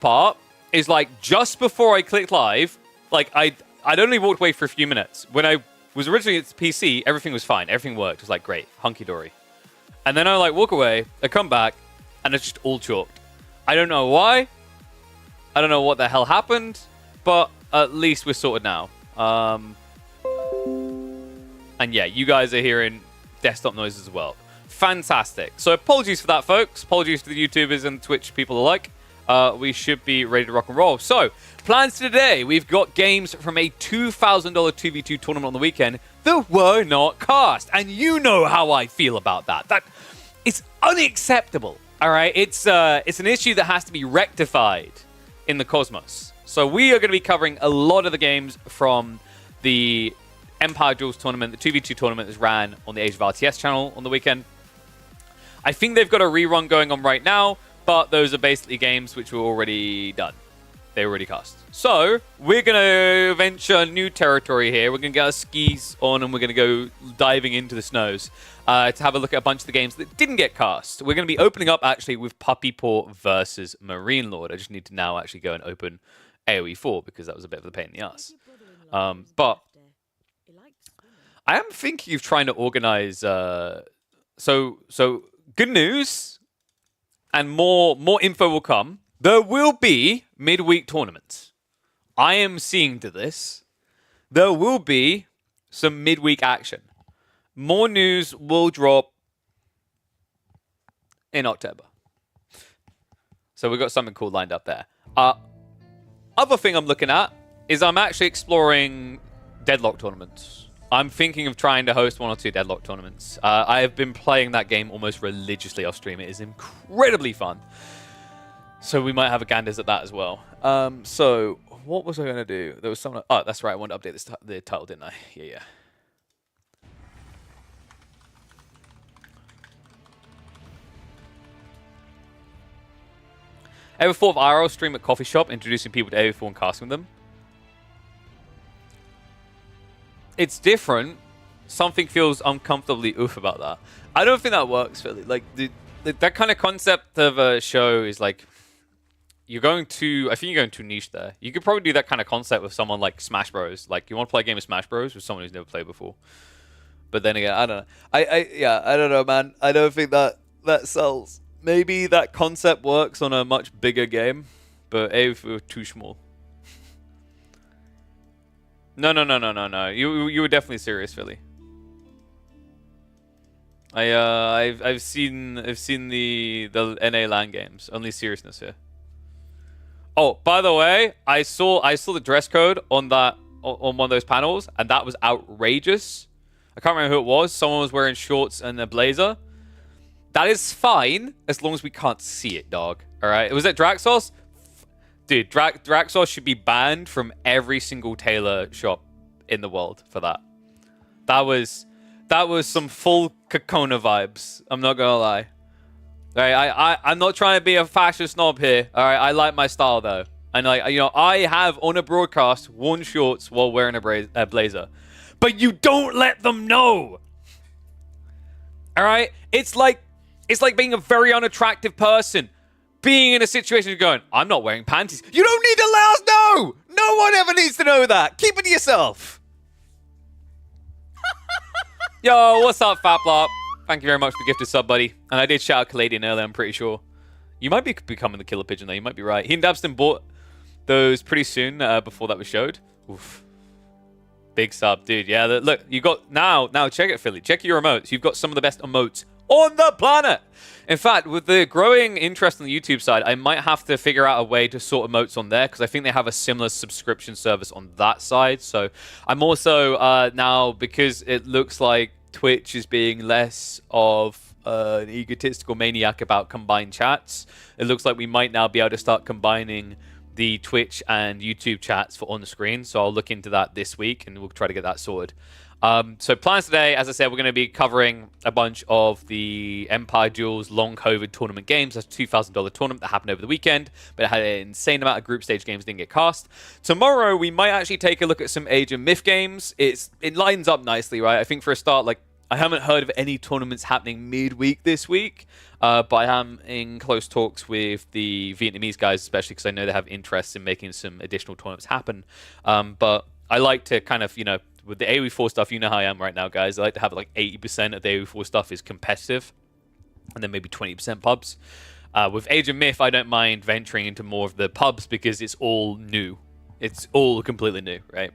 part is like just before I clicked live, like I'd only walked away for a few minutes. When I was originally at the PC, everything was fine. Everything worked. It was like great, hunky-dory. And then I like walk away, I come back, and it's just all chalked. I don't know why. I don't know what the hell happened, but at least we're sorted now. And yeah, you guys are hearing desktop noises as well. Fantastic. So apologies for that, folks. Apologies to the YouTubers and Twitch people alike. We should be ready to rock and roll. So, plans today. We've got games from a $2,000 2v2 tournament on the weekend that were not cast. And you know how I feel about that. That is unacceptable. All right? It's an issue that has to be rectified in the cosmos. So, we are going to be covering a lot of the games from the Empire Duels tournament, the 2v2 tournament that ran on the Age of RTS channel on the weekend. I think they've got a rerun going on right now, but those are basically games which were already done. They were already cast. So, we're going to venture new territory here. We're going to get our skis on and we're going to go diving into the snows to have a look at a bunch of the games that didn't get cast. We're going to be opening up, actually, with Puppy Paw versus Marine Lord. I just need to now actually go and open AoE 4 because that was a bit of a pain in the ass. But I am thinking of trying to organize... So good news... and more info will come. There will be midweek tournaments. I am seeing to this. There will be some midweek action. More news will drop in October. So we've got something cool lined up there. Other thing I'm looking at is I'm actually exploring Deadlock tournaments. I'm thinking of trying to host 1 or 2 Deadlock tournaments. I have been playing that game almost religiously off stream. It is incredibly fun. So we might have a ganders at that as well. So what was I going to do? There was something... Oh, that's right. I wanted to update the title, didn't I? Yeah. Ever thought of IRL stream at coffee shop, introducing people to AO4 and casting them? It's different. Something feels uncomfortably oof about that. I don't think that works, Philly. Like, that kind of concept of a show is like... You're going to... I think you're going too niche there. You could probably do that kind of concept with someone like Smash Bros. Like, you want to play a game of Smash Bros. With someone who's never played before. But then again, I don't know. I don't know, man. I don't think that sells. Maybe that concept works on a much bigger game. But if we're too small. No. You were definitely serious, Philly. I've seen the NA LAN games. Only seriousness here. Oh, by the way, I saw the dress code on one of those panels, and that was outrageous. I can't remember who it was. Someone was wearing shorts and a blazer. That is fine as long as we can't see it, dog. All right. Was that Draxos? Dude, Draxos should be banned from every single tailor shop in the world for that. That was some full Kokona vibes. I'm not gonna lie. All right, I'm not trying to be a fashion snob here. All right, I like my style though, and I have on a broadcast worn shorts while wearing a blazer, but you don't let them know. All right, it's like being a very unattractive person. Being in a situation going, I'm not wearing panties. You don't need to let us know. No one ever needs to know that. Keep it to yourself. Yo, what's up, Faplop? Thank you very much for the gifted sub, buddy. And I did shout out Caladian earlier, I'm pretty sure. You might be becoming the killer pigeon, though. You might be right. He and Dabston bought those pretty soon before that was showed. Oof. Big sub, dude. Yeah, look, you got... Now check it, Philly. Check your emotes. You've got some of the best emotes on the planet. In fact, with the growing interest on the YouTube side, I might have to figure out a way to sort emotes on there because I think they have a similar subscription service on that side. So I'm also now, because it looks like Twitch is being less of an egotistical maniac about combined chats, it looks like we might now be able to start combining the Twitch and YouTube chats for on the screen. So I'll look into that this week and we'll try to get that sorted. So plans today, as I said, we're going to be covering a bunch of the Empire Duels long COVID tournament games. That's a $2,000 tournament that happened over the weekend, but it had an insane amount of group stage games didn't get cast. Tomorrow, we might actually take a look at some Age of Myth games. It lines up nicely, right? I think for a start, like, I haven't heard of any tournaments happening midweek this week, but I am in close talks with the Vietnamese guys, especially because I know they have interest in making some additional tournaments happen. But I like to kind of, with the AoE4 stuff, you know how I am right now, guys. I like to have like 80% of the AoE4 stuff is competitive, and then maybe 20% pubs. With Age of Myth, I don't mind venturing into more of the pubs because it's all new. It's all completely new, right?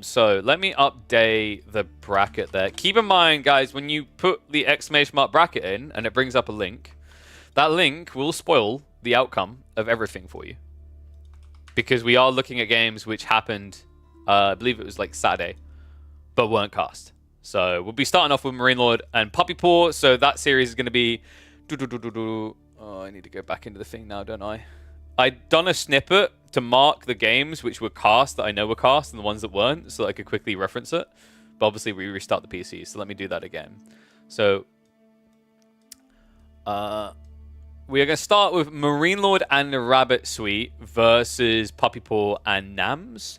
So let me update the bracket there. Keep in mind, guys, when you put the exclamation mark bracket in and it brings up a link, that link will spoil the outcome of everything for you. Because we are looking at games which happened, I believe it was like Saturday, but weren't cast. So we'll be starting off with Marine Lord and Puppy Paw. So that series is going to be... Oh, I need to go back into the thing now, don't I? I'd done a snippet to mark the games which were cast that I know were cast and the ones that weren't, so that I could quickly reference it. But obviously we restart the PC, so let me do that again. So we are going to start with Marine Lord and the Rabbit Suite versus Puppy Paw and Nams.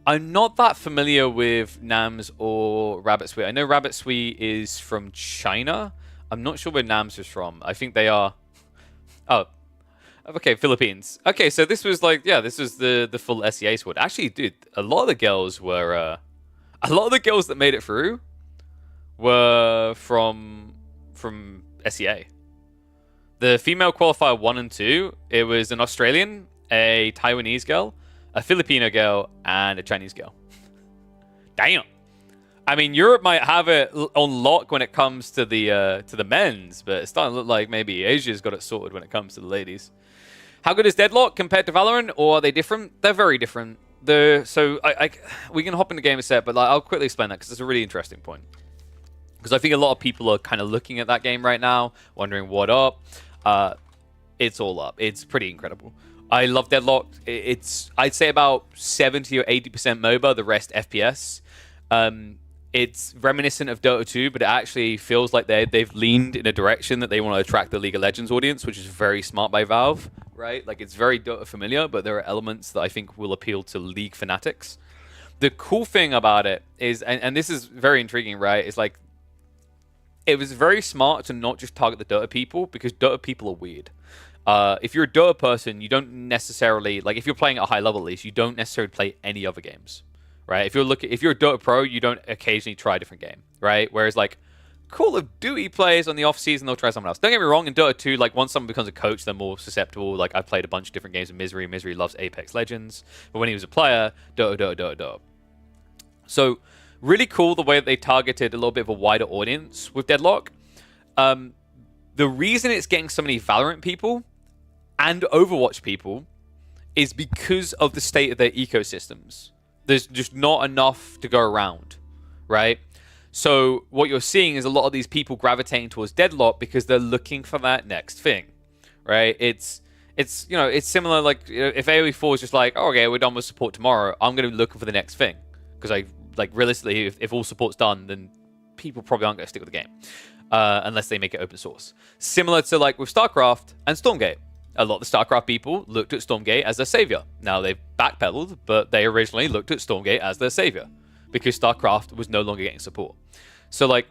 I'm not that familiar with Nams or Rabbit Suite. I know Rabbit Suite is from China. I'm not sure where Nams is from. I think they are... Oh, okay, Philippines. Okay, so this was like, yeah, this was the full SEA squad. Actually, dude, a lot of the girls were... a lot of the girls that made it through were from SEA. The female qualifier 1 and 2, it was an Australian, a Taiwanese girl, a Filipino girl, and a Chinese girl. Damn. I mean, Europe might have it on lock when it comes to the men's, but it's starting to look like maybe Asia's got it sorted when it comes to the ladies. How good is Deadlock compared to Valorant, or are they different? They're very different. So we can hop in the game a set, but I'll quickly explain that because it's a really interesting point. Because I think a lot of people are kind of looking at that game right now, wondering what up. It's all up. It's pretty incredible. I love Deadlock. It's, I'd say, about 70 or 80% MOBA, the rest FPS. It's reminiscent of Dota 2, but it actually feels like they've leaned in a direction that they want to attract the League of Legends audience, which is very smart by Valve, right? Like, it's very Dota familiar, but there are elements that I think will appeal to League fanatics. The cool thing about it is, and this is very intriguing, right? It's like, it was very smart to not just target the Dota people, because Dota people are weird. If you're a Dota person, you don't necessarily, like, if you're playing at a high level at least, you don't necessarily play any other games. Right? If you're a Dota pro, you don't occasionally try a different game, right? Whereas like Call of Duty players on the off season, they'll try someone else. Don't get me wrong, in Dota 2, like once someone becomes a coach, they're more susceptible. Like I've played a bunch of different games of Misery. Misery loves Apex Legends, but when he was a player, Dota. So really cool the way that they targeted a little bit of a wider audience with Deadlock. The reason it's getting so many Valorant people and Overwatch people is because of the state of their ecosystems. There's just not enough to go around, right? So what you're seeing is a lot of these people gravitating towards Deadlock because they're looking for that next thing, right? It's similar, like if AoE4 is just like, oh, okay, we're done with support tomorrow, I'm going to be looking for the next thing. Because realistically, if all support's done, then people probably aren't going to stick with the game. Unless they make it open source. Similar to like with StarCraft and Stormgate. A lot of the StarCraft people looked at Stormgate as their savior. Now they've backpedaled, but they originally looked at Stormgate as their savior because StarCraft was no longer getting support. So like,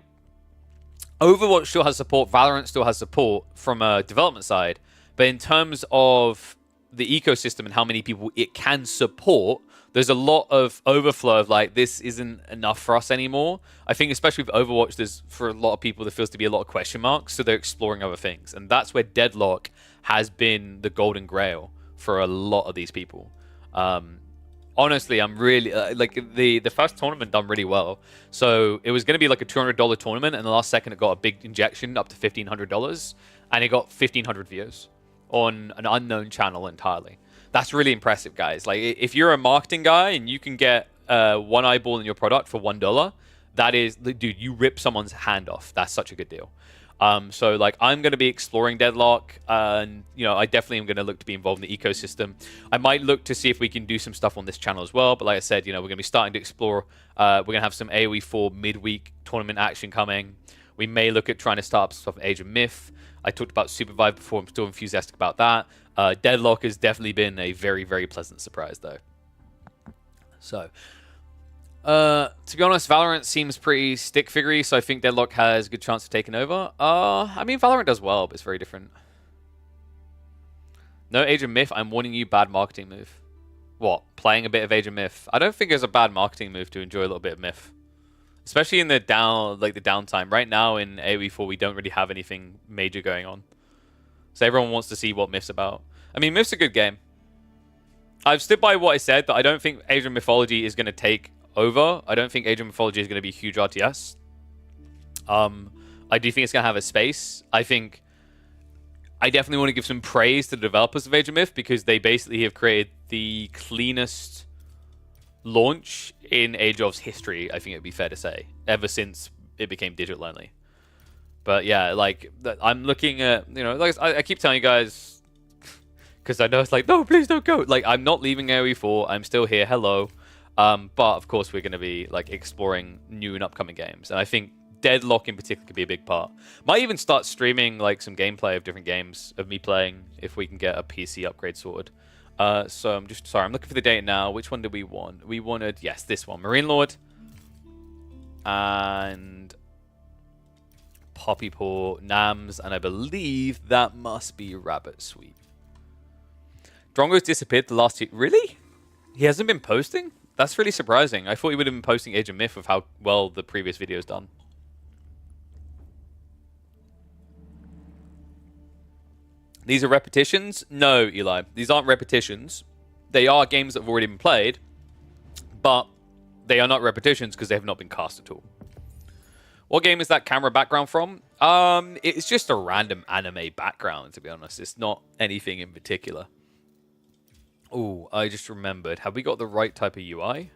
Overwatch still has support, Valorant still has support from a development side, but in terms of the ecosystem and how many people it can support, there's a lot of overflow of like, this isn't enough for us anymore. I think especially with Overwatch, there's for a lot of people, there feels to be a lot of question marks, so they're exploring other things. And that's where Deadlock has been the golden grail for a lot of these people. Honestly, I'm really, like the first tournament done really well. So it was going to be like a $200 tournament, and the last second it got a big injection up to $1,500, and it got 1,500 views on an unknown channel entirely. That's really impressive, guys. Like, if you're a marketing guy and you can get one eyeball in your product for $1, that is, dude, you rip someone's hand off. That's such a good deal. So, like, I'm going to be exploring Deadlock, and, I definitely am going to look to be involved in the ecosystem. I might look to see if we can do some stuff on this channel as well, but like I said, we're going to be starting to explore. We're going to have some AoE4 midweek tournament action coming. We may look at trying to start up stuff in Age of Myth. I talked about Supervive before. I'm still enthusiastic about that. Deadlock has definitely been a very, very pleasant surprise, though. So, To be honest, Valorant seems pretty stick figurey, so I think Deadlock has a good chance of taking over. I mean, Valorant does well, but it's very different. No Age of Myth, I'm warning you, bad marketing move. What? Playing a bit of Age of Myth? I don't think it's a bad marketing move to enjoy a little bit of Myth. Especially in the downtime. Right now in AoE4, we don't really have anything major going on. So everyone wants to see what Myth's about. I mean, Myth's a good game. I've stood by what I said, that I don't think Age of Mythology is going to take over. I don't think Age of Mythology is going to be a huge RTS. I do think it's going to have a space. I definitely want to give some praise to the developers of Age of Myth because they basically have created the cleanest launch in Age of's history, I think it'd be fair to say, ever since it became digital only. But yeah, like, I'm looking at, you know, like I keep telling you guys, because I know it's like, no, please don't go. Like, I'm not leaving AoE4. I'm still here. Hello. But of course, we're going to be like exploring new and upcoming games. And I think Deadlock in particular could be a big part. Might even start streaming like some gameplay of different games of me playing if we can get a PC upgrade sorted. So I'm just sorry, I'm looking for the date now. Which one did we want? We wanted, yes, this one, Marine Lord and Poppy Paw, Nams, and I believe that must be Rabbit Sweet. Drongo's disappeared the last 2. Really? He hasn't been posting? That's really surprising. I thought he would have been posting Age of Myth with how well the previous video's done. These are repetitions? No, Eli. These aren't repetitions. They are games that have already been played, but they are not repetitions because they have not been cast at all. What game is that camera background from? It's just a random anime background, to be honest. It's not anything in particular. Oh, I just remembered. Have we got the right type of UI?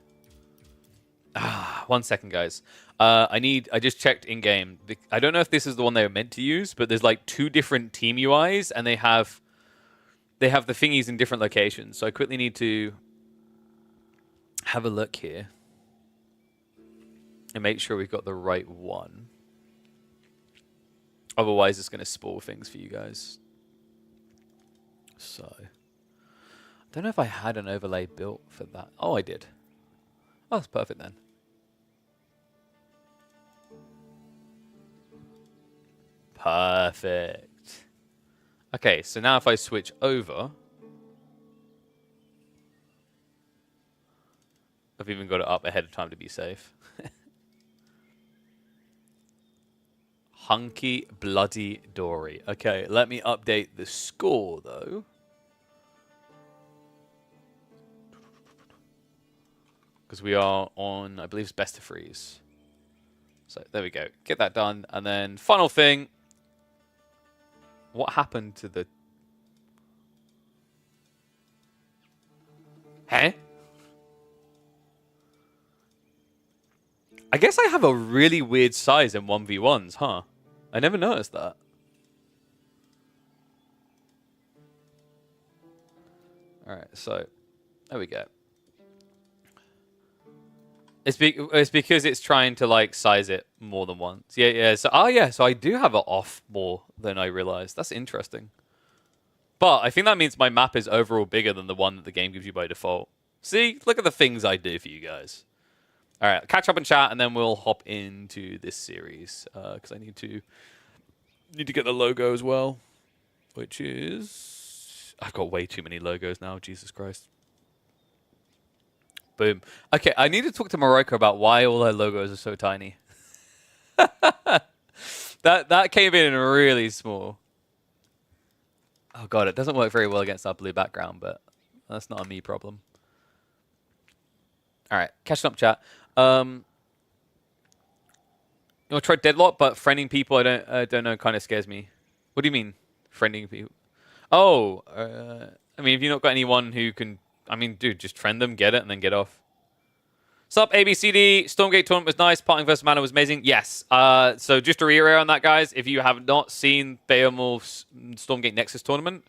Ah, 1 second, guys. I just checked in game. I don't know if this is the one they were meant to use, but there's like 2 different team UIs, and they have the thingies in different locations. So I quickly need to have a look here and make sure we've got the right one. Otherwise, it's going to spoil things for you guys. So, I don't know if I had an overlay built for that. Oh, I did. Oh, that's perfect then. Perfect. Okay, so now if I switch over, I've even got it up ahead of time to be safe. Hunky bloody dory. Okay, let me update the score though. Because we are on, I believe it's best of freeze. So there we go. Get that done. And then final thing. What happened to the... Huh? I guess I have a really weird size in 1v1s, huh? I never noticed that. Alright, so there we go. It's because it's trying to like size it more than once. Yeah. So so I do have it off more than I realized. That's interesting. But I think that means my map is overall bigger than the one that the game gives you by default. See, look at the things I do for you guys. All right, catch up and chat, and then we'll hop into this series because I need to get the logo as well, which is I've got way too many logos now. Jesus Christ. Boom. Okay, I need to talk to Morocco about why all her logos are so tiny. that came in really small. Oh god, it doesn't work very well against our blue background, but that's not a me problem. All right, catching up, chat. You want to try Deadlock, but friending people, I don't know, kind of scares me. What do you mean, friending people? Oh, I mean, if you've not got anyone who can. I mean, dude, just friend them, get it, and then get off. Sup, ABCD. Stormgate tournament was nice. Parting versus Mana was amazing. Yes. So just to reiterate on that, guys, if you have not seen Beowulf's Stormgate Nexus tournament,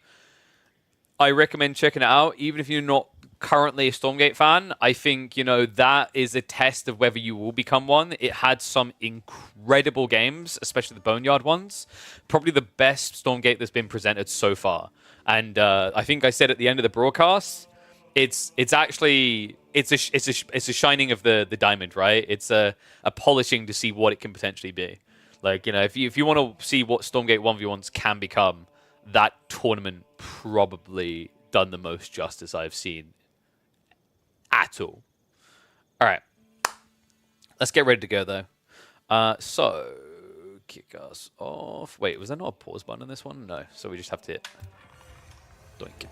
I recommend checking it out. Even if you're not currently a Stormgate fan, I think, you know, that is a test of whether you will become one. It had some incredible games, especially the Boneyard ones. Probably the best Stormgate that's been presented so far. And I think I said at the end of the broadcast, it's actually it's a shining of the diamond, right? It's a polishing to see what it can potentially be. Like, you know, if you want to see what Stormgate 1v1s can become, that tournament probably done the most justice I've seen at all. All right, let's get ready to go though. So kick us off. Wait, was there not a pause button on this one? No, so we just have to hit doink.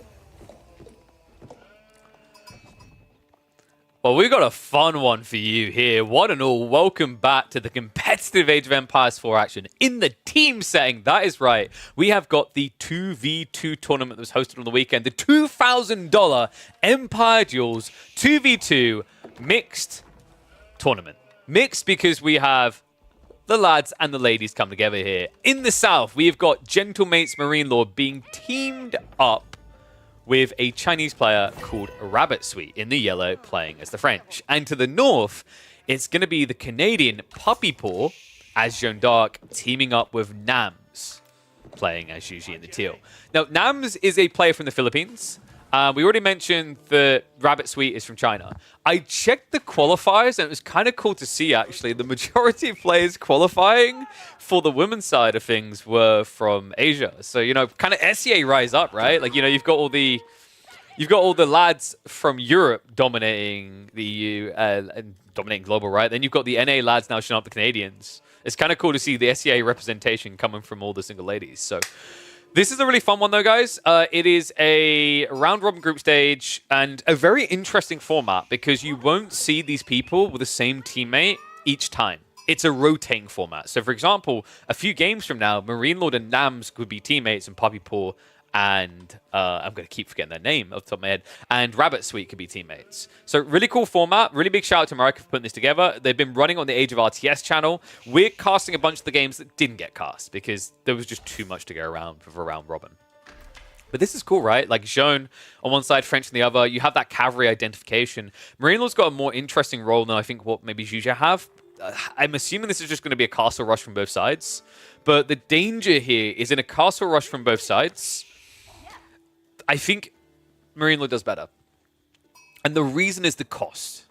Well, we got a fun one for you here. One and all, welcome back to the competitive Age of Empires 4 action in the team setting. That is right. We have got the 2v2 tournament that was hosted on the weekend. The $2,000 Empire Duels 2v2 mixed tournament. Mixed because we have the lads and the ladies come together here. In the south, we have got Gentlemates Marine Lord being teamed up with a Chinese player called Rabbit Sweet in the yellow playing as the French. And to the north, it's going to be the Canadian Puppy Paw as Jeanne d'Arc teaming up with Nams playing as Juji in the teal. Now, Nams is a player from the Philippines. We already mentioned that Rabbit Sweet is from China. I checked the qualifiers, and it was kind of cool to see, actually. The majority of players qualifying for the women's side of things were from Asia. So, you know, kind of SEA rise up, right? Like, you know, you've got all the lads from Europe dominating the EU and dominating global, right? Then you've got the NA lads now showing up the Canadians. It's kind of cool to see the SEA representation coming from all the single ladies. So this is a really fun one, though, guys. It is a round-robin group stage and a very interesting format because you won't see these people with the same teammate each time. It's a rotating format. So, for example, a few games from now, Marine Lord and Nams could be teammates, and Puppy Paw and I'm going to keep forgetting their name off the top of my head, and Rabbit Sweet could be teammates. So really cool format. Really big shout out to America for putting this together. They've been running on the Age of RTS channel. We're casting a bunch of the games that didn't get cast because there was just too much to go around for a round robin. But this is cool, right? Like Jeanne on one side, French on the other. You have that cavalry identification. Marine Lord's got a more interesting role than I think what maybe Juju have. I'm assuming this is just going to be a castle rush from both sides. But the danger here is in a castle rush from both sides, I think Marine Lord does better. And the reason is the cost.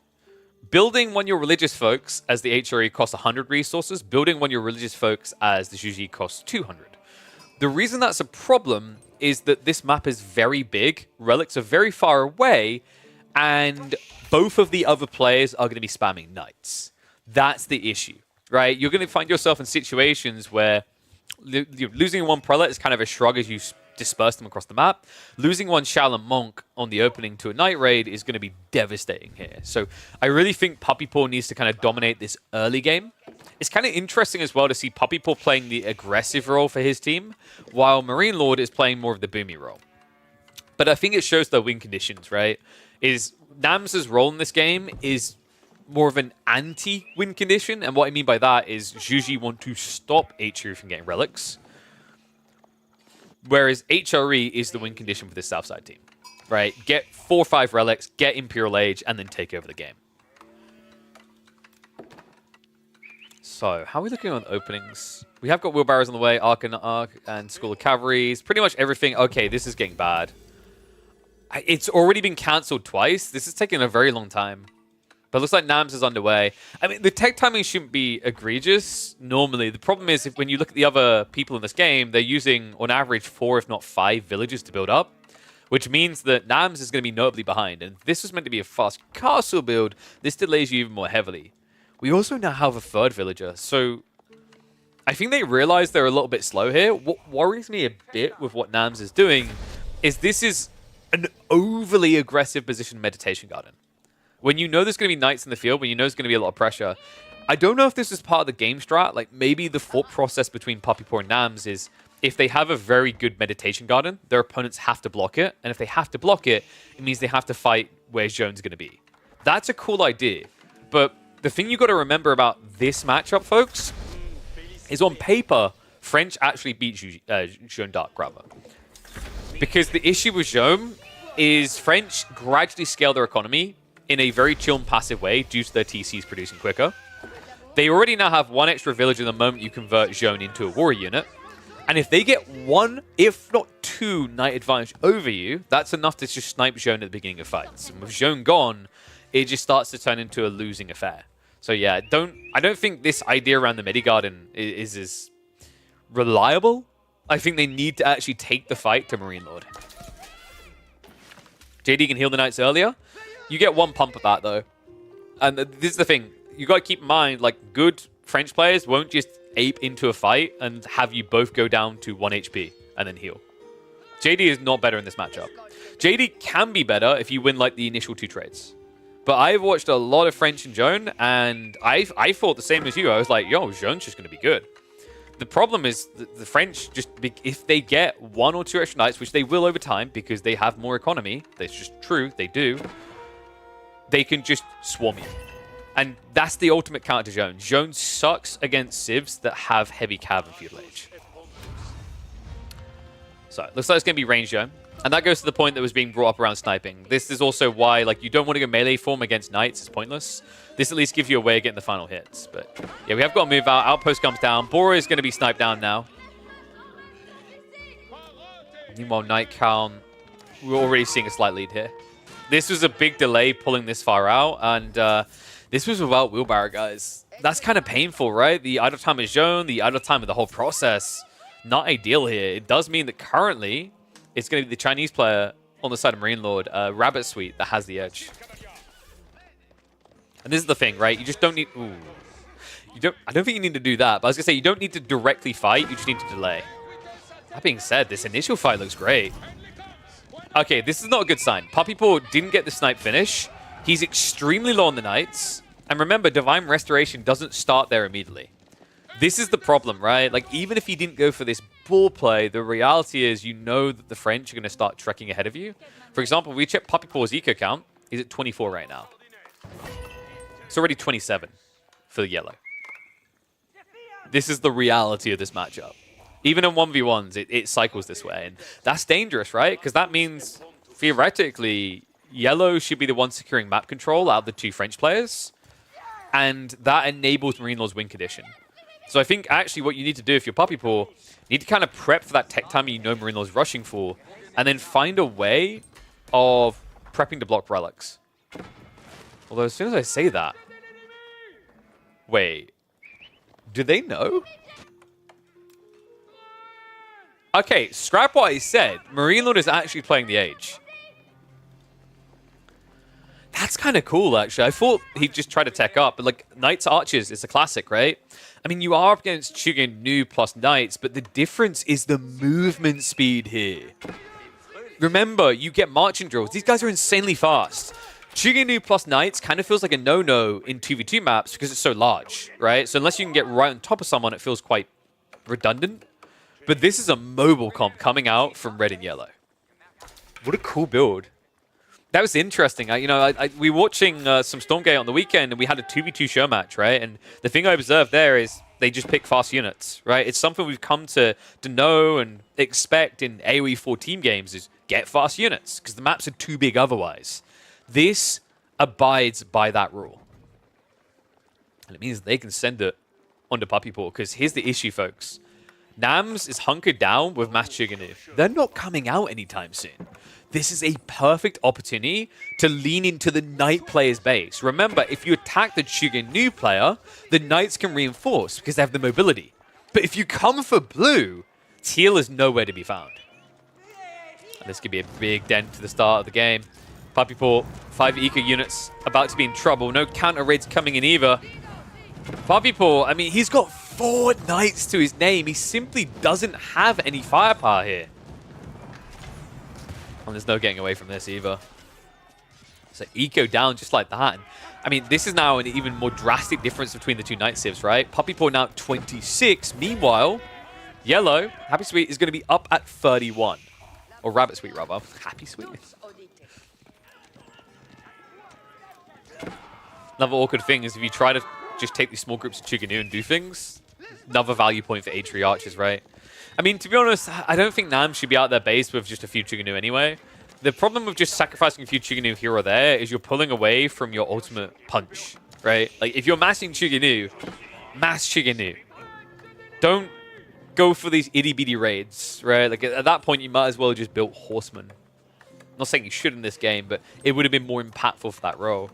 Building one of your religious folks as the HRE costs 100 resources. Building one of your religious folks as the Juji costs 200. The reason that's a problem is that this map is very big. Relics are very far away. And both of the other players are going to be spamming knights. That's the issue, right? You're going to find yourself in situations where losing one prelate is kind of a shrug as you disperse them across the map. Losing one Shaolin Monk on the opening to a night raid is going to be devastating here. So I really think Puppy Paw needs to kind of dominate this early game. It's kind of interesting as well to see Puppy Paw playing the aggressive role for his team, while Marine Lord is playing more of the boomy role. But I think it shows the win conditions, right? Is Nams' role in this game is more of an anti-win condition, and what I mean by that is Juji want to stop HRE from getting relics, whereas HRE is the win condition for this Southside team, right? Get 4 or 5 relics, get Imperial Age, and then take over the game. So, how are we looking on openings? We have got wheelbarrows on the way, Arc and School of Cavalries, pretty much everything. Okay, this is getting bad. It's already been cancelled twice. This is taking a very long time. But it looks like Nams is underway. I mean, the tech timing shouldn't be egregious normally. The problem is when you look at the other people in this game, they're using, on average, 4 if not 5 villages to build up, which means that Nams is going to be notably behind. And if this was meant to be a fast castle build, this delays you even more heavily. We also now have a 3rd villager, so I think they realize they're a little bit slow here. What worries me a bit with what Nams is doing is this is an overly aggressive position meditation garden. When you know there's going to be knights in the field, when you know there's going to be a lot of pressure, I don't know if this is part of the game strat. Like, maybe the thought process between Puppy Paw and Nams is if they have a very good meditation garden, their opponents have to block it. And if they have to block it, it means they have to fight where Jeanne's going to be. That's a cool idea. But the thing you got to remember about this matchup, folks, is on paper, French actually beat Jeanne d'Arc, rather. Because the issue with Jeanne is French gradually scale their economy in a very chill and passive way due to their TCs producing quicker. They already now have 1 extra village in the moment you convert Jeanne into a warrior unit. And if they get one, if not two, Knight advantage over you, that's enough to just snipe Zhone at the beginning of fights. And with Zhone gone, it just starts to turn into a losing affair. So yeah, I don't think this idea around the Medi-Garden is as reliable. I think they need to actually take the fight to Marine Lord. JD can heal the Knights earlier. You get one pump of that, though. And this is the thing. You got to keep in mind, like, good French players won't just ape into a fight and have you both go down to 1 HP and then heal. JD is not better in this matchup. JD can be better if you win, like, the initial 2 trades. But I've watched a lot of French and Zhone, and I thought the same as you. I was like, yo, Zhone's just going to be good. The problem is the French, just if they get 1 or 2 extra Knights, which they will over time because they have more economy, that's just true, they do, they can just swarm you. And that's the ultimate counter to Zhone. Zhone sucks against civs that have heavy cav and feudal age. So, looks like it's going to be range Zhone. And that goes to the point that was being brought up around sniping. This is also why, like, you don't want to go melee form against Knights. It's pointless. This at least gives you a way of getting the final hits. But, yeah, we have got to move out. Outpost comes down. Bora is going to be sniped down now. Meanwhile, Knight count, we're already seeing a slight lead here. This was a big delay pulling this far out. And this was without wheelbarrow, guys. That's kind of painful, right? The idle time is Zhone, the idle time of the whole process. Not ideal here. It does mean that currently it's going to be the Chinese player on the side of Marine Lord, Rabbit Sweet, that has the edge. And this is the thing, right? You just don't need... Ooh. I don't think you need to do that. But I was going to say, you don't need to directly fight. You just need to delay. That being said, this initial fight looks great. Okay, this is not a good sign. Puppy Paw didn't get the snipe finish. He's extremely low on the Knights. And remember, Divine Restoration doesn't start there immediately. This is the problem, right? Like, even if he didn't go for this ball play, the reality is you know that the French are going to start trekking ahead of you. For example, we check Puppy Paw's eco count. He's at 24 right now. It's already 27 for the yellow. This is the reality of this matchup. Even in 1v1s, it cycles this way. And that's dangerous, right? Because that means, theoretically, yellow should be the one securing map control out of the 2 French players. And that enables Marine Lord's win condition. So I think actually what you need to do if you're Puppy Paw, you need to kind of prep for that tech time you know Marine Lord's rushing for, and then find a way of prepping to block relics. Although as soon as I say that... Wait. Do they know? Okay, scrap what I said. Marine Lord is actually playing the Age. That's kind of cool, actually. I thought he'd just try to tech up, but like Knights Archers, it's a classic, right? I mean, you are up against Chugin Nu plus Knights, but the difference is the movement speed here. Remember, you get marching drills. These guys are insanely fast. Chugin Nu plus Knights kind of feels like a no-no in 2v2 maps because it's so large, right? So unless you can get right on top of someone, it feels quite redundant. But this is a mobile comp coming out from red and yellow. What a cool build. That was interesting. We were watching some Stormgate on the weekend, and we had a 2v2 show match, right? And the thing I observed there is they just pick fast units, right? It's something we've come to know and expect in AoE 4 team games is get fast units, because the maps are too big otherwise. This abides by that rule. And it means they can send it onto Puppy Paw, because here's the issue, folks. Nams is hunkered down with Mass Chuganu. They're not coming out anytime soon. This is a perfect opportunity to lean into the Knight player's base. Remember, if you attack the Chuganu player, the Knights can reinforce because they have the mobility. But if you come for blue, teal is nowhere to be found. And this could be a big dent to the start of the game. Puppy Paw, 5 eco units about to be in trouble. No counter raids coming in either. Puppy Paw, I mean, he's got 4 Knights to his name. He simply doesn't have any firepower here. And there's no getting away from this either. So eco down just like that. And, I mean, this is now an even more drastic difference between the 2 Knight civs, right? Puppy Paw now 26. Meanwhile, yellow, Happy Sweet, is going to be up at 31. Or Rabbit Sweet, rather. Happy Sweet. Another awkward thing is if you try to just take these small groups of Chuganu and do things, another value point for H3 Archers, right? I mean, to be honest, I don't think Nam should be out their base with just a few Chuganu anyway. The problem with just sacrificing a few Chuganu here or there is you're pulling away from your ultimate punch, right? Like, if you're massing Chuganu, mass Chuganu. Don't go for these itty-bitty raids, right? Like, at that point, you might as well have just built Horsemen. I'm not saying you should in this game, but it would have been more impactful for that role.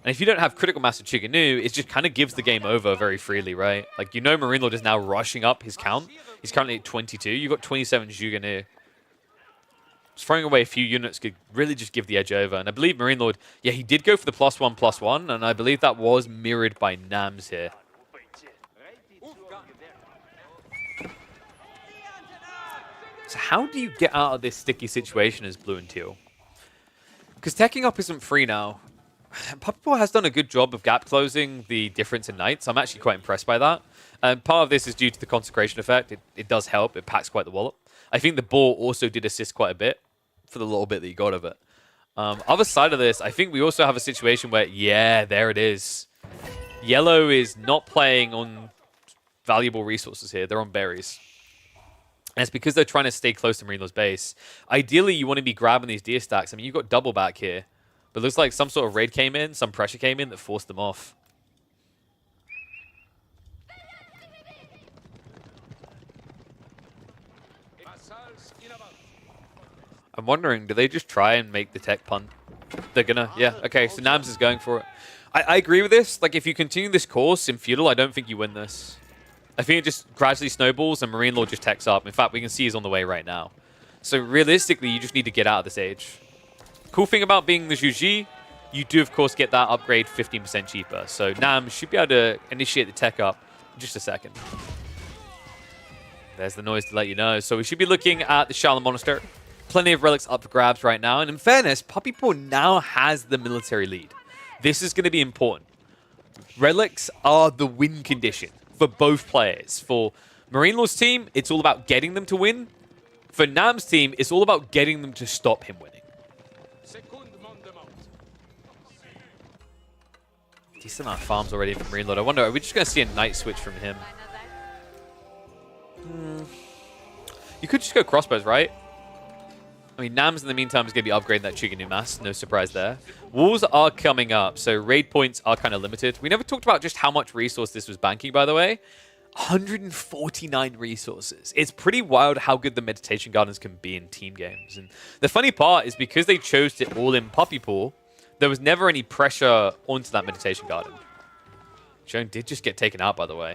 And if you don't have Critical Mass of Chiganu, it just kind of gives the game over very freely, right? Like, you know Marine Lord is now rushing up his count. He's currently at 22. You've got 27 Chiganu. Throwing away a few units could really just give the edge over. And I believe Marine Lord, yeah, he did go for the +1/+1, and I believe that was mirrored by Nams here. So how do you get out of this sticky situation as blue and teal? Because teching up isn't free now. Puppy has done a good job of gap closing the difference in knights. I'm actually quite impressed by that. And part of this is due to the consecration effect. It does help. It packs quite the wallop. I think the ball also did assist quite a bit for the little bit that you got of it. Other side of this, I think we also have a situation where, yeah, there it is. Yellow is not playing on valuable resources here. They're on berries. And it's because they're trying to stay close to Marine Lord's base. Ideally, you want to be grabbing these deer stacks. I mean, you've got double back here. But it looks like some sort of raid came in, some pressure came in that forced them off. I'm wondering, do they just try and make the tech punt? They're gonna, yeah. Okay, so Nams is going for it. I agree with this. Like, if you continue this course in Feudal, I don't think you win this. I think it just gradually snowballs and Marine Lord just techs up. In fact, we can see he's on the way right now. So realistically, you just need to get out of this age. Cool thing about being the Juji, you do, of course, get that upgrade 15% cheaper. So Nam should be able to initiate the tech up in just a second. There's the noise to let you know. So we should be looking at the Shaolin Monastery. Plenty of relics up for grabs right now. And in fairness, Puppy Paw now has the military lead. This is going to be important. Relics are the win condition for both players. For Marine Lord's team, it's all about getting them to win. For Nam's team, it's all about getting them to stop him winning. Decent amount of farms already from Marine Lord. I wonder, are we just going to see a knight switch from him? You could just go crossbows, right? I mean, Nams in the meantime is going to be upgrading that Chiganu Mass. No surprise there. Walls are coming up, so raid points are kind of limited. We never talked about just how much resource this was banking, by the way. 149 resources. It's pretty wild how good the Meditation Gardens can be in team games. And the funny part is because they chose to all in Puppy Paw, there was never any pressure onto that Meditation Garden. Joan did just get taken out, by the way.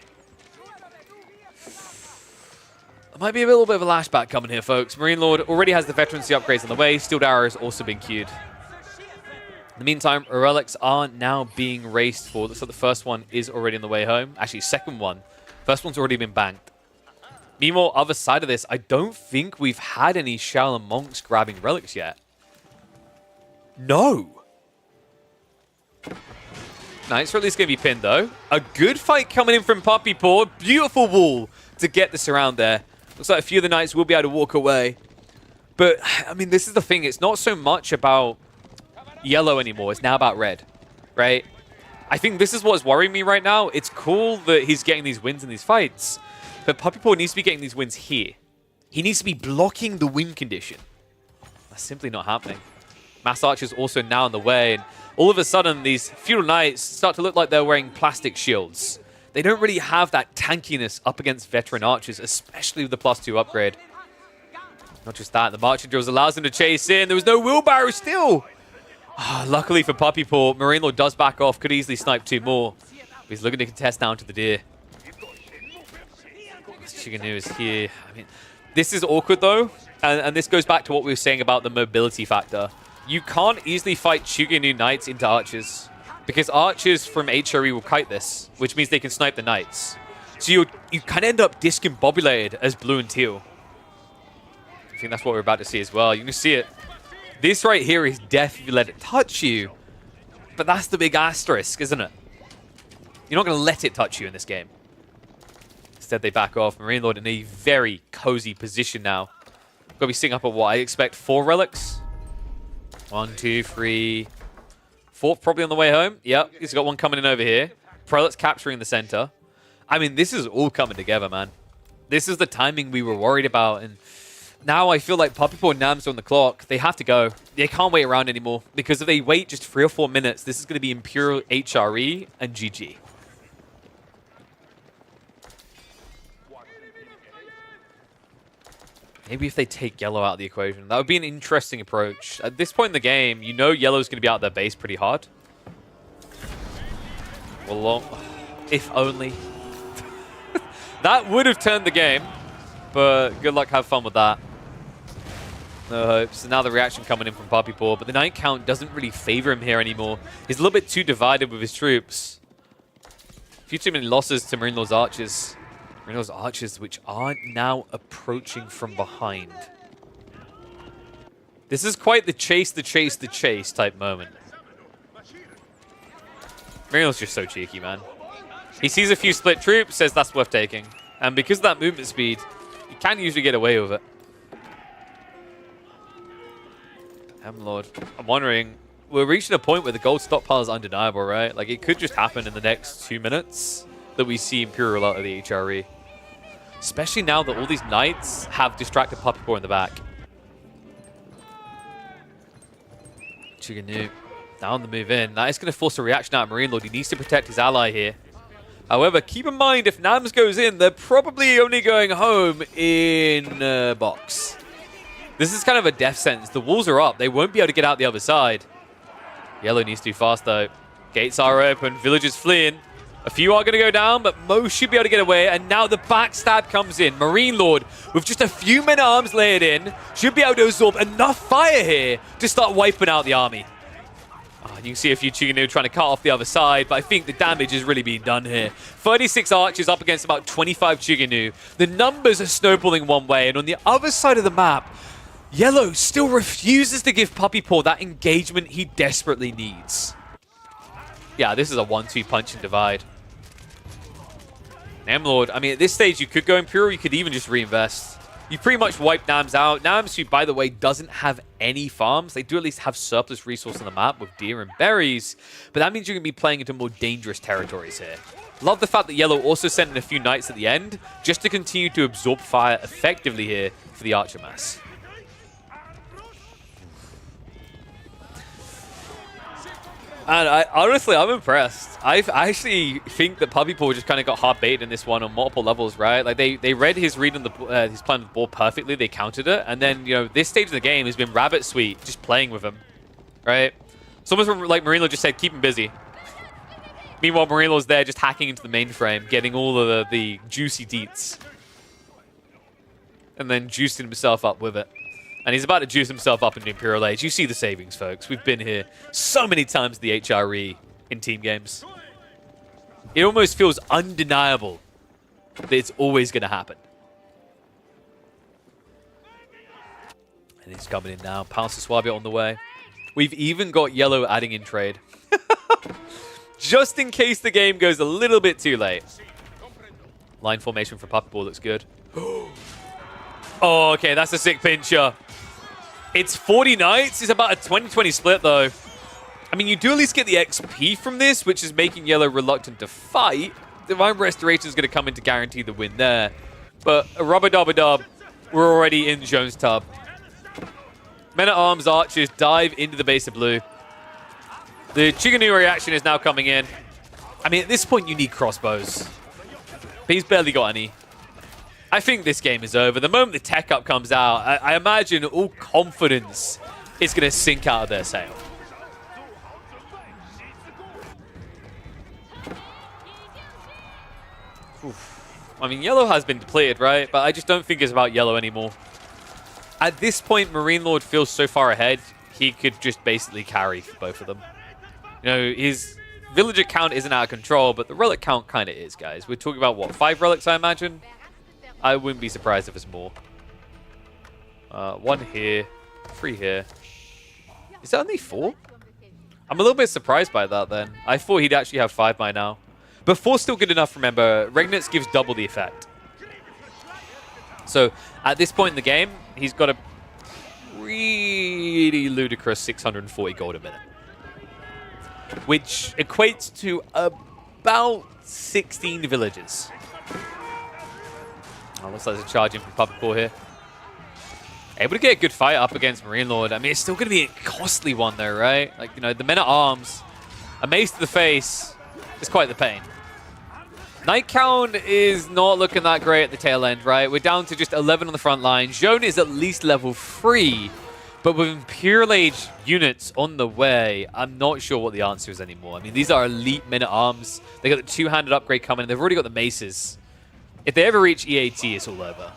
There might be a little bit of a lashback coming here, folks. Marine Lord already has the veterancy upgrades on the way. Steeled Arrow has also been queued. In the meantime, relics are now being raced for. So the first one is already on the way home. Actually, second one. First one's already been banked. Meanwhile, other side of this, I don't think we've had any Shaolin monks grabbing relics yet. No. Nice, or at least going to be pinned, though. A good fight coming in from Puppy Paw. Beautiful wall to get this around there. Looks like a few of the knights will be able to walk away. But, I mean, this is the thing. It's not so much about yellow anymore. It's now about red, right? I think this is what's worrying me right now. It's cool that he's getting these wins in these fights, but Puppy Paw needs to be getting these wins here. He needs to be blocking the win condition. That's simply not happening. Mass Archer's also now on the way, and all of a sudden, these feudal knights start to look like they're wearing plastic shields. They don't really have that tankiness up against veteran archers, especially with the +2 upgrade. Not just that, the marching drills allows them to chase in. There was no wheelbarrow still. Luckily for Puppy Paw, Marine Lord does back off, could easily snipe 2 more. But he's looking to contest down to the deer. Chiganu is here. I mean, this is awkward though, and this goes back to what we were saying about the mobility factor. You can't easily fight Chiganu knights into archers, because archers from HRE will kite this, which means they can snipe the knights. So you kind of end up discombobulated as blue and teal. I think that's what we're about to see as well. You can see it. This right here is death if you let it touch you. But that's the big asterisk, isn't it? You're not going to let it touch you in this game. Instead, they back off. Marine Lord in a very cozy position now. Got to be sitting up at what I expect 4 relics. 1, 2, 3, 4th probably on the way home. Yep, he's got one coming in over here. Prelate's capturing the center. I mean, this is all coming together, man. This is the timing we were worried about, and now I feel like Puppy Paw and Nams are on the clock. They have to go. They can't wait around anymore, because if they wait just 3 or 4 minutes, this is going to be Imperial HRE and GG. Maybe if they take yellow out of the equation, that would be an interesting approach. At this point in the game, you know yellow's going to be out of their base pretty hard. Well, if only. That would have turned the game, but good luck, have fun with that. No hopes. So now the reaction coming in from Puppy Paw, but the 9 count doesn't really favor him here anymore. He's a little bit too divided with his troops. A few too many losses to Marine Lord's archers. Marine Lord's archers, which are now approaching from behind. This is quite the chase, the chase, the chase type moment. Marine Lord's just so cheeky, man. He sees a few split troops, says that's worth taking. And because of that movement speed, he can usually get away with it. Lord, I'm wondering, we're reaching a point where the gold stockpile is undeniable, right? Like, it could just happen in the next 2 minutes that we see Imperial out of the HRE. Especially now that all these knights have distracted Puppy Paw in the back. Chiganu down the move in. That is going to force a reaction out of Marine Lord. He needs to protect his ally here. However, keep in mind, if Nams goes in, they're probably only going home in box. This is kind of a death sentence. The walls are up. They won't be able to get out the other side. Yellow needs to be fast, though. Gates are open. Villagers fleeing. A few are going to go down, but most should be able to get away. And now the backstab comes in. Marine Lord, with just a few men-at-arms layered in, should be able to absorb enough fire here to start wiping out the army. You can see a few Chiganu trying to cut off the other side, but I think the damage is really being done here. 36 archers up against about 25 Chiganu. The numbers are snowballing one way, and on the other side of the map, Yellow still refuses to give Puppy Paw that engagement he desperately needs. Yeah, this is a 1-2 punch and divide. Namlord, I mean, at this stage, you could go Imperial, you could even just reinvest. You pretty much wiped Nams out. Nams, who, by the way, doesn't have any farms. They do at least have surplus resource on the map with deer and berries, but that means you're going to be playing into more dangerous territories here. Love the fact that Yellow also sent in a few knights at the end, just to continue to absorb fire effectively here for the Archer mass. And honestly, I'm impressed. I actually think that Puppy Paw just kind of got hard baited in this one on multiple levels, right? Like they read his read on the his plan of the ball perfectly. They countered it, and then this stage of the game has been rabbit sweet, just playing with him, right? It's almost like Marine Lord just said, keep him busy. Meanwhile, Marine Lord's there just hacking into the mainframe, getting all of the juicy deets, and then juicing himself up with it. And he's about to juice himself up in the Imperial Age. You see the savings, folks. We've been here so many times, the HRE in team games. It almost feels undeniable that it's always going to happen. And he's coming in now. Pounce to Swabia on the way. We've even got Yellow adding in trade. Just in case the game goes a little bit too late. Line formation for Puppy Paw looks good. Oh, okay, that's a sick pincher. It's 40 knights. It's about a 20-20 split, though. I mean, you do at least get the XP from this, which is making Yellow reluctant to fight. Divine Restoration is going to come in to guarantee the win there. But a rubber-dubber-dub, we're already in Jones' tub. Men-at-Arms archers dive into the base of blue. The Chiganu reaction is now coming in. I mean, at this point, you need crossbows. But he's barely got any. I think this game is over. The moment the tech up comes out, I imagine all confidence is going to sink out of their sail. Oof. I mean, Yellow has been depleted, right? But I just don't think it's about Yellow anymore. At this point, Marine Lord feels so far ahead, he could just basically carry both of them. His villager count isn't out of control, but the relic count kind of is, guys. We're talking about, what, 5 relics, I imagine? I wouldn't be surprised if it's more. 1 here, 3 here. Is that only 4? I'm a little bit surprised by that then. I thought he'd actually have 5 by now. But 4's still good enough, remember. Regnitz gives double the effect. So, at this point in the game, he's got a really ludicrous 640 gold a minute. Which equates to about 16 villages. Oh, looks like there's a charge in from Puppy Paw here. Able to get a good fight up against Marine Lord. I mean, it's still going to be a costly one, though, right? Like, the men-at-arms, a mace to the face is quite the pain. Night count is not looking that great at the tail end, right? We're down to just 11 on the front line. Zhone is at least level 3, but with Imperial Age units on the way, I'm not sure what the answer is anymore. I mean, these are elite men-at-arms. They got the two-handed upgrade coming. They've already got the maces. If they ever reach EAT, it's all over.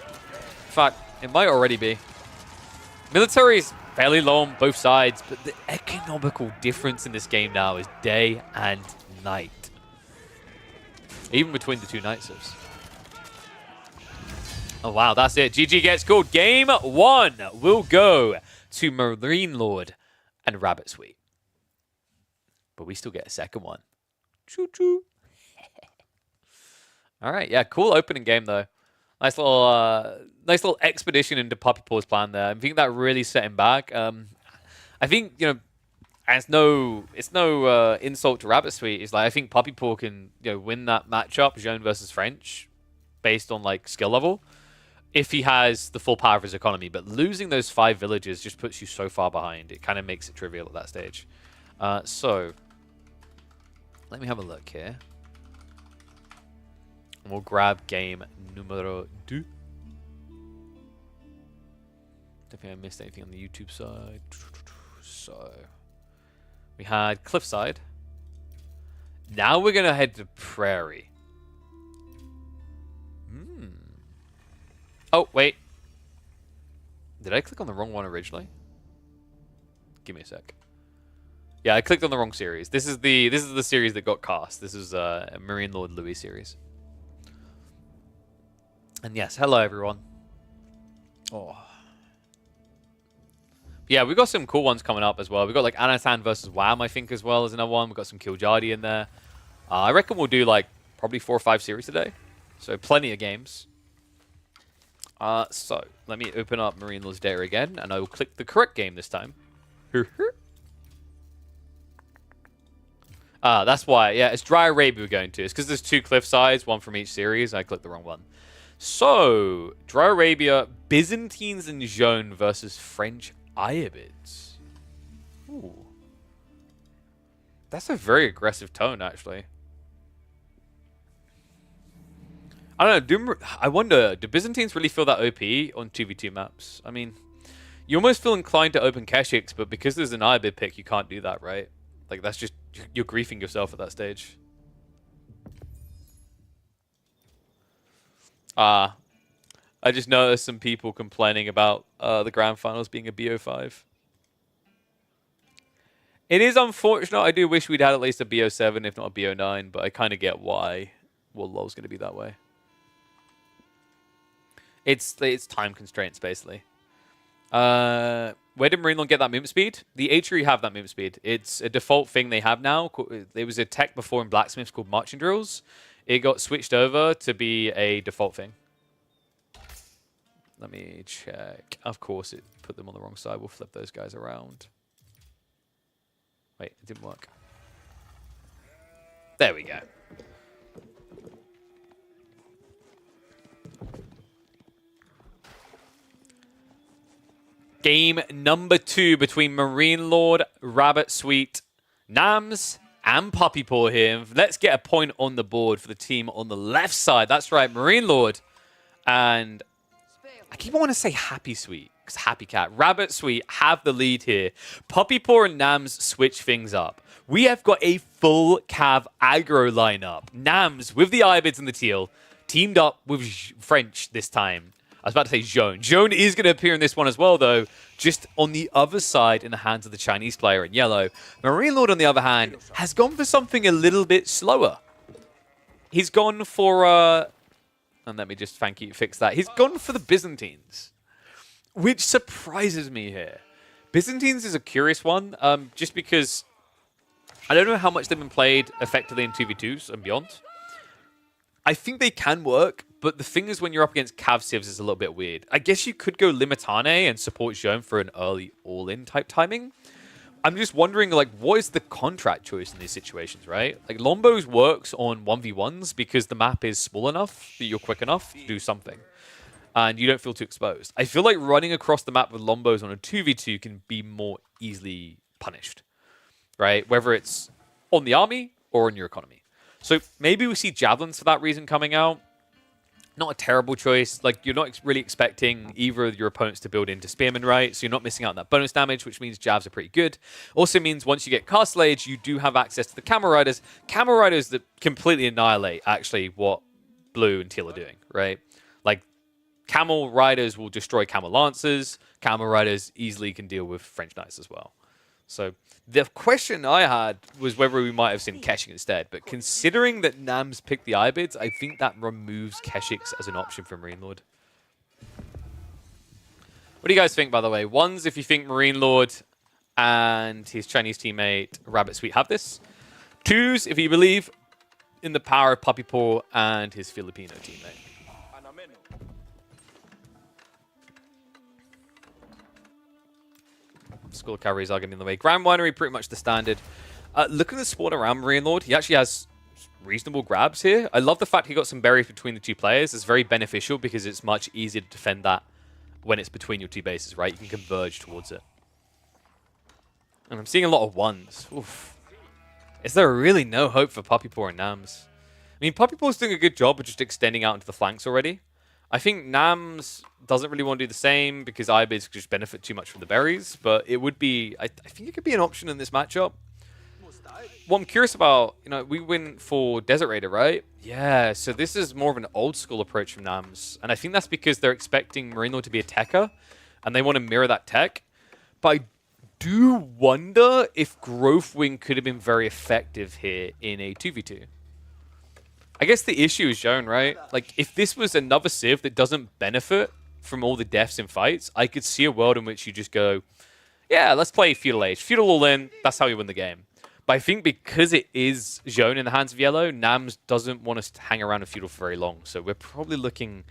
In fact, it might already be. Military is fairly low on both sides, but the economical difference in this game now is day and night. Even between the two Night Sieves. Oh, wow, that's it. GG gets called. Game 1 will go to Marine Lord and Rabbit Sweet. But we still get a second one. Choo-choo. All right, yeah, cool opening game, though. Nice little expedition into Puppy Paw's plan there. I think that really set him back. I think, you know, it's no insult to Rabbit Sweet. It's like, I think Puppy Paw can, you know, win that matchup, Zhone versus French, based on like skill level, if he has the full power of his economy. But losing those 5 villages just puts you so far behind. It kind of makes it trivial at that stage. So let me have a look here. And we'll grab game numero 2. Don't think I missed anything on the YouTube side. So we had Cliffside. Now we're going to head to Prairie. Oh, wait. Did I click on the wrong one originally? Give me a sec. Yeah, I clicked on the wrong series. This is the series that got cast. This is a Marine Lord Louis series. And yes, hello everyone. Oh. Yeah, we've got some cool ones coming up as well. We've got like Anatan versus Wham, I think, as well as another one. We've got some Kiljardi in there. I reckon we'll do like probably 4 or 5 series today. So plenty of games. So let me open up Marine Lord's data again, and I will click the correct game this time. That's why. Yeah, it's Dry Arabia we're going to. It's because there's 2 cliff sides, one from each series. I clicked the wrong one. So, Dry Arabia, Byzantines and Zhone versus French Ayyubids. Ooh. That's a very aggressive tone, actually. I don't know. I wonder, do Byzantines really feel that OP on 2v2 maps? I mean, you almost feel inclined to open Keshix, but because there's an Ayyubid pick, you can't do that, right? Like, that's just, you're griefing yourself at that stage. I just noticed some people complaining about the grand finals being a BO5. It is unfortunate. I do wish we'd had at least a BO7, if not a BO9, but I kind of get why World LoL's going to be that way. It's time constraints, basically. Where did Marine Lord get that movement speed? The Atri have that movement speed. It's a default thing they have now. There was a tech before in Blacksmiths called Marching Drills. It got switched over to be a default thing. Let me check. Of course, it put them on the wrong side. We'll flip those guys around. Wait, it didn't work. There we go. Game number 2 between Marine Lord, Rabbit Sweet, Nams, and Puppy Paw here. Let's get a point on the board for the team on the left side. That's right, Marine Lord. And I keep wanting to say Happy Sweet, because Happy Cat. Rabbit Sweet have the lead here. Puppy Paw and Nams switch things up. We have got a full Cav aggro lineup. Nams, with the Ayyubids and the teal, teamed up with French this time. I was about to say Zhone. Zhone is going to appear in this one as well, though, just on the other side in the hands of the Chinese player in yellow. Marine Lord, on the other hand, has gone for something a little bit slower. He's gone for... and let me just fix that. He's gone for the Byzantines, which surprises me here. Byzantines is a curious one, just because I don't know how much they've been played effectively in 2v2s and beyond. I think they can work, but the thing is when you're up against Cav Civs is a little bit weird. I guess you could go Limitane and support Zhone for an early all-in type timing. I'm just wondering, like, what is the contract choice in these situations, right? Like, Lombos works on 1v1s because the map is small enough that you're quick enough to do something. And you don't feel too exposed. I feel like running across the map with Lombos on a 2v2 can be more easily punished, right? Whether it's on the army or on your economy. So maybe we see javelins for that reason coming out. Not a terrible choice. Like, you're not really expecting either of your opponents to build into Spearman, right? So you're not missing out on that bonus damage, which means jabs are pretty good. Also means once you get Castle Age, you do have access to the Camel Riders. Camel Riders that completely annihilate, actually, what Blue and Teal are doing, right? Like, Camel Riders will destroy Camel Lancers. Camel Riders easily can deal with French Knights as well. So the question I had was whether we might have seen Keshik instead. But considering that Nams picked the Ibids, I think that removes Keshik's as an option for Marine Lord. What do you guys think, by the way? One's if you think Marine Lord and his Chinese teammate Rabbit Sweet have this. Two's if you believe in the power of Puppy Paw and his Filipino teammate. School of Cavalry is arguing in the way. Grand Winery, pretty much the standard. Looking at the spawn around Marine Lord, he actually has reasonable grabs here. I love the fact he got some berries between the two players. It's very beneficial because it's much easier to defend that when it's between your two bases, right? You can converge towards it. And I'm seeing a lot of ones. Oof. Is there really no hope for Puppy Paw and Nams? I mean, Puppy Paw's doing a good job of just extending out into the flanks already. I think Nams doesn't really want to do the same because Ibids just benefit too much from the berries, but it would be, I think it could be an option in this matchup. What I'm curious about, you know, we went for Desert Raider, right? Yeah, so this is more of an old school approach from Nams, and I think that's because they're expecting Marine Lord to be a techer, and they want to mirror that tech. But I do wonder if Growth Wing could have been very effective here in a 2v2. I guess the issue is Joan, right? Like, if this was another Civ that doesn't benefit from all the deaths in fights, I could see a world in which you just go, yeah, let's play Feudal Age. Feudal all in, that's how you win the game. But I think because it is Joan in the hands of Yellow, Nams doesn't want us to hang around in Feudal for very long. So we're probably looking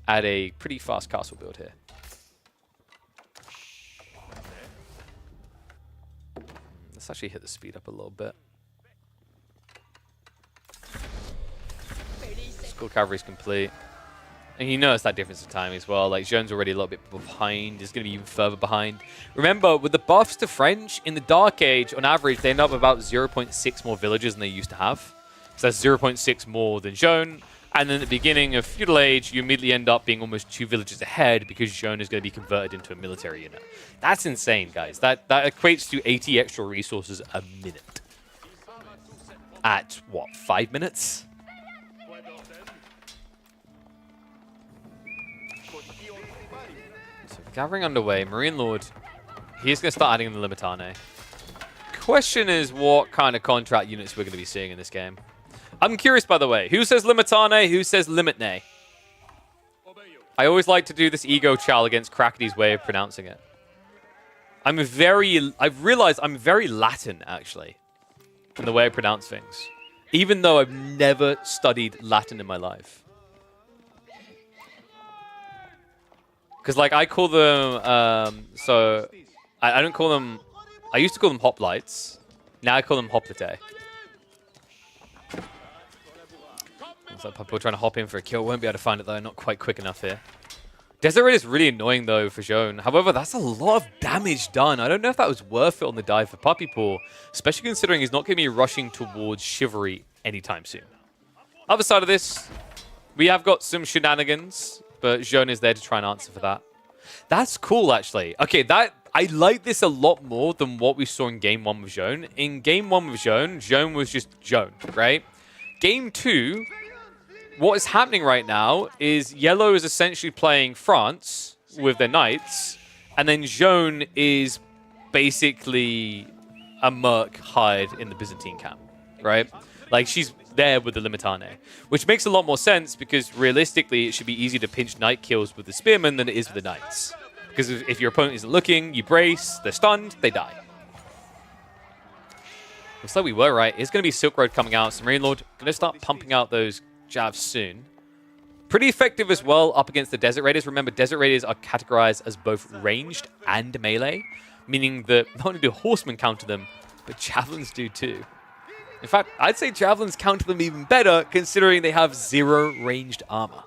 at a pretty fast castle build here. Let's actually hit the speed up a little bit. School Cavalry's complete. And you notice that difference in time as well. Like, Joan's already a little bit behind. He's going to be even further behind. Remember, with the buffs to French, in the Dark Age, on average, they end up about 0.6 more villages than they used to have. So that's 0.6 more than Joan. And then at the beginning of Feudal Age, you immediately end up being almost 2 villages ahead because Joan is going to be converted into a military unit. That's insane, guys. That equates to 80 extra resources a minute. At, what, 5 minutes? Gathering underway, Marine Lord, he's going to start adding in the Limitane. Question is what kind of contract units we're going to be seeing in this game. I'm curious, by the way, who says Limitane, who says Limitne? I always like to do this ego chow against Crackety's way of pronouncing it. I've realized I'm very Latin, actually, in the way I pronounce things, even though I've never studied Latin in my life. Because, like, I call them, I don't call them, I used to call them hoplites. Now I call them hoplite. Looks like people trying to hop in for a kill. Won't be able to find it, though. Not quite quick enough here. Desert Raid is really annoying, though, for Joan. However, that's a lot of damage done. I don't know if that was worth it on the dive for Puppy Paw, especially considering he's not going to be rushing towards Chivalry anytime soon. Other side of this, we have got some shenanigans, but Joan is there to try and answer for that. That's cool, actually. Okay, I like this a lot more than what we saw in Game 1 with Joan. In Game 1 with Joan, Joan was just Joan, right? Game 2, what is happening right now is Yellow is essentially playing France with their knights, and then Joan is basically a merc hired in the Byzantine camp, right? Like, she's there with the Limitane, which makes a lot more sense because realistically it should be easier to pinch knight kills with the spearmen than it is with the knights. Because if your opponent isn't looking, you brace, they're stunned, they die. Looks like we were right. It's going to be Silk Road coming out. So Marine Lord going to start pumping out those jabs soon. Pretty effective as well up against the Desert Raiders. Remember, Desert Raiders are categorized as both ranged and melee, meaning that not only do horsemen counter them, but javelins do too. In fact, I'd say javelins counter them even better, considering they have 0 ranged armor.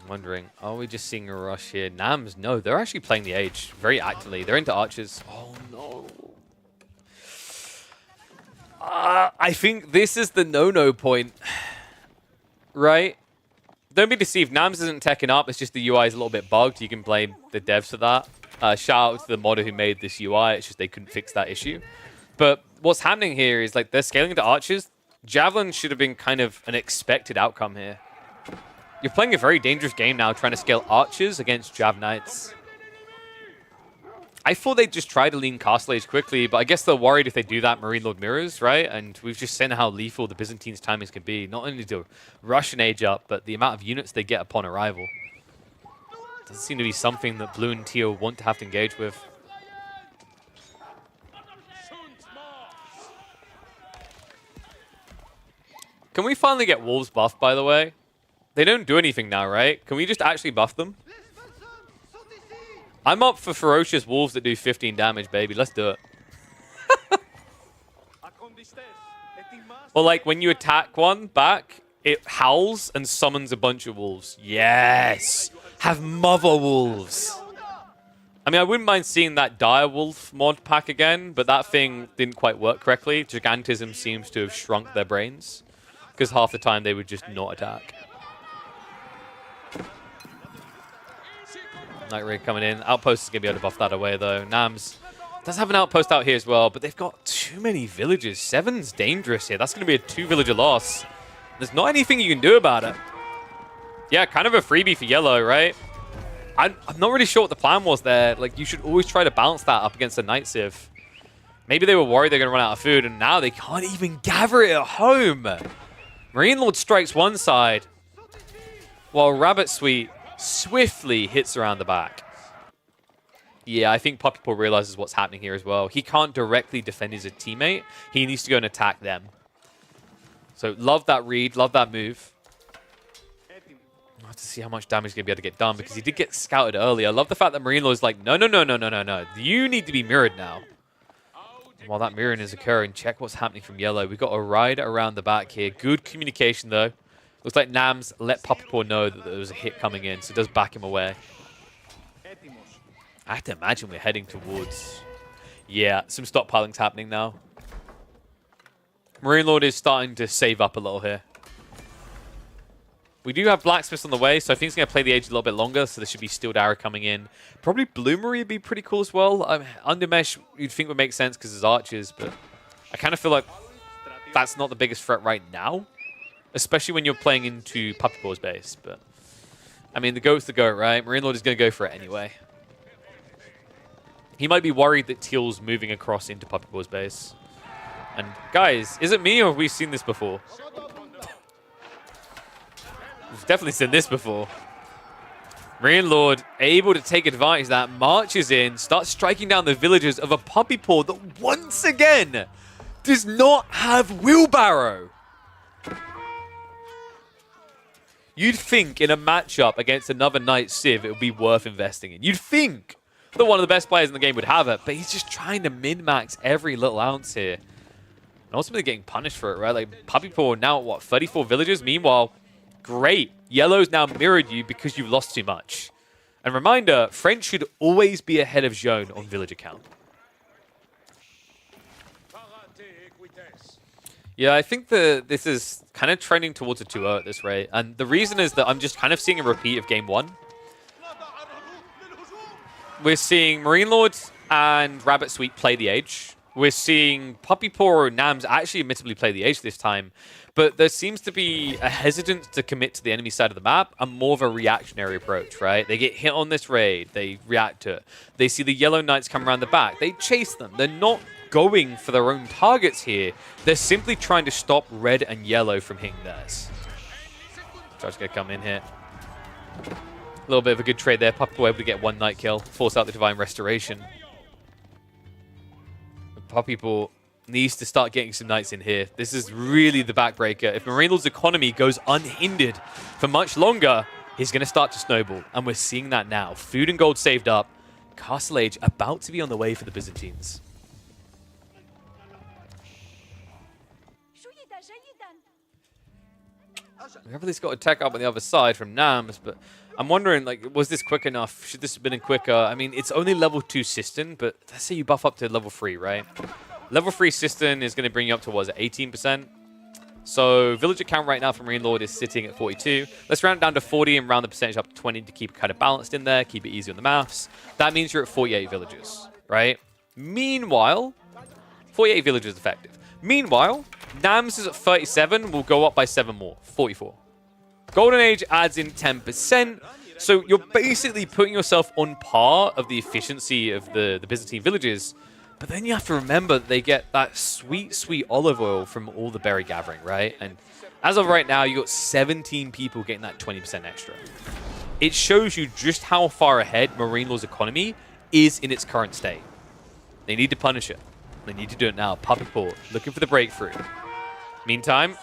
I'm wondering, are we just seeing a rush here? Nams, no, they're actually playing the Age very actively. They're into archers. Oh, no. I think this is the no-no point, right? Don't be deceived. Nams isn't teching up. It's just the UI is a little bit bugged. You can blame the devs for that. Shout out to the modder who made this UI. It's just they couldn't fix that issue. But what's happening here is like they're scaling into archers. Javelin should have been kind of an expected outcome here. You're playing a very dangerous game now trying to scale archers against Jav Knights. I thought they'd just try to lean Castle Age quickly, but I guess they're worried if they do that, Marine Lord mirrors, right? And we've just seen how lethal the Byzantines' timings can be. Not only do Russian age up, but the amount of units they get upon arrival. Doesn't seem to be something that Blue and Teal want to have to engage with. Can we finally get Wolves buffed, by the way? They don't do anything now, right? Can we just actually buff them? I'm up for ferocious wolves that do 15 damage, baby. Let's do it. Or like when you attack one back, it howls and summons a bunch of wolves. Yes! Have mother wolves. I mean, I wouldn't mind seeing that dire wolf mod pack again, but that thing didn't quite work correctly. Gigantism seems to have shrunk their brains, because half the time they would just not attack. Night Raid coming in. Outpost is going to be able to buff that away, though. Nams does have an outpost out here as well, but they've got too many villages. 7's dangerous here. That's going to be a 2-villager loss. There's not anything you can do about it. Yeah, kind of a freebie for yellow, right? I'm not really sure what the plan was there. Like, you should always try to balance that up against a Night Civ. Maybe they were worried they're going to run out of food, and now they can't even gather it at home. Marine Lord strikes one side, while Rabbit Sweet swiftly hits around the back. Yeah, I think Puppy Paw realizes what's happening here as well. He can't directly defend his teammate. He needs to go and attack them. So love that read, love that move. I'll have to see how much damage he's going to be able to get done because he did get scouted earlier. I love the fact that Marine Lord's like, no. You need to be mirrored now. And while that mirroring is occurring, check what's happening from yellow. We've got a ride around the back here. Good communication, though. Looks like Nams let Puppy Paw know that there was a hit coming in, so it does back him away. I have to imagine we're heading towards... Yeah, some stockpiling's happening now. Marine Lord is starting to save up a little here. We do have Blacksmiths on the way, so I think he's going to play the age a little bit longer, so there should be Steeled Arrow coming in. Probably Bloomery would be pretty cool as well. Undermesh, you'd think would make sense because there's archers, but I kind of feel like that's not the biggest threat right now. Especially when you're playing into Puppy Paw's base. But, I mean, the goat's the goat, right? Marine Lord is going to go for it anyway. He might be worried that Teal's moving across into Puppy Paw's base. And, guys, is it me or have we seen this before? We've definitely seen this before. Marine Lord able to take advantage of that, marches in, starts striking down the villagers of a Puppy Paw that once again does not have Wheelbarrow. You'd think in a matchup against another Knight Civ, it would be worth investing in. You'd think that one of the best players in the game would have it, but he's just trying to min-max every little ounce here. And ultimately getting punished for it, right? Like, Puppy Paw now at, what, 34 villagers? Meanwhile, great. Yellow's now mirrored you because you've lost too much. And reminder, French should always be ahead of Jaune on villager count. Yeah, I think this is kind of trending towards a 2-0 at this rate. And the reason is that I'm just kind of seeing a repeat of Game 1. We're seeing Marine Lord and Rabbit Sweet play the Age. We're seeing Puppy Paw or Nams actually admittedly play the Age this time. But there seems to be a hesitance to commit to the enemy side of the map and more of a reactionary approach, right? They get hit on this raid. They react to it. They see the Yellow Knights come around the back. They chase them. They're not going for their own targets here. They're simply trying to stop red and yellow from hitting theirs. Judge going to come in here. A little bit of a good trade there. Puppy Paw able to get one Knight kill. Force out the Divine Restoration. Puppy Paw needs to start getting some Knights in here. This is really the backbreaker. If Marine Lord's economy goes unhindered for much longer, he's going to start to snowball. And we're seeing that now. Food and gold saved up. Castle Age about to be on the way for the Byzantines. Everybody's got a tech up on the other side from Nams, but I'm wondering, like, was this quick enough? Should this have been in quicker? I mean, it's only level 2 Sistan, but let's say you buff up to level 3, right? Level 3 Cistern is going to bring you up to, what is it, 18%? So villager count right now for Marine Lord is sitting at 42. Let's round it down to 40 and round the percentage up to 20 to keep it kind of balanced in there, keep it easy on the maths. That means you're at 48 villagers, right? Meanwhile, 48 villagers effective. Meanwhile, Nams is at 37, will go up by 7 more, 44. Golden Age adds in 10%, so you're basically putting yourself on par of the efficiency of the Byzantine villages. But then you have to remember that they get that sweet, sweet olive oil from all the berry gathering, right? And as of right now, you got 17 people getting that 20% extra. It shows you just how far ahead Marine Law's economy is in its current state. They need to punish it. They need to do it now. Puppy Paw, looking for the breakthrough. Meantime,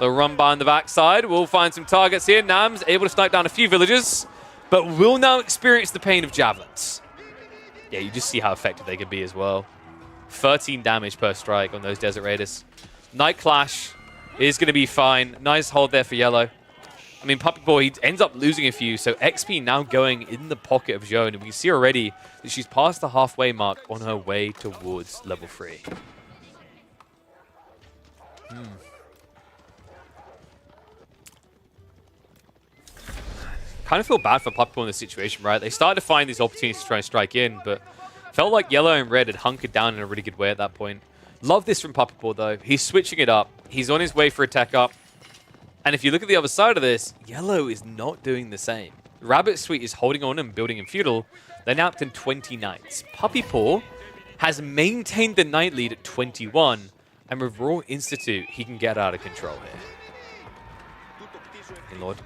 they'll run by on the backside. We'll find some targets here. Nams able to snipe down a few villagers, but will now experience the pain of javelins. Yeah, you just see how effective they can be as well. 13 damage per strike on those Desert Raiders. Night Clash is going to be fine. Nice hold there for yellow. I mean, Puppy Boy, he ends up losing a few, so XP now going in the pocket of Joan. And we can see already that she's past the halfway mark on her way towards level 3. Kind of feel bad for Puppy Paw in this situation, right? They started to find these opportunities to try and strike in, but felt like yellow and red had hunkered down in a really good way at that point. Love this from Puppy Paw, though. He's switching it up. He's on his way for a tech up. And if you look at the other side of this, yellow is not doing the same. Rabbit Sweet is holding on and building in feudal. They're now up to 20 knights. Puppy Paw has maintained the knight lead at 21, and with Raw Institute, he can get out of control here. Hey, Lord.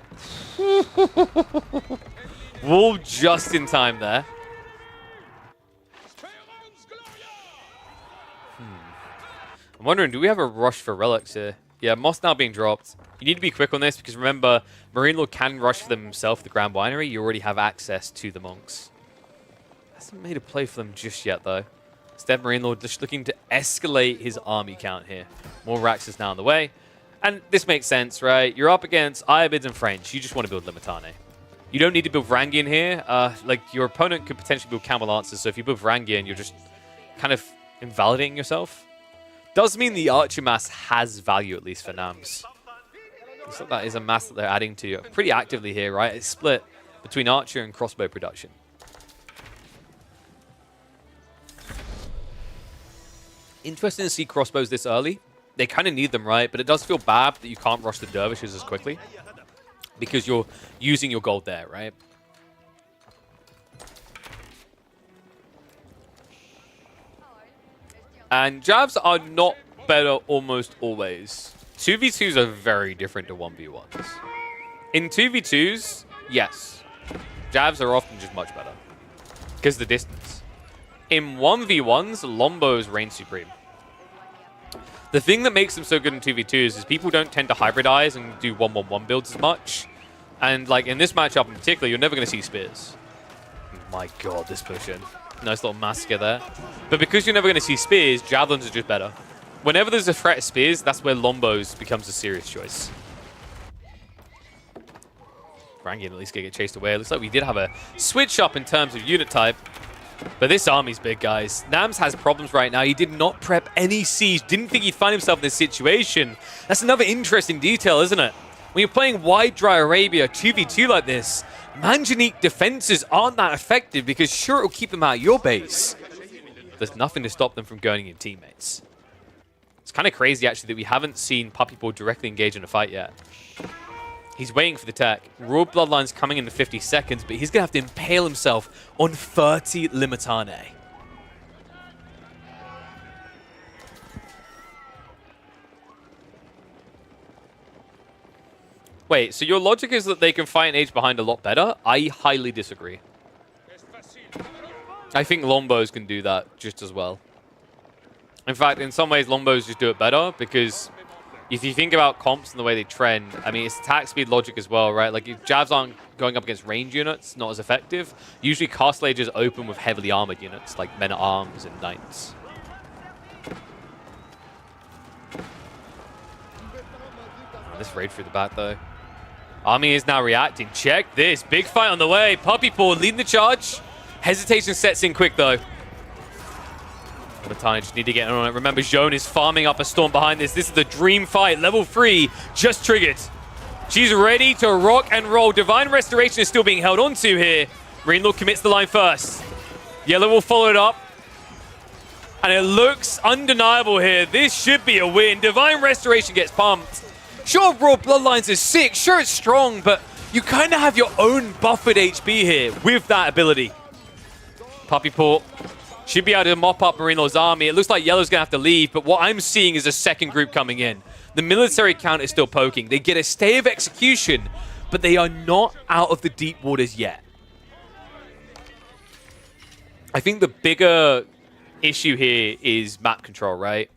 Wall just in time there. I'm wondering, do we have a rush for relics here? Yeah, Moss now being dropped. You need to be quick on this because remember, Marine Lord can rush for them himself, the Grand Winery. You already have access to the monks. Hasn't made a play for them just yet, though. Instead, Marine Lord just looking to escalate his army count here. More racks is now on the way. And this makes sense, right? You're up against Iobids and French. You just want to build Limitane. You don't need to build Varangian here. Like, your opponent could potentially build Camel Lancers, so if you build Varangian, you're just kind of invalidating yourself. Does mean the Archer mass has value, at least for Nams. Looks like that is a mass that they're adding to pretty actively here, right? It's split between Archer and Crossbow production. Interesting to see crossbows this early. They kind of need them, right? But it does feel bad that you can't rush the dervishes as quickly because you're using your gold there, right? And jabs are not better almost always. 2v2s are very different to 1v1s. In 2v2s, yes, jabs are often just much better because of the distance. In 1v1s, Lombos reign supreme. The thing that makes them so good in 2v2s is people don't tend to hybridize and do 1-1-1 builds as much. And like in this matchup in particular, you're never going to see spears. My god, this push-in. Nice little massacre there. But because you're never going to see spears, javelins are just better. Whenever there's a threat of spears, that's where Lombos becomes a serious choice. Varangian at least going to get chased away. It looks like we did have a switch up in terms of unit type. But this army's big, guys. Nams has problems right now. He did not prep any siege. Didn't think he'd find himself in this situation. That's another interesting detail, isn't it? When you're playing Wide Dry Arabia 2v2 like this, Manjanique defenses aren't that effective because sure, it'll keep them out of your base. There's nothing to stop them from going in teammates. It's kind of crazy, actually, that we haven't seen Puppy Paw directly engage in a fight yet. He's waiting for the tech. Royal Bloodline's coming in 50 seconds, but he's going to have to impale himself on 30 Limitane. Wait, so your logic is that they can fight an age behind a lot better? I highly disagree. I think Lombos can do that just as well. In fact, in some ways, Lombos just do it better because if you think about comps and the way they trend, I mean, it's attack speed logic as well, right? Like, if jabs aren't going up against range units, not as effective. Usually, Castle Ages open with heavily armored units, like Men-at-Arms and Knights. Oh, this raid through the back, though. Army is now reacting. Check this. Big fight on the way. Puppy Paw leading the charge. Hesitation sets in quick, though. Matane just need to get in on it. Remember, Joan is farming up a storm behind this. This is the dream fight. Level 3 just triggered. She's ready to rock and roll. Divine Restoration is still being held onto here. Marine Lord commits the line first. Yellow will follow it up. And it looks undeniable here. This should be a win. Divine Restoration gets pumped. Sure, Raw Bloodlines is sick. Sure, it's strong, but you kind of have your own buffered HP here with that ability. Puppy Paw should be able to mop up Marine Lord's army. It looks like Yellow's going to have to leave, but what I'm seeing is a second group coming in. The military count is still poking. They get a stay of execution, but they are not out of the deep waters yet. I think the bigger issue here is map control, right?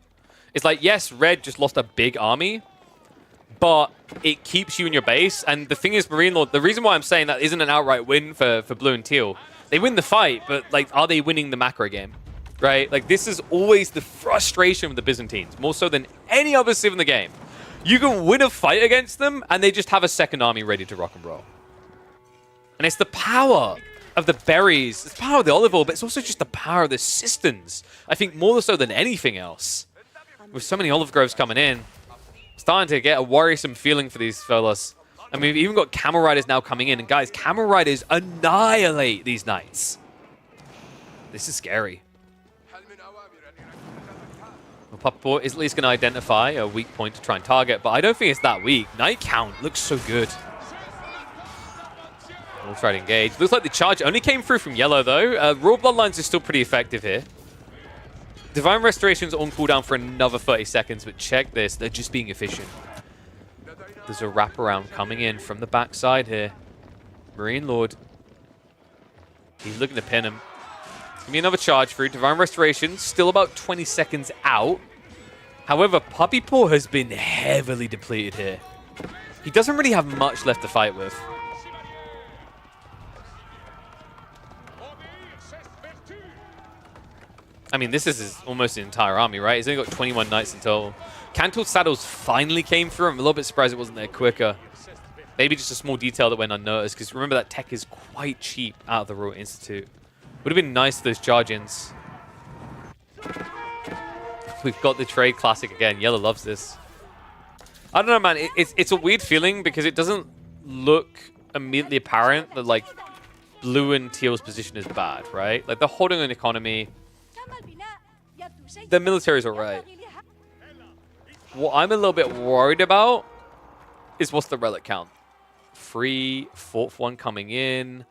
It's like, yes, Red just lost a big army, but it keeps you in your base. And the thing is, Marine Lord, the reason why I'm saying that isn't an outright win for Blue and Teal. They win the fight, but like, are they winning the macro game? Right? Like, this is always the frustration with the Byzantines, more so than any other civ in the game. You can win a fight against them, and they just have a second army ready to rock and roll. And it's the power of the berries, it's the power of the olive oil, but it's also just the power of the systems. I think more so than anything else. With so many olive groves coming in, starting to get a worrisome feeling for these fellas. I mean, we've even got Camel Riders now coming in. And guys, Camel Riders annihilate these knights. This is scary. Well, Puppy Paw is at least going to identify a weak point to try and target, but I don't think it's that weak. Knight count looks so good. We'll try to engage. Looks like the charge only came through from Yellow, though. Raw Bloodlines is still pretty effective here. Divine Restoration's on cooldown for another 30 seconds, but check this. They're just being efficient. There's a wraparound coming in from the backside here. Marine Lord. He's looking to pin him. Give me another charge through. Divine Restoration, still about 20 seconds out. However, Puppy Paw has been heavily depleted here. He doesn't really have much left to fight with. I mean, this is almost an entire army, right? He's only got 21 knights in total. Cantor Saddles finally came through. I'm a little bit surprised it wasn't there quicker. Maybe just a small detail that went unnoticed, because remember that tech is quite cheap out of the Royal Institute. Would have been nice, those charge-ins. We've got the trade classic again. Yellow loves this. I don't know, man. It's a weird feeling because it doesn't look immediately apparent that, like, Blue and Teal's position is bad, right? Like, they're holding an economy. The military's alright. What I'm a little bit worried about is what's the relic count? 3, 4th one coming in.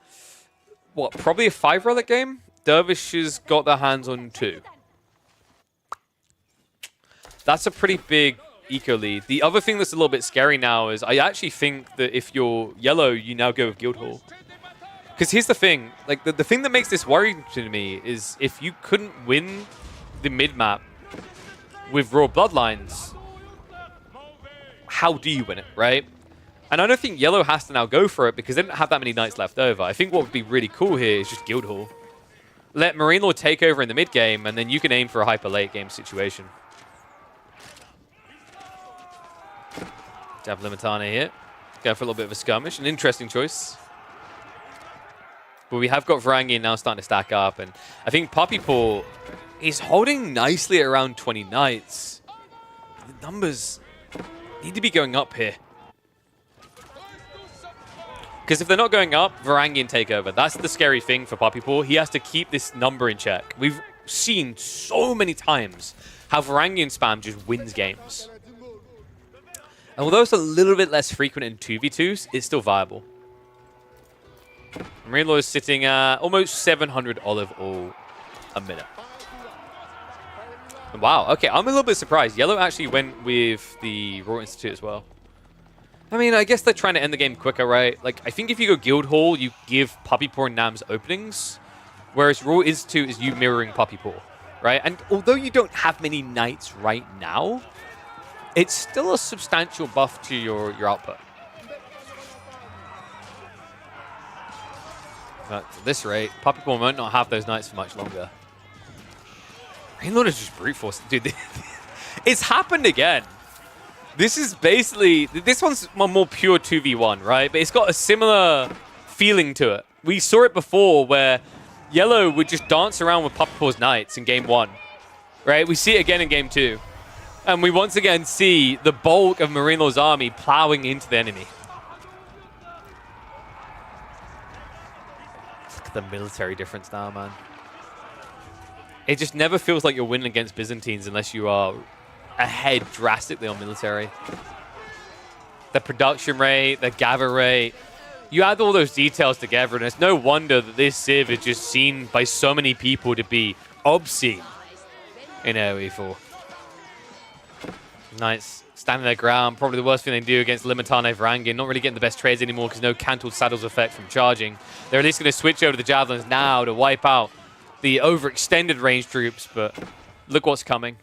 What, probably a 5 relic game? Dervishes got their hands on 2. That's a pretty big eco lead. The other thing that's a little bit scary now is I actually think that if you're Yellow, you now go with Guildhall. Because here's the thing. Like, the thing that makes this worrying to me is if you couldn't win the mid-map with Raw Bloodlines, how do you win it, right? And I don't think Yellow has to now go for it because they don't have that many knights left over. I think what would be really cool here is just Guildhall. Let Marine Lord take over in the mid-game, and then you can aim for a hyper late-game situation. Have Limitane here. Go for a little bit of a skirmish. An interesting choice. But we have got Varangian now starting to stack up, and I think Puppy Paw is holding nicely at around 20 knights. The numbers need to be going up here. Because if they're not going up, Varangian take over. That's the scary thing for Puppy Paw. He has to keep this number in check. We've seen so many times how Varangian spam just wins games. And although it's a little bit less frequent in 2v2s, it's still viable. Marine Lord is sitting at almost 700 olive oil a minute. Wow, okay, I'm a little bit surprised. Yellow actually went with the Royal Institute as well. I mean, I guess they're trying to end the game quicker, right? Like, I think if you go Guildhall, you give Puppy Paw and Nam's openings, whereas Royal Institute is you mirroring Puppy Paw, right? And although you don't have many knights right now, it's still a substantial buff to your output. But at this rate, Puppy Paw might not have those knights for much longer. Marine Lord is just brute force. Dude, it's happened again. This is basically... This one's a more pure 2v1, right? But it's got a similar feeling to it. We saw it before where Yellow would just dance around with Puppy Paw's knights in game 1. right? We see it again in game 2. And we once again see the bulk of Marine Lord's army plowing into the enemy. Look at the military difference now, man. It just never feels like you're winning against Byzantines unless you are ahead drastically on military. The production rate, the gather rate. You add all those details together, and it's no wonder that this Civ is just seen by so many people to be obscene in AoE4. Nice. Standing their ground. Probably the worst thing they can do against Limitane Varangian. Not really getting the best trades anymore because no cantled saddles effect from charging. They're at least going to switch over to the Javelins now to wipe out the overextended range troops, but look what's coming.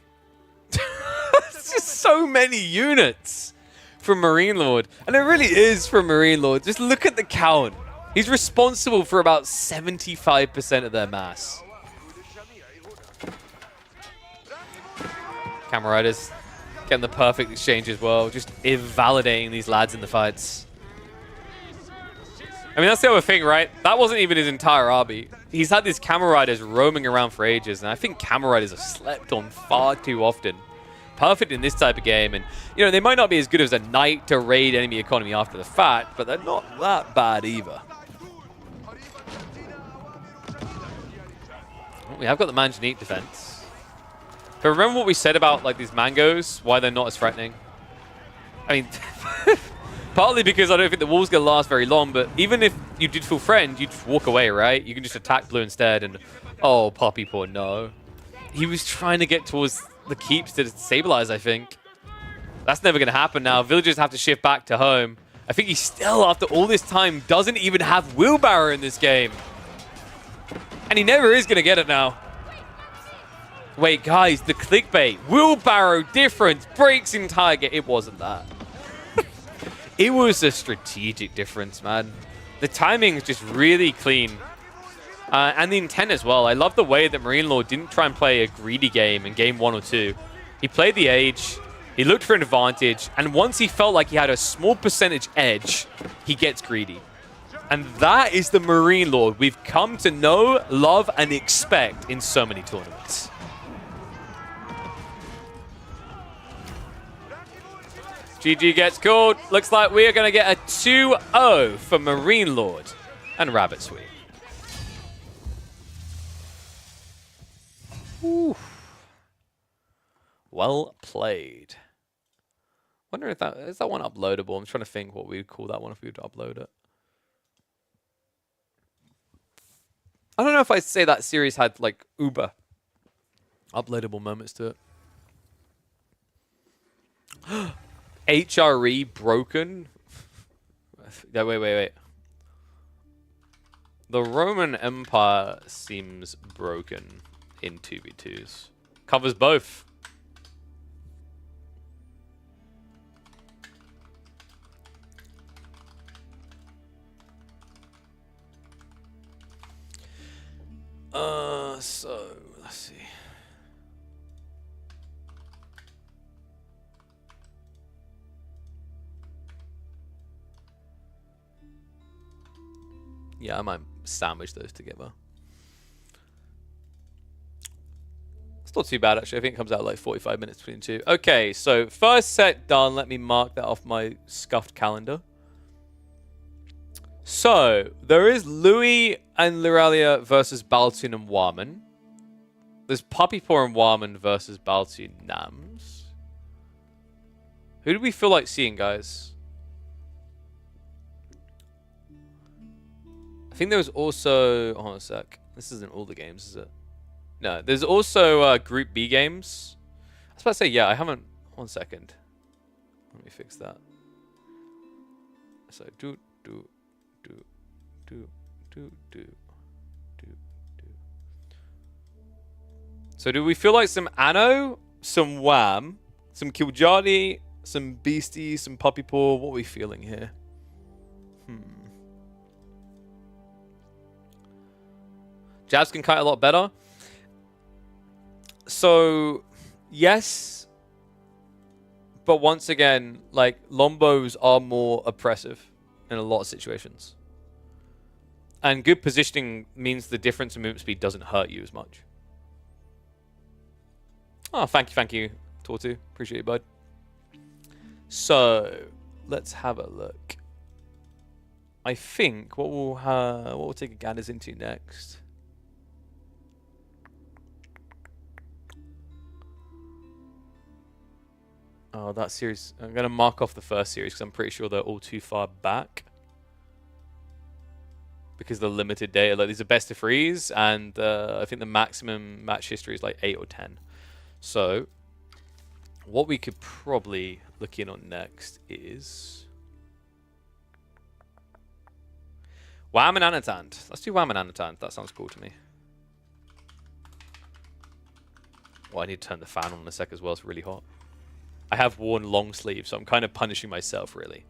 It's just so many units from Marine Lord. And it really is from Marine Lord. Just look at the count. He's responsible for about 75% of their mass. Camera Riders getting the perfect exchange as well. Just invalidating these lads in the fights. I mean, that's the other thing, right? That wasn't even his entire army. He's had these Camel Riders roaming around for ages, and I think Camel Riders are slept on far too often. Perfect in this type of game, and, you know, they might not be as good as a knight to raid enemy economy after the fact, but they're not that bad either. We have got the Manjanique defense. But remember what we said about, like, these mangoes? Why they're not as threatening? I mean... Partly because I don't think the wall's going to last very long, but even if you did full friend, you'd just walk away, right? You can just attack blue instead, and oh, Poppy poor, no. He was trying to get towards the keeps to stabilize, I think. That's never going to happen now. Villagers have to shift back to home. I think he still, after all this time, doesn't even have Wheelbarrow in this game. And he never is going to get it now. Wait, guys, the clickbait. Wheelbarrow difference breaks entire game. It wasn't that. It was a strategic difference, man. The timing is just really clean. And the intent as well. I love the way that Marine Lord didn't try and play a greedy game in game 1 or 2. He played the age, he looked for an advantage, and once he felt like he had a small percentage edge, he gets greedy. And that is the Marine Lord we've come to know, love, and expect in so many tournaments. GG gets called. Looks like we are going to get a 2-0 for Marine Lord and Rabbit Sweet. Ooh. Well played. Wonder if that is that one uploadable. I'm trying to think what we'd call that one if we would upload it. I don't know if I'd say that series had like uber uploadable moments to it. HRE broken? Wait. The Roman Empire seems broken in 2v2s. Covers both. So, let's see. Yeah, I might sandwich those together. It's not too bad, actually. I think it comes out like 45 minutes between the two. Okay, so first set done. Let me mark that off my scuffed calendar. So, there is Louis and Liralia versus Baltun and Warman. There's Puppypaw and Warman versus Baltun Nams. Who do we feel like seeing, guys? I think there was also... Hold on a sec. This isn't all the games, is it? No, there's also Group B games. I was about to say, yeah, I haven't... 1 second. Let me fix that. So, do. So do we feel like some Anno, some Wham, some Kiljani, some Beastie, some Puppypaw? What are we feeling here? Jabs can kite a lot better. So, yes. But once again, like, Lombos are more oppressive in a lot of situations. And good positioning means the difference in movement speed doesn't hurt you as much. Oh, thank you, Tortu. Appreciate it, bud. So, let's have a look. I think what we'll take a gander into next. Oh, that series. I'm going to mark off the first series because I'm pretty sure they're all too far back. Because the limited data, like these are best of threes, and I think the maximum match history is like 8 or 10. So, what we could probably look in on next is Wham and Anatand. Let's do Wham and Anatand. That sounds cool to me. Well, I need to turn the fan on in a sec as well. It's really hot. I have worn long sleeves, so I'm kind of punishing myself, really.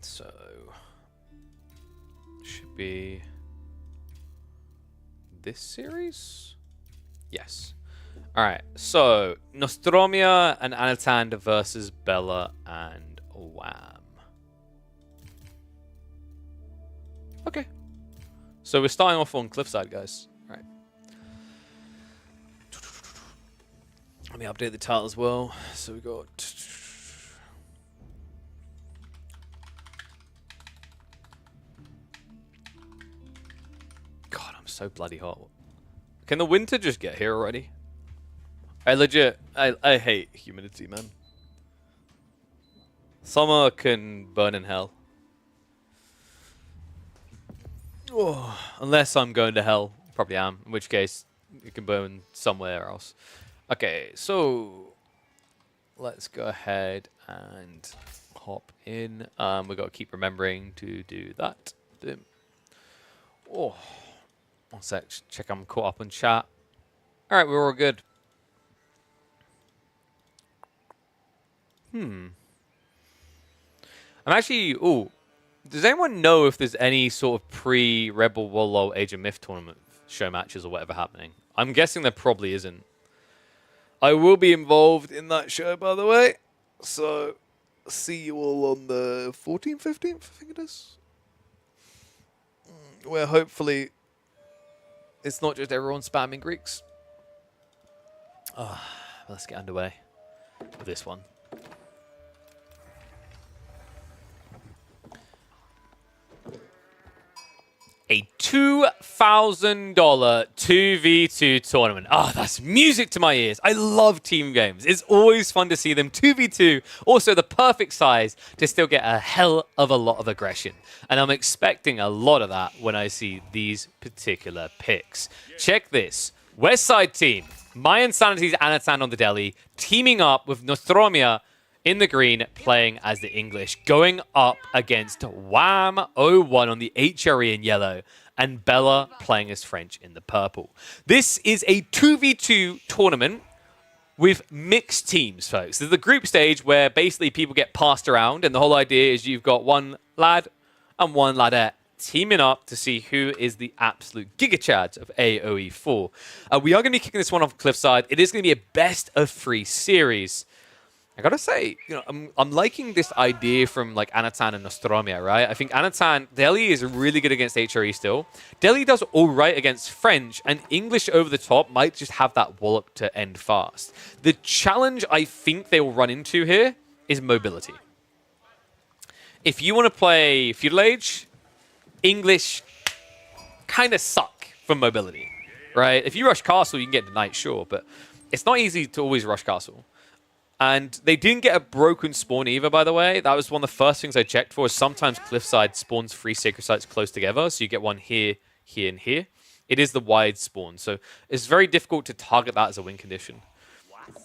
So, should be this series? Yes. Alright, so Nostromia and Anatand versus Bella and Wham. Okay. So we're starting off on Cliffside, guys. Alright. Let me update the title as well. So we got... God, I'm so bloody hot. Can the winter just get here already? I hate humidity, man. Summer can burn in hell. Oh, unless I'm going to hell. Probably am. In which case, it can burn somewhere else. Okay, so let's go ahead and hop in. We've got to keep remembering to do that. Oh, one sec. Check I'm caught up on chat. All right, we're all good. I'm actually... Ooh. Does anyone know if there's any sort of pre-Rebel Wallow Age of Myth tournament show matches or whatever happening? I'm guessing there probably isn't. I will be involved in that show, by the way. So, see you all on the 14th, 15th, I think it is. Where hopefully it's not just everyone spamming Greeks. Let's get underway with this one. A $2,000 2v2 tournament. Oh, that's music to my ears. I love team games. It's always fun to see them 2v2. Also, the perfect size to still get a hell of a lot of aggression. And I'm expecting a lot of that when I see these particular picks. Check this. West Side team. My Insanity's Anatan on the Delhi, teaming up with Nostromia in the green, playing as the English, going up against Wham 01 on the HRE in yellow, and Bella playing as French in the purple. This is a 2v2 tournament with mixed teams, folks. This is the group stage where basically people get passed around, and the whole idea is you've got one lad and one ladette teaming up to see who is the absolute Giga Chads of AOE4. We are going to be kicking this one off Cliffside. It is going to be a best of 3 series. I gotta say, you know, I'm liking this idea from like Anatan and Nostromia, right? I think Anatan, Delhi is really good against HRE still. Delhi does all right against French, and English over the top might just have that wallop to end fast. The challenge I think they will run into here is mobility. If you want to play Feudal Age, English kind of suck for mobility, right? If you rush Castle, you can get the Knight, sure, but it's not easy to always rush Castle. And they didn't get a broken spawn either, by the way. That was one of the first things I checked for. Sometimes Cliffside spawns 3 Sacred Sites close together, so you get one here, here, and here. It is the wide spawn, so it's very difficult to target that as a win condition.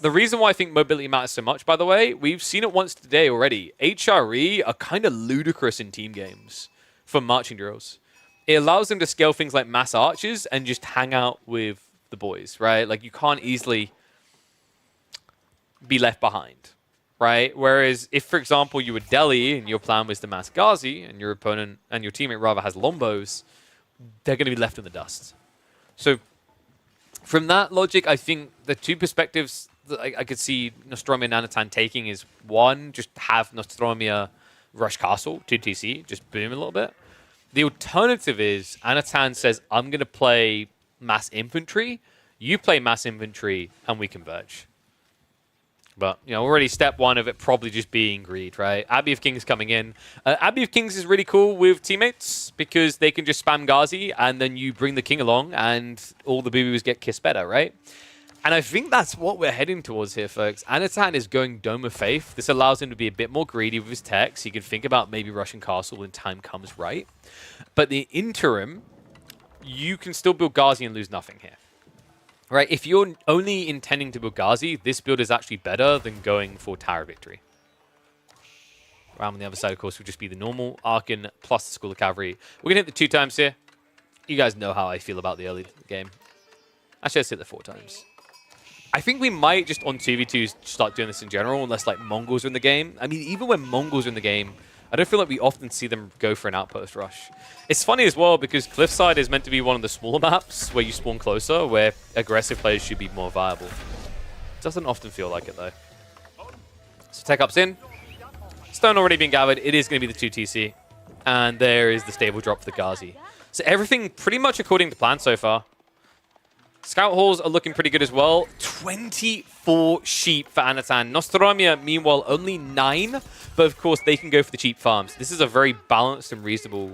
The reason why I think mobility matters so much, by the way, we've seen it once today already. HRE are kind of ludicrous in team games for marching drills. It allows them to scale things like mass archers and just hang out with the boys, right? Like, you can't easily be left behind, right? Whereas if, for example, you were Delhi and your plan was to mass Ghazi and your opponent and your teammate rather has Lombos, they're going to be left in the dust. So From that logic, I think the two perspectives that I could see Nostromo and Anatan taking is one, just have Nostromo rush castle, 2TC, just boom a little bit. The alternative is Anatan says, I'm going to play mass infantry, you play mass infantry, and we converge. But, you know, already step one of it probably just being greed, right? Abbey of Kings coming in. Abbey of Kings is really cool with teammates because they can just spam Ghazi and then you bring the king along and all the boo-boos get kissed better, right? And I think that's what we're heading towards here, folks. Anatan is going Dome of Faith. This allows him to be a bit more greedy with his techs. He can think about maybe rushing castle when time comes right. But the interim, you can still build Ghazi and lose nothing here. Right, if you're only intending to build Ghazi, this build is actually better than going for Tower Victory. Ram on the other side, of course, would just be the normal Arkan plus the School of Cavalry. We're going to hit the 2 times here. You guys know how I feel about the early game. Actually, let's hit the 4 times. I think we might just on 2v2 start doing this in general, unless like Mongols are in the game. I mean, even when Mongols are in the game, I don't feel like we often see them go for an outpost rush. It's funny as well because Cliffside is meant to be one of the smaller maps where you spawn closer, where aggressive players should be more viable. Doesn't often feel like it though. So tech up's in. Stone already being gathered. It is going to be the 2TC. And there is the stable drop for the Ghazi. So everything pretty much according to plan so far. Scout halls are looking pretty good as well. 24 sheep for Anatan. Nostromo, meanwhile, only 9. But of course, they can go for the cheap farms. This is a very balanced and reasonable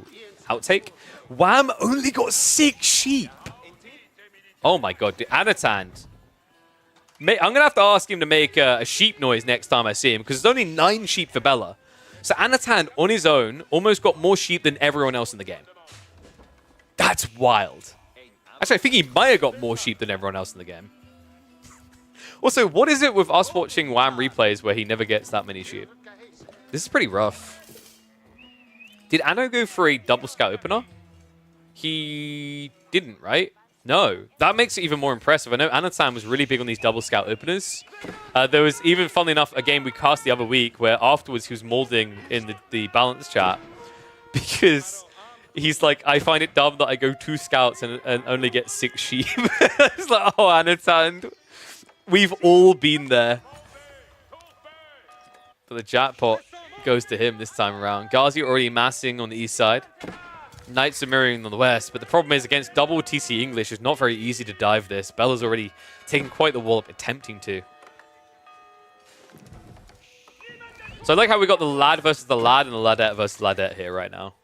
outtake. Wham only got 6 sheep. Oh my god, dude. Anatan. I'm going to have to ask him to make a sheep noise next time I see him. Because there's only 9 sheep for Bella. So Anatan, on his own, almost got more sheep than everyone else in the game. That's wild. Actually, I think he might have got more sheep than everyone else in the game. Also, what is it with us watching Wham replays where he never gets that many sheep? This is pretty rough. Did Anno go for a double scout opener? He didn't, right? No. That makes it even more impressive. I know Anatan was really big on these double scout openers. There was even, funnily enough, a game we cast the other week where afterwards he was molding in the balance chat because he's like, I find it dumb that I go 2 scouts and only get 6 sheep. It's like, oh, Anatan, we've all been there. But the jackpot goes to him this time around. Ghazi already massing on the east side. Knights are mirroring on the west. But the problem is, against double TC English, it's not very easy to dive this. Bella's already taken quite the wallop, attempting to. So I like how we got the lad versus the lad and the ladette versus ladette here right now.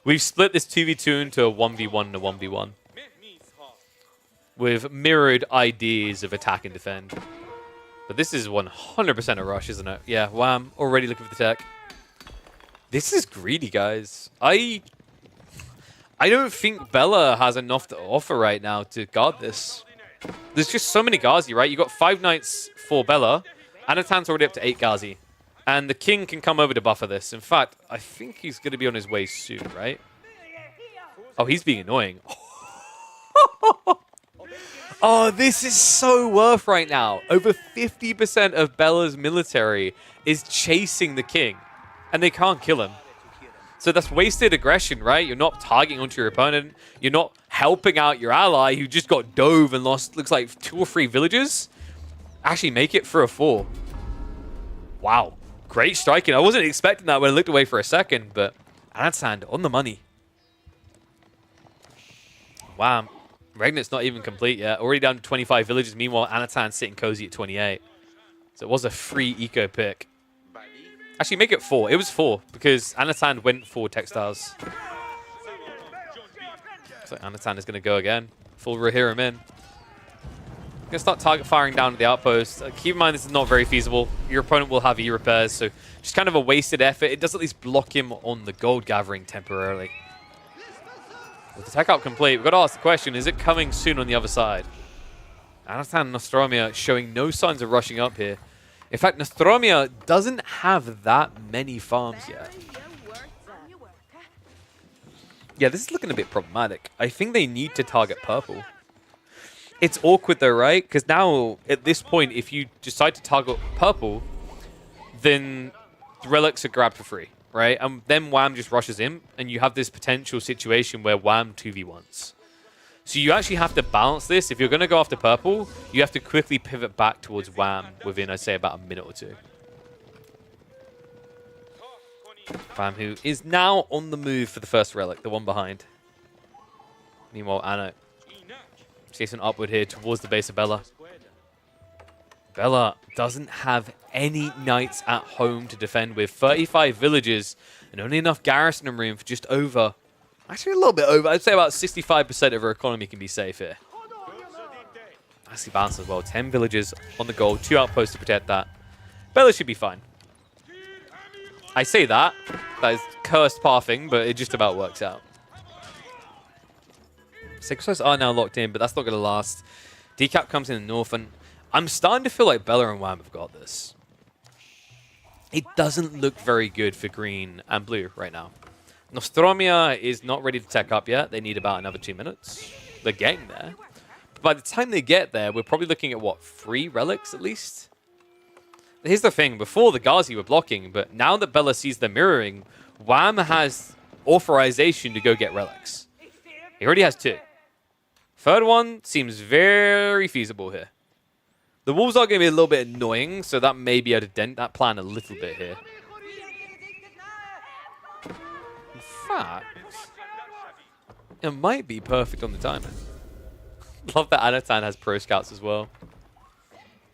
We've split this 2v2 into a 1v1 and a 1v1. With mirrored ideas of attack and defend. But this is 100% a rush, isn't it? Yeah, Wham, already looking for the tech. This is greedy, guys. I don't think Bella has enough to offer right now to guard this. There's just so many Ghazi, right? You got 5 knights for Bella. Anatan's already up to 8 Ghazi. And the king can come over to buffer this. In fact, I think he's going to be on his way soon, right? Oh, he's being annoying. Oh, this is so worth right now. Over 50% of Bella's military is chasing the king. And they can't kill him. So that's wasted aggression, right? You're not targeting onto your opponent. You're not helping out your ally who just got dove and lost, looks like 2 or 3 villages. Actually make it for a 4. Wow. Great striking. I wasn't expecting that when I looked away for a second, but Anatan on the money. Wow. Regnant's not even complete yet. Already down to 25 villages. Meanwhile, Anatan's sitting cozy at 28. So it was a free eco pick. Actually, make it 4. It was 4 because Anatan went for textiles. So Anatan is going to go again. Full Rohirrim in. Going to start target firing down at the outpost. Keep in mind, this is not very feasible. Your opponent will have E-repairs, so just kind of a wasted effort. It does at least block him on the gold gathering temporarily. With the tech up complete, we've got to ask the question, is it coming soon on the other side? Anatan Nostromo showing no signs of rushing up here. In fact, Nostromo doesn't have that many farms yet. Yeah, this is looking a bit problematic. I think they need to target purple. It's awkward though, right? Because now, at this point, if you decide to target purple, then the relics are grabbed for free, right? And then Wham just rushes in, and you have this potential situation where Wham 2v1s. So you actually have to balance this. If you're going to go after purple, you have to quickly pivot back towards Wham within, I'd say, about a minute or two. Wham, who is now on the move for the first relic, the one behind. Meanwhile, Anna chasing upward here towards the base of Bella. Bella doesn't have any knights at home to defend with. 35 villagers and only enough garrison room for just over, actually a little bit over, I'd say about 65% of her economy can be safe here. Nicely balanced as well. 10 villagers on the goal, 2 outposts to protect that. Bella should be fine. I say that is cursed pathing, but it just about works out. 6 posts are now locked in, but that's not going to last. Decap comes in the north, and I'm starting to feel like Bella and Wham have got this. It doesn't look very good for green and blue right now. Nostromia is not ready to tech up yet. They need about another 2 minutes. They're getting there. But by the time they get there, we're probably looking at, what, 3 relics at least? Here's the thing. Before, the Ghazi were blocking, but now that Bella sees the mirroring, Wham has authorization to go get relics. He already has 2. Third one seems very feasible here. The wolves are going to be a little bit annoying, so that may be able to dent that plan a little bit here. In fact, it might be perfect on the timing. Love that Anatan has pro scouts as well.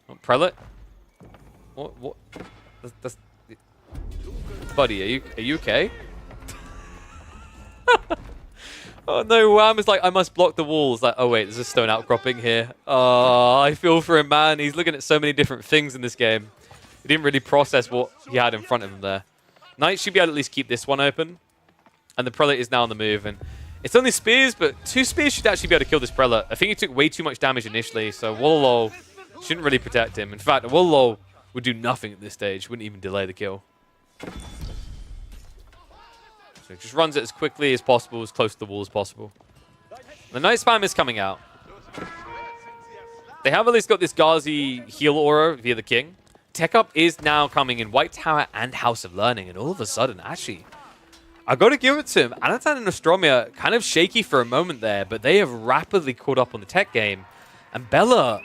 Oh, Prelate? What? That's... Buddy, are you okay? Oh no, Wham is like, I must block the walls. Like, oh wait, there's a stone outcropping here. Oh, I feel for him, man. He's looking at so many different things in this game. He didn't really process what he had in front of him there. Knight should be able to at least keep this one open. And the Prelate is now on the move. And it's only spears, but 2 spears should actually be able to kill this Prelate. I think he took way too much damage initially, so Wololo shouldn't really protect him. In fact, Wololo would do nothing at this stage. Wouldn't even delay the kill. So just runs it as quickly as possible, as close to the wall as possible. The Knight Spam is coming out. They have at least got this Ghazi heal aura via the King. Tech Up is now coming in White Tower and House of Learning, and all of a sudden, actually, I got to give it to him. Anatan and Nostromia kind of shaky for a moment there, but they have rapidly caught up on the tech game, and Bella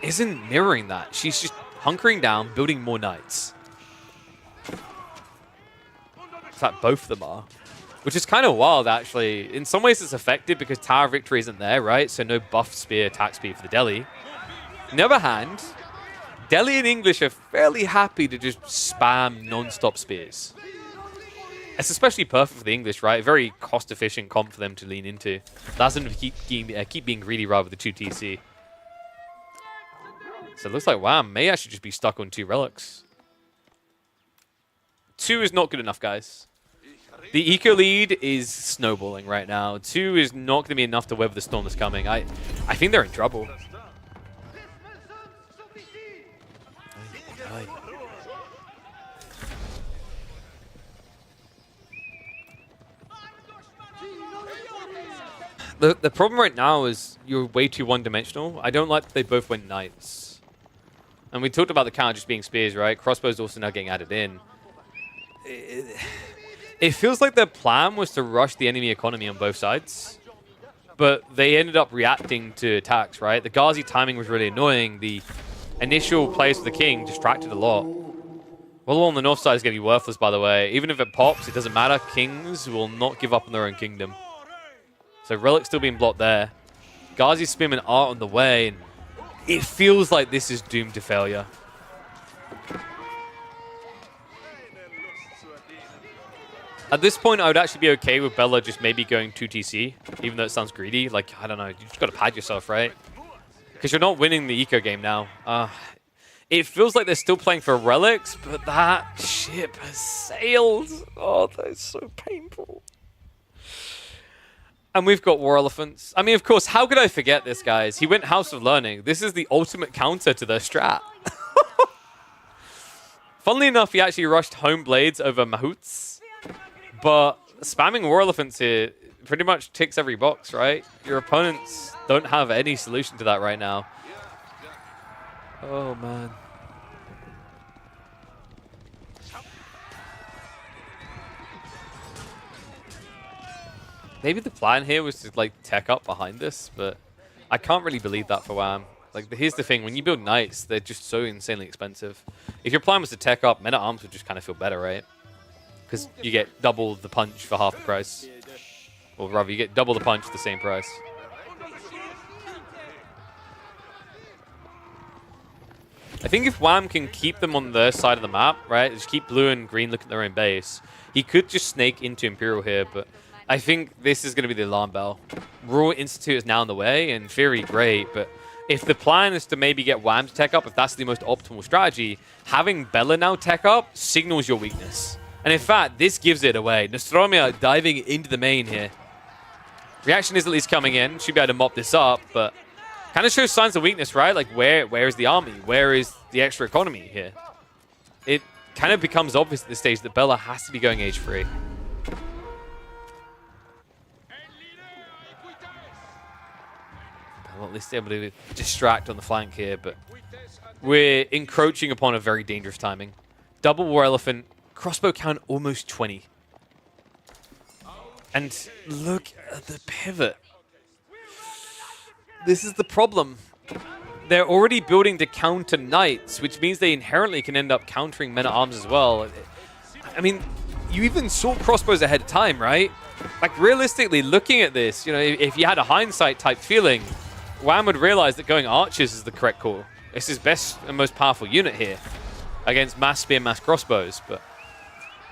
isn't mirroring that. She's just hunkering down, building more knights. In fact, both of them are. Which is kind of wild, actually. In some ways, it's effective because Tower Victory isn't there, right? So no buff spear attack speed for the Delhi. On the other hand, Delhi and English are fairly happy to just spam non-stop spears. It's especially perfect for the English, right? Very cost-efficient comp for them to lean into. That's them to keep being greedy rather than 2 TC. So it looks like Wham may actually just be stuck on 2 relics. 2 is not good enough, guys. The eco lead is snowballing right now. 2 is not going to be enough to weather the storm that's coming. I think they're in trouble. The problem right now is you're way too one-dimensional. I don't like that they both went knights. And we talked about the counter just being spears, right? Crossbows also now getting added in. It feels like their plan was to rush the enemy economy on both sides. But they ended up reacting to attacks, right? The Ghazi timing was really annoying. The initial plays for the King distracted a lot. Well, on the north side is going to be worthless, by the way. Even if it pops, it doesn't matter. Kings will not give up on their own kingdom. So Relic's still being blocked there. Ghazi Spearmen are on the way. And it feels like this is doomed to failure. At this point, I would actually be okay with Bella just maybe going 2 TC, even though it sounds greedy. Like, I don't know, you just got to pad yourself, right? Because you're not winning the eco game now. It feels like they're still playing for relics, but that ship has sailed. Oh, that is so painful. And we've got War Elephants. I mean, of course, how could I forget this, guys? He went House of Learning. This is the ultimate counter to their strat. Funnily enough, he actually rushed Home Blades over Mahouts. But spamming War Elephants here pretty much ticks every box, right? Your opponents don't have any solution to that right now. Oh, man. Maybe the plan here was to like tech up behind this, but I can't really believe that for Wham. Like, here's the thing, when you build knights, they're just so insanely expensive. If your plan was to tech up, men-at-arms would just kind of feel better, right? Because you get double the punch for half the price. Or rather, you get double the punch for the same price. I think if Wham can keep them on their side of the map, right, just keep blue and green looking at their own base, he could just snake into Imperial here, but I think this is going to be the alarm bell. Royal Institute is now in the way, in theory, great, but if the plan is to maybe get Wham to tech up, if that's the most optimal strategy, having Bella now tech up signals your weakness. And in fact, this gives it away. Nostromia diving into the main here. Reaction is at least coming in. Should be able to mop this up, but kind of shows signs of weakness, right? Like, where is the army? Where is the extra economy here? It kind of becomes obvious at this stage that Bella has to be going age 3. Well, at least able to distract on the flank here, but we're encroaching upon a very dangerous timing. Double War Elephant, crossbow count almost 20. And look at the pivot. This is the problem. They're already building to counter knights, which means they inherently can end up countering men-at-arms as well. I mean, you even saw crossbows ahead of time, right? Like, realistically, looking at this, you know, if you had a hindsight type feeling, Wham would realize that going archers is the correct call. It's his best and most powerful unit here against mass spear, mass crossbows, but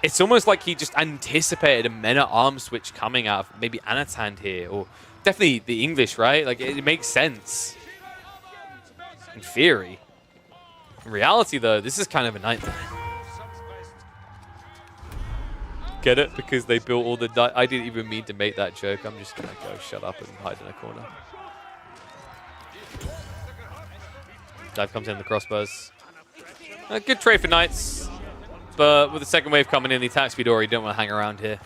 it's almost like he just anticipated a men-at-arms switch coming out of maybe Anatan here, or definitely the English, right? Like, it makes sense in theory. In reality, though, this is kind of a nightmare. Get it? Because they built all the... I didn't even mean to make that joke. I'm just going to go shut up and hide in a corner. Dive comes in the crossbows. A good trade for knights, but with the second wave coming in, the attack speed already don't want to hang around here.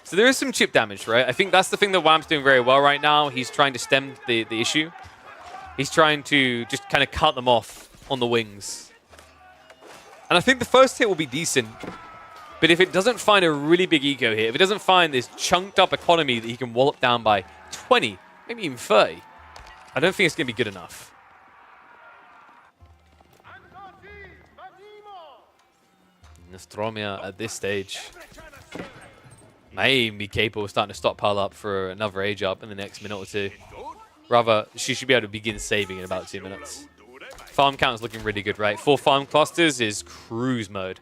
So there is some chip damage, right? I think that's the thing that Wham's doing very well right now. He's trying to stem the issue. He's trying to just kind of cut them off on the wings. And I think the first hit will be decent, but if it doesn't find a really big eco here, if it doesn't find this chunked up economy that he can wallop down by 20, maybe even 30, I don't think it's going to be good enough. Nostromia at this stage may even be capable of starting to stockpile up for another age up in the next minute or two. Rather, she should be able to begin saving in about 2 minutes. Farm count is looking really good, right? 4 farm clusters is cruise mode.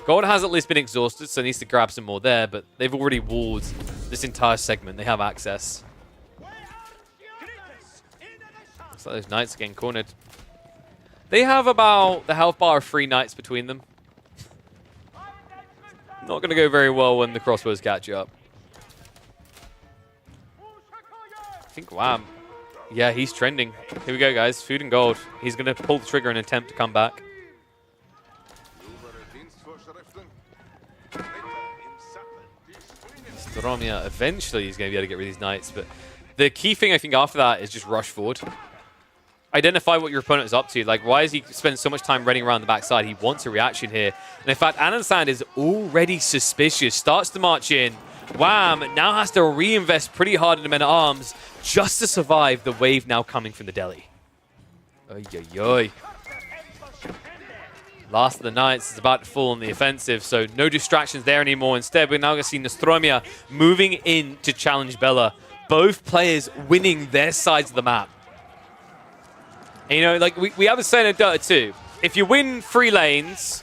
Gold has at least been exhausted, so needs to grab some more there, but they've already walled this entire segment. They have access. Looks like those knights are getting cornered. They have about the health bar of 3 knights between them. Not going to go very well when the crossbows catch you up. I think Wham. Yeah, he's trending. Here we go, guys. Food and gold. He's going to pull the trigger and attempt to come back. Nostromia, eventually he's going to be able to get rid of these knights, but the key thing I think after that is just rush forward. Identify what your opponent is up to. Like, why is he spending so much time running around the backside? He wants a reaction here. And in fact, Anand is already suspicious. Starts to march in. Wham now has to reinvest pretty hard in the men-at-arms just to survive the wave now coming from the Delhi. Oy, oy, oy. Last of the Knights is about to fall on the offensive, so no distractions there anymore. Instead, we're now going to see Nostromia moving in to challenge Bella. Both players winning their sides of the map. And, you know, like we have a saying in Dota 2. If you win 3 lanes,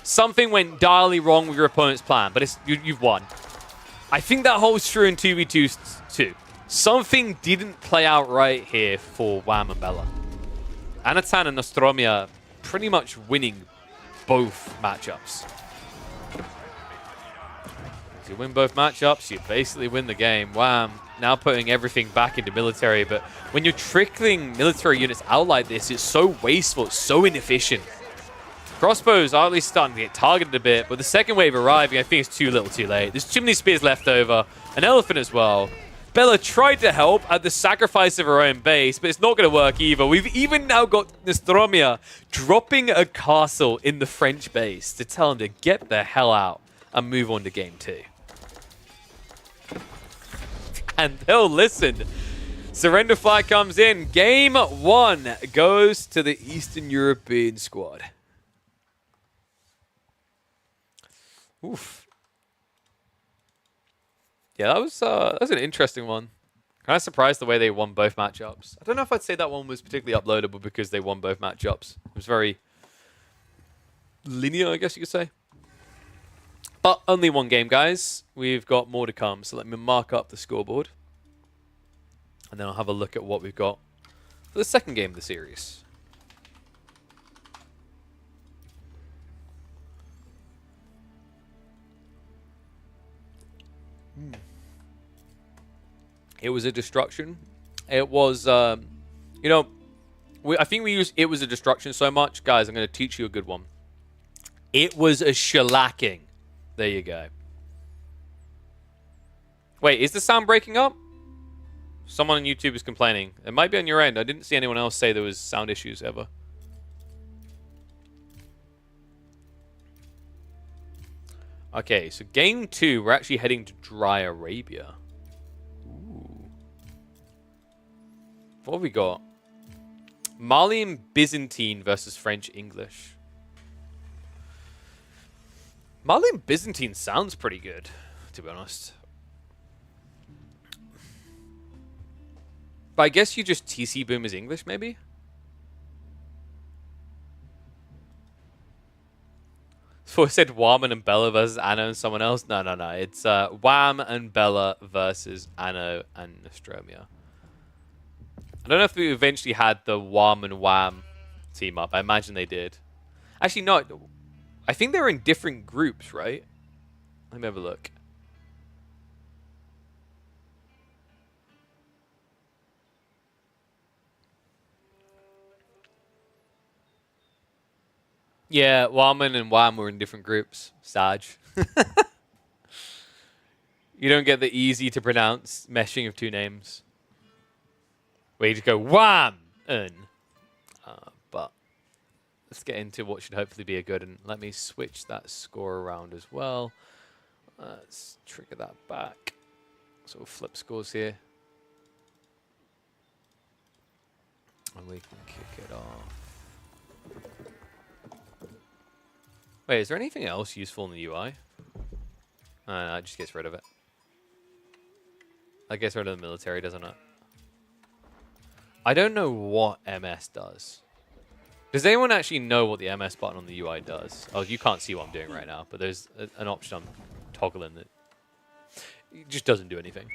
something went direly wrong with your opponent's plan, but you've won. I think that holds true in 2v2 too. Something didn't play out right here for Wham and Bella. Anatan and Nostromia pretty much winning both matchups. If you win both matchups, you basically win the game. Wham now putting everything back into military, but when you're trickling military units out like this, it's so wasteful, it's so inefficient. Crossbows are at least starting to get targeted a bit, but the second wave arriving, I think it's too little too late. There's too many spears left over, an elephant as well. Bella tried to help at the sacrifice of her own base, but it's not going to work either. We've even now got Nostromia dropping a castle in the French base to tell him to get the hell out and move on to game 2. and they'll listen. Surrender flag comes in. Game 1 goes to the Eastern European squad. Oof. Yeah, that was an interesting one. Kind of surprised the way they won both matchups. I don't know if I'd say that one was particularly uploadable because they won both matchups. It was very linear, I guess you could say. But only one game, guys. We've got more to come, so let me mark up the scoreboard. And then I'll have a look at what we've got for the second game of the series. It was a destruction. It was, you know, I think we use "it was a destruction" so much. Guys, I'm going to teach you a good one. It was a shellacking. There you go. Wait, is the sound breaking up? Someone on YouTube is complaining. It might be on your end. I didn't see anyone else say there was sound issues ever. Okay, so game 2, we're actually heading to Dry Arabia. Ooh. What have we got? Malian Byzantine versus French English. Malian Byzantine sounds pretty good, to be honest. But I guess you just TC boom as English, maybe? So I said Wham and Bella versus Anno and someone else. No. It's Wham and Bella versus Anno and Nostromia. I don't know if we eventually had the Wham and Wham team up. I imagine they did. Actually, no. I think they're in different groups, right? Let me have a look. Yeah, Whaman and Wham were in different groups. Saj. You don't get the easy to pronounce meshing of two names. Where you just go Wham! But let's get into what should hopefully be a good. And let me switch that score around as well. Let's trigger that back. So we'll flip scores here. And we can kick it off. Wait, is there anything else useful in the UI? No, it just gets rid of it. That gets rid of the military, doesn't it? I don't know what MS does. Does anyone actually know what the MS button on the UI does? Oh, you can't see what I'm doing right now, but there's an option I'm toggling that it just doesn't do anything.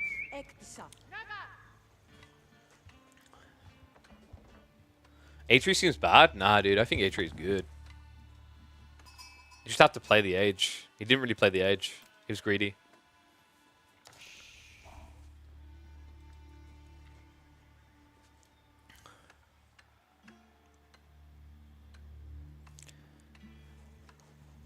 A3 seems bad? Nah, dude, I think A3 is good. You just have to play the age. He didn't really play the age. He was greedy.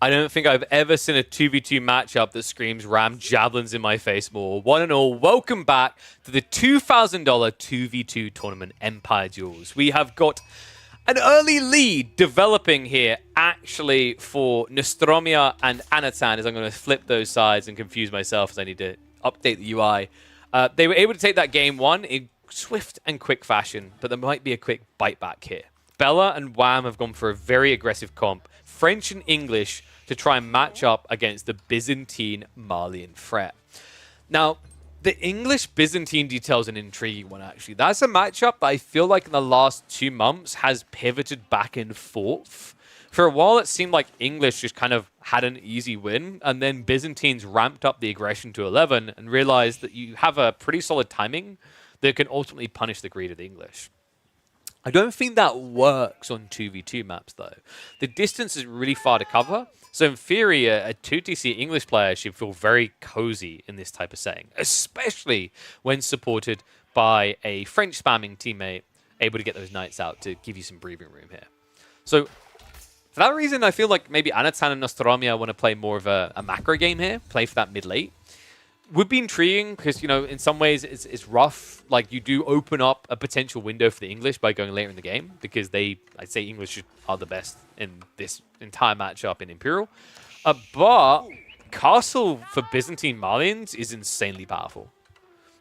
I don't think I've ever seen a 2v2 matchup that screams ram javelins in my face more. One and all, welcome back to the $2,000 2v2 tournament Empire Duels. We have got an early lead developing here, actually, for Nostromia and Anatan, as I'm going to flip those sides and confuse myself as I need to update the UI. They were able to take that game 1 in swift and quick fashion, but there might be a quick bite back here. Bella and Wham have gone for a very aggressive comp, French and English, to try and match up against the Byzantine Malian threat. Now, the English-Byzantine detail is an intriguing one, actually. That's a matchup that I feel like in the last 2 months has pivoted back and forth. For a while, it seemed like English just kind of had an easy win, and then Byzantines ramped up the aggression to 11 and realized that you have a pretty solid timing that can ultimately punish the greed of the English. I don't think that works on 2v2 maps, though. The distance is really far to cover, so in theory, a 2TC English player should feel very cozy in this type of setting, especially when supported by a French spamming teammate able to get those knights out to give you some breathing room here. So for that reason, I feel like maybe Anatan and Nostromia want to play more of a macro game here, play for that mid-late. Would be intriguing because, you know, in some ways it's rough. Like, you do open up a potential window for the English by going later in the game because I'd say English are the best in this entire matchup in Imperial. But Castle for Byzantine Malians is insanely powerful.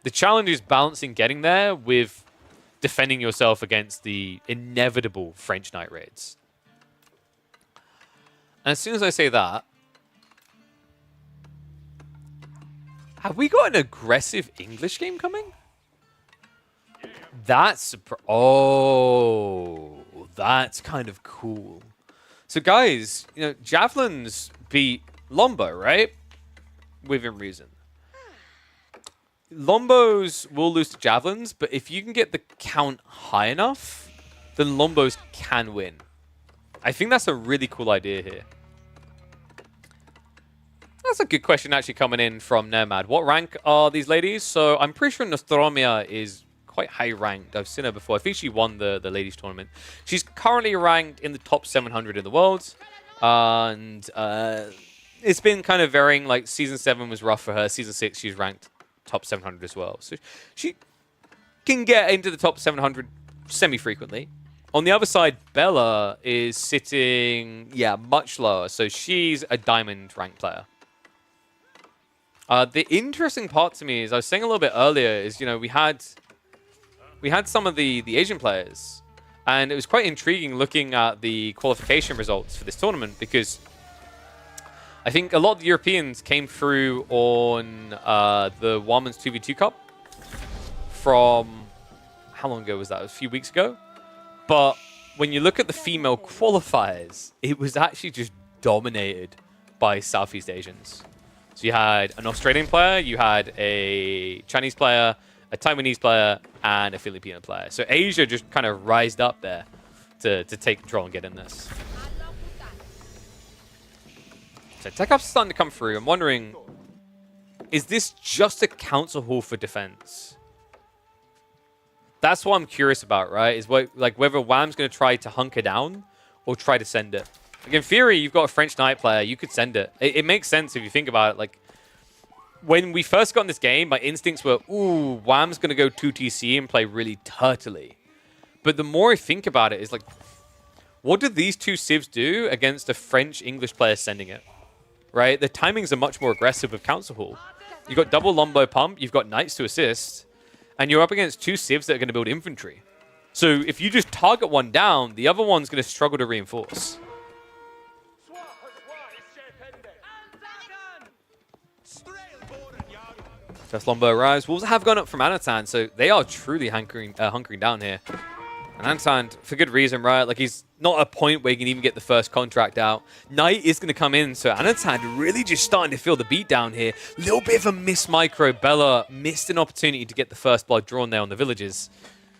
The challenge is balancing getting there with defending yourself against the inevitable French Knight raids. And as soon as I say that, have we got an aggressive English game coming? That's that's kind of cool. So guys, you know, Javelins beat Lombo, right? Within reason. Lombos will lose to Javelins, but if you can get the count high enough, then Lombos can win. I think that's a really cool idea here. That's a good question actually coming in from Nomad. What rank are these ladies? So I'm pretty sure Nostromia is quite high ranked. I've seen her before. I think she won the ladies tournament. She's currently ranked in the top 700 in the world. And it's been kind of varying. Like Season 7 was rough for her. Season 6, she's ranked top 700 as well. So she can get into the top 700 semi-frequently. On the other side, Bella is sitting, much lower. So she's a diamond rank player. The interesting part to me is, I was saying a little bit earlier, is, you know, we had some of the Asian players, and it was quite intriguing looking at the qualification results for this tournament, because I think a lot of the Europeans came through on the Women's 2v2 Cup from, how long ago was that? A few weeks ago. But when you look at the female qualifiers, it was actually just dominated by Southeast Asians. So you had an Australian player, you had a Chinese player, a Taiwanese player, and a Filipino player. So Asia just kind of rised up there to take control and get in this. So tech up's starting to come through. I'm wondering, is this just a council hall for defense? That's what I'm curious about, right? Is whether Wham's going to try to hunker down or try to send it. Like in theory, you've got a French Knight player. You could send it. It makes sense if you think about it. Like, when we first got in this game, my instincts were, ooh, Wham's going to go 2TC and play really turtly. But the more I think about it, is like, what did these two civs do against a French-English player sending it? Right? The timings are much more aggressive with Council Hall. You've got double Lombo pump, you've got Knights to assist, and you're up against two civs that are going to build infantry. So if you just target one down, the other one's going to struggle to reinforce. First Lombo arrives. Wolves have gone up from Anatan, so they are truly hunkering down here. And Anatan, for good reason, right? Like, he's not at a point where he can even get the first contract out. Knight is going to come in, so Anatan really just starting to feel the beat down here. Little bit of a miss micro. Bella missed an opportunity to get the first blood drawn there on the villages.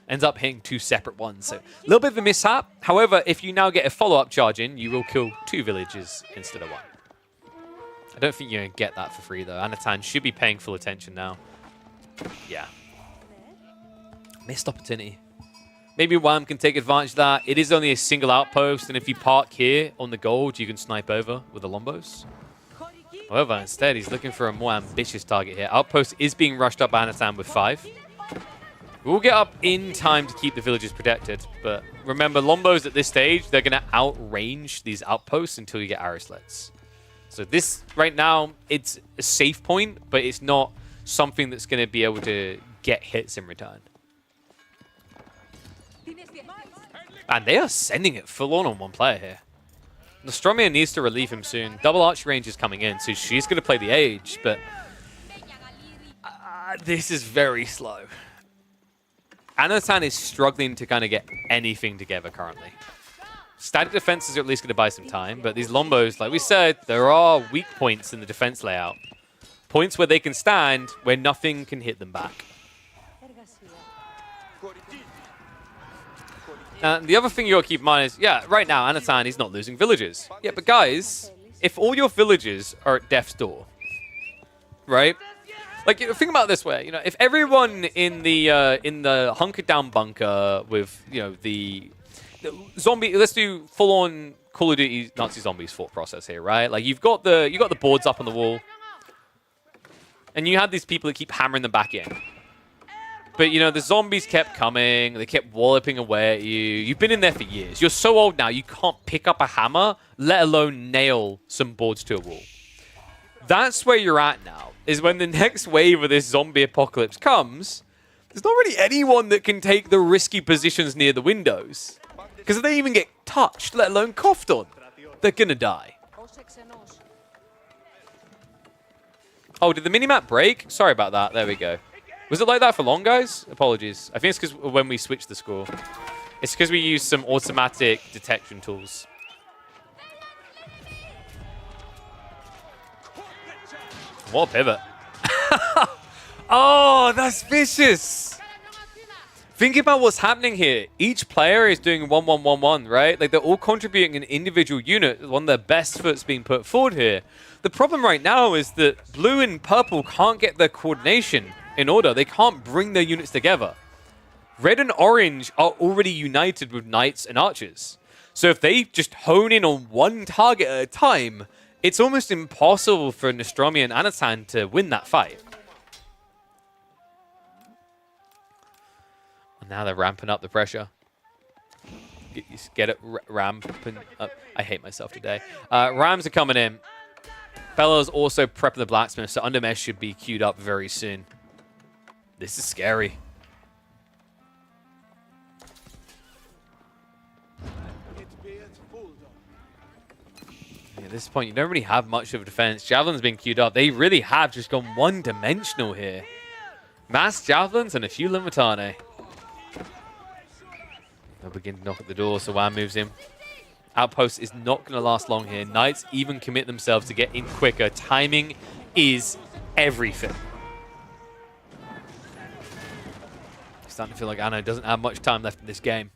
Ends up hitting two separate ones, so a little bit of a mishap. However, if you now get a follow-up charge in, you will kill two villages instead of one. I don't think you're going to get that for free, though. Anatan should be paying full attention now. Yeah. Missed opportunity. Maybe Wham can take advantage of that. It is only a single outpost, and if you park here on the gold, you can snipe over with the Lombos. However, instead, he's looking for a more ambitious target here. Outpost is being rushed up by Anatan with 5. We'll get up in time to keep the villages protected, but remember, Lombos at this stage, they're going to outrange these outposts until you get arrow sleds. So this, right now, it's a safe point, but it's not something that's going to be able to get hits in return. And they are sending it full on one player here. Nostromia needs to relieve him soon. Double arch range is coming in, so she's going to play the Age, but this is very slow. Anatan is struggling to kind of get anything together currently. Static defenses are at least going to buy some time, but these Lombos, like we said, there are weak points in the defense layout. Points where they can stand, where nothing can hit them back. The other thing you got to keep in mind is, yeah, right now, Anatan, he's not losing villages. Yeah, but guys, if all your villages are at death's door, right? Like, think about it this way, you know, if everyone in the hunkered down bunker with, you know, the zombie, let's do full-on Call of Duty Nazi Zombies thought process here, right? Like, you've got the boards up on the wall, and you have these people that keep hammering them back in. But, you know, the zombies kept coming, they kept walloping away at you. You've been in there for years. You're so old now, you can't pick up a hammer, let alone nail some boards to a wall. That's where you're at now, is when the next wave of this zombie apocalypse comes, there's not really anyone that can take the risky positions near the windows. Because if they even get touched, let alone coughed on, they're gonna die. Oh, did the minimap break? Sorry about that. There we go. Was it like that for long, guys? Apologies. I think it's because when we switched the score. It's because we used some automatic detection tools. What a pivot. Oh, that's vicious. Think about what's happening here. Each player is doing 1-1-1-1, right? Like, they're all contributing an individual unit. One of their best foot's being put forward here. The problem right now is that blue and purple can't get their coordination in order. They can't bring their units together. Red and orange are already united with knights and archers. So if they just hone in on one target at a time, it's almost impossible for Nostromo and Anatan to win that fight. Now they're ramping up the pressure. Get it, ramping up. I hate myself today. Rams are coming in. Bella's also prepping the blacksmith, so Undermesh should be queued up very soon. This is scary. At this point, you don't really have much of a defense. Javelin's been queued up. They really have just gone one-dimensional here. Mass javelins and a few Limitane. They'll begin to knock at the door, so Wham moves in. Outpost is not going to last long here. Knights even commit themselves to get in quicker. Timing is everything. Starting to feel like Anna doesn't have much time left in this game.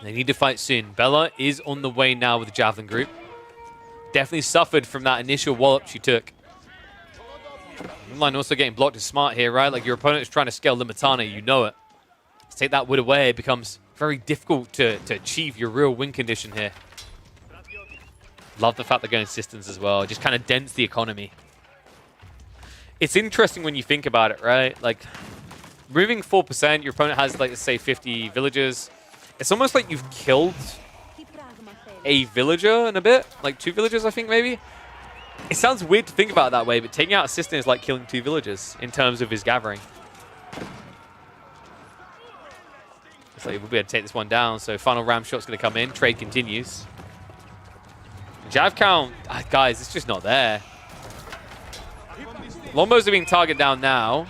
They need to fight soon. Bella is on the way now with the Javelin group. Definitely suffered from that initial wallop she took. Inline also getting blocked is smart here, right? Like, your opponent is trying to scale Limitana, you know it. To take that wood away, it becomes very difficult to achieve your real win condition here. Love the fact they're going systems as well. It just kind of dents the economy. It's interesting when you think about it, right? Like, moving 4%, your opponent has, like, let's say 50 villagers. It's almost like you've killed a villager in a bit. Like 2 villagers, I think, maybe. It sounds weird to think about it that way, but taking out a system is like killing 2 villagers in terms of his gathering. So we'll be able to take this one down. So final ram shot's going to come in. Trade continues. Jav count, guys, it's just not there. Lombos are being targeted down now.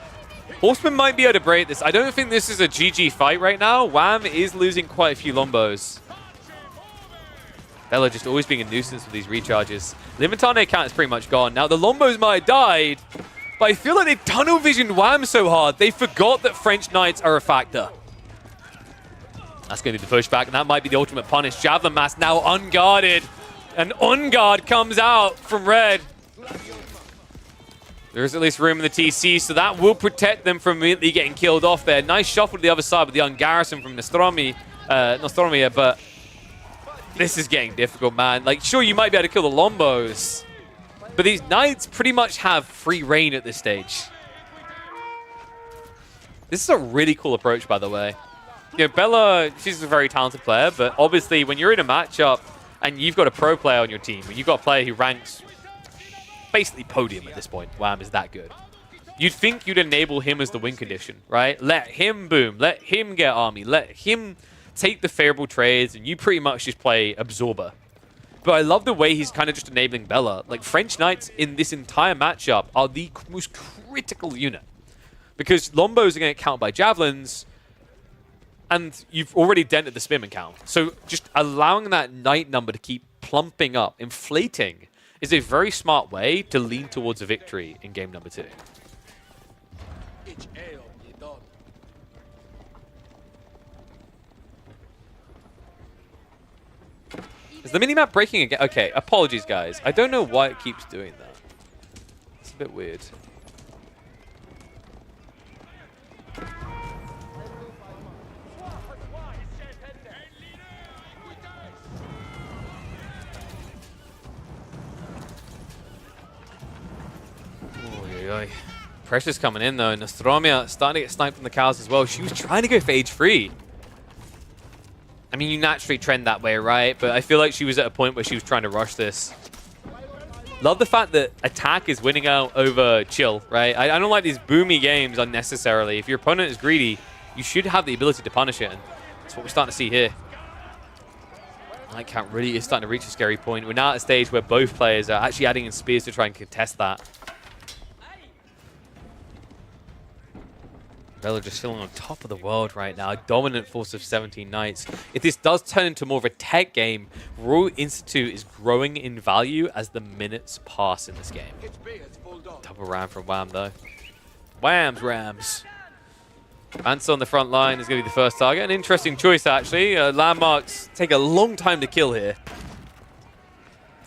Horseman might be able to break this. I don't think this is a GG fight right now. Wham is losing quite a few Lombos. Bella just always being a nuisance with these recharges. Limitane count is pretty much gone. Now, the Lombos might have died, but I feel like they tunnel visioned Wham so hard, they forgot that French Knights are a factor. That's going to be the pushback, and that might be the ultimate punish. Javelin Mass now unguarded, and Unguard comes out from red. There's at least room in the TC, so that will protect them from immediately getting killed off there. Nice shuffle to the other side with the ungarrison from Nostromo, but this is getting difficult, man. Like, sure, you might be able to kill the Lombos, but these Knights pretty much have free reign at this stage. This is a really cool approach, by the way. You know, Bella, she's a very talented player, but obviously when you're in a matchup and you've got a pro player on your team, and you've got a player who ranks basically podium at this point, Wham is that good, you'd think you'd enable him as the win condition, right? Let him boom, let him get army, let him take the favorable trades, and you pretty much just play absorber. But I love the way he's kind of just enabling Bella. Like, French Knights in this entire matchup are the most critical unit, because Lombos are going to get counted by Javelins, and you've already dented the Spearman count. So just allowing that Knight number to keep plumping up, inflating, is a very smart way to lean towards a victory in game number 2. Is the minimap breaking again? Okay, apologies, guys. I don't know why it keeps doing that. It's a bit weird. Pressure's coming in, though. Nostromo starting to get sniped from the cows as well. She was trying to go for age 3. I mean, you naturally trend that way, right? But I feel like she was at a point where she was trying to rush this. Love the fact that attack is winning out over chill, right? I don't like these boomy games unnecessarily. If your opponent is greedy, you should have the ability to punish it. And that's what we're starting to see here. Light count really is starting to reach a scary point. We're now at a stage where both players are actually adding in spears to try and contest that. Bella just feeling on top of the world right now. A dominant force of 17 knights. If this does turn into more of a tech game, Royal Institute is growing in value as the minutes pass in this game. Double ram from Wham though. Wham's Rams. Ansel on the front line is going to be the first target. An interesting choice actually. Landmarks take a long time to kill here.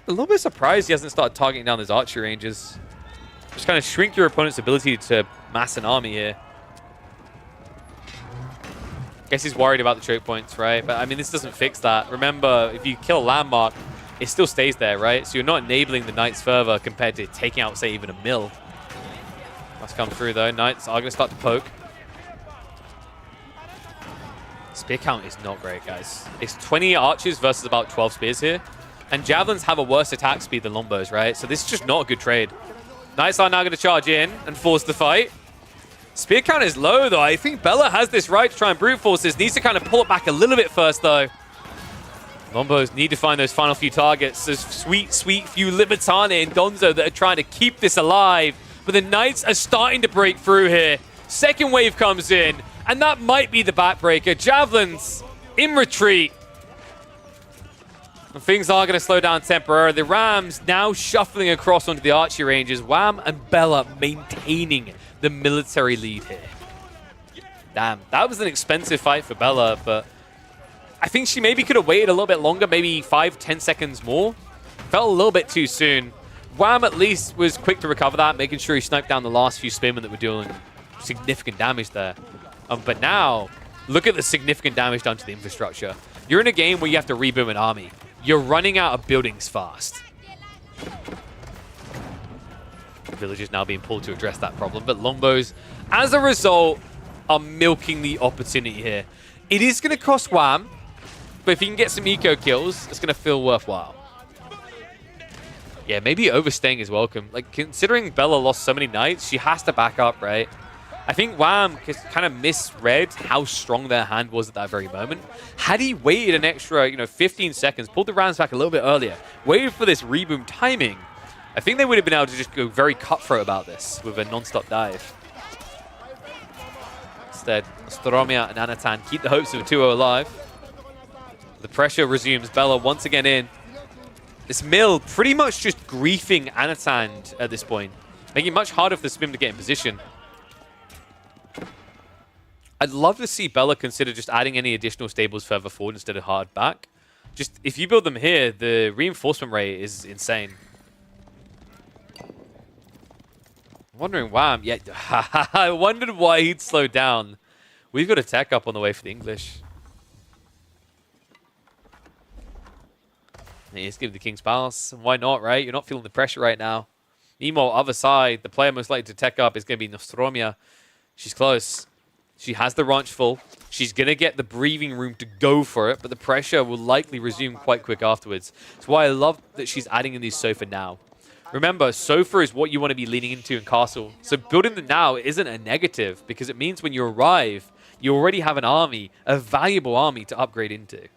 A little bit surprised he hasn't started targeting down those archery ranges. Just kind of shrink your opponent's ability to mass an army here. Guess he's worried about the choke points, right? But I mean, this doesn't fix that. Remember, if you kill a landmark, it still stays there, right? So you're not enabling the knights further compared to taking out, say, even a mill. That's come through, though. Knights are going to start to poke. Spear count is not great, guys. It's 20 archers versus about 12 spears here. And javelins have a worse attack speed than longbows, right? So this is just not a good trade. Knights are now going to charge in and force the fight. Spear count is low, though. I think Bella has this right to try and brute force this. Needs to kind of pull it back a little bit first, though. Longbows need to find those final few targets. Those sweet, sweet few Libertane and Donzo that are trying to keep this alive. But the Knights are starting to break through here. Second wave comes in, and that might be the backbreaker. Javelins in retreat. And things are going to slow down temporarily. The Rams now shuffling across onto the archery ranges. Wham and Bella maintaining the military lead here. Damn, that was an expensive fight for Bella, but I think she maybe could have waited a little bit longer, maybe 5-10 seconds more. Felt a little bit too soon. Wham at least was quick to recover that, making sure he sniped down the last few spearmen that were doing significant damage there. But now, look at the significant damage done to the infrastructure. You're in a game where you have to reboot an army. You're running out of buildings fast. Villagers now being pulled to address that problem, but longbows, as a result, are milking the opportunity here. It is going to cost Wham, but if he can get some eco kills, it's going to feel worthwhile. Yeah, maybe overstaying is welcome. Like, considering Bella lost so many knights, she has to back up, right? I think Wham kind of misread how strong their hand was at that very moment. Had he waited an extra, 15 seconds, pulled the rounds back a little bit earlier, waited for this reboom timing, I think they would have been able to just go very cutthroat about this with a non-stop dive. Instead, Stromia and Anatan keep the hopes of a 2-0 alive. The pressure resumes. Bella once again in. This mill pretty much just griefing Anatan at this point, making it much harder for the Spim to get in position. I'd love to see Bella consider just adding any additional stables further forward instead of hard back. Just, if you build them here, the reinforcement rate is insane. I'm wondering why I wondered why he'd slow down. We've got a tech up on the way for the English. He's giving the King's Palace. Why not, right? You're not feeling the pressure right now. Meanwhile, other side, the player most likely to tech up is going to be Nostromia. She's close. She has the ranch full. She's going to get the breathing room to go for it, but the pressure will likely resume quite quick afterwards. That's why I love that she's adding in these Sofa now. Remember, Sofa is what you want to be leaning into in Castle. So building them now isn't a negative, because it means when you arrive, you already have an army, a valuable army to upgrade into.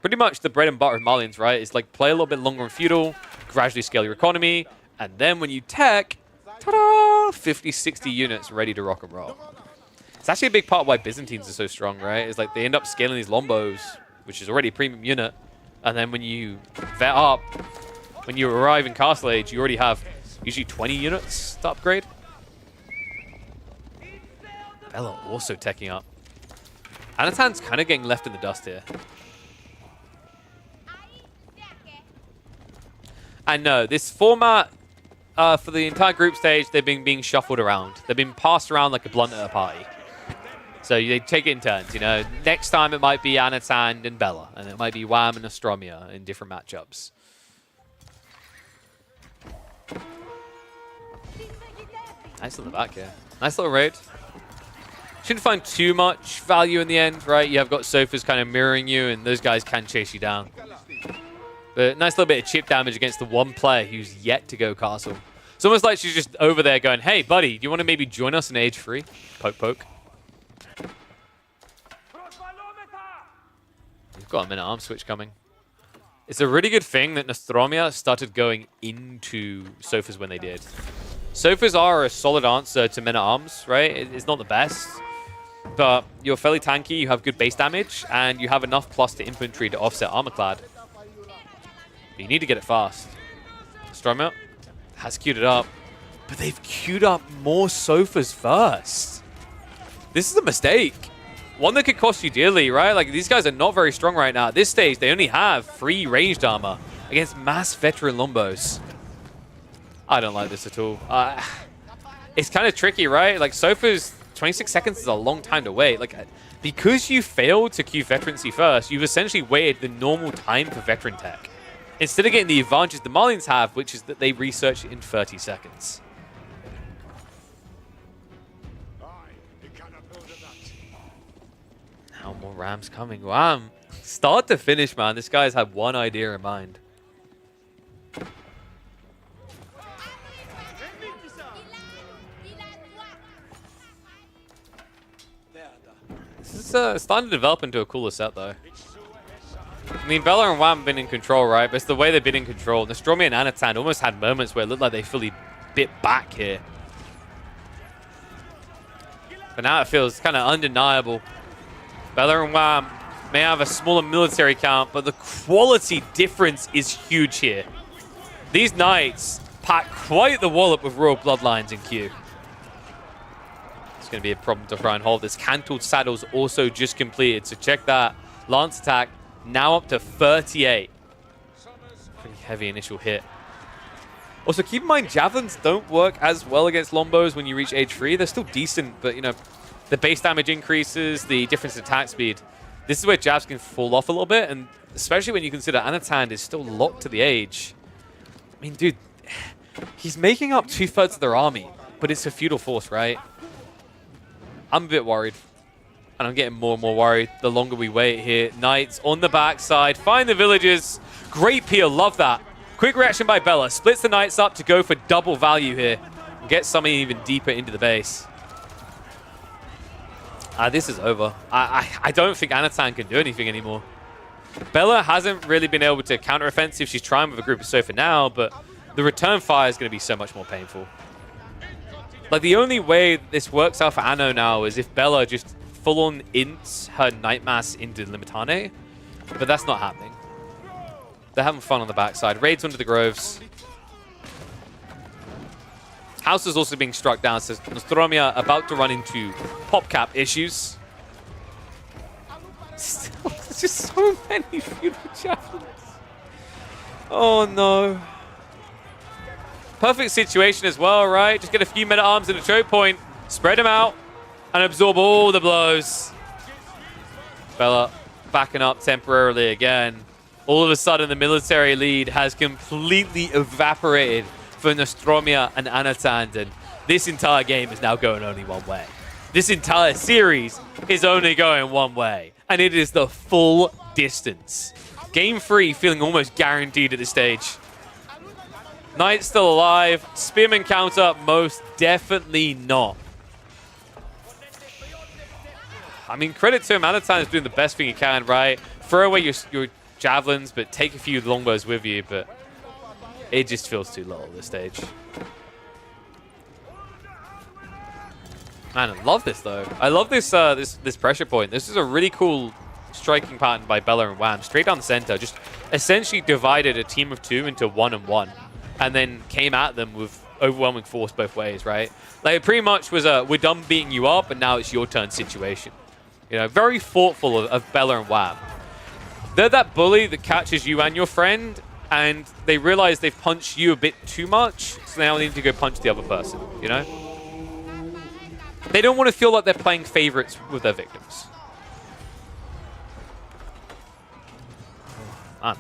Pretty much the bread and butter of Malians, right? Is like play a little bit longer in feudal, gradually scale your economy, and then when you tech, ta-da! 50, 60 units ready to rock and roll. It's actually a big part of why Byzantines are so strong, right? It's like they end up scaling these Lombos, which is already a premium unit, and then when you vet up, when you arrive in Castle Age, you already have usually 20 units to upgrade. Bella also teching up. Anatan's kind of getting left in the dust here. And no, this format, for the entire group stage, they've been being shuffled around. They've been passed around like a blunt at a party. So they take it in turns, Next time it might be Anatan and Bella, and it might be Wham and Nostromia in different matchups. Nice on the back here. Nice little raid. Shouldn't find too much value in the end, right? You have got Sofas kind of mirroring you, and those guys can chase you down. But nice little bit of chip damage against the one player who's yet to go castle. It's almost like she's just over there going, hey, buddy, do you want to maybe join us in age 3? Poke, poke. We've got a minute arm switch coming. It's a really good thing that Nostromo started going into Sofas when they did. Sofas are a solid answer to men at arms, right? It's not the best, but you're fairly tanky, you have good base damage, and you have enough plus to infantry to offset armor clad. But you need to get it fast. Nostromo has queued it up, but they've queued up more Sofas first. This is a mistake. One that could cost you dearly, right? Like, these guys are not very strong right now. At this stage, they only have 3 ranged armor against mass veteran Lombos. I don't like this at all. It's kind of tricky, right? Like, Sofas, 26 seconds is a long time to wait. Like, because you failed to queue veterancy first, you've essentially waited the normal time for veteran tech. Instead of getting the advantage the Marlians have, which is that they research in 30 seconds. Now more Rams coming. Wow. Start to finish, man. This guy's had one idea in mind. This is starting to develop into a cooler set, though. I mean, Bella and Wham have been in control, right? But it's the way they've been in control. Nostromo and Anatan almost had moments where it looked like they fully bit back here. But now it feels kind of undeniable. Bella and Wham may have a smaller military count, but the quality difference is huge here. These knights pack quite the wallop with royal bloodlines in queue. It's going to be a problem to try and hold this. Cantled saddles also just completed, so check that. Lance attack now up to 38. Pretty heavy initial hit. Also, keep in mind, javelins don't work as well against Lombos when you reach age 3. They're still decent, but, you know, the base damage increases, the difference in attack speed. This is where jabs can fall off a little bit, and especially when you consider Anatan is still locked to the age. I mean, dude, he's making up 2/3 of their army, but it's a feudal force, right? I'm a bit worried, and I'm getting more and more worried the longer we wait here. Knights on the backside, find the villagers. Great peel, love that. Quick reaction by Bella, splits the knights up to go for double value here, and get something even deeper into the base. This is over. I don't think Anatan can do anything anymore. Bella hasn't really been able to counter-offensive. She's trying with a group of Sofa now, but the return fire is going to be so much more painful. Like, the only way this works out for Anno now is if Bella just full-on ints her Night Mass into Limitane, but that's not happening. They're having fun on the backside. Raids under the groves. House is also being struck down, so Nostromo about to run into PopCap issues. Still, there's just so many feudal javelins. Oh no. Perfect situation as well, right? Just get a few meta-arms and a choke point, spread them out, and absorb all the blows. Bella backing up temporarily again. All of a sudden, the military lead has completely evaporated for Nostromo and Anatan, and this entire game is now going only one way. This entire series is only going one way, and it is the full distance. Game 3 feeling almost guaranteed at this stage. Knight still alive. Spearman counter, most definitely not. I mean, credit to him, Anatan is doing the best thing he can, right? Throw away your javelins, but take a few longbows with you, but it just feels too little at this stage. Man, I love this though. I love this this pressure point. This is a really cool striking pattern by Bella and Wham. Straight down the center, just essentially divided a team of 2 into 1 and 1, and then came at them with overwhelming force both ways, right? Like, it pretty much was a we're done beating you up, and now it's your turn situation. You know, very thoughtful of Bella and Wham. They're that bully that catches you and your friend, and they realize they've punched you a bit too much, so now they need to go punch the other person, you know? They don't want to feel like they're playing favorites with their victims. Man.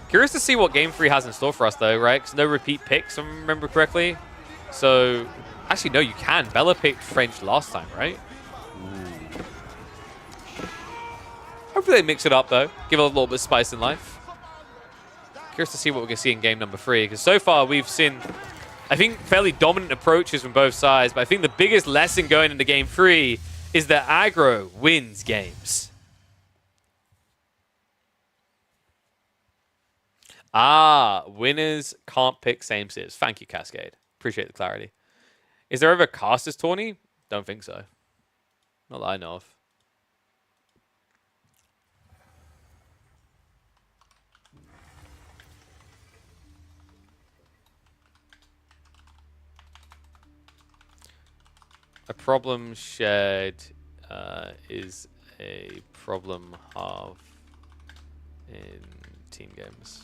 Curious to see what Game 3 has in store for us, though, right? Because no repeat picks, if I remember correctly. So, actually, no, you can. Bella picked French last time, right? Ooh. Hopefully they mix it up, though. Give it a little bit of spice in life. Curious to see what we're going to see in game number 3, because so far we've seen, I think, fairly dominant approaches from both sides, but I think the biggest lesson going into game 3 is that aggro wins games. Ah, winners can't pick same civs. Thank you, Cascade. Appreciate the clarity. Is there ever a casters tourney? Don't think so. Not that I know of. A problem shared is a problem halved in team games.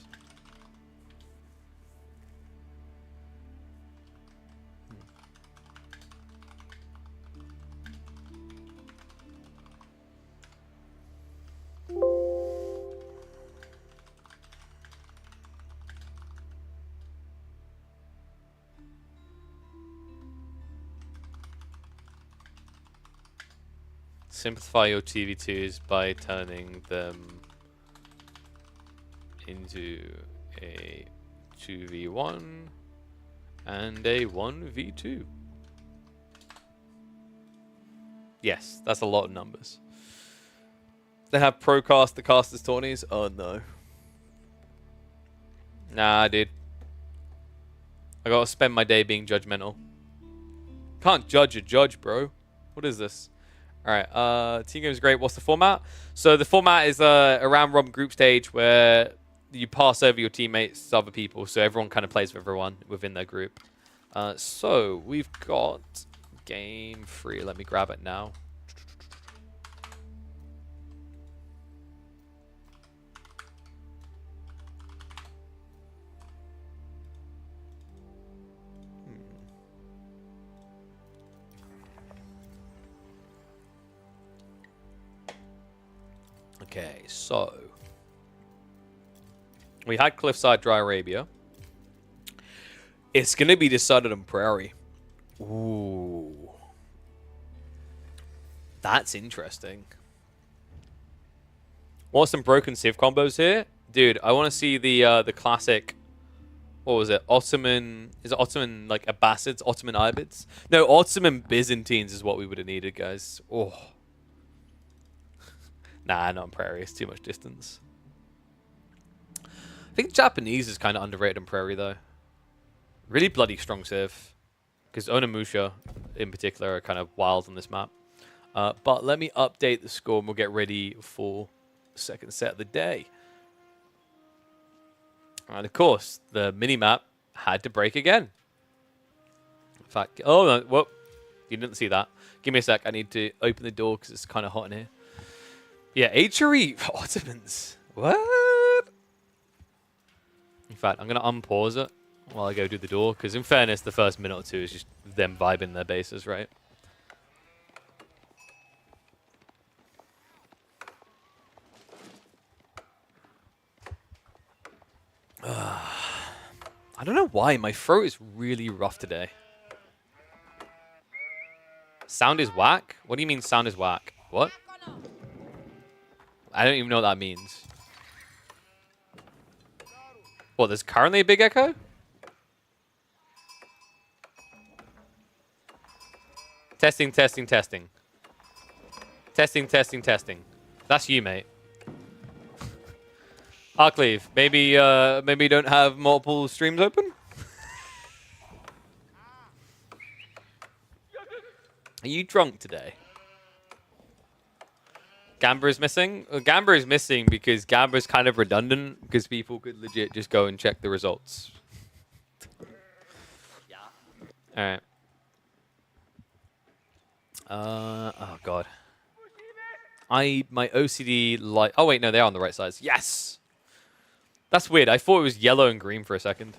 Simplify your TV2s by turning them into a 2v1 and a 1v2. Yes, that's a lot of numbers. They have Procast, the casters tourneys? Oh no. Nah, dude. I gotta spend my day being judgmental. Can't judge a judge, bro. What is this? Alright, team game is great. What's the format? So the format is a round robin group stage where you pass over your teammates to other people, so everyone kind of plays with everyone within their group. So we've got game 3. Let me grab it now. Okay, so we had Cliffside Dry Arabia. It's going to be decided on Prairie. Ooh. That's interesting. Want some broken Civ combos here? Dude, I want to see the classic, what was it? Ottoman, is it Ottoman, like, Abbasids? Ottoman Ibids? No, Ottoman Byzantines is what we would have needed, guys. Oh. Nah, not on Prairie. It's too much distance. I think Japanese is kind of underrated on Prairie, though. Really bloody strong Civ. Because Onimusha, in particular, are kind of wild on this map. But let me update the score and we'll get ready for the second set of the day. And of course, the mini-map had to break again. In fact, oh, no, whoop. You didn't see that. Give me a sec. I need to open the door because it's kind of hot in here. Yeah, Achery Ottomans. What? In fact, I'm going to unpause it while I go do the door. Because in fairness, the first minute or two is just them vibing their bases, right? I don't know why. My throat is really rough today. Sound is whack? What do you mean sound is whack? What? I don't even know what that means. What, there's currently a big echo? Testing, testing, testing. Testing, testing, testing. That's you, mate. Arcleave, maybe maybe you don't have multiple streams open? Are you drunk today? Gamba is missing? Well, Gamba is missing because Gamba is kind of redundant because people could legit just go and check the results. Alright. Oh god. My OCD light. Oh wait, no, they're on the right sides. Yes! That's weird. I thought it was yellow and green for a second.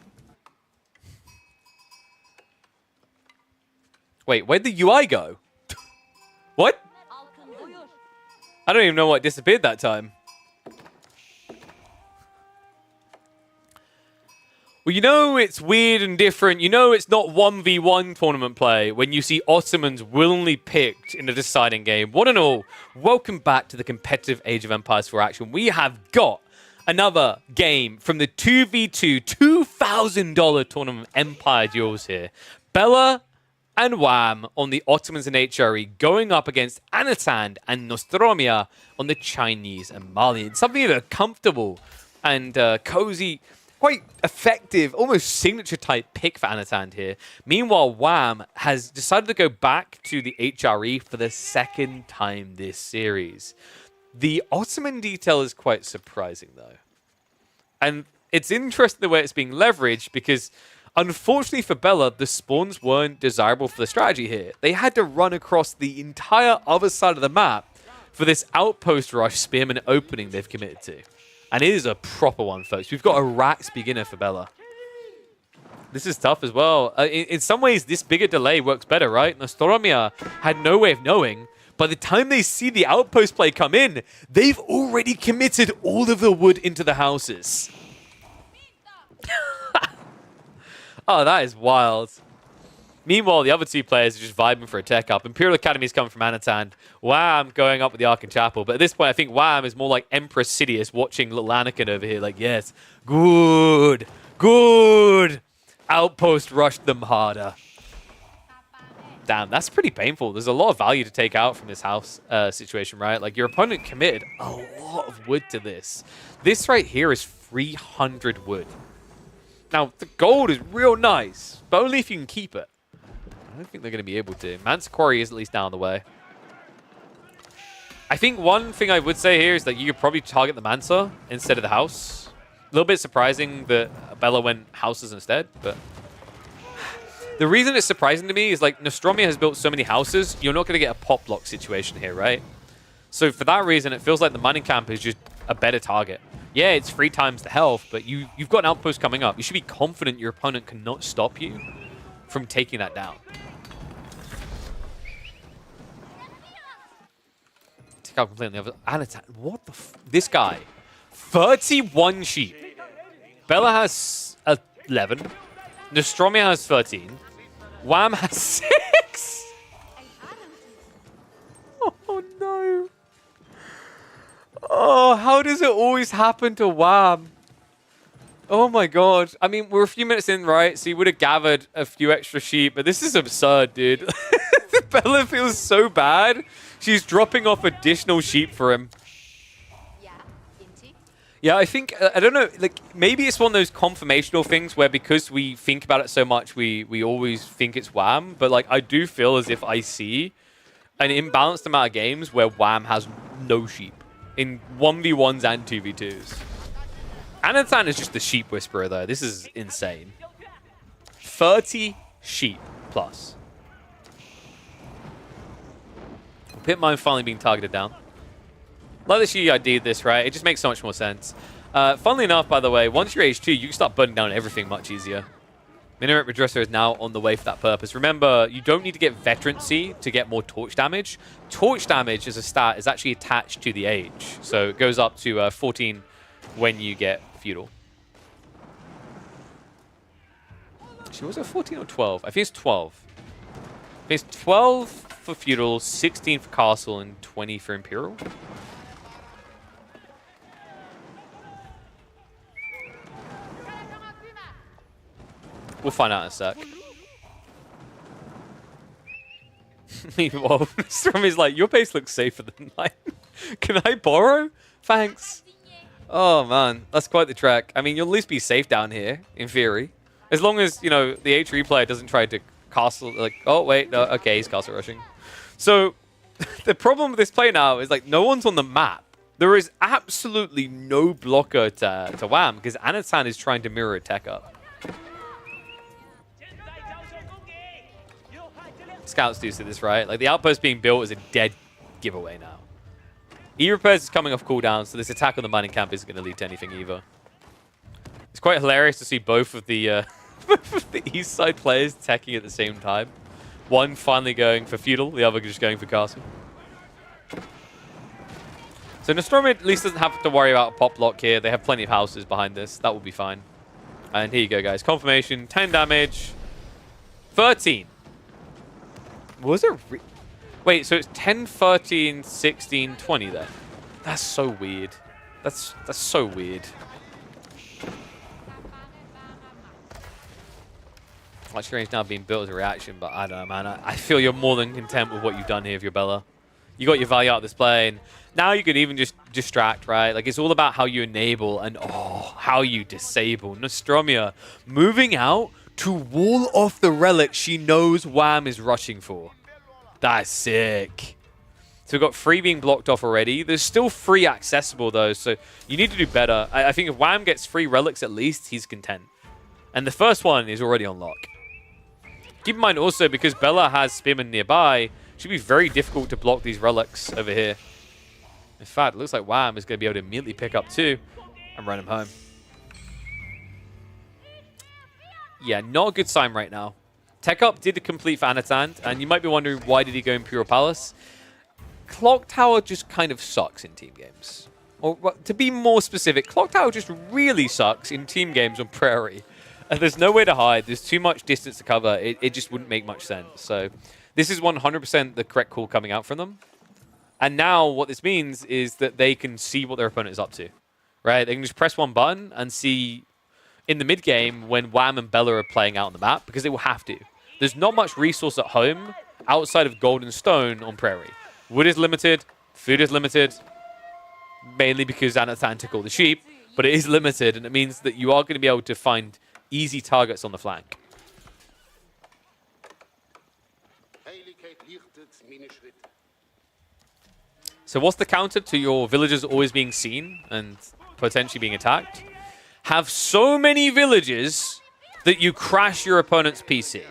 Wait, where'd the UI go? What? I don't even know what disappeared that time. Well, you know it's weird and different. You know it's not 1v1 tournament play when you see Ottomans willingly picked in a deciding game. One and all, welcome back to the competitive Age of Empires 4 action. We have got Another game from the 2v2 $2,000 tournament Empire Duels here. Bella and Wham on the Ottomans and HRE going up against Anatan and Nostromia on the Chinese and Malian. Something of a comfortable and cozy, quite effective, almost signature type pick for Anatan here. Meanwhile, Wham has decided to go back to the HRE for the second time this series. The Ottoman detail is quite surprising, though. And it's interesting the way it's being leveraged because, unfortunately for Bella, the spawns weren't desirable for the strategy here. They had to run across the entire other side of the map for this outpost rush spearman opening they've committed to. And it is a proper one, folks. We've got a Rax beginner for Bella. This is tough as well. In some ways, this bigger delay works better, right? Nostromia had no way of knowing. By the time they see the outpost play come in, they've already committed all of the wood into the houses. Oh, that is wild. Meanwhile, the other two players are just vibing for a tech up. Imperial Academy is coming from Anatan. Wham going up with the Ark and Chapel. But at this point, I think Wham is more like Empress Sidious watching little Anakin over here. Like, yes, good, good. Outpost rushed them harder. Damn, that's pretty painful. There's a lot of value to take out from this house situation, right? Like, your opponent committed a lot of wood to this. This right here is 300 wood. Now, the gold is real nice, but only if you can keep it. I don't think they're going to be able to. Mansa Quarry is at least down the way. I think one thing I would say here is that you could probably target the Mansa instead of the house. A little bit surprising that Bella went houses instead, but... The reason it's surprising to me is, like, Nostromia has built so many houses, you're not going to get a pop block situation here, right? So for that reason, it feels like the mining camp is just a better target. Yeah, it's 3 times the health, but you've got an outpost coming up. You should be confident your opponent cannot stop you from taking that down. Take out completely the other. What the this guy. 31 sheep. Bella has 11. Nostromia has 13. Wham has 6. Oh, no. Oh, how does it always happen to Wham? Oh, my God. I mean, we're a few minutes in, right? So you would have gathered a few extra sheep, but this is absurd, dude. Bella feels so bad. She's dropping off additional sheep for him. Yeah, I think, I don't know, like, maybe it's one of those confirmational things where because we think about it so much, we always think it's Wham. But, like, I do feel as if I see an imbalanced amount of games where Wham has no sheep in 1v1s and 2v2s. Anatan is just the sheep whisperer, though. This is insane. 30 sheep plus. Pit mine finally being targeted down. Like that she ID'd this, right? It just makes so much more sense. Funnily enough, by the way, once you're H2, you can start burning down everything much easier. Minaret Redresser is now on the way for that purpose. Remember, you don't need to get Veterancy to get more torch damage. Torch damage as a stat is actually attached to the age. So it goes up to 14 when you get Feudal. Actually, was it 14 or 12? I think it's 12. I think it's 12 for Feudal, 16 for Castle, and 20 for Imperial. We'll find out in a sec. Meanwhile, Stormy's like, your base looks safer than mine. Can I borrow? Thanks. Oh, man. That's quite the trek. I mean, you'll at least be safe down here, in theory. As long as, you know, the H3 player doesn't try to castle, like, oh, wait, no, okay, he's castle rushing. So, the problem with this play now is, like, no one's on the map. There is absolutely no blocker to Wham, because Anatan is trying to mirror a tech up. Scouts do see this, right? Like, the outpost being built is a dead giveaway now. E-repairs is coming off cooldown, so this attack on the mining camp isn't going to lead to anything either. It's quite hilarious to see both of the east side players teching at the same time. One finally going for Feudal, the other just going for Castle. So Nostromo at least doesn't have to worry about a pop lock here. They have plenty of houses behind this. That will be fine. And here you go, guys. Confirmation, 10 damage, 13. Was it? Wait, so it's 10, 13, 16, 20 then? That's so weird. That's so weird. Archery range now being built as a reaction, but I don't know, man. I feel you're more than content with what you've done here with your Bella. You got your value out of this play, and now you could even just distract, right? Like, it's all about how you enable and, oh, how you disable. Nostromia moving out to wall off the relic she knows Wham is rushing for. That's sick. So we've got 3 being blocked off already. There's still 3 accessible, though, so you need to do better. I think if Wham gets 3 relics at least, he's content. And the first one is already on lock. Keep in mind also, because Bella has Spearman nearby, it should be very difficult to block these relics over here. In fact, it looks like Wham is going to be able to immediately pick up 2 and run him home. Yeah, not a good sign right now. Tech Up did complete for Anatan, and you might be wondering why did he go Imperial Palace. Clock Tower just kind of sucks in team games. Or to be more specific, Clock Tower just really sucks in team games on Prairie. There's nowhere to hide. There's too much distance to cover. It just wouldn't make much sense. So this is 100% the correct call coming out from them. And now what this means is that they can see what their opponent is up to. Right? They can just press one button and see in the mid game when Wham and Bella are playing out on the map, because they will have to. There's not much resource at home outside of gold and stone on Prairie. Wood is limited. Food is limited. Mainly because Anatan took all the sheep. But it is limited, and it means that you are going to be able to find easy targets on the flank. So what's the counter to your villagers always being seen and potentially being attacked? Have so many villagers that you crash your opponent's PC.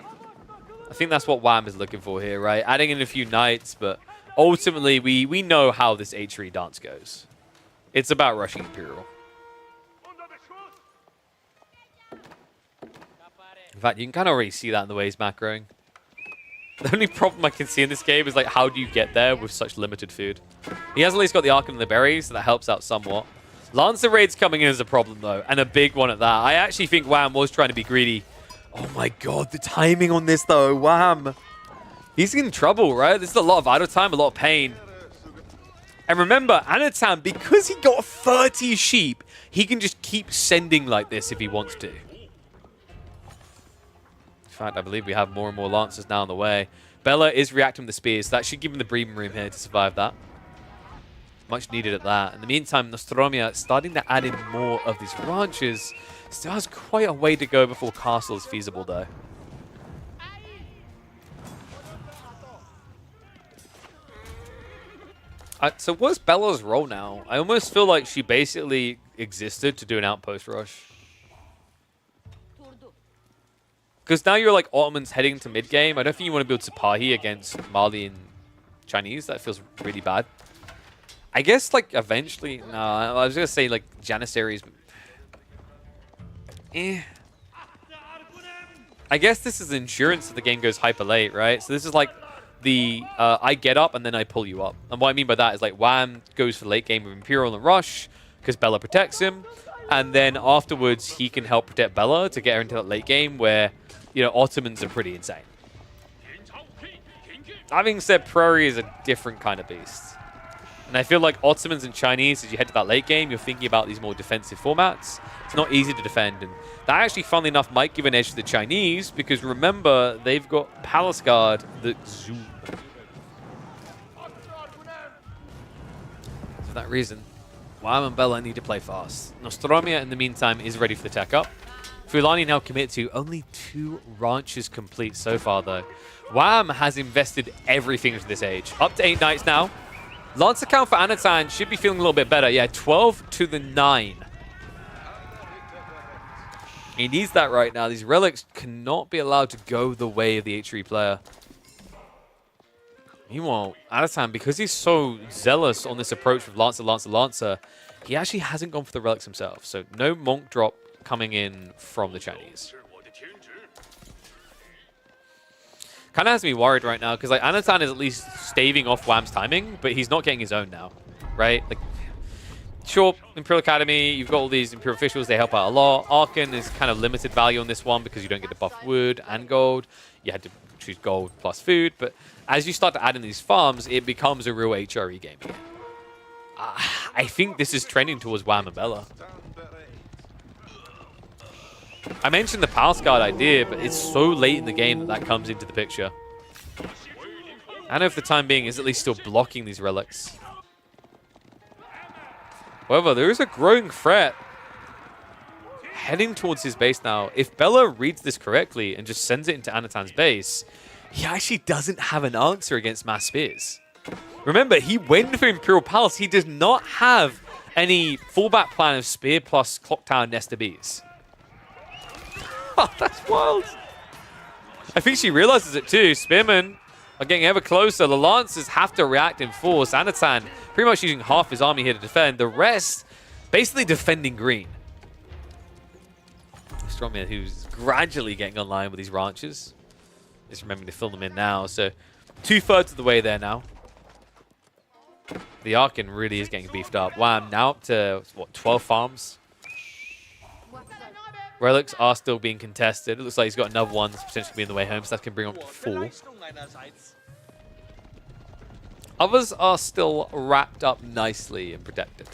I think that's what Wham is looking for here, right? Adding in a few knights, but ultimately we know how this H3 dance goes. It's about rushing Imperial. In fact, you can kind of already see that in the way he's macroing. The only problem I can see in this game is, like, how do you get there with such limited food? He has at least got the Arcan and the berries, so that helps out somewhat. Lancer Raid's coming in as a problem, though, and a big one at that. I actually think Wham was trying to be greedy. Oh my god, the timing on this, though. Wham. He's in trouble, right? This is a lot of idle time, a lot of pain. And remember, Anatan, because he got 30 sheep, he can just keep sending like this if he wants to. In fact, I believe we have more and more Lancers now on the way. Bella is reacting with the spears, so that should give him the breathing room here to survive that. Much needed at that. In the meantime, Nostromia starting to add in more of these ranches. Still has quite a way to go before Castle is feasible, though. So what's Bella's role now? I almost feel like she basically existed to do an outpost rush. Because now you're like Ottomans heading to mid-game. I don't think you want to build Sipahi against Mali and Chinese. That feels really bad. I guess, like, eventually... No, I was going to say, like, Janissaries... I guess this is insurance that the game goes hyper late, right? So this is like the I get up and then I pull you up. And what I mean by that is, like, Wham goes for late game with Imperial and Rush because Bella protects him. And then afterwards, he can help protect Bella to get her into that late game where, you know, Ottomans are pretty insane. That being said, Prairie is a different kind of beast. And I feel like Ottomans and Chinese, as you head to that late game, you're thinking about these more defensive formats. It's not easy to defend. And that actually, funnily enough, might give an edge to the Chinese because remember, they've got Palace Guard that zoom. For that reason, Wham and Bella need to play fast. Nostromia, in the meantime, is ready for the tech up. Fulani now commit to only 2 ranches complete so far, though. Wham has invested everything into this age. Up to 8 knights now. Lancer count for Anatan should be feeling a little bit better. Yeah, 12 to the 9. He needs that right now. These relics cannot be allowed to go the way of the H3 player. Meanwhile, Anatan, because he's so zealous on this approach with Lancer, he actually hasn't gone for the relics himself. So no Monk drop coming in from the Chinese. Kind of has me worried right now because, like, Anatan is at least staving off Wham's timing, but he's not getting his own now, right? Like, sure, Imperial Academy, you've got all these Imperial officials, they help out a lot. Arcan is kind of limited value on this one because you don't get to buff wood and gold. You had to choose gold plus food, but as you start to add in these farms, it becomes a real HRE game again. I think this is trending towards Wham and Bella. I mentioned the Palace Guard idea, but it's so late in the game that comes into the picture. Anna, for the time being, is at least still blocking these relics. However, there is a growing threat heading towards his base now. If Bella reads this correctly and just sends it into Anatan's base, he actually doesn't have an answer against mass spears. Remember, he went for Imperial Palace. He does not have any fallback plan of spear plus Clock Tower Nest of Bees. Oh, that's wild. I think she realizes it too. Spearmen are getting ever closer. The Lancers have to react in force. Anatan pretty much using half his army here to defend. The rest basically defending green. Strongman who's gradually getting online with these ranches. Just remembering to fill them in now. So 2/3 of the way there now. The Arkin really is getting beefed up. Wham, now up to, what, 12 farms? Relics are still being contested. It looks like he's got another one that's potentially be in the way home, so that can bring up to 4. Others are still wrapped up nicely and protected.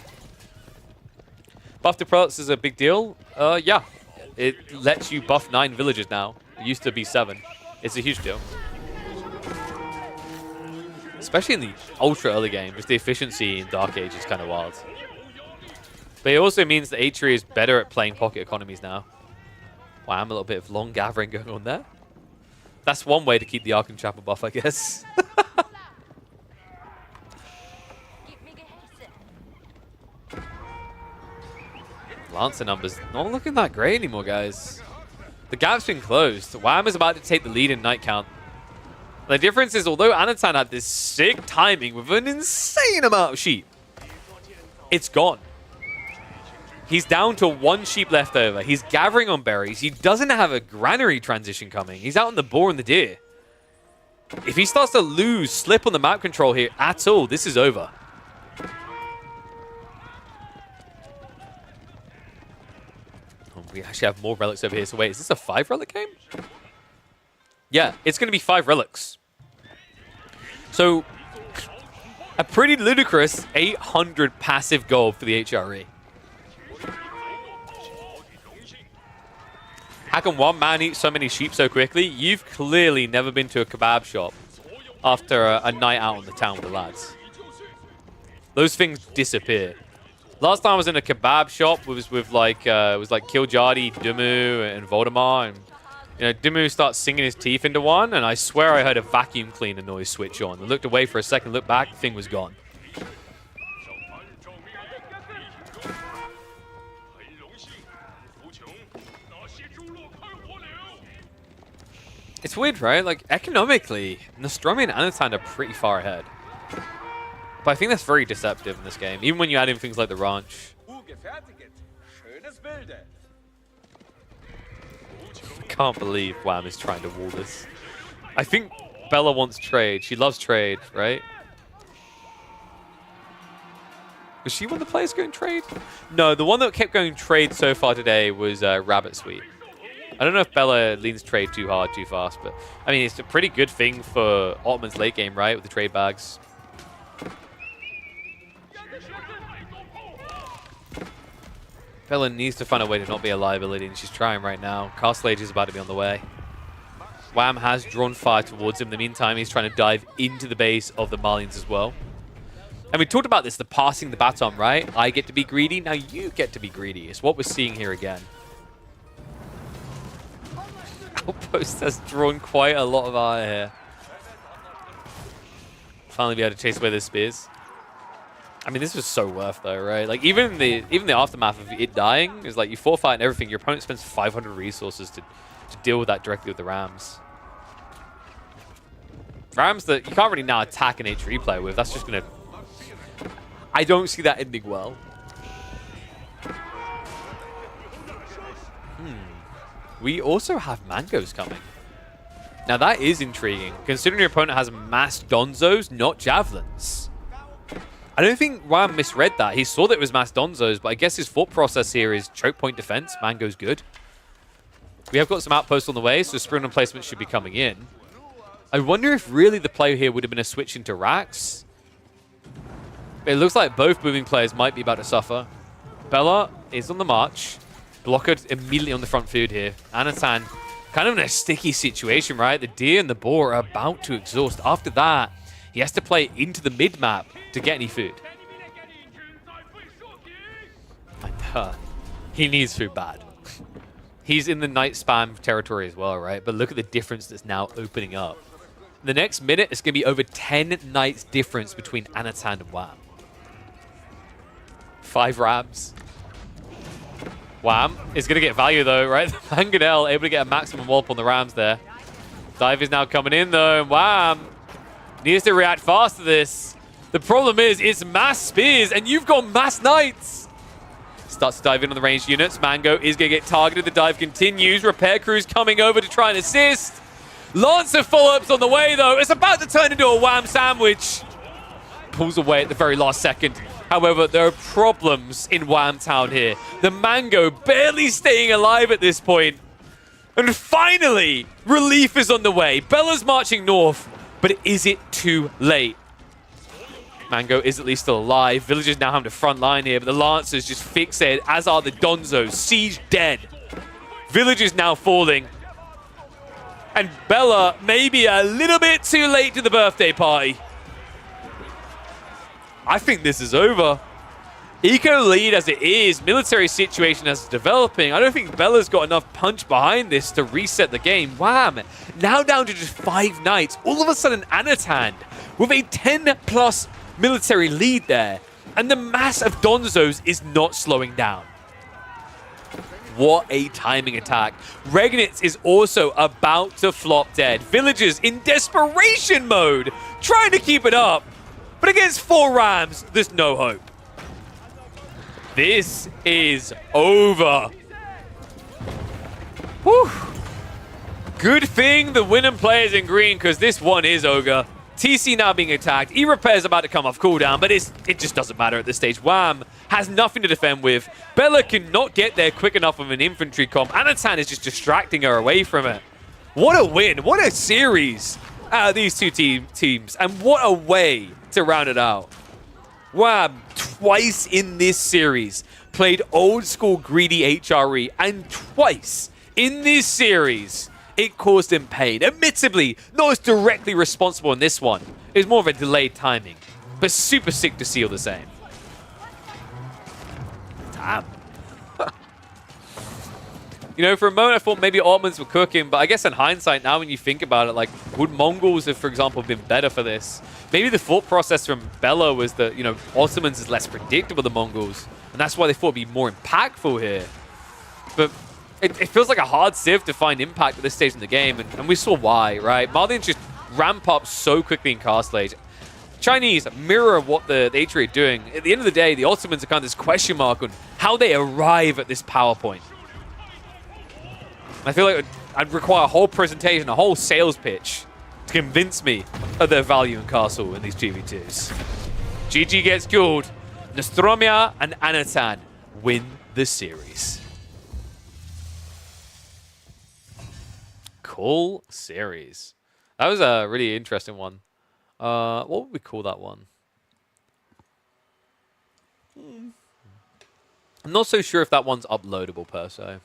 Buff to products is a big deal. Yeah. It lets you buff 9 villages now. It used to be 7. It's a huge deal. Especially in the ultra early game. Just the efficiency in Dark Age is kind of wild. But it also means that Atri is better at playing pocket economies now. Wow, I'm a little bit of long gathering going on there. That's one way to keep the Arkham Chapel buff, I guess. Lancer numbers not looking that great anymore, guys. The gap's been closed. Wham is about to take the lead in night count. The difference is, although Anatan had this sick timing with an insane amount of sheep, it's gone. He's down to 1 sheep left over. He's gathering on berries. He doesn't have a granary transition coming. He's out on the boar and the deer. If he starts to slip on the map control here at all, this is over. Oh, we actually have more relics over here. So wait, is this a 5 relic game? Yeah, it's going to be 5 relics. So, a pretty ludicrous 800 passive gold for the HRE. How can one man eat so many sheep so quickly? You've clearly never been to a kebab shop after a night out on the town with the lads. Those things disappear. Last time I was in a kebab shop was with like Kiljadi, Dumu, and Voldemar, and you know, Dimu starts sinking his teeth into one, and I swear I heard a vacuum cleaner noise switch on. I looked away for a second, looked back, the thing was gone. It's weird, right? Like, economically, Nostromo and Anatan are pretty far ahead. But I think that's very deceptive in this game, even when you add in things like the ranch. I can't believe Wham is trying to wall this. I think Bella wants trade. She loves trade, right? Was she one of the players going trade? No, the one that kept going trade so far today was Rabbit Sweet. I don't know if Bella leans trade too hard, too fast, but I mean, it's a pretty good thing for Ottoman's late game, right? With the trade bags. Bella needs to find a way to not be a liability, and she's trying right now. Castle Age is about to be on the way. Wham has drawn fire towards him. In the meantime, he's trying to dive into the base of the Malians as well. And we talked about this, the passing the baton, right? I get to be greedy, now you get to be greedy. It's what we're seeing here again. Outpost has drawn quite a lot of ire here. Finally be able to chase away those spears. I mean, this was so worth though, right? Like even the aftermath of it dying is like you forfeit and everything. Your opponent spends 500 resources to deal with that directly with the Rams. Rams that you can't really now attack an H3 player with. That's just gonna. I don't see that ending well. We also have mangoes coming. Now that is intriguing, considering your opponent has massed donzos, not javelins. I don't think Wham misread that. He saw that it was massed donzos, but I guess his thought process here is choke point defense. Mango's good. We have got some outposts on the way, so sprint replacement should be coming in. I wonder if really the play here would have been a switch into Rax. It looks like both moving players might be about to suffer. Bella is on the march. Blockered immediately on the front food here. Anatan kind of in a sticky situation, right? The deer and the boar are about to exhaust. After that, he has to play into the mid-map to get any food. And he needs food bad. He's in the night spam territory as well, right? But look at the difference that's now opening up. In the next minute, it's going to be over 10 nights difference between Anatan and Wham. 5 Rams. Wham is going to get value, though, right? Mangonel able to get a maximum wallop on the Rams there. Dive is now coming in, though, and Wham needs to react fast to this. The problem is, it's mass spears, and you've got mass knights. Starts to dive in on the ranged units. Mango is going to get targeted. The dive continues. Repair crews coming over to try and assist. Lancer follow-ups on the way, though. It's about to turn into a Wham sandwich. Pulls away at the very last second. However, there are problems in Wham Town here. The Mango barely staying alive at this point. And finally, relief is on the way. Bella's marching north, but is it too late? Mango is at least still alive. Villagers now have the front line here, but the Lancers just fixated, as are the Donzos. Siege dead. Villagers now falling. And Bella maybe a little bit too late to the birthday party. I think this is over. Eco lead as it is, military situation as it's developing. I don't think Bella's got enough punch behind this to reset the game. Wham! Now down to just 5 knights. All of a sudden, Anatan with a 10+ military lead there. And the mass of Donzos is not slowing down. What a timing attack. Regnitz is also about to flop dead. Villagers in desperation mode, trying to keep it up. But against 4 Rams, there's no hope. This is over. Whew. Good thing the winning player's in green, because this one is ogre. TC now being attacked. E-Repair's about to come off cooldown, but it just doesn't matter at this stage. Wham has nothing to defend with. Bella cannot get there quick enough of an infantry comp. Anatan is just distracting her away from it. What a win. What a series out of these two teams. And what a way to round it out. Wham, twice in this series, played old school greedy HRE, and twice in this series, it caused him pain. Admittedly, not as directly responsible in this one. It was more of a delayed timing, but super sick to see all the same. Damn. You know, for a moment I thought maybe Ottomans were cooking, but I guess in hindsight now when you think about it, like, would Mongols have, for example, been better for this? Maybe the thought process from Bella was that, you know, Ottomans is less predictable than Mongols, and that's why they thought it'd be more impactful here. But it feels like a hard civ to find impact at this stage in the game, and we saw why, right? Malians just ramp up so quickly in Castle Age. Chinese mirror what the HRE are doing. At the end of the day, the Ottomans are kind of this question mark on how they arrive at this power point. I feel like I'd require a whole presentation, a whole sales pitch to convince me of their value in Castle in these GV2s. GG gets killed. Nostromia and Anatan win the series. Cool series. That was a really interesting one. What would we call that one? I'm not so sure if that one's uploadable per se.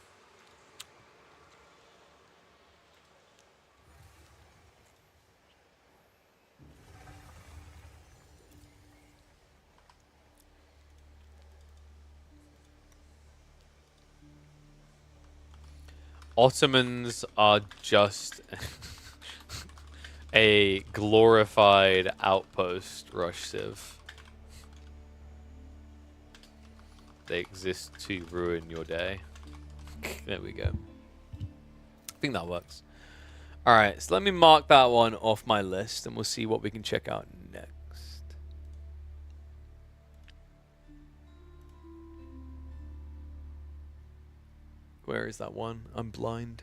Ottomans are just a glorified outpost rush civ. They exist to ruin your day. There we go. I think that works. Alright, so let me mark that one off my list and we'll see what we can check out next. Where is that one? I'm blind.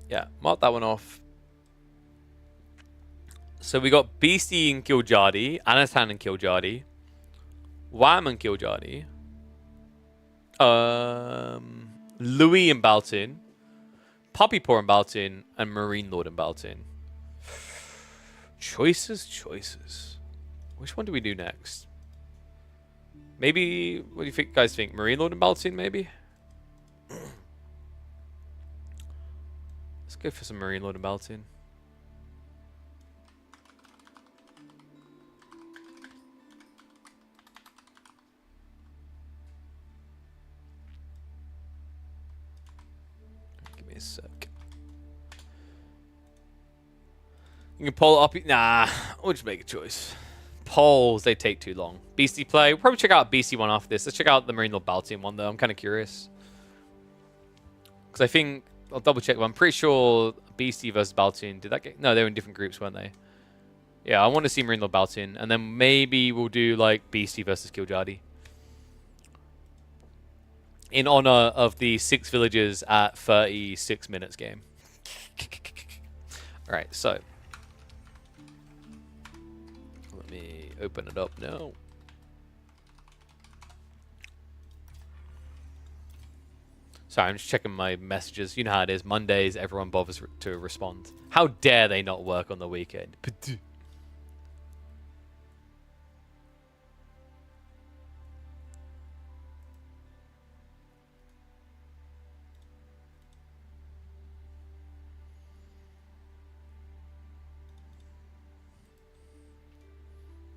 Yeah, mark that one off. So we got Beastie and Kiljadi, Anatan and Kiljadi, Wham and Kiljadi, Louis and Baltin, Puppypaw and Baltin, and Marine Lord and Baltin. Choices, choices. Which one do we do next? Maybe, what do you guys think? Marine Lord and Baltine, maybe? Let's go for some Marine Lord and Baltine. Give me a sec. You can poll up. Nah, we'll just make a choice. Polls, they take too long. Beastie play. We'll probably check out BC one after this. Let's check out the Marine Lord Baltine one, though. I'm kind of curious. Because I think, I'll double check, but I'm pretty sure Beastie versus Baltine, did that get... No, they were in different groups, weren't they? Yeah, I want to see Marine Lord Baltine. And then maybe we'll do, like, Beastie versus Kiljardi. In honor of the 6 villagers at 36 minutes game. Alright, so... Let me open it up now. Sorry, I'm just checking my messages. You know how it is. Mondays, everyone bothers to respond. How dare they not work on the weekend?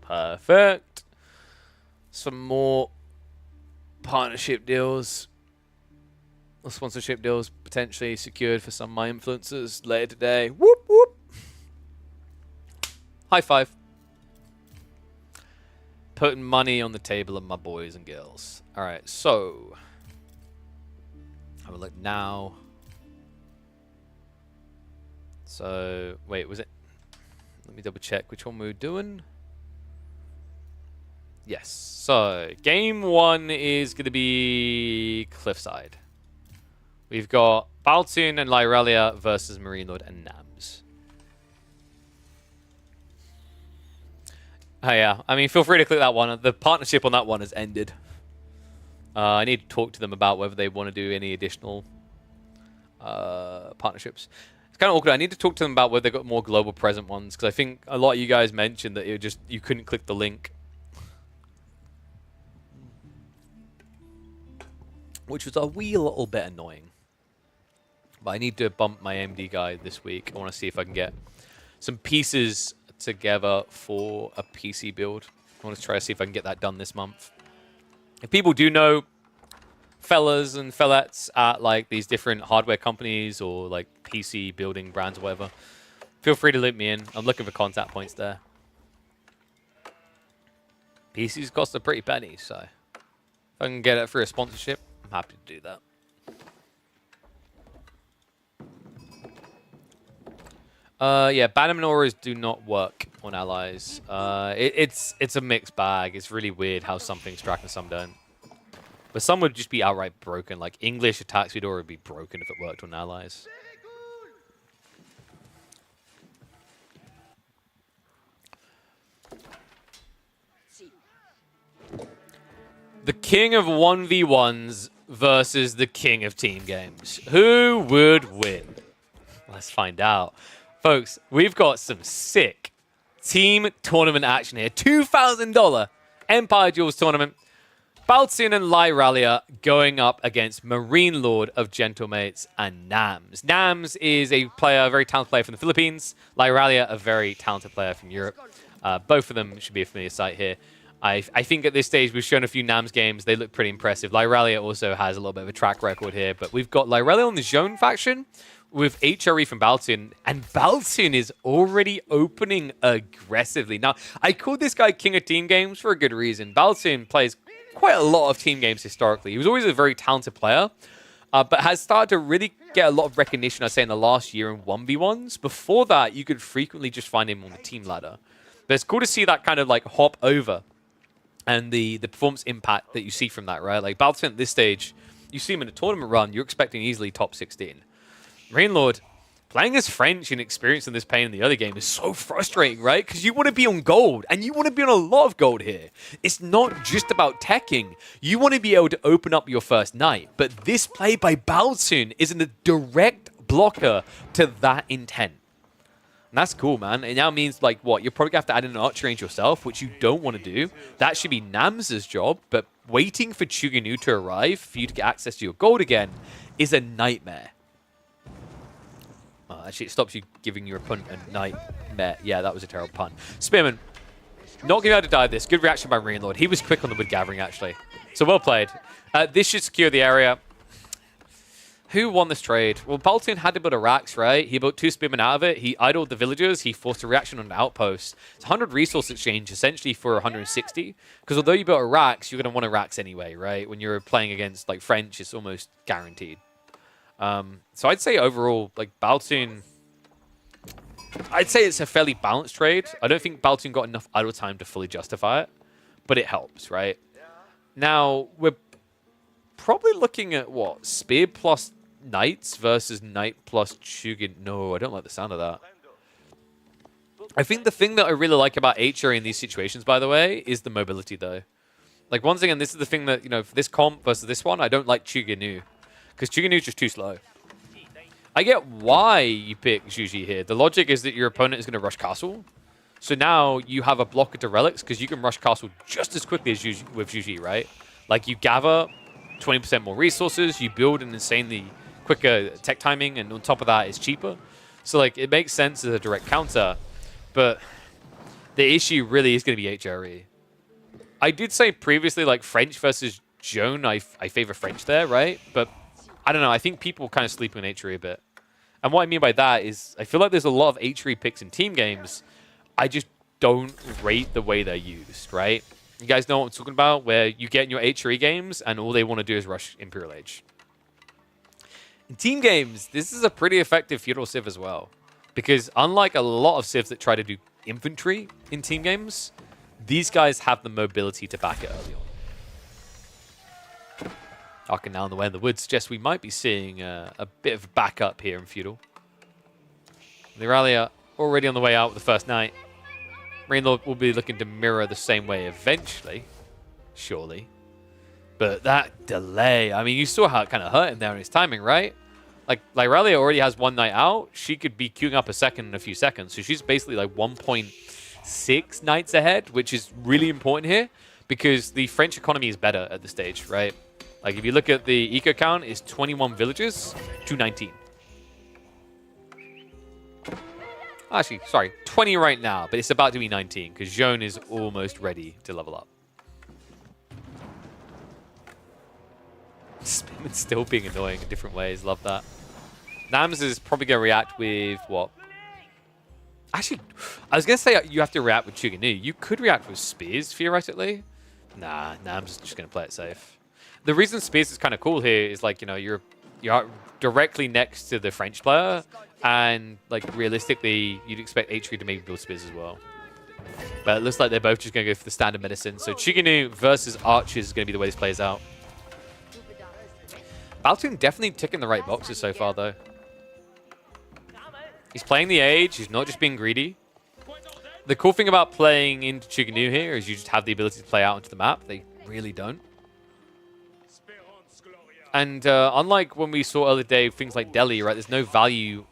Perfect. Some more partnership deals. Or sponsorship deals potentially secured for some of my influencers later today. Whoop, whoop. High five. Putting money on the table of my boys and girls. All right, so. Have a look now. So, wait, was it? Let me double check which one we were doing. Yes. So, game 1 is going to be Cliffside. We've got Baltine and Lyralia versus Marine Lord and Nams. Oh, yeah. I mean, feel free to click that one. The partnership on that one has ended. I need to talk to them about whether they want to do any additional partnerships. It's kind of awkward. I need to talk to them about whether they've got more global present ones, because I think a lot of you guys mentioned that you couldn't click the link. Which was a wee little bit annoying. But I need to bump my AMD guy this week. I want to see if I can get some pieces together for a PC build. I want to try to see if I can get that done this month. If people do know fellas and fellettes at like these different hardware companies or like PC building brands or whatever, feel free to loop me in. I'm looking for contact points there. PCs cost a pretty penny, so if I can get it for a sponsorship, I'm happy to do that. Yeah, Bannerman auras do not work on allies. It's a mixed bag. It's really weird how some things track and some don't. But some would just be outright broken. Like English attack speed aura would be broken if it worked on allies. The king of 1v1s versus the king of team games. Who would win? Let's find out. Folks, we've got some sick team tournament action here. $2,000 Empire Duels tournament. Baltine and Lyralia going up against Marine Lord of Gentlemates and Nams. Nams is a very talented player from the Philippines. Lyralia, a very talented player from Europe. Both of them should be a familiar sight here. I think at this stage we've shown a few Nams games. They look pretty impressive. Lyralia also has a little bit of a track record here, but we've got Lyralia on the Zone faction with HRE from Baltine, and Baltine is already opening aggressively. Now, I called this guy King of Team Games for a good reason. Baltine plays quite a lot of team games historically. He was always a very talented player, but has started to really get a lot of recognition, I'd say, in the last year in 1v1s. Before that, you could frequently just find him on the team ladder. But it's cool to see that kind of like hop over and the performance impact that you see from that, right? Like Baltine at this stage, you see him in a tournament run, you're expecting easily top 16. Marine Lord, playing as French and experiencing this pain in the other game is so frustrating, right? Because you want to be on gold, and you want to be on a lot of gold here. It's not just about teching. You want to be able to open up your first night, but this play by Baltine is a direct blocker to that intent. And that's cool, man. It now means, like, what? You're probably going to have to add in an archer range yourself, which you don't want to do. That should be Nams's job, but waiting for Chuganu to arrive for you to get access to your gold again is a nightmare. Oh, actually, it stops you giving your opponent a nightmare. Yeah, that was a terrible pun. Spearman, not going to be able to die this. Good reaction by Marine Lord. He was quick on the wood gathering, actually. So well played. This should secure the area. Who won this trade? Well, Baltoon had to build a Rax, right? He built 2 Spearmen out of it. He idled the villagers. He forced a reaction on an outpost. It's 100 resource exchange, essentially, for 160. Because although you built a Rax, you're going to want a Rax anyway, right? When you're playing against, like, French, it's almost guaranteed. So I'd say overall, like, Baltoon... I'd say it's a fairly balanced trade. I don't think Baltoon got enough idle time to fully justify it. But it helps, right? Now, we're probably looking at, what? Spear plus Knights versus Knight plus Chugin. No, I don't like the sound of that. I think the thing that I really like about HRE in these situations, by the way, is the mobility, though. Like, once again, this is the thing that, you know, for this comp versus this one, I don't like Chuginu. Because Chuginu is just too slow. I get why you pick Juji here. The logic is that your opponent is going to rush castle. So now you have a blocker to relics because you can rush castle just as quickly as with Juji, right? Like, you gather 20% more resources, you build an insanely quicker tech timing, and on top of that, it's cheaper. So, like, it makes sense as a direct counter, but the issue really is going to be HRE. I did say previously, like, French versus Joan, I favor French there, right? But I don't know, I think people kind of sleep on HRE a bit. And what I mean by that is, I feel like there's a lot of HRE picks in team games. I just don't rate the way they're used, right? You guys know what I'm talking about, where you get in your HRE games, and all they want to do is rush Imperial Age. In team games, this is a pretty effective Feudal Civ as well. Because unlike a lot of Civs that try to do infantry in team games, these guys have the mobility to back it early on. Arcing now on the way in the woods suggests we might be seeing a bit of backup here in Feudal. The rally are already on the way out with the first knight. Marine Lord will be looking to mirror the same way eventually, surely. But that delay, I mean, you saw how it kind of hurt him there in his timing, right? Like Lyralia already has 1 knight out. She could be queuing up a second in a few seconds. So she's basically like 1.6 knights ahead, which is really important here because the French economy is better at this stage, right? Like, if you look at the eco count, it's 21 villages to 19. Actually, sorry, 20 right now, but it's about to be 19 because Joan is almost ready to level up. Spearman's still being annoying in different ways. Love that. Nams is probably going to react with what? Actually, I was going to say you have to react with Chuganu. You could react with Spears, theoretically. Nah, Nams is just going to play it safe. The reason Spears is kind of cool here is, like, you know, you're directly next to the French player, and, like, realistically, you'd expect HRE to maybe build Spears as well. But it looks like they're both just going to go for the standard medicine. So Chuganu versus Archers is going to be the way this plays out. Baltoon definitely ticking the right boxes so far, though. He's playing the age. He's not just being greedy. The cool thing about playing into Chuganu here is you just have the ability to play out onto the map. They really don't. And unlike when we saw earlier today, things like Delhi, right, there's no value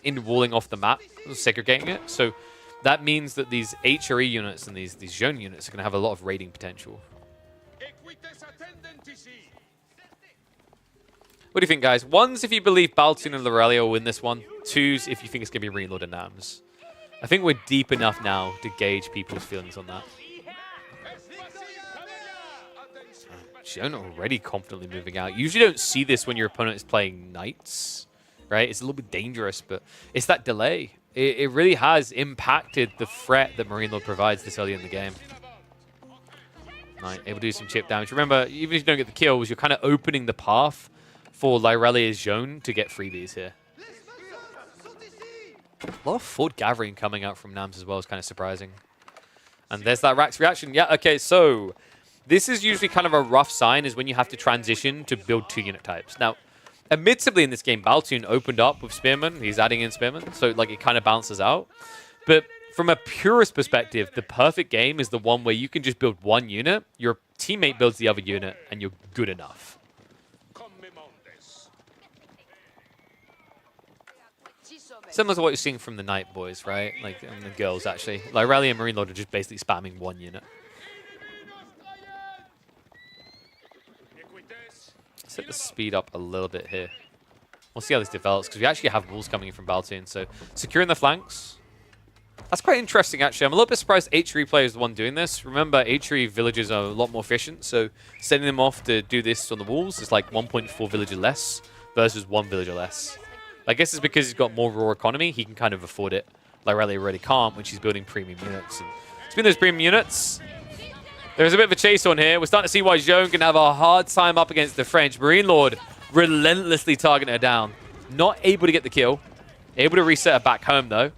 in walling off the map, segregating it. So that means that these HRE units and these Jeune units are going to have a lot of raiding potential. What do you think, guys? Ones, if you believe Baltoon and Lorelia will win this one. Twos, if you think it's going to be Marine Lord and Nams. I think we're deep enough now to gauge people's feelings on that. Jeune already confidently moving out. You usually don't see this when your opponent is playing Knights, right? It's a little bit dangerous, but it's that delay. It really has impacted the threat that Marine Lord provides this early in the game. Right, able to do some chip damage. Remember, even if you don't get the kills, you're kind of opening the path for Lyrelia's Jeune to get freebies here. A lot of Ford gathering coming out from Nams as well is kind of surprising. And there's that Rax reaction. Yeah, okay, so this is usually kind of a rough sign is when you have to transition to build 2 unit types. Now, admittedly in this game, Baltoon opened up with Spearman. He's adding in Spearman, so like it kind of balances out. But from a purist perspective, the perfect game is the one where you can just build 1 unit, your teammate builds the other unit, and you're good enough. Similar to what you're seeing from the Knight boys, right? Like, and the girls, actually. Like, Rally and Marine Lord are just basically spamming one unit. Set the speed up a little bit here. We'll see how this develops, because we actually have walls coming in from Baltoon, so securing the flanks. That's quite interesting, actually. I'm a little bit surprised HRE player is the one doing this. Remember, HRE villages are a lot more efficient, so sending them off to do this on the walls is like 1.4 villager less versus 1 villager less. I guess it's because he's got more raw economy, he can kind of afford it. Like Rally already can't when she's building premium units. And between those premium units, there's a bit of a chase on here. We're starting to see why Joan can have a hard time up against the French. Marine Lord relentlessly targeting her down. Not able to get the kill. Able to reset her back home, though.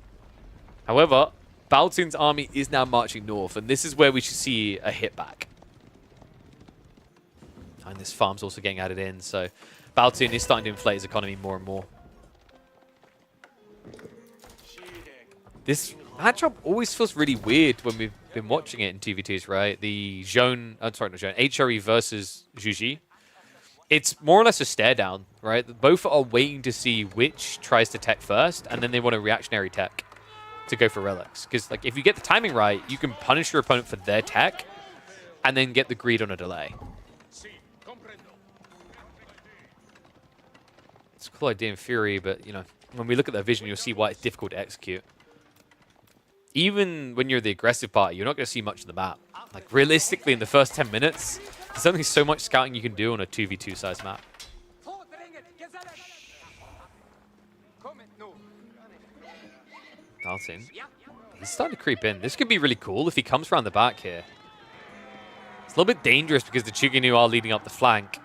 However, Baltoon's army is now marching north, and this is where we should see a hit back. And this farm's also getting added in, so Baltoon is starting to inflate his economy more and more. This matchup always feels really weird when we've been watching it in TVTs, right? The Joan, sorry, not Joan, HRE versus Juji. It's more or less a stare down, right? Both are waiting to see which tries to tech first, and then they want a reactionary tech to go for relics. Because like, if you get the timing right, you can punish your opponent for their tech, and then get the greed on a delay. It's a cool idea in theory, but you know, when we look at their vision, you'll see why it's difficult to execute. Even when you're the aggressive party, you're not going to see much of the map. Like, realistically, in the first 10 minutes, there's only so much scouting you can do on a 2v2 size map. Baltoon. He's starting to creep in. This could be really cool if he comes around the back here. It's a little bit dangerous because the Chiganu are leading up the flank.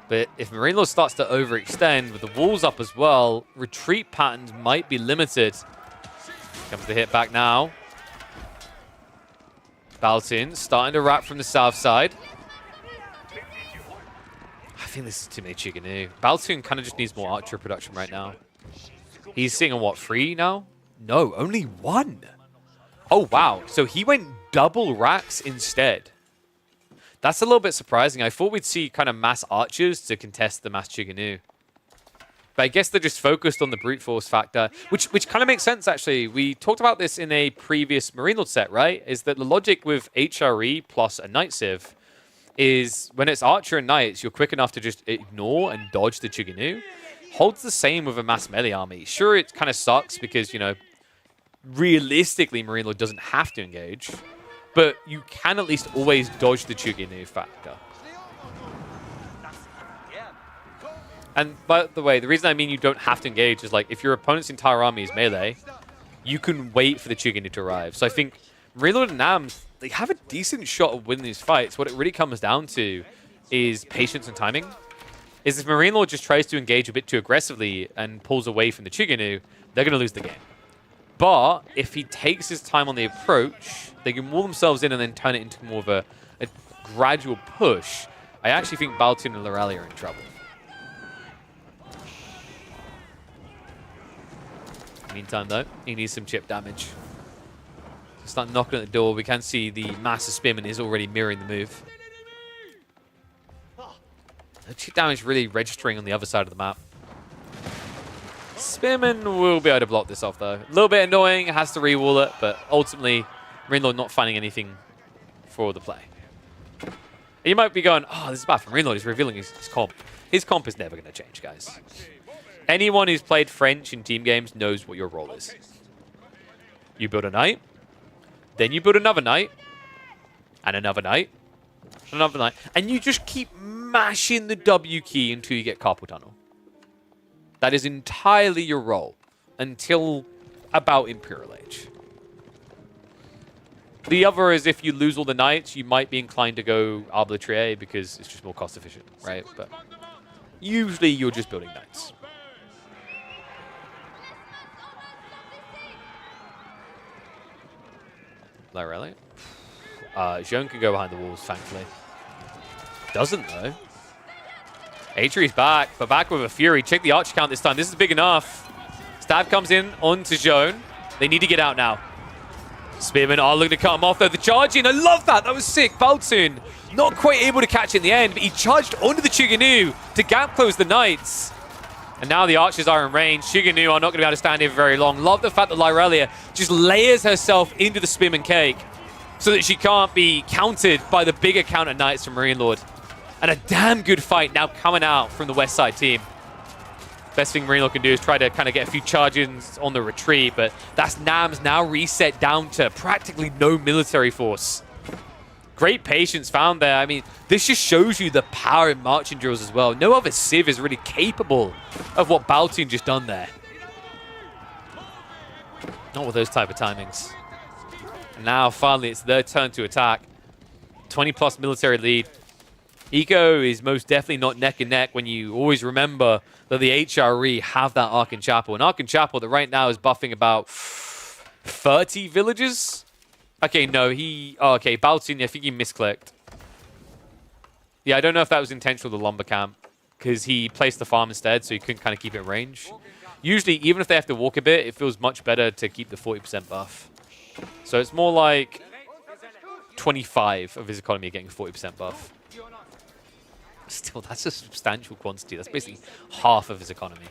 But if Marine Lord starts to overextend with the walls up as well, retreat patterns might be limited. Comes the hit back now. Baltoon starting to wrap from the south side. I think this is too many Chiganu. Baltoon kind of just needs more archer production right now. He's sitting on what, 3 now? No, only 1. Oh, wow. So he went double racks instead. That's a little bit surprising. I thought we'd see kind of mass archers to contest the mass Chiganu. But I guess they're just focused on the brute force factor, which kind of makes sense, actually. We talked about this in a previous Marine Lord set, right? Is that the logic with HRE plus a Knight Civ is when it's Archer and Knights, you're quick enough to just ignore and dodge the Chiganu. Holds the same with a mass melee army. Sure, it kind of sucks because, you know, realistically, Marine Lord doesn't have to engage, but you can at least always dodge the Chiganu factor. And by the way, the reason I mean you don't have to engage is like, if your opponent's entire army is melee, you can wait for the Chiganu to arrive. So I think Marine Lord and Nams, they have a decent shot of winning these fights. What it really comes down to is patience and timing. Is if Marine Lord just tries to engage a bit too aggressively and pulls away from the Chiganu, they're going to lose the game. But if he takes his time on the approach, they can wall themselves in and then turn it into more of a gradual push. I actually think Baltoon and Lorelli are in trouble. Meantime, though, he needs some chip damage. Start knocking at the door. We can see the massive Spearman is already mirroring the move. The chip damage really registering on the other side of the map. Spearman will be able to block this off, though. A little bit annoying, has to re-wall it, but ultimately, Marine Lord not finding anything for the play. And you might be going, oh, this is bad for Marine Lord. He's revealing his comp. His comp is never going to change, guys. Anyone who's played French in team games knows what your role is. You build a knight, then you build another knight, and another knight, and another knight, and you just keep mashing the W key until you get carpal tunnel. That is entirely your role until about Imperial Age. The other is if you lose all the knights, you might be inclined to go arbitrary because it's just more cost efficient, right? But usually you're just building knights. Really? Jean can go behind the walls, thankfully. Doesn't, though. Atre's back, but back with a Fury. Check the archer count this time. This is big enough. Stab comes in onto Jean. They need to get out now. Spearmen are looking to cut him off, though. The charge in. I love that. That was sick. Baltoon not quite able to catch it in the end, but he charged onto the Chiganu to gap close the Knights. And now the archers are in range. Shiganu are not going to be able to stand here for very long. Love the fact that Lyrelia just layers herself into the Spearman Cake so that she can't be countered by the bigger counter knights from Marine Lord. And a damn good fight now coming out from the West Side team. Best thing Marine Lord can do is try to kind of get a few charges on the retreat, but that's Nam's now reset down to practically no military force. Great patience found there. I mean, this just shows you the power in marching drills as well. No other Civ is really capable of what Baltoon just done there. Not with those type of timings. And now, finally, it's their turn to attack. 20-plus military lead. Eco is most definitely not neck and neck when you always remember that the HRE have that Arkan Chapel. And Arkan Chapel that right now is buffing about 30 villages. Okay, no, oh, okay, Baltoon, I think he misclicked. Yeah, I don't know if that was intentional, the lumber camp, because he placed the farm instead, so he couldn't kind of keep it in range. Usually, even if they have to walk a bit, it feels much better to keep the 40% buff. So it's more like 25 of his economy getting a 40% buff. Still, that's a substantial quantity. That's basically half of his economy.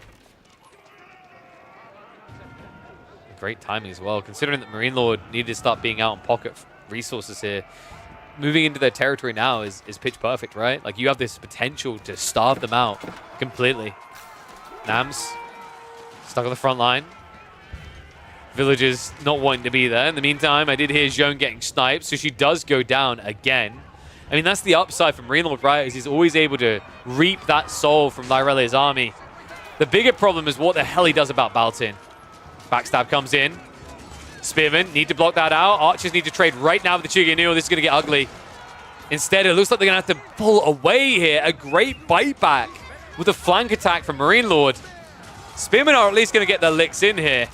Great timing as well, considering that Marine Lord needed to start being out on pocket resources here. Moving into their territory now is pitch perfect, right? Like, you have this potential to starve them out completely. Nams stuck on the front line. Villagers not wanting to be there. In the meantime, I did hear Joan getting sniped, so she does go down again. I mean, that's the upside from Marine Lord, right? Is he's always able to reap that soul from Lyrelia's army. The bigger problem is what the hell he does about Baltoon. Backstab comes in. Spearmen need to block that out. Archers need to trade right now with the Chiganu. This is going to get ugly. Instead, it looks like they're going to have to pull away here. A great bite back with a flank attack from Marine Lord. Spearmen are at least going to get their licks in here.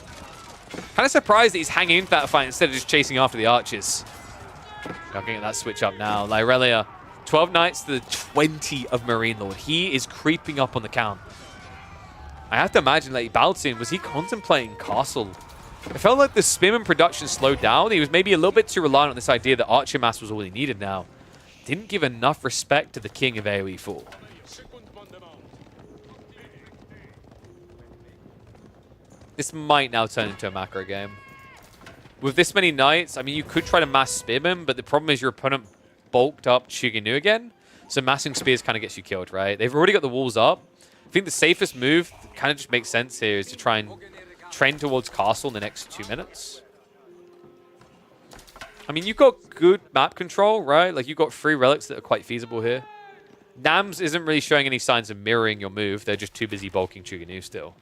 Kind of surprised that he's hanging into that fight instead of just chasing after the archers. Not getting that switch up now. Lyrelia, 12 knights to the 20 of Marine Lord. He is creeping up on the count. I have to imagine that Baltoon, was he contemplating Castle? I felt like the Spearman production slowed down. He was maybe a little bit too reliant on this idea that Archer Mass was all he needed now. Didn't give enough respect to the king of AoE 4. This might now turn into a macro game. With this many knights, I mean, you could try to mass Spearman, but the problem is your opponent bulked up Chiganu again. So massing spears kind of gets you killed, right? They've already got the walls up. I think the safest move, kind of just makes sense here, is to try and trend towards Castle in the next 2 minutes. I mean, you've got good map control, right? Like, you've got 3 relics that are quite feasible here. Nams isn't really showing any signs of mirroring your move. They're just too busy bulking Chiganu still.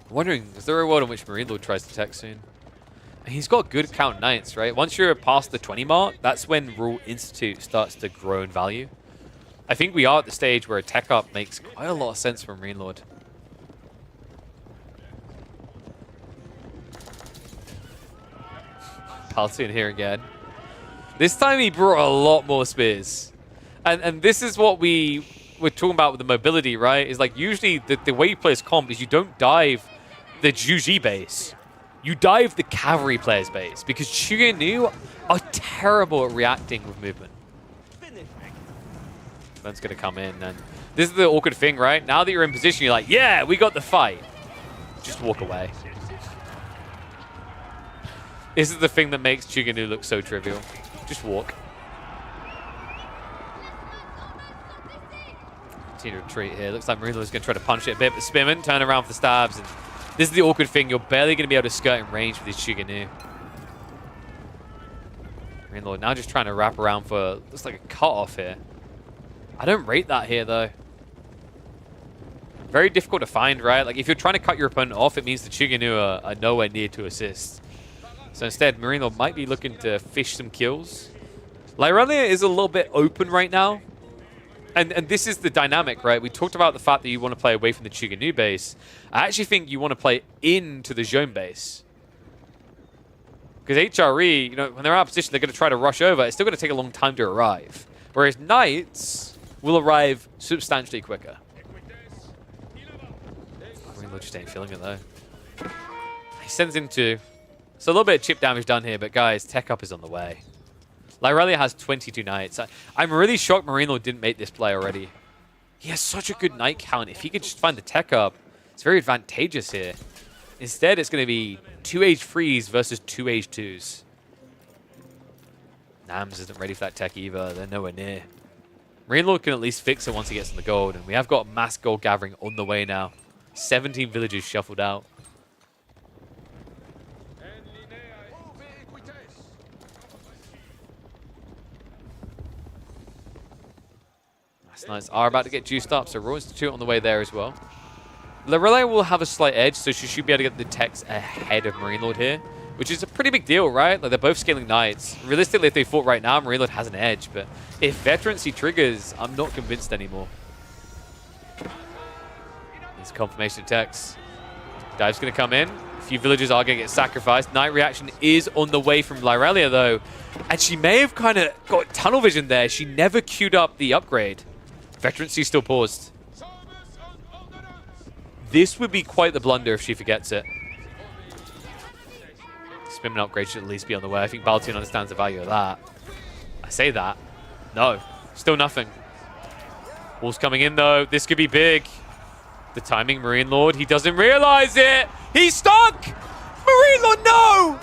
I'm wondering, is there a world in which Marine Lord tries to tech soon? He's got good count knights, right? Once you're past the 20 mark, that's when Rule Institute starts to grow in value. I think we are at the stage where a tech up makes quite a lot of sense for Marine Lord. Baltoon here again. This time he brought a lot more spears. And this is what we're talking about with the mobility, right? Is like usually the way you play this comp is you don't dive the Juji base. You dive the cavalry player's base because Chiganu are terrible at reacting with movement. That's going to come in, and this is the awkward thing, right? Now that you're in position, you're like, yeah, we got the fight. Just walk away. This is the thing that makes Chiganu look so trivial. Just walk. Continue to retreat here. Looks like Marine Lord is going to try to punch it a bit, but Spearman turn around for the stabs. And this is the awkward thing. You're barely going to be able to skirt in range with this Chiganu. Marine Lord now just trying to wrap around for, looks like a cut-off here. I don't rate that here, though. Very difficult to find, right? Like, if you're trying to cut your opponent off, it means the Chiganu are nowhere near to assist. So instead, Marine Lord might be looking to fish some kills. Lyrelia is a little bit open right now. And this is the dynamic, right? We talked about the fact that you want to play away from the Chiganu base. I actually think you want to play into the Zone base. Because HRE, you know, when they're out of position, they're going to try to rush over. It's still going to take a long time to arrive. Whereas Knights will arrive substantially quicker. Marine Lord just ain't feeling it, though. he sends in 2. So a little bit of chip damage done here, but guys, tech up is on the way. Lyrelia has 22 knights. I'm really shocked Marine Lord didn't make this play already. He has such a good knight count. If he could just find the tech up, it's very advantageous here. Instead, it's going to be 2 age 3s versus 2 age 2s. Nams isn't ready for that tech either. They're nowhere near. Marine Lord can at least fix it once he gets in the gold, and we have got mass gold gathering on the way now. 17 villages shuffled out. Nice. Are about to get juiced up, so Royal Institute on the way there as well. Lyrelia will have a slight edge, so she should be able to get the techs ahead of Marine Lord here, which is a pretty big deal, right? Like, they're both scaling knights. Realistically, if they fought right now, Marine Lord has an edge, but if veterancy triggers, I'm not convinced anymore. There's confirmation of techs. Dive's going to come in. A few villagers are going to get sacrificed. Knight reaction is on the way from Lyrelia, though, and she may have kind of got tunnel vision there. She never queued up the upgrade. Veterancy still paused. This would be quite the blunder if she forgets it. Spin upgrade should at least be on the way. I think Baltian understands the value of that. I say that. No. Still nothing. Wall's coming in, though. This could be big. The timing, Marine Lord. He doesn't realize it. He's stuck! Marine Lord, no!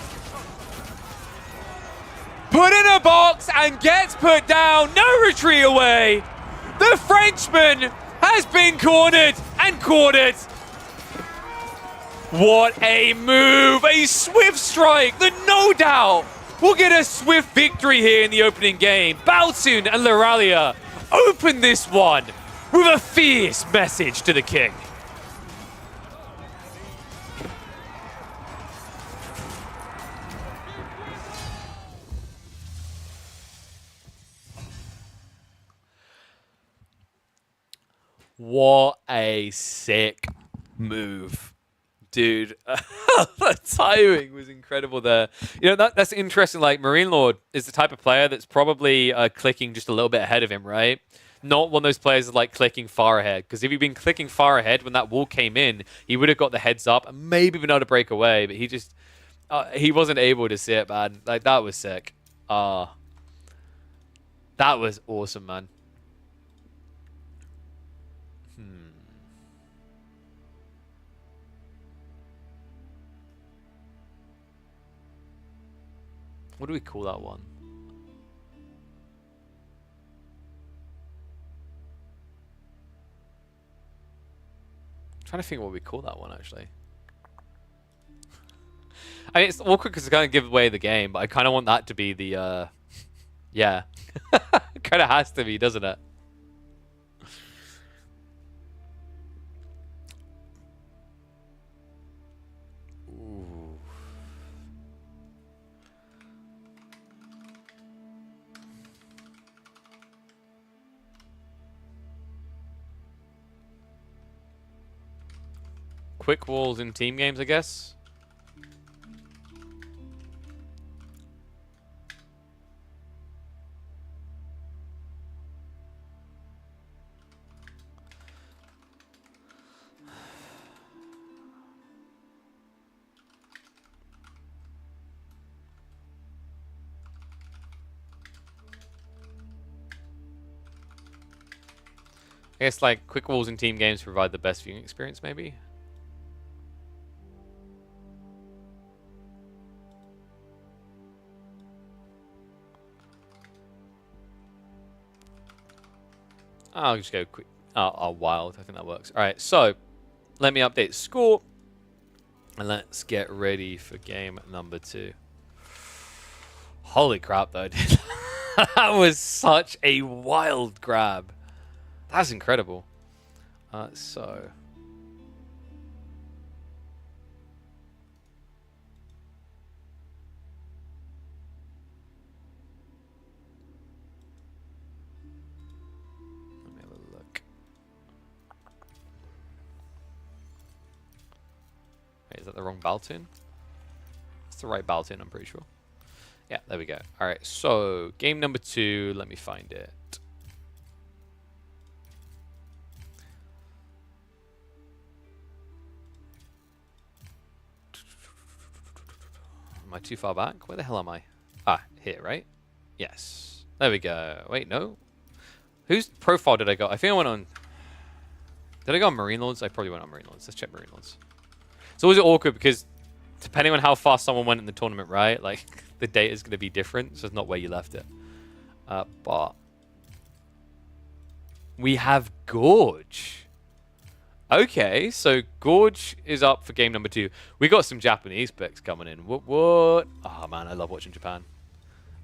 Put in a box and gets put down. No retreat away. The Frenchman has been cornered and quartered. What a move. A swift strike that no doubt will get a swift victory here in the opening game. Baltun and Lyrelia open this one with a fierce message to the king. What a sick move. Dude, the timing was incredible there. You know, that's interesting. Like, Marine Lord is the type of player that's probably clicking just a little bit ahead of him, right? Not one of those players that's like clicking far ahead. Because if he'd been clicking far ahead when that wall came in, he would have got the heads up and maybe been able to break away. But he just, he wasn't able to see it, man. Like, that was sick. That was awesome, man. What do we call that one? I'm trying to think what we call that one, actually. I mean, it's awkward because it's going to give away the game, but I kind of want that to be the, yeah. It kind of has to be, doesn't it? Quick walls in team games, I guess. I guess like quick walls in team games provide the best viewing experience, maybe. I'll just go quick. Wild. I think that works. All right, so let me update score. And let's get ready for game number 2. Holy crap, though, dude. That was such a wild grab. That's incredible. So... Is that the wrong Baltun? It's the right Baltun, I'm pretty sure. Yeah, there we go. All right, so game number 2. Let me find it. Am I too far back? Where the hell am I? Ah, here, right? Yes. There we go. Wait, no. Whose profile did I go? I think I went on... Did I go on Marine Lords? I probably went on Marine Lords. Let's check Marine Lords. It's always awkward because depending on how fast someone went in the tournament, right? Like, the data is going to be different, so it's not where you left it. But... we have Gorge. Okay, so Gorge is up for game number 2. We got some Japanese picks coming in. What? Oh, man, I love watching Japan.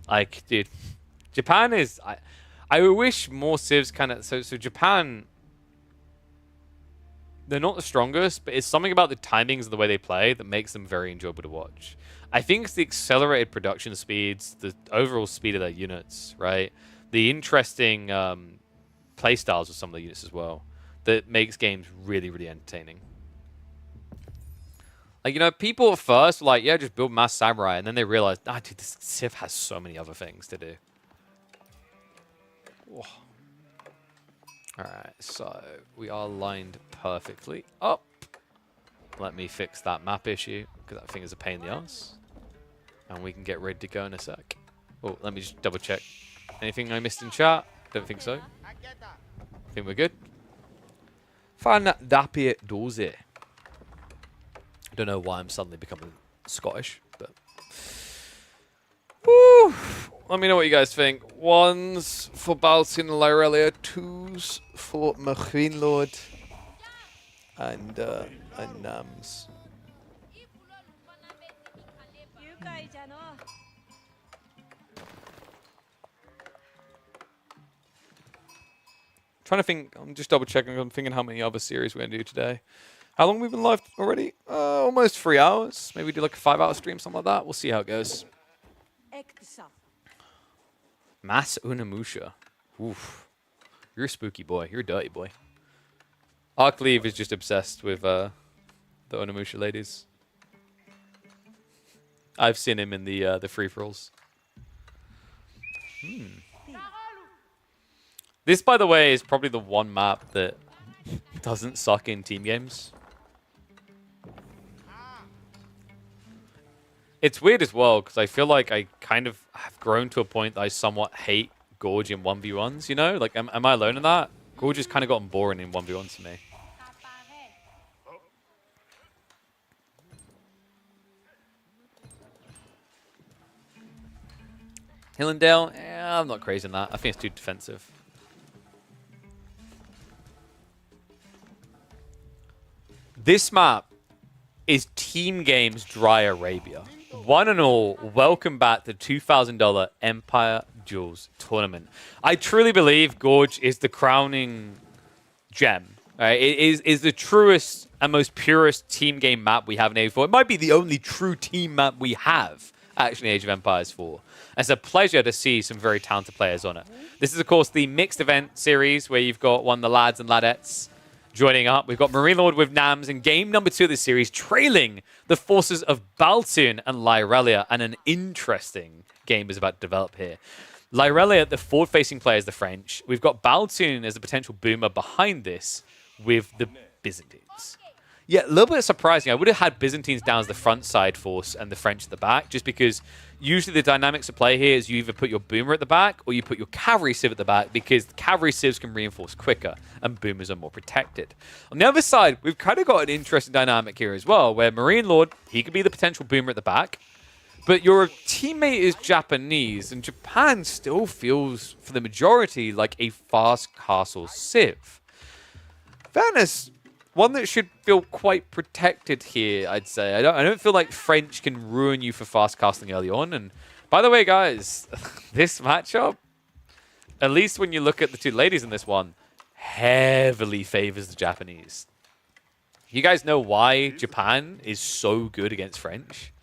Like, dude, Japan is... I wish more civs kind of... So Japan... They're not the strongest, but it's something about the timings of the way they play that makes them very enjoyable to watch. I think it's the accelerated production speeds, the overall speed of their units, right? The interesting play styles of some of the units as well that makes games really, really entertaining. Like, you know, people at first were like, yeah, just build mass samurai, and then they realized, ah, dude, this civ has so many other things to do. Whoa. All right, so we are lined perfectly up. Let me fix that map issue, because that thing is a pain in the ass. And we can get ready to go in a sec. Oh, let me just double check. Anything I missed in chat? Don't think so. Think we're good. Fan dapie doze. I don't know why I'm suddenly becoming Scottish, but... Woo! Let me know what you guys think. 1s for Baltin and Lyrelia, 2s for Marine Lord and Nams. Trying to think, I'm just double checking, I'm thinking how many other series we're going to do today. How long have we been live already? Almost 3 hours. Maybe do like a 5-hour stream, something like that. We'll see how it goes. Mass Unamusha. Oof. You're a spooky boy. You're a dirty boy. Arcleave is just obsessed with the Unamusha ladies. I've seen him in the free-for-alls. This, by the way, is probably the one map that doesn't suck in team games. It's weird as well, because I feel like I kind of have grown to a point that I somewhat hate Gorge in 1v1s, you know? Like, am I alone in that? Gorge has kind of gotten boring in 1v1s for me. Hillendale? Yeah, I'm not crazy on that. I think it's too defensive. This map is Team Games Dry Arabia. One and all, welcome back to $2,000 Empire Duels tournament. I truly believe Gorge is the crowning gem. Right? It is the truest and most purest team game map we have in Age of 4. It might be the only true team map we have, actually, in Age of Empires 4. It's a pleasure to see some very talented players on it. This is, of course, the mixed event series where you've got one of the lads and ladettes joining up. We've got Marine Lord with Nams in game number 2 of this series, trailing the forces of Baltun and Lyrelia, and an interesting game is about to develop here. Lyrelia, the forward-facing player, is the French. We've got Baltun as the potential boomer behind this with the Byzantines. Yeah, a little bit surprising. I would have had Byzantines down as the front side force and the French at the back, just because usually the dynamics of play here is you either put your boomer at the back or you put your cavalry civ at the back, because cavalry civs can reinforce quicker and boomers are more protected. On the other side, we've kind of got an interesting dynamic here as well, where Marine Lord, he could be the potential boomer at the back, but your teammate is Japanese, and Japan still feels, for the majority, like a fast castle civ. Fairness, one that should feel quite protected here, I'd say. I don't feel like French can ruin you for fast casting early on. And by the way, guys, this matchup, at least when you look at the two ladies in this one, heavily favors the Japanese. You guys know why Japan is so good against French?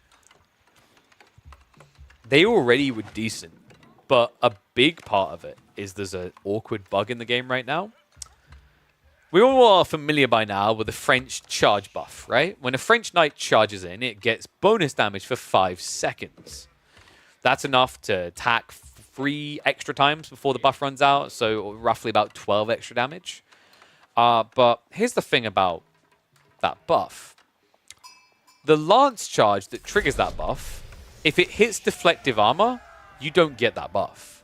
They already were decent, but a big part of it is there's an awkward bug in the game right now. We all are familiar by now with the French charge buff, right? When a French knight charges in, it gets bonus damage for 5 seconds. That's enough to attack 3 extra times before the buff runs out, so roughly about 12 extra damage. But here's the thing about that buff. The lance charge that triggers that buff if it hits deflective armor, you don't get that buff.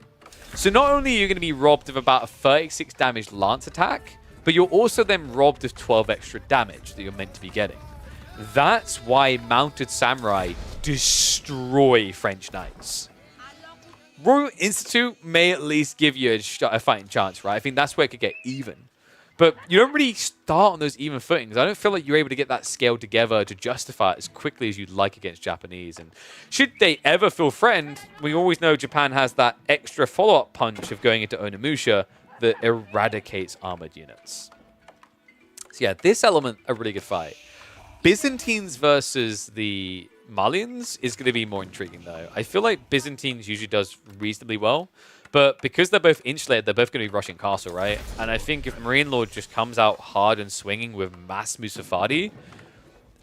So not only are you going to be robbed of about a 36 damage lance attack, but you're also then robbed of 12 extra damage that you're meant to be getting. That's why Mounted Samurai destroy French Knights. Royal Institute may at least give you a fighting chance, right? I think that's where it could get even. But you don't really start on those even footings. I don't feel like you're able to get that scale together to justify it as quickly as you'd like against Japanese. And should they ever feel threatened, we always know Japan has that extra follow-up punch of going into Onimusha that eradicates armored units. So yeah, this element, a really good fight. Byzantines versus the Malians is going to be more intriguing, though. I feel like Byzantines usually does reasonably well. But because they're both insulated, they're both going to be rushing castle, right? And I think if Marine Lord just comes out hard and swinging with mass Musafadi,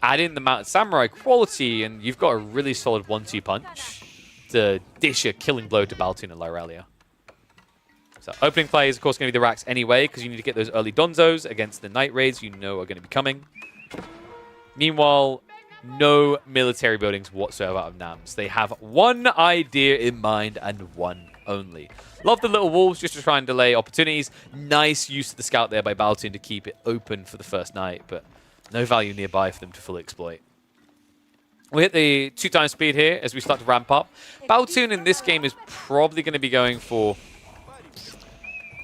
add in the Mounted Samurai quality, and you've got a really solid 1-2 punch to dish a killing blow to Baltoon and Lyralia. So opening play is, of course, going to be the racks anyway, because you need to get those early Donzos against the Night Raids you know are going to be coming. Meanwhile, no military buildings whatsoever out of NAMS. They have one idea in mind and one only. Love the little walls just to try and delay opportunities. Nice use of the scout there by Baltoon to keep it open for the first night, but no value nearby for them to fully exploit. We hit the 2x speed here as we start to ramp up. Baltoon in this game is probably going to be going for...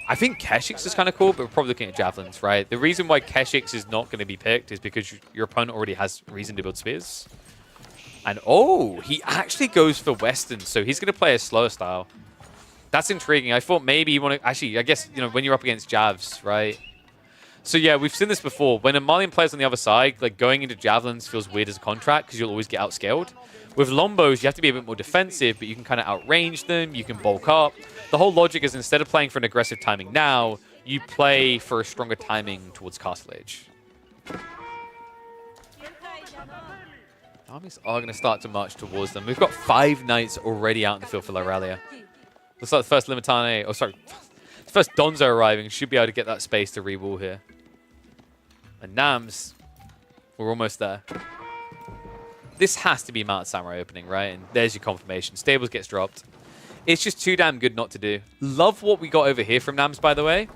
I think Keshix is kind of cool, but we're probably looking at Javelins, right? The reason why Keshix is not going to be picked is because your opponent already has reason to build spears. And oh, he actually goes for Western, so he's going to play a slower style. That's intriguing. I thought maybe you want to... Actually, I guess, you know, when you're up against Javs, right? So yeah, we've seen this before. When a Malian player's on the other side, like going into Javelins feels weird as a contract because you'll always get outscaled. With Lombos, you have to be a bit more defensive, but you can kind of outrange them, you can bulk up. The whole logic is instead of playing for an aggressive timing now, you play for a stronger timing towards Castle Age. Armies are going to start to march towards them. We've got 5 knights already out in the field for Lyralia. Looks like the first Limitane, oh sorry, the first Donzo arriving should be able to get that space to re-wall here. And NAMS, we're almost there. This has to be Mounted Samurai opening, right? And there's your confirmation. Stables gets dropped. It's just too damn good not to do. Love what we got over here from NAMS, by the way.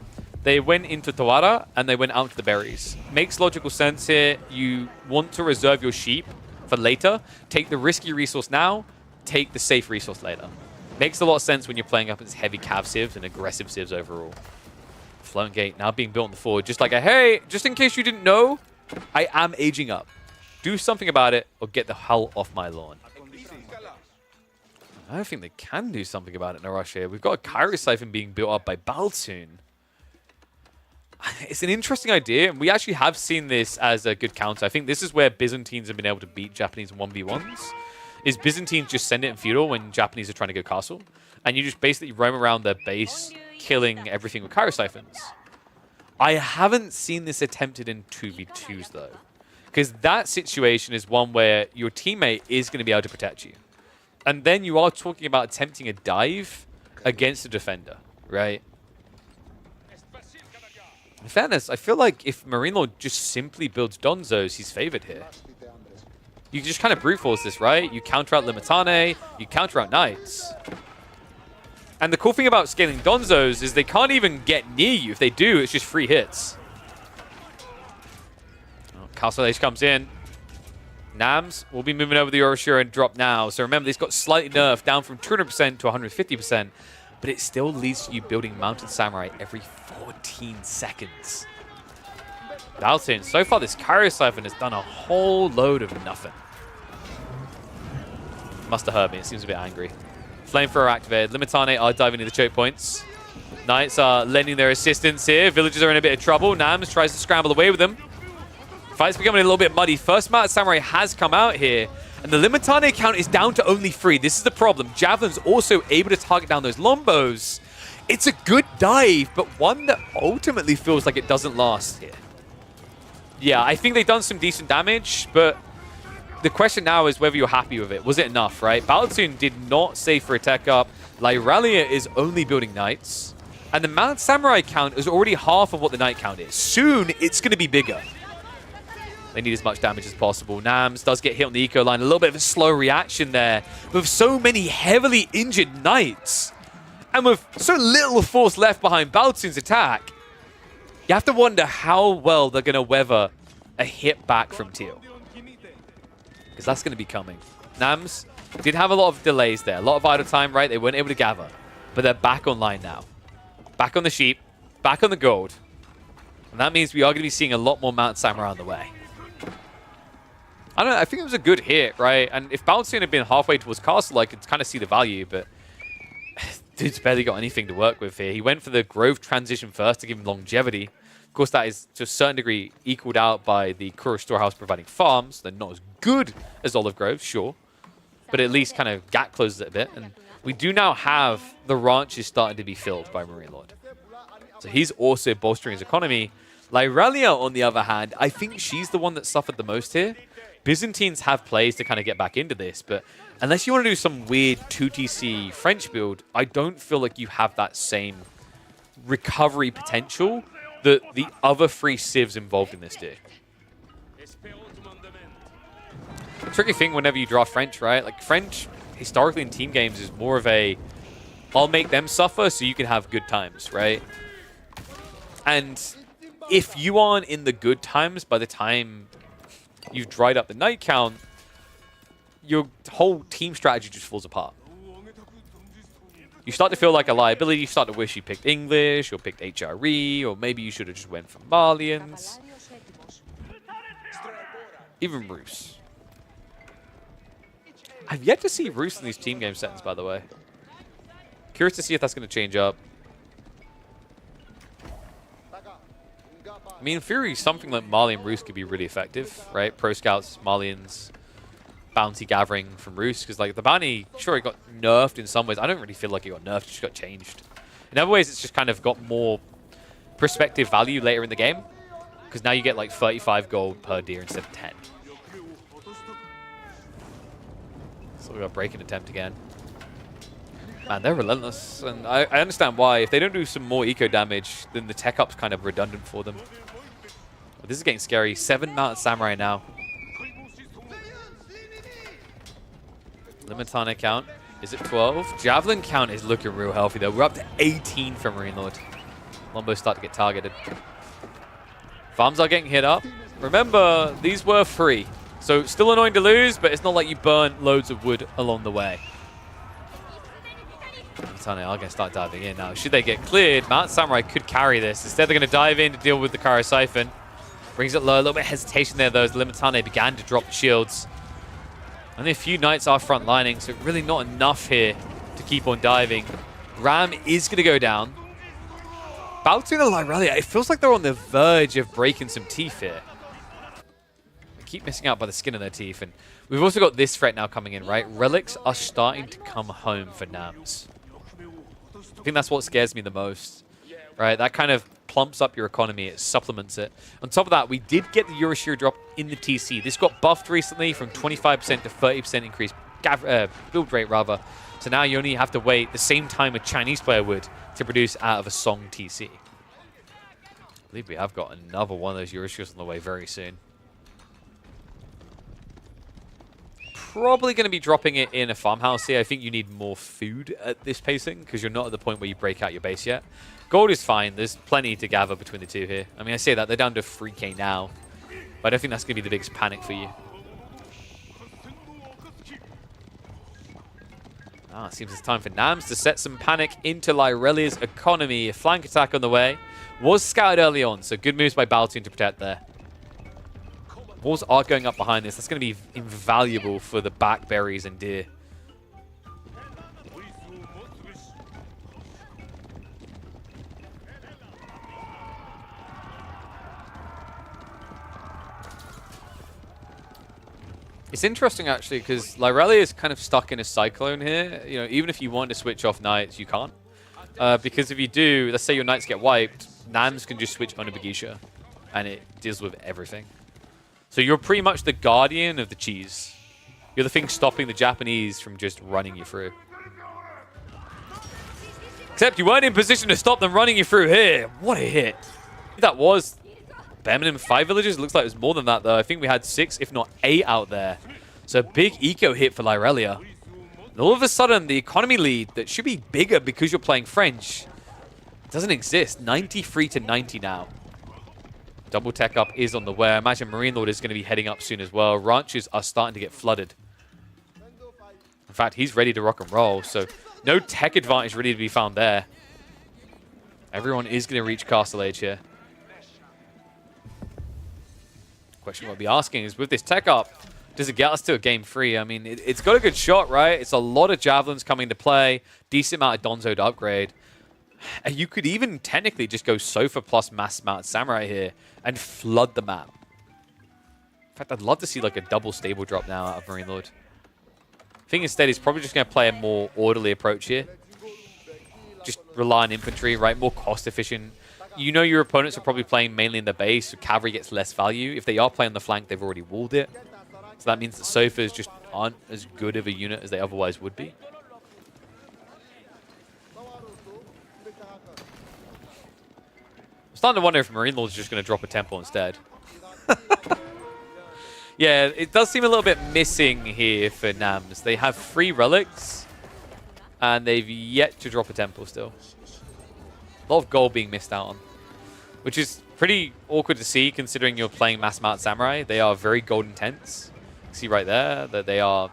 They went into Tawara and they went out to the berries. Makes logical sense here. You want to reserve your sheep for later. Take the risky resource now. Take the safe resource later. Makes a lot of sense when you're playing up against heavy cav civs and aggressive civs overall. Flown Gate now being built on the forward. Just like a, hey, just in case you didn't know, I am aging up. Do something about it or get the hell off my lawn. I don't think they can do something about it in a rush here. We've got a Kyrie Siphon being built up by Baltoon. It's an interesting idea, and we actually have seen this as a good counter. I think this is where Byzantines have been able to beat Japanese 1v1s. Is Byzantines just send it in feudal when Japanese are trying to go castle, and you just basically roam around their base, killing everything with Kyrie Siphons. I haven't seen this attempted in 2v2s, though. Because that situation is one where your teammate is going to be able to protect you. And then you are talking about attempting a dive against a defender, right? In fairness, I feel like if Marine Lord just simply builds Donzos, he's favored here. You just kind of brute force this, right? You counter out Limitane, you counter out Knights. And the cool thing about scaling Donzos is they can't even get near you. If they do, it's just free hits. Oh, Castle Age comes in. NAMS will be moving over the Oroshira and drop now. So remember, this got slightly nerfed down from 200% to 150%. But it still leads to you building Mounted Samurai every 14 seconds. Baltoon, so far this Kyrie Siphon has done a whole load of nothing. Must have heard me, it seems a bit angry. Flamethrower activated. Limitane are diving into the choke points. Knights are lending their assistance here. Villagers are in a bit of trouble. NAMS tries to scramble away with them. Fight's becoming a little bit muddy. First Mounted Samurai has come out here. And the Limitane count is down to only 3. This is the problem. Javelin's also able to target down those Lombos. It's a good dive, but one that ultimately feels like it doesn't last here. Yeah, I think they've done some decent damage, but the question now is whether you're happy with it. Was it enough, right? Baltoon did not save for a tech up. Lyralia is only building Knights. And the Mounted Samurai count is already half of what the Knight count is. Soon, it's going to be bigger. They need as much damage as possible. Nams does get hit on the eco line. A little bit of a slow reaction there. With so many heavily injured knights, and with so little force left behind Baltun's attack, you have to wonder how well they're going to weather a hit back from Teal. Because that's going to be coming. Nams did have a lot of delays there. A lot of idle time, right? They weren't able to gather. But they're back online now. Back on the sheep. Back on the gold. And that means we are going to be seeing a lot more Mount Samurai on the way. I don't know. I think it was a good hit, right? And if Baltun had been halfway towards Castle, I could kind of see the value. But dude's barely got anything to work with here. He went for the Grove transition first to give him longevity. Of course, that is to a certain degree equaled out by the Kura Storehouse providing farms. They're not as good as Olive Grove, sure. But at least kind of gap closes it a bit. And we do now have the ranches starting to be filled by Marine Lord. So he's also bolstering his economy. Lyrelia, on the other hand, I think she's the one that suffered the most here. Byzantines have plays to kind of get back into this, but unless you want to do some weird 2TC French build, I don't feel like you have that same recovery potential that the other 3 civs involved in this do. Tricky thing whenever you draw French, right? Like French, historically in team games, is more of a, I'll make them suffer so you can have good times, right? And if you aren't in the good times by the time you've dried up the knight count, your whole team strategy just falls apart. You start to feel like a liability. You start to wish you picked English or picked HRE, or maybe you should have just went for Malians. Even Rus. I've yet to see Rus in these team game settings, by the way. Curious to see if that's going to change up. I mean, in theory, something like Mali and Rus could be really effective, right? Pro Scouts, Malians, bounty gathering from Rus. Because, like, the bounty, sure, it got nerfed in some ways. I don't really feel like it got nerfed. It just got changed. In other ways, it's just kind of got more prospective value later in the game. Because now you get, like, 35 gold per deer instead of 10. So we got a break-in attempt again. Man, they're relentless. And I understand why. If they don't do some more eco damage, then the tech up's kind of redundant for them. But this is getting scary. 7 Mounted Samurai now. Limitana count is at 12. Javelin count is looking real healthy, though. We're up to 18 for Marine Lord. Lombos start to get targeted. Farms are getting hit up. Remember, these were free. So still annoying to lose, but it's not like you burn loads of wood along the way. Limitana are going to start diving in now. Should they get cleared, Mount Samurai could carry this. Instead, they're going to dive in to deal with the Kara Siphon. Brings it low. A little bit of hesitation there, though, as Limitana began to drop the shields. Only a few knights are front lining, so really not enough here to keep on diving. Ram is going to go down. Baltun and Lyrelia, it feels like they're on the verge of breaking some teeth here. They keep missing out by the skin of their teeth. And we've also got this threat now coming in, right? Relics are starting to come home for Nams. I think that's what scares me the most, right? That kind of plumps up your economy. It supplements it. On top of that, we did get the Euroshear drop in the TC. This got buffed recently from 25% to 30% increased build rate, rather. So now you only have to wait the same time a Chinese player would to produce out of a Song TC. I believe we have got another one of those Euroshears on the way very soon. Probably going to be dropping it in a farmhouse here. I think you need more food at this pacing because you're not at the point where you break out your base yet. Gold is fine. There's plenty to gather between the two here. I mean, I say that. They're down to 3k now. But I don't think that's going to be the biggest panic for you. It seems it's time for Nams to set some panic into Lyrelia's economy. A flank attack on the way. Was scouted early on, so good moves by Baltun to protect there. Walls are going up behind this. That's going to be invaluable for the backberries and deer. It's interesting, actually, because Lyrelia is kind of stuck in a cyclone here. You know, even if you want to switch off knights, you can't. Because if you do, let's say your knights get wiped, Nams can just switch on to Bagisha, and it deals with everything. So you're pretty much the guardian of the cheese. You're the thing stopping the Japanese from just running you through. Except you weren't in position to stop them running you through here. What a hit. That was Birmingham 5 villages. Looks like it was more than that, though. I think we had 6, if not 8 out there. So big eco hit for Lyrelia. And all of a sudden, the economy lead that should be bigger because you're playing French doesn't exist. 93 to 90 now. Double tech up is on the way. I imagine Marine Lord is going to be heading up soon as well. Ranches are starting to get flooded. In fact, he's ready to rock and roll. So no tech advantage really to be found there. Everyone is going to reach Castle Age here. Question we'll be asking is, with this tech up, does it get us to a game 3? I mean, it's got a good shot, right? It's a lot of javelins coming to play. Decent amount of Donzo to upgrade. And you could even technically just go Sofa plus Mass Mounted Samurai here and flood the map. In fact, I'd love to see like a double stable drop now out of Marine Lord. I think instead he's probably just going to play a more orderly approach here. Just rely on infantry, right? More cost efficient. You know your opponents are probably playing mainly in the base, so cavalry gets less value. If they are playing on the flank, they've already walled it. So that means that Sofas just aren't as good of a unit as they otherwise would be. I'm starting to wonder if Marine Lord's just going to drop a temple instead. Yeah, it does seem a little bit missing here for NAMS. They have 3 relics, and they've yet to drop a temple still. A lot of gold being missed out on, which is pretty awkward to see considering you're playing Mass Mounted Samurai. They are very gold intense. You see right there that they are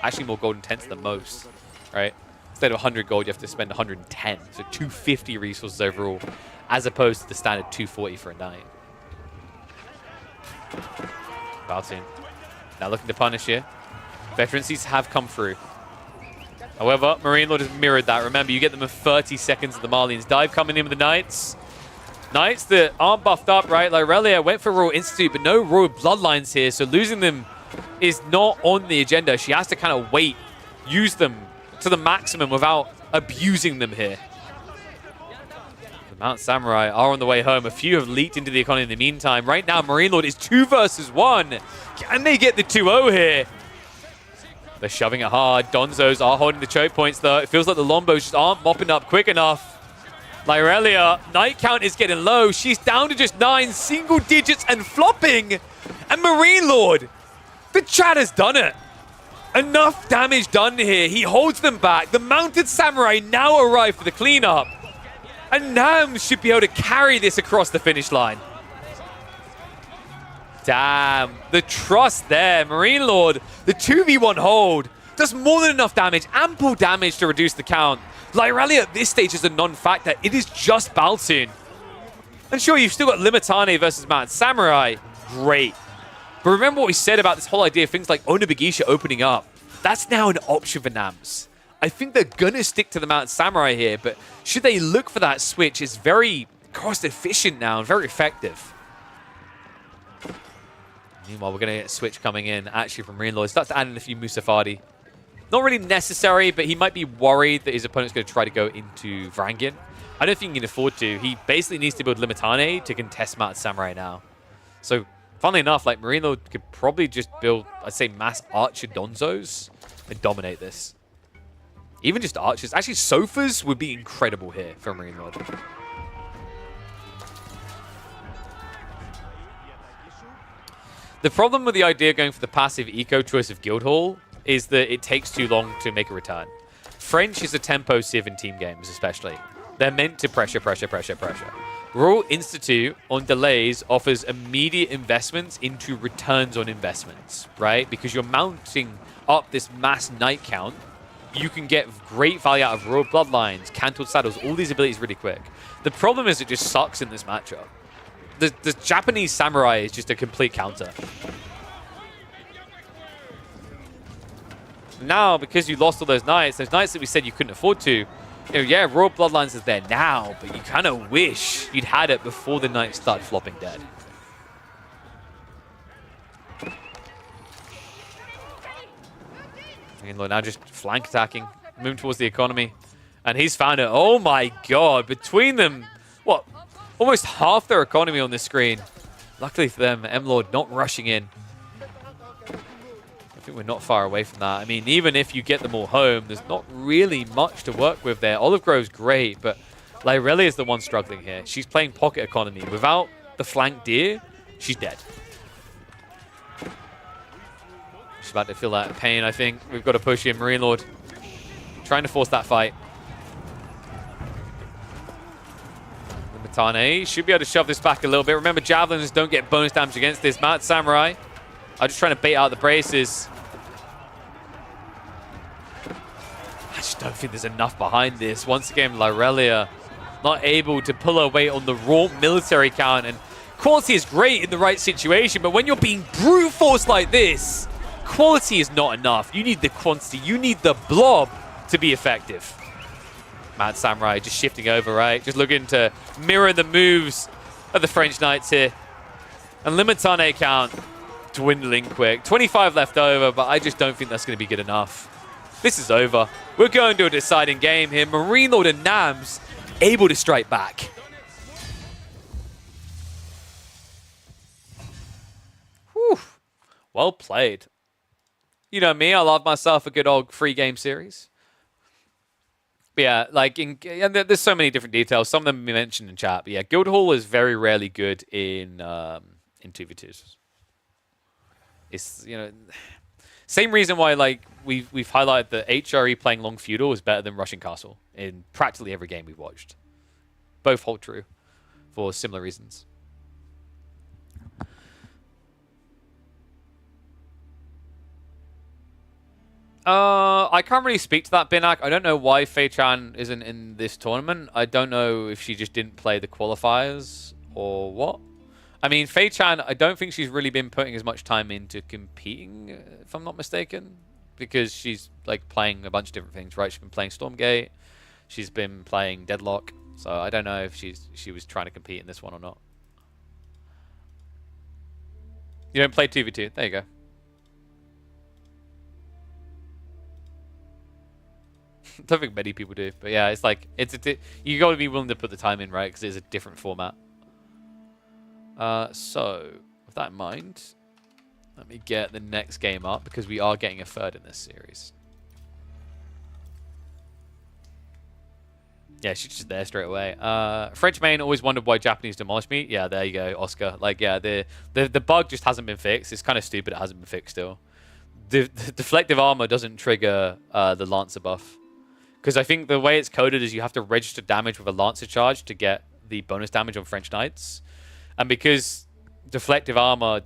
actually more gold intense than most, right? Instead of 100 gold, you have to spend 110, so 250 resources overall, as opposed to the standard 240 for a knight. Baltoon now looking to punish here. Veterancies have come through. However, Marine Lord has mirrored that. Remember, you get them in 30 seconds of the Marlians. Dive coming in with the Knights. Knights that aren't buffed up, right? Lyrelia went for Royal Institute, but no Royal Bloodlines here, so losing them is not on the agenda. She has to kind of wait, use them to the maximum without abusing them here. The Mount Samurai are on the way home. A few have leaked into the economy in the meantime. Right now, Marine Lord is 2 versus 1. Can they get the 2-0 here? They're shoving it hard. Donzos are holding the choke points, though. It feels like the Lombos just aren't mopping up quick enough. Lyrelia, night count is getting low. She's down to just 9, single digits and flopping. And Marine Lord, the Chad has done it. Enough damage done here. He holds them back. The Mounted Samurai now arrive for the cleanup. And NAMS should be able to carry this across the finish line. Damn, the trust there. Marine Lord, the 2v1 hold, does more than enough damage, ample damage to reduce the count. Lyrelia at this stage is a non-factor. It is just Baltoon. And sure, you've still got Limitane versus Mounted Samurai. Great. But remember what we said about this whole idea of things like Onabagisha opening up. That's now an option for NAMS. I think they're going to stick to the Mounted Samurai here, but should they look for that switch, it's very cost-efficient now and very effective. Meanwhile, we're going to get a switch coming in, actually, from Marine Lord. Starts to add in a few Musafadi. Not really necessary, but he might be worried that his opponent's going to try to go into Varangian. I don't think he can afford to. He basically needs to build Limitane to contest Mounted Samurai now. So, funnily enough, like, Marine Lord could probably just build, I'd say, mass Archer Donzos and dominate this. Even just Archers. Actually, Sofas would be incredible here for Marine Lord. The problem with the idea going for the passive eco choice of Guildhall is that it takes too long to make a return. French is a tempo sieve in team games, especially. They're meant to pressure. Royal Institute on delays offers immediate investments into returns on investments, right? Because you're mounting up this mass knight count, you can get great value out of Royal Bloodlines, Cantled Saddles, all these abilities really quick. The problem is it just sucks in this matchup. The Japanese Samurai is just a complete counter. Now, because you lost all those knights that we said you couldn't afford to, you know, yeah, Royal Bloodlines is there now, but you kind of wish you'd had it before the knights start flopping dead. And now just flank attacking, moving towards the economy. And he's found it. Oh my god, between them, what? Almost half their economy on this screen. Luckily for them, M-Lord not rushing in. I think we're not far away from that. I mean, even if you get them all home, there's not really much to work with there. Olive Grove's great, but Lyrelia is the one struggling here. She's playing pocket economy. Without the flank deer, she's dead. She's about to feel that pain, I think. We've got to push him. Marine Lord trying to force that fight. Matane should be able to shove this back a little bit. Remember, javelins don't get bonus damage against this. Mad Samurai are just trying to bait out the braces. I just don't think there's enough behind this. Once again, Lyrelia not able to pull her weight on the raw military count. And quality is great in the right situation, but when you're being brute force like this, quality is not enough. You need the quantity. You need the blob to be effective. Mad Samurai just shifting over, right? Just looking to mirror the moves of the French Knights here. And Limitane count dwindling quick. 25 left over, but I just don't think that's going to be good enough. This is over. We're going to a deciding game here. Marine Lord and Nams able to strike back. Whew. Well played. You know me, I love myself a good old free game series. But yeah, like and there's so many different details. Some of them we mentioned in chat. But yeah, Guildhall is very rarely good in 2v2s. It's, you know, same reason why like we've highlighted that HRE playing Long Feudal is better than Rushing Castle in practically every game we've watched. Both hold true for similar reasons. I can't really speak to that, Binak. I don't know why Fei Chan isn't in this tournament. I don't know if she just didn't play the qualifiers or what. I mean, Fei Chan, I don't think she's really been putting as much time into competing, if I'm not mistaken, because she's like playing a bunch of different things, right? She's been playing Stormgate. She's been playing Deadlock. So I don't know if she was trying to compete in this one or not. You don't play 2v2. There you go. I don't think many people do, but yeah, it's like you got to be willing to put the time in, right? Because it's a different format. So with that in mind, let me get the next game up because we are getting a third in this series. Yeah, she's just there straight away. French main always wondered why Japanese demolish me. Yeah, there you go, Oscar. Like, yeah, the bug just hasn't been fixed. It's kind of stupid. It hasn't been fixed still. The deflective armor doesn't trigger the Lancer buff. Because I think the way it's coded is you have to register damage with a Lancer charge to get the bonus damage on French Knights. And because deflective armor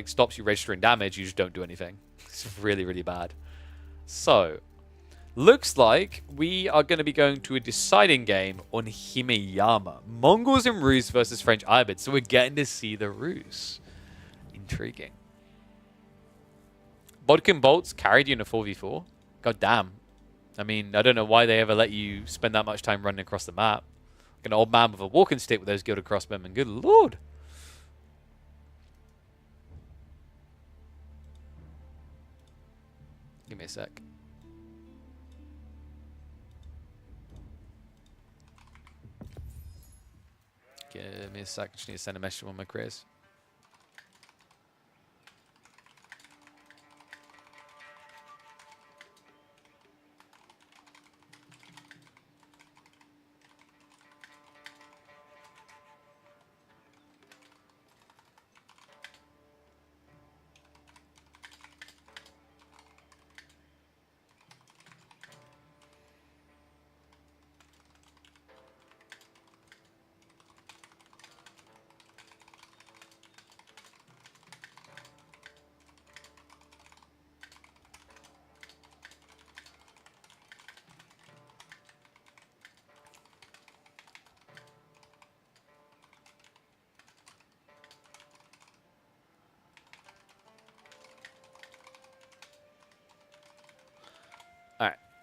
stops you registering damage, you just don't do anything. It's really, really bad. So, looks like we are going to be going to a deciding game on Himeyama. Mongols and Rus versus French Ibid. So we're getting to see the Rus. Intriguing. Bodkin Bolts carried you in a 4v4. God damn. I mean, I don't know why they ever let you spend that much time running across the map. Like an old man with a walking stick with those Gilded Crossbowmen. Good lord. Give me a sec. Give me a sec. I just need to send a message to one of my careers.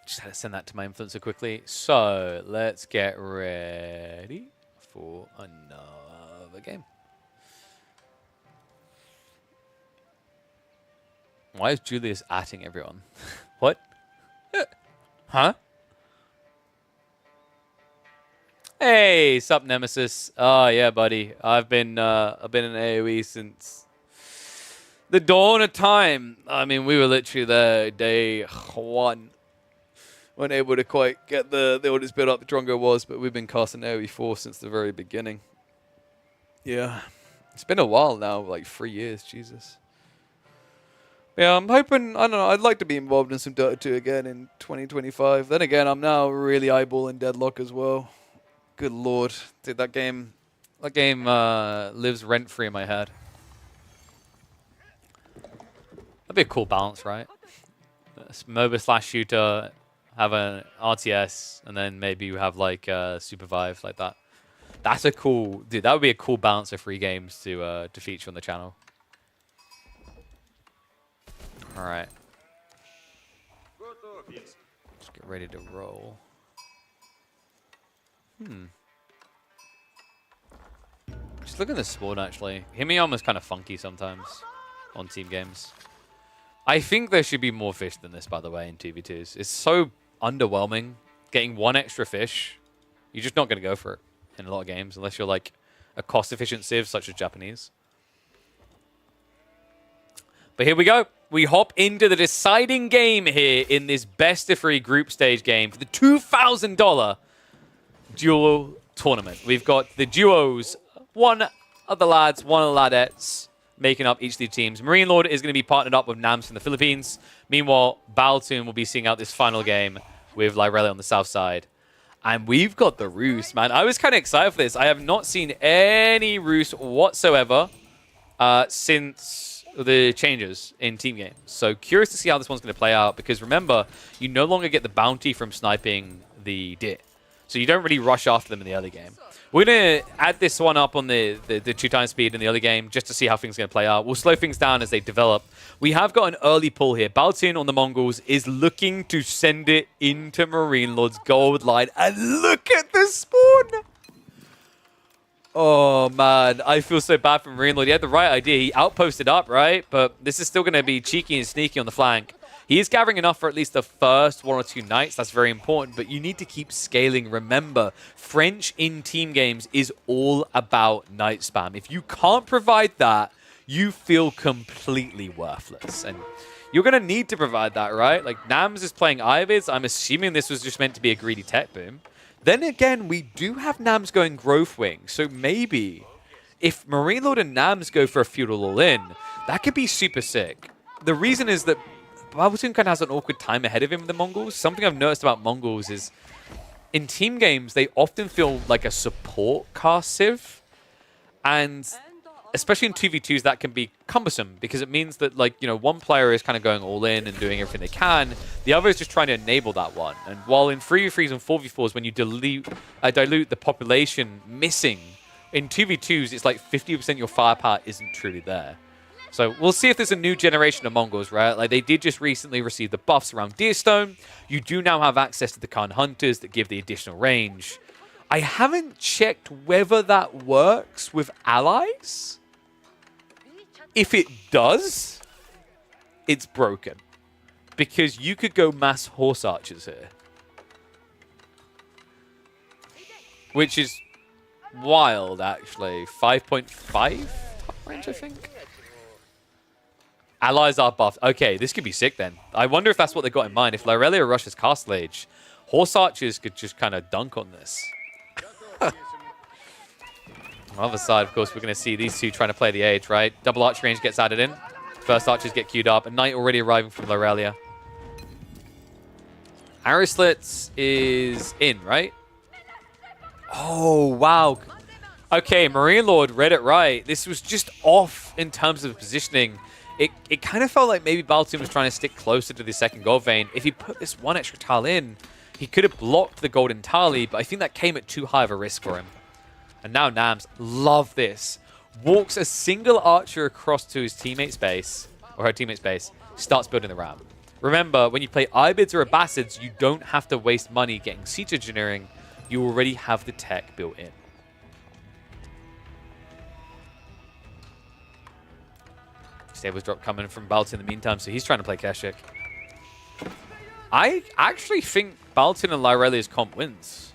Just had to send that to my influencer quickly. So let's get ready for another game. Why is Julius atting everyone? What? Huh? Hey, sup Nemesis? Oh yeah, buddy. I've been in AoE since the dawn of time. I mean, we were literally there day one. Weren't able to quite get the audience build up that Drongo was, but we've been casting AoE 4 since the very beginning. Yeah. It's been a while now, like 3 years, Jesus. Yeah, I'm hoping, I don't know, I'd like to be involved in some Dota 2 again in 2025. Then again, I'm now really eyeballing Deadlock as well. Good lord. Dude, that game lives rent-free in my head. That'd be a cool balance, right? MOBA / shooter, have an RTS, and then maybe you have like Supervive like that. That's a cool, dude. That would be a cool balance of free games to feature on the channel. All right, let's get ready to roll. Just look at the spawn actually. Himiam is kind of funky sometimes on team games. I think there should be more fish than this, by the way, in 2v2s. It's so underwhelming. Getting one extra fish, you're just not going to go for it in a lot of games, unless you're like a cost-efficient civ, such as Japanese. But here we go. We hop into the deciding game here in this best-of-3 group stage game for the $2,000 duel tournament. We've got the duos, one of the lads, one of the ladettes, making up each of the teams. Marine Lord is going to be partnered up with Nams from the Philippines. Meanwhile, Baltoon will be seeing out this final game with Lyrelli on the south side. And we've got the Roost, man. I was kind of excited for this. I have not seen any Roost whatsoever since the changes in team games. So curious to see how this one's going to play out, because remember, you no longer get the bounty from sniping the deer. So you don't really rush after them in the early game. We're going to add this one up on the 2x speed in the early game just to see how things are going to play out. We'll slow things down as they develop. We have got an early pull here. Baltoon on the Mongols is looking to send it into Marine Lord's gold line. And look at the spawn! Oh, man. I feel so bad for Marine Lord. He had the right idea. He outposted up, right? But this is still going to be cheeky and sneaky on the flank. He is gathering enough for at least the first 1 or 2 nights. That's very important. But you need to keep scaling. Remember, French in team games is all about night spam. If you can't provide that, you feel completely worthless. And you're going to need to provide that, right? Like, Nams is playing Ivids. I'm assuming this was just meant to be a greedy tech boom. Then again, we do have Nams going Growth Wing. So maybe if Marine Lord and Nams go for a feudal all-in, that could be super sick. The reason is that Baltoon kind of has an awkward time ahead of him with the Mongols. Something I've noticed about Mongols is in team games, they often feel like a support cast civ. And especially in 2v2s, that can be cumbersome because it means that, like, you know, one player is kind of going all in and doing everything they can. The other is just trying to enable that one. And while in 3v3s and 4v4s, when you dilute the population missing, in 2v2s, it's like 50% your firepower isn't truly there. So we'll see if there's a new generation of Mongols, right? Like, they did just recently receive the buffs around Deerstone. You do now have access to the Khan Hunters that give the additional range. I haven't checked whether that works with allies. If it does, it's broken. Because you could go mass horse archers here. Which is wild, actually. 5.5 top range, I think. Allies are buffed. Okay, this could be sick then. I wonder if that's what they got in mind. If Lyrelia rushes Castle Age, horse archers could just kind of dunk on this. On the other side, of course, we're going to see these two trying to play the Age, right? Double archer range gets added in. First archers get queued up. A knight already arriving from Lyrelia. Arrow slits is in, right? Oh, wow. Okay, Marine Lord read it right. This was just off in terms of positioning. It kind of felt like maybe Baltoon was trying to stick closer to the second gold vein. If he put this one extra tile in, he could have blocked the golden tile, but I think that came at too high of a risk for him. And now Nams, love this, walks a single archer across to his teammate's base, or her teammate's base, starts building the ramp. Remember, when you play Ibids or Abbasids, you don't have to waste money getting siege engineering. You already have the tech built in. Stables drop coming from Baltoon in the meantime, so he's trying to play Keshik. I actually think Baltoon and Lyrelia's comp wins.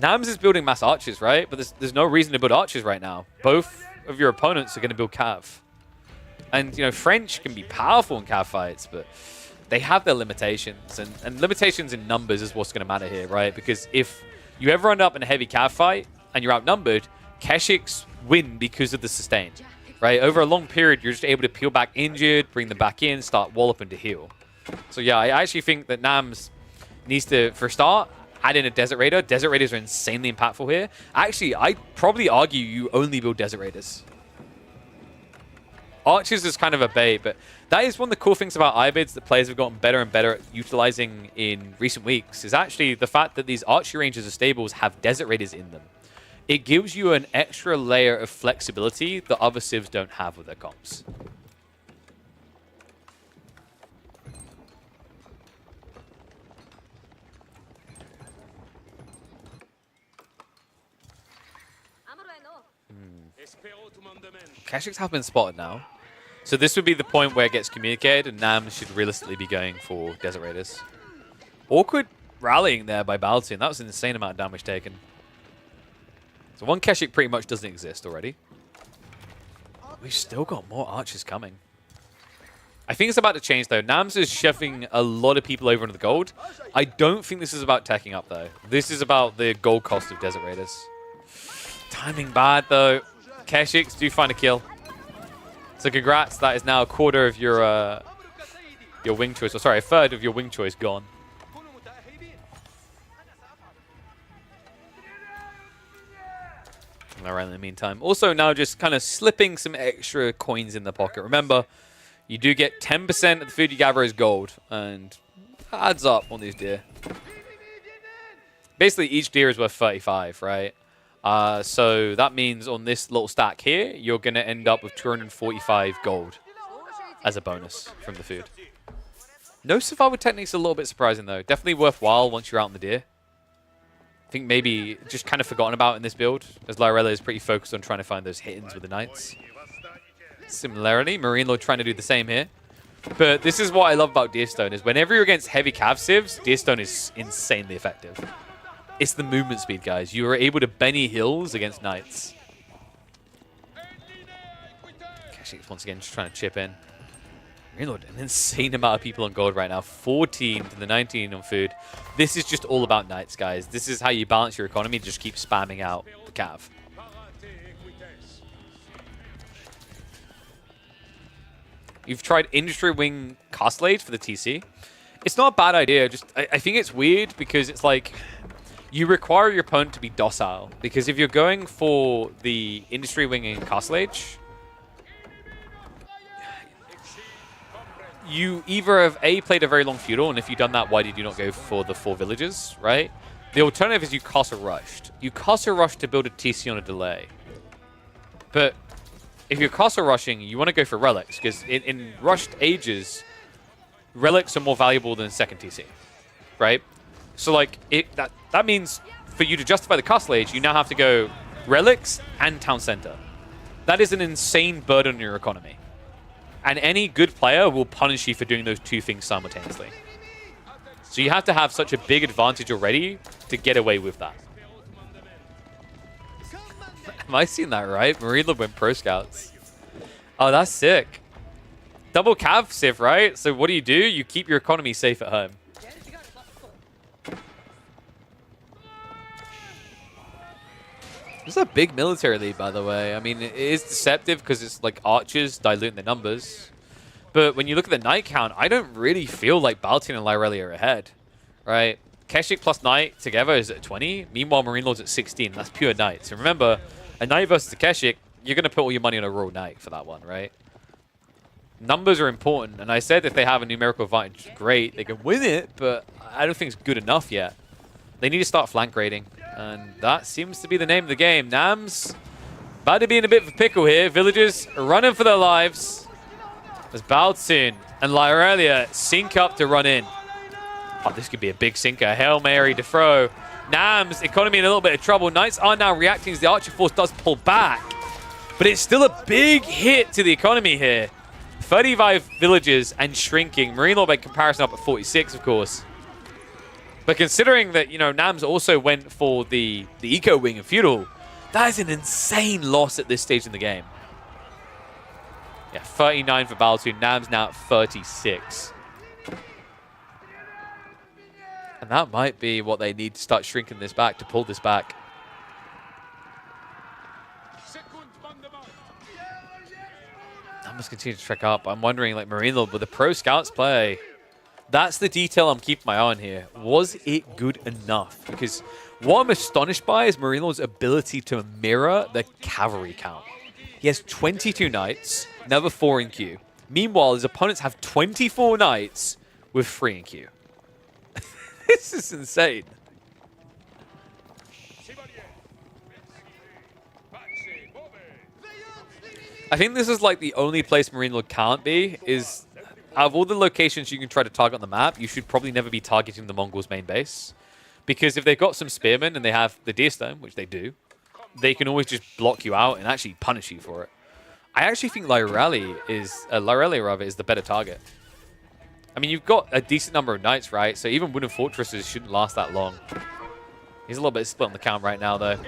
Nams is building mass archers, right? But there's no reason to build archers right now. Both of your opponents are going to build cav. And, you know, French can be powerful in cav fights, but they have their limitations. And limitations in numbers is what's going to matter here, right? Because if you ever end up in a heavy cav fight and you're outnumbered, Keshiks win because of the sustain, right? Over a long period, you're just able to peel back injured, bring them back in, start walloping to heal. So yeah, I actually think that Nams needs to, for a start, add in a Desert Raider. Desert Raiders are insanely impactful here. Actually, I'd probably argue you only build Desert Raiders. Archers is kind of a bait, but that is one of the cool things about Ibids that players have gotten better and better at utilizing in recent weeks, is actually the fact that these archery ranges of stables have Desert Raiders in them. It gives you an extra layer of flexibility that other civs don't have with their comps. Keshik's have been spotted now. So this would be the point where it gets communicated, and Nam should realistically be going for Desert Raiders. Awkward rallying there by Baltoon. That was an insane amount of damage taken. So one Keshik pretty much doesn't exist already. We've still got more archers coming. I think it's about to change, though. Nams is shoving a lot of people over into the gold. I don't think this is about teching up, though. This is about the gold cost of Desert Raiders. Timing bad, though. Keshiks do find a kill. So congrats, that is now a quarter of your wing choice. Or sorry, a third of your wing choice gone. Alright, in the meantime. Also now just kind of slipping some extra coins in the pocket. Remember, you do get 10% of the food you gather is gold. And that adds up on these deer. Basically, each deer is worth 35, right? So that means on this little stack here, you're going to end up with 245 gold as a bonus from the food. No survival techniques are a little bit surprising, though. Definitely worthwhile once you're out on the deer. I think maybe just kind of forgotten about in this build, as Lyrella is pretty focused on trying to find those hit-ins with the Knights. Similarly, Marine Lord trying to do the same here. But this is what I love about Deerstone, is whenever you're against heavy cav civs, Deerstone is insanely effective. It's the movement speed, guys. You are able to Benny Hills against Knights. Keshik once again just trying to chip in. Reload, an insane amount of people on gold right now. 14 to the 19 on food. This is just all about Knights, guys. This is how you balance your economy. Just keep spamming out the cav. You've tried Industry Wing Castlade for the TC. It's not a bad idea. Just I think it's weird because it's like you require your opponent to be docile. Because if you're going for the Industry Wing in Castle Age, you either have A, played a very long feudal, and if you've done that, why did you not go for the 4 villages, right? The alternative is you Castle Rushed. You Castle Rush to build a TC on a delay. But if you're Castle Rushing, you want to go for Relics, because in Rushed Ages, Relics are more valuable than second TC, right? So like that means for you to justify the Castle Age, you now have to go Relics and Town Center. That is an insane burden on your economy. And any good player will punish you for doing those two things simultaneously. So you have to have such a big advantage already to get away with that. Am I seeing that right? Marina went Pro Scouts. Oh, that's sick. Double Cav Civ, right? So what do? You keep your economy safe at home. This is a big military lead, by the way. I mean, it is deceptive because it's like archers diluting the numbers. But when you look at the Knight count, I don't really feel like Baltoon and Lyrelli are ahead, right? Keshik plus Knight together is at 20. Meanwhile, Marine Lord's at 16. That's pure Knight. So remember, a Knight versus a Keshik, you're going to put all your money on a Royal Knight for that one, right? Numbers are important. And I said if they have a numerical advantage, great. They can win it, but I don't think it's good enough yet. They need to start flank raiding. And that seems to be the name of the game. Nams about to be in a bit of a pickle here. Villagers are running for their lives. As Baltoon and Lyrelia sync up to run in. Oh, this could be a big sinker. Hail Mary to throw. Nams, economy in a little bit of trouble. Knights are now reacting as the Archer Force does pull back. But it's still a big hit to the economy here. 35 villages and shrinking. Marine Law by comparison up at 46, of course. But considering that, you know, Nams also went for the Eco Wing of Feudal, that is an insane loss at this stage in the game. Yeah, 39 for Baltoon. Nams now at 36. And that might be what they need to start shrinking this back, to pull this back. must continue to trek up. I'm wondering, like, Marine Lord, will the pro scouts play? That's the detail I'm keeping my eye on here. Was it good enough? Because what I'm astonished by is Marine Lord's ability to mirror the cavalry count. He has 22 knights, another 4 in queue. Meanwhile, his opponents have 24 knights with 3 in queue. This is insane. I think this is like the only place Marine Lord can't be, is out of all the locations you can try to target on the map, you should probably never be targeting the Mongols' main base. Because if they've got some spearmen and they have the deer stone, which they do, they can always just block you out and actually punish you for it. I actually think Lyrelli is the better target. I mean, you've got a decent number of knights, right? So even wooden fortresses shouldn't last that long. He's a little bit split on the count right now, though.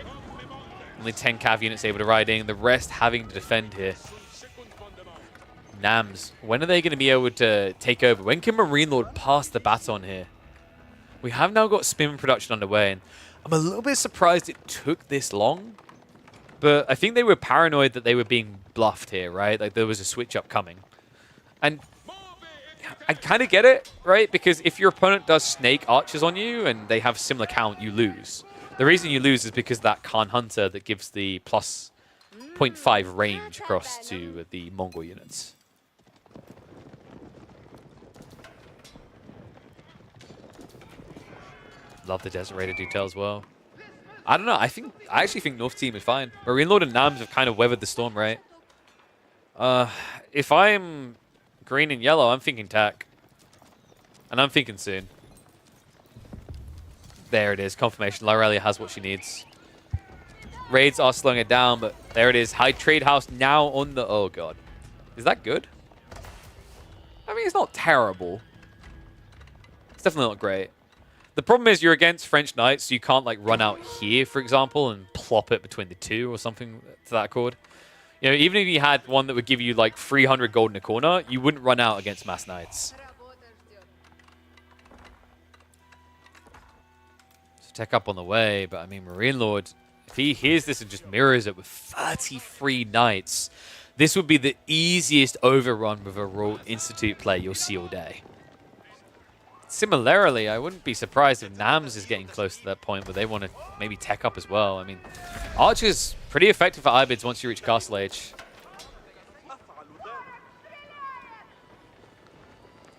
Only 10 cav units able to ride in, the rest having to defend here. Nams, when are they going to be able to take over? When can Marine Lord pass the baton here? We have now got spin production underway, and I'm a little bit surprised it took this long. But I think they were paranoid that they were being bluffed here, right? Like there was a switch up coming. And I kind of get it, right? Because if your opponent does snake archers on you and they have similar count, you lose. The reason you lose is because that Khan Hunter that gives the plus 0.5 range across to the Mongol units. Love the Desert Raider detail as well. I don't know. I actually think North team is fine. Marine Lord and Nams have kind of weathered the storm, right? If I'm green and yellow, I'm thinking tack. And I'm thinking soon. There it is. Confirmation. Lyrelia has what she needs. Raids are slowing it down, but there it is. High Trade House now on the... Oh, God. Is that good? I mean, it's not terrible. It's definitely not great. The problem is you're against French Knights, so you can't like run out here, for example, and plop it between the two or something to that chord. You know, even if you had one that would give you like 300 gold in a corner, you wouldn't run out against Mass Knights. So tech up on the way, but I mean, Marine Lord, if he hears this and just mirrors it with 33 Knights, this would be the easiest overrun with a Royal Institute play you'll see all day. Similarly, I wouldn't be surprised if Nams is getting close to that point where they want to maybe tech up as well. I mean, Archer's pretty effective for Ibids once you reach Castle Age.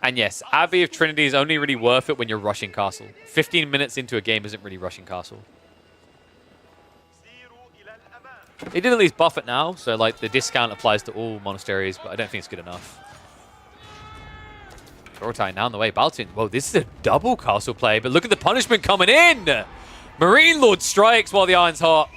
And yes, Abbey of Trinity is only really worth it when you're rushing Castle. 15 minutes into a game isn't really rushing Castle. They did at least buff it now, so like the discount applies to all monasteries, but I don't think it's good enough. Rotai now on the way. Baltin. Whoa, this is a double castle play, but look at the punishment coming in. Marine Lord strikes while the iron's hot.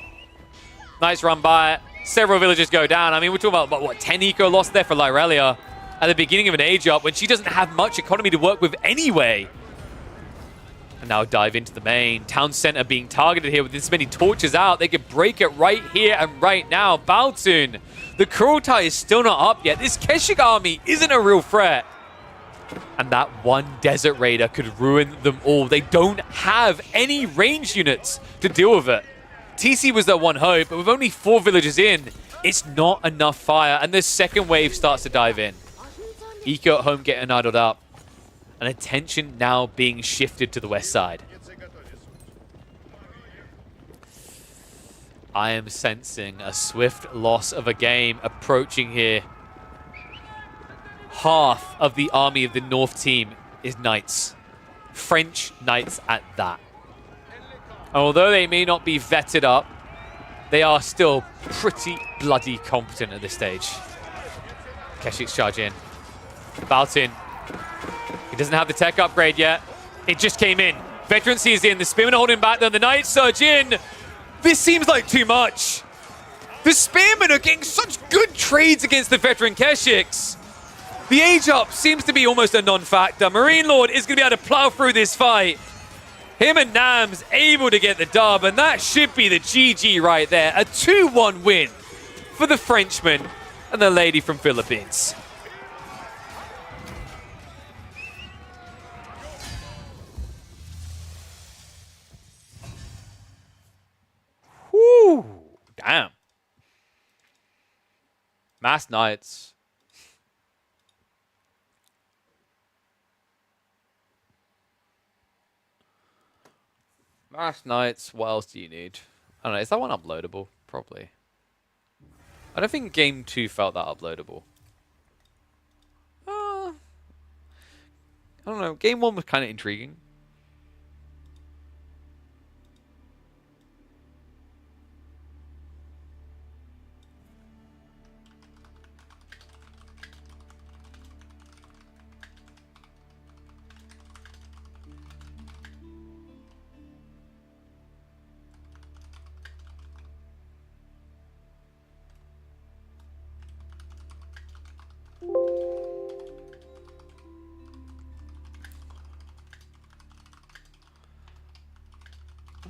Nice run by it. Several villages go down. I mean, we're talking about, what 10 eco loss there for Lyrelia at the beginning of an age up when she doesn't have much economy to work with anyway. And now dive into the main. Town center being targeted here with this many torches out. They could break it right here and right now. Baltin. The Kurultai is still not up yet. This Keshik army isn't a real threat. And that one Desert Raider could ruin them all. They don't have any range units to deal with it. TC was their one hope, but with only 4 villages in, it's not enough fire. And the second wave starts to dive in. Eco at home getting idled up. And attention now being shifted to the west side. I am sensing a swift loss of a game approaching here. Half of the army of the North team is Knights. French Knights at that. And although they may not be vetted up, they are still pretty bloody competent at this stage. Keshik's charge in. Baltin. He doesn't have the tech upgrade yet. It just came in. Veterancy is in. The Spearmen are holding back though. The Knights surge in. This seems like too much. The Spearmen are getting such good trades against the veteran Keshiks. The age up seems to be almost a non-factor. Marine Lord is going to be able to plow through this fight. Him and Nams able to get the dub, and that should be the GG right there. A 2-1 win for the Frenchman and the lady from Philippines. Whoo! Damn. Mass Knights. Last nights. What else do you need? I don't know. Is that one uploadable? Probably. I don't think Game 2 felt that uploadable. I don't know. Game 1 was kind of intriguing.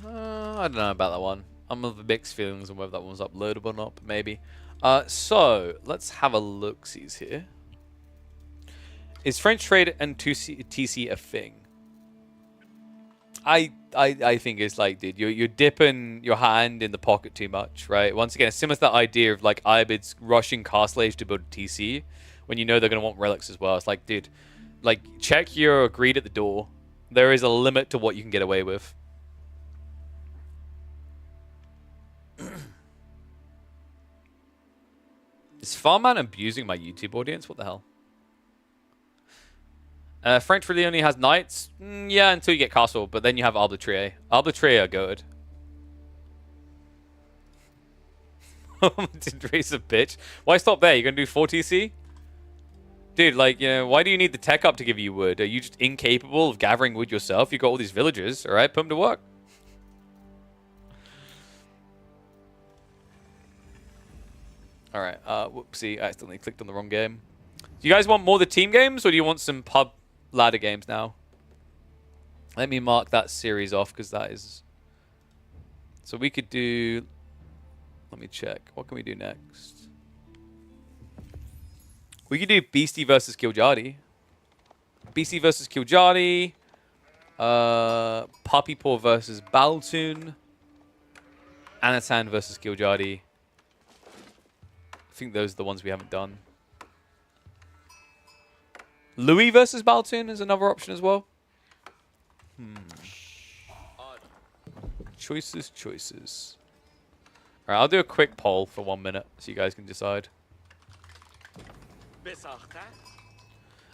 I don't know about that one. I'm of mixed feelings on whether that one's uploadable or not, but maybe. So, let's have a look-sees here. Is French trade and TC a thing? I think it's like, dude, you're dipping your hand in the pocket too much, right? Once again, it's similar to that idea of like Ibids rushing Castlage to build a TC when you know they're going to want relics as well. It's like, dude, like check your greed at the door. There is a limit to what you can get away with. Is Farman abusing my YouTube audience? What the hell? French really only has knights? Yeah, until you get castle, but then you have Arbitraire. Arbitraire are good. Today's a bitch. Why stop there? You're going to do 4 TC? Dude, like, you know, why do you need the tech up to give you wood? Are you just incapable of gathering wood yourself? You've got all these villagers, alright? Put them to work. Alright, whoopsie, I accidentally clicked on the wrong game. Do you guys want more of the team games, or do you want some pub ladder games now? Let me mark that series off, because that is... So we could do... Let me check. What can we do next? We could do Beastie versus Kiljardi. Beastie versus Kiljardi. Puppy Paw versus Baltoon. Anatan versus Kiljardi. I think those are the ones we haven't done. Louis versus Baltoon is another option as well. Choices. Alright, I'll do a quick poll for 1 minute so you guys can decide.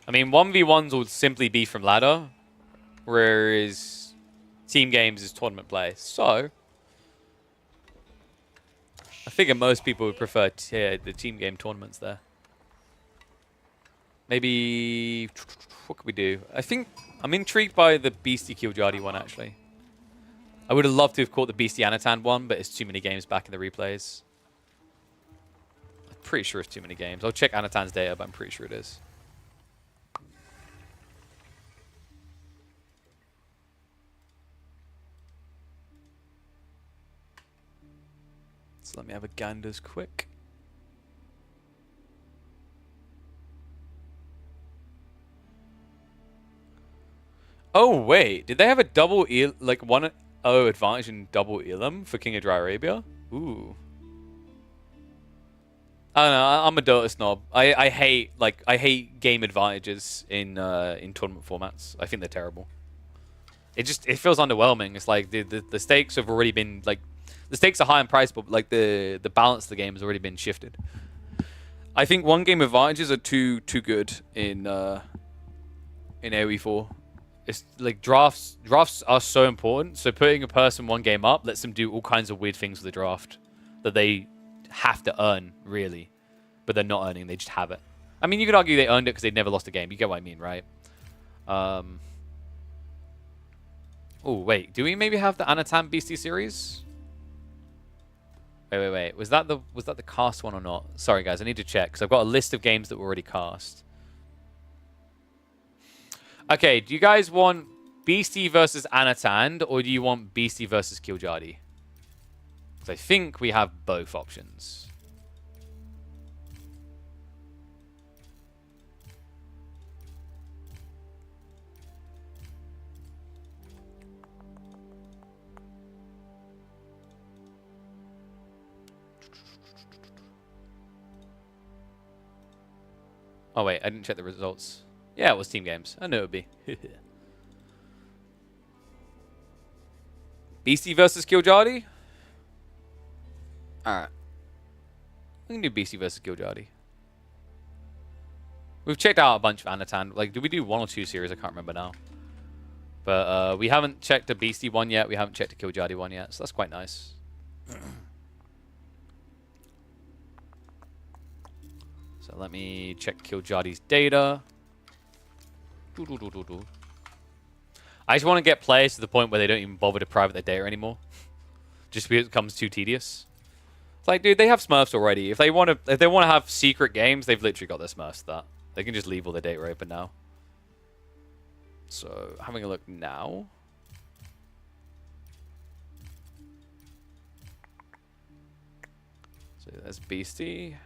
I mean, 1v1s will simply be from ladder, whereas team games is tournament play. So, I figure most people would prefer the team game tournaments there. Maybe... What could we do? I think... I'm intrigued by the Beastie Kiljardi one, actually. I would have loved to have caught the Beastie Anatan one, but it's too many games back in the replays. I'm pretty sure it's too many games. I'll check Anatan's data, but I'm pretty sure it is. So let me have a ganders quick. Oh, wait. Did they have a double... like 1-0 advantage in double Elam for King of Dry Arabia? Ooh. I don't know. I'm a Dota snob. I hate game advantages in tournament formats. I think they're terrible. It feels underwhelming. It's like the stakes have already been like... The stakes are high in price, but like the balance of the game has already been shifted. I think one game advantages are too good in AoE4. It's like drafts are so important. So putting a person one game up lets them do all kinds of weird things with the draft that they have to earn, really, but they're not earning. They just have it. I mean, you could argue they earned it because they never lost a game. You get what I mean, right? Oh wait, do we maybe have the Anatan Beastie series? Wait. Was that the cast one or not? Sorry guys, I need to check because I've got a list of games that were already cast. Okay, do you guys want Beastie versus Anatan, or do you want Beastie versus Kiljardi? Because I think we have both options. Oh wait, I didn't check the results. Yeah, it was team games. I knew it would be. BC versus Killjardy? Alright. We can do BC versus Killjardy. We've checked out a bunch of Anatan. Like, did we do 1 or 2 series? I can't remember now. But we haven't checked a Beastie one yet. We haven't checked a Killjardy one yet. So that's quite nice. So let me check Killjardy's data. I just want to get players to the point where they don't even bother to private their data anymore. Just because it becomes too tedious. It's like, dude, they have Smurfs already. If they want to have secret games, they've literally got their Smurfs for that. They can just leave all their data open now. So, having a look now. So, there's Beastie.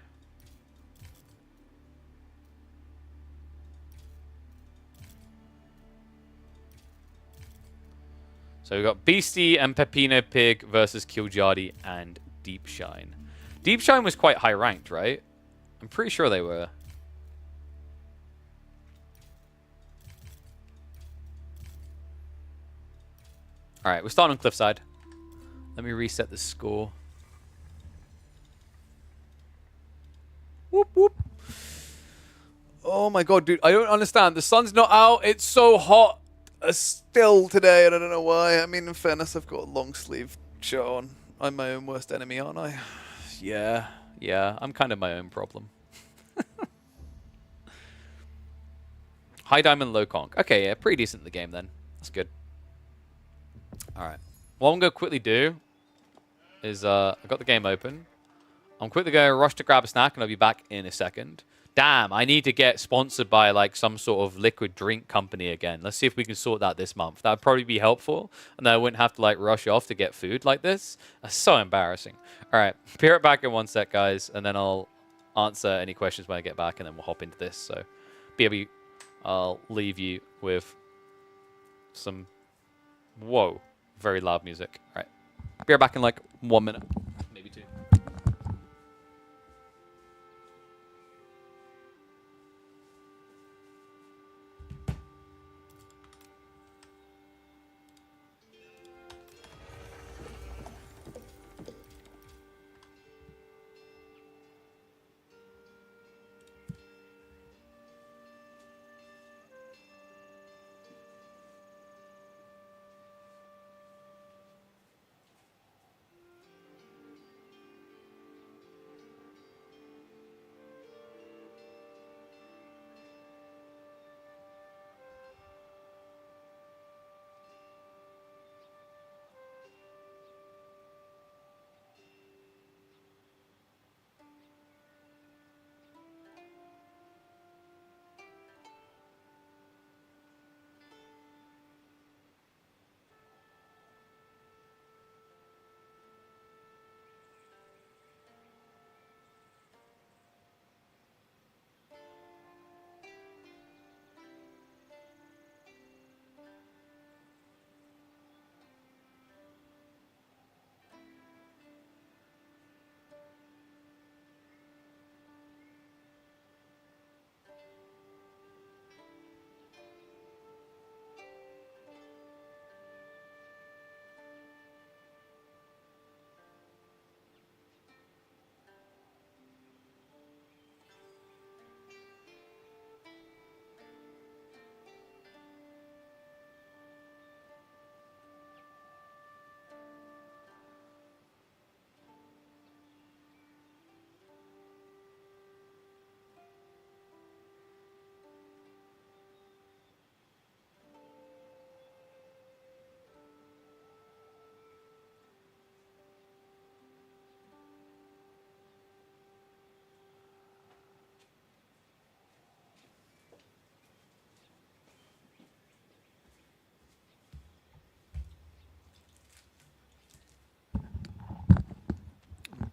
So, we've got Beastie and Pepino Pig versus Killjardy and Deep Shine. Deep Shine was quite high ranked, right? I'm pretty sure they were. Alright, we're starting on Cliffside. Let me reset the score. Whoop, whoop. Oh my god, dude. I don't understand. The sun's not out. It's so hot still today, and I don't know why. I mean, in fairness, I've got a long sleeve shirt on. I'm my own worst enemy, aren't I? Yeah. I'm kind of my own problem. High Diamond, Low Conk. Okay, yeah, pretty decent in the game then. That's good. Alright. What I'm going to quickly do is, I've got the game open. I'm quickly going to rush to grab a snack, and I'll be back in a second. Damn, I need to get sponsored by, like, some sort of liquid drink company again. Let's see if we can sort that this month. That would probably be helpful, and then I wouldn't have to, like, rush off to get food like this. That's so embarrassing. Alright, be right back in 1 sec, guys, and then I'll answer any questions when I get back, and then we'll hop into this. So, BB, I'll leave you with some... Whoa. Very loud music. All right. Be right back in like 1 minute. Maybe 2.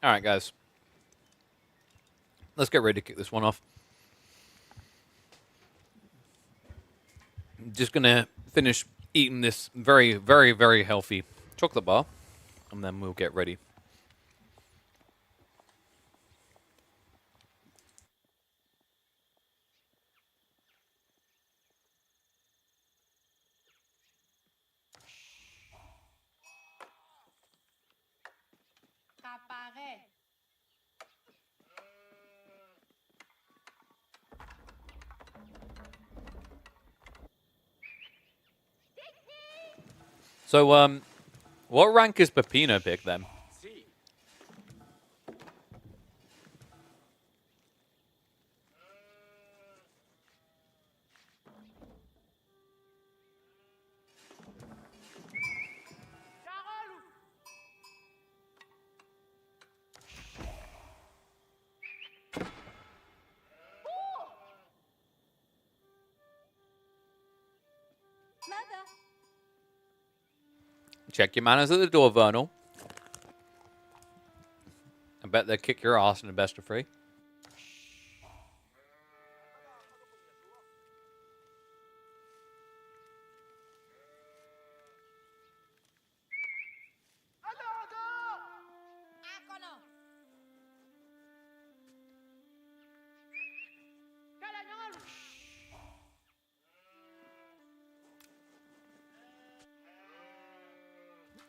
All right, guys. Let's get ready to kick this one off. I'm just going to finish eating this very, very, very healthy chocolate bar, and then we'll get ready. So, what rank is Pepino pick then? Check your manners at the door, Vernal. I bet they'll kick your ass in the best of 3.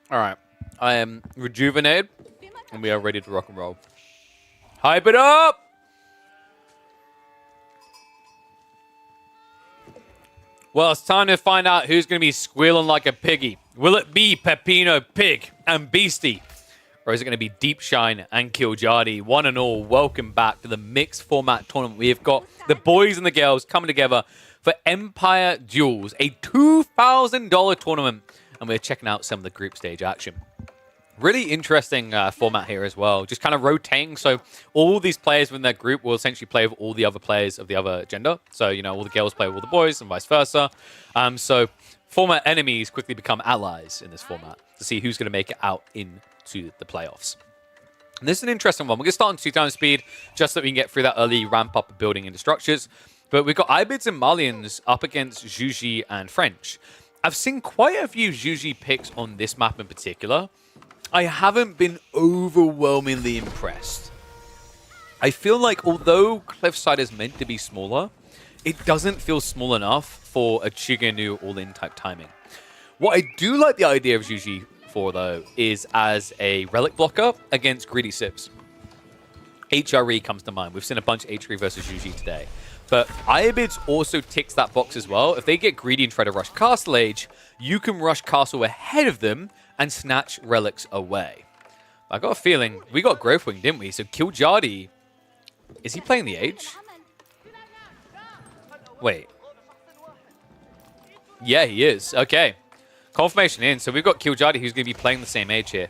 All right. I am rejuvenated, and we are ready to rock and roll. Hype it up! Well, it's time to find out who's going to be squealing like a piggy. Will it be Pepino, Pig, and Beastie? Or is it going to be Deep Shine and Killjadi? One and all, welcome back to the mixed format tournament. We have got the boys and the girls coming together for Empire Duels, a $2,000 tournament. And we're checking out some of the group stage action. Really interesting format here as well. Just kind of rotating. So all these players within their group will essentially play with all the other players of the other gender. So, you know, all the girls play with all the boys and vice versa. So former enemies quickly become allies in this format to see who's going to make it out into the playoffs. And this is an interesting one. We're going to start on 2 times speed just so that we can get through that early ramp up of building into structures. But we've got Ibids and Malians up against Juji and French. I've seen quite a few Juji picks on this map in particular. I haven't been overwhelmingly impressed. I feel like although Cliffside is meant to be smaller, it doesn't feel small enough for a Chiganu all-in type timing. What I do like the idea of Juji for, though, is as a relic blocker against greedy Sivs. HRE comes to mind. We've seen a bunch of HRE versus Juji today. But Ibids also ticks that box as well. If they get greedy and try to rush Castle Age, you can rush Castle ahead of them and snatch relics away. I got a feeling we got Growth Wing, didn't we? So Killjadi, is he playing the Age? Wait. Yeah, he is. Okay. Confirmation in. So we've got Killjadi who's going to be playing the same Age here.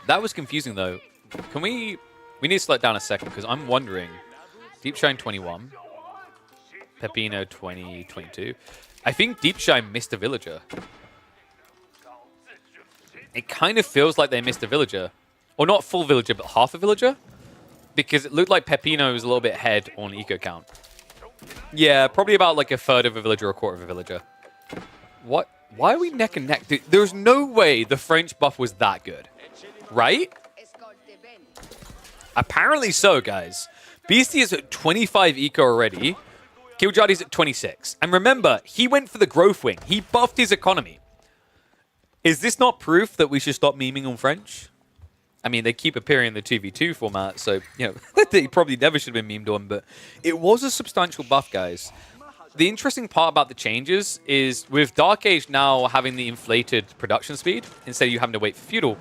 That was confusing though. Can we need to slow it down a second because I'm wondering. Deep Shine 21. Pepino 20, 22. I think Deep Shine missed a villager. It kind of feels like they missed a villager. Or not full villager, but half a villager. Because it looked like Pepino was a little bit ahead on eco count. Yeah, probably about like a third of a villager or a quarter of a villager. What? Why are we neck and neck? Dude, there's no way the French buff was that good. Right? Apparently so, guys. Beastie is at 25 eco already. Killjadi's at 26. And remember, he went for the Growth Wing. He buffed his economy. Is this not proof that we should stop memeing on French? I mean, they keep appearing in the 2v2 format, so, you know, they probably never should have been memed on, but it was a substantial buff, guys. The interesting part about the changes is with Dark Age now having the inflated production speed, instead of you having to wait for Feudal,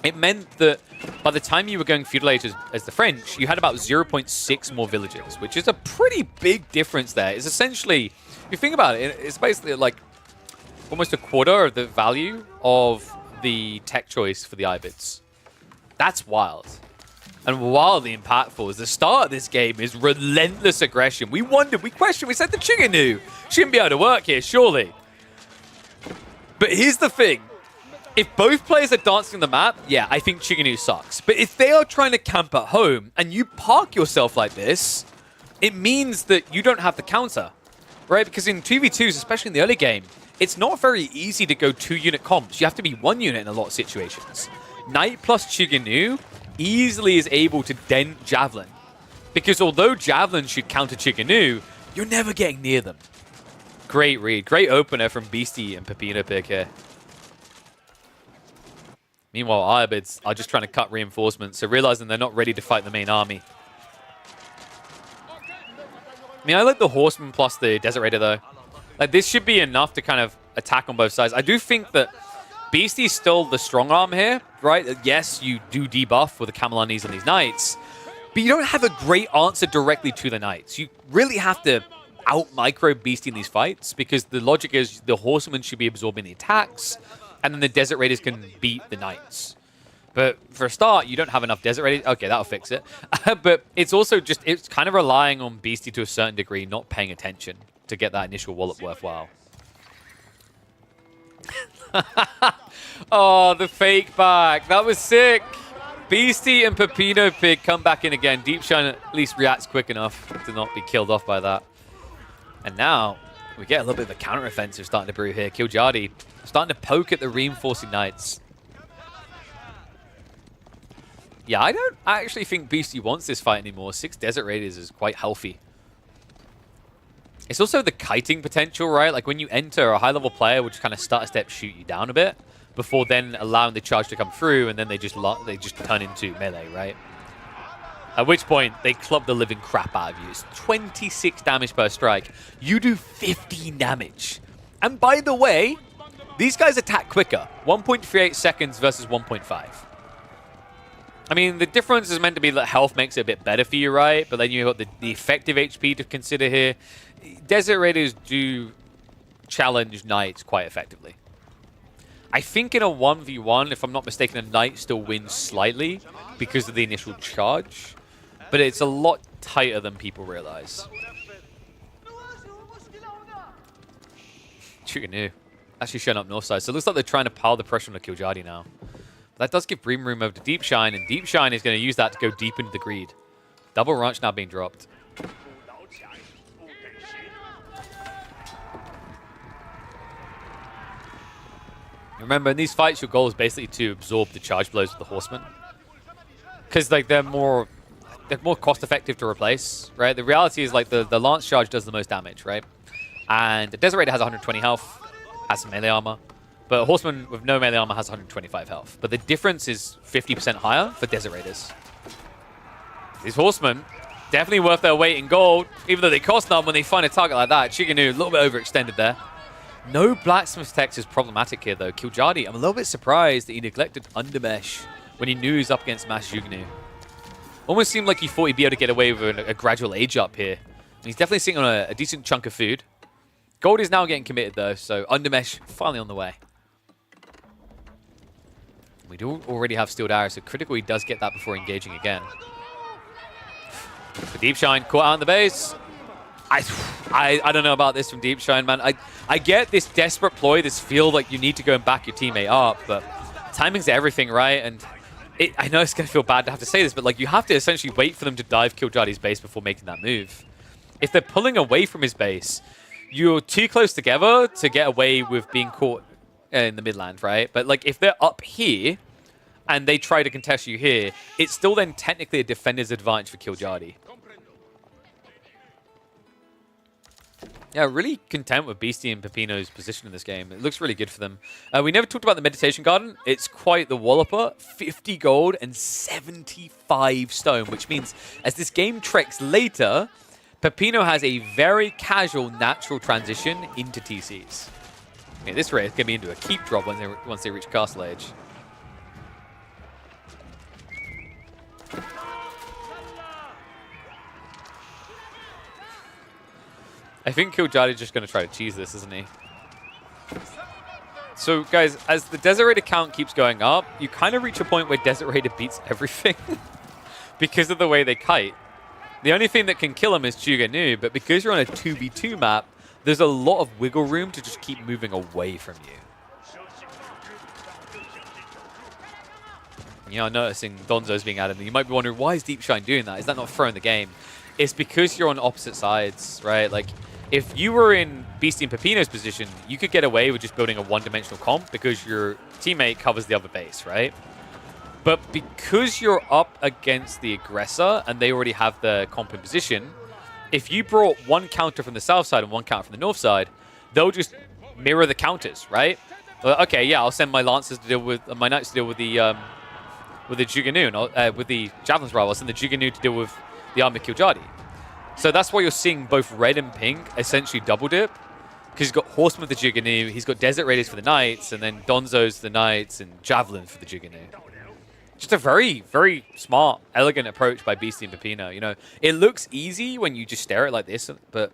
it meant that by the time you were going Feudal Age as the French, you had about 0.6 more villages, which is a pretty big difference there. It's essentially, if you think about it, it's basically like almost a quarter of the value of the tech choice for the Ibids. That's wild. And wildly impactful as the start of this game is relentless aggression. We wondered, we questioned, we said the Chiganu shouldn't be able to work here, surely. But here's the thing. If both players are dancing the map, yeah, I think Chiganu sucks. But if they are trying to camp at home and you park yourself like this, it means that you don't have the counter, right? Because in 2v2s, especially in the early game, it's not very easy to go 2-unit comps. You have to be 1 unit in a lot of situations. Knight plus Chiganu easily is able to dent Javelin. Because although Javelin should counter Chiganu, you're never getting near them. Great read. Great opener from Beastie and Pepino pick here. Meanwhile, Ibids are just trying to cut reinforcements, so realizing they're not ready to fight the main army. I mean, I like the Horseman plus the Desert Raider, though. Like, this should be enough to kind of attack on both sides. I do think that Beastie's still the strong arm here, right? Yes, you do debuff with the Camelanes and these Knights, but you don't have a great answer directly to the Knights. You really have to out-micro Beastie in these fights because the logic is the Horsemen should be absorbing the attacks, and then the Desert Raiders can beat the Knights. But for a start, you don't have enough Desert Raiders. Okay, that'll fix it. But it's also just, it's kind of relying on Beastie to a certain degree, not paying attention to get that initial wallop worthwhile. Oh, the fake back. That was sick. Beastie and Pepino Pig come back in again. Deep Shine at least reacts quick enough to not be killed off by that. And now we get a little bit of a counter-offensive starting to brew here. Killjadi starting to poke at the reinforcing Knights. Yeah, I don't actually think Beastie wants this fight anymore. 6 Desert Raiders is quite healthy. It's also the kiting potential, right? Like when you enter, a high-level player will just kind of start a step, shoot you down a bit, before then allowing the charge to come through, and then they just turn into melee, right? At which point, they club the living crap out of you. It's 26 damage per strike. You do 15 damage. And by the way, these guys attack quicker. 1.38 seconds versus 1.5. I mean, the difference is meant to be that health makes it a bit better for you, right? But then you've got the effective HP to consider here. Desert Raiders do challenge Knights quite effectively. I think in a 1v1, if I'm not mistaken, a Knight still wins slightly because of the initial charge. But it's a lot tighter than people realize. Chuganu actually showing up north side. So it looks like they're trying to pile the pressure on the Killjadi now. That does give breathing room over to Deep Shine, and Deep Shine is going to use that to go deep into the greed. Double Ranch now being dropped. Remember, in these fights, your goal is basically to absorb the charge blows of the Horsemen. Because like they're more cost-effective to replace, right? The reality is like the Lance charge does the most damage, right? And the Desert Raider has 120 health, has some melee armor. But a Horseman with no melee armor has 125 health. But the difference is 50% higher for Desert Raiders. These Horsemen, definitely worth their weight in gold, even though they cost none when they find a target like that. Chuganu, a little bit overextended there. No Blacksmith's Text is problematic here, though. Killjadi, I'm a little bit surprised that he neglected Undermesh when he knew he was up against Mass Jugnu. Almost seemed like he thought he'd be able to get away with a gradual age up here. And he's definitely sitting on a decent chunk of food. Gold is now getting committed, though, so Undermesh finally on the way. We do already have Steeled Arrow, so critical he does get that before engaging again. The Deep Shine caught out on the base. I don't know about this from Deep Shine, man. I get this desperate ploy, this feel like you need to go and back your teammate up, but timing's everything, right? And I know it's going to feel bad to have to say this, but like you have to essentially wait for them to dive Killjadi's base before making that move. If they're pulling away from his base, you're too close together to get away with being caught in the midland, right? But like if they're up here and they try to contest you here, it's still then technically a defender's advantage for Killjadi. Yeah, really content with Beastie and Pepino's position in this game. It looks really good for them. We never talked about the Meditation Garden. It's quite the walloper. 50 gold and 75 stone, which means as this game treks later, Pepino has a very casual, natural transition into TCs. Yeah, this rate is going to be into a keep drop once they reach Castle Age. I think Killjadi's just going to try to cheese this, isn't he? So, guys, as the Desert Raider count keeps going up, you kind of reach a point where Desert Raider beats everything because of the way they kite. The only thing that can kill him is Chuganu, but because you're on a 2v2 map, there's a lot of wiggle room to just keep moving away from you. You know, noticing Donzo's being added, and you might be wondering, why is Deep Shine doing that? Is that not throwing the game? It's because you're on opposite sides, right? Like, if you were in Beastie and Pepino's position, you could get away with just building a one-dimensional comp because your teammate covers the other base, right? But because you're up against the aggressor and they already have the comp in position, if you brought one counter from the south side and one counter from the north side, they'll just mirror the counters, right? Okay, yeah, I'll send my Lancers to deal with, my Knights to deal with the Juganu, with the Javelins rather. I'll send the Juganu to deal with the Army Killjadi. So that's why you're seeing both red and pink essentially double dip. Because he's got Horseman for the Jiganu, he's got Desert Raiders for the Knights, and then Donzos for the Knights, and Javelin for the Jiganu. Just a very, very smart, elegant approach by Beastie and Peppino. You know, it looks easy when you just stare at it like this, but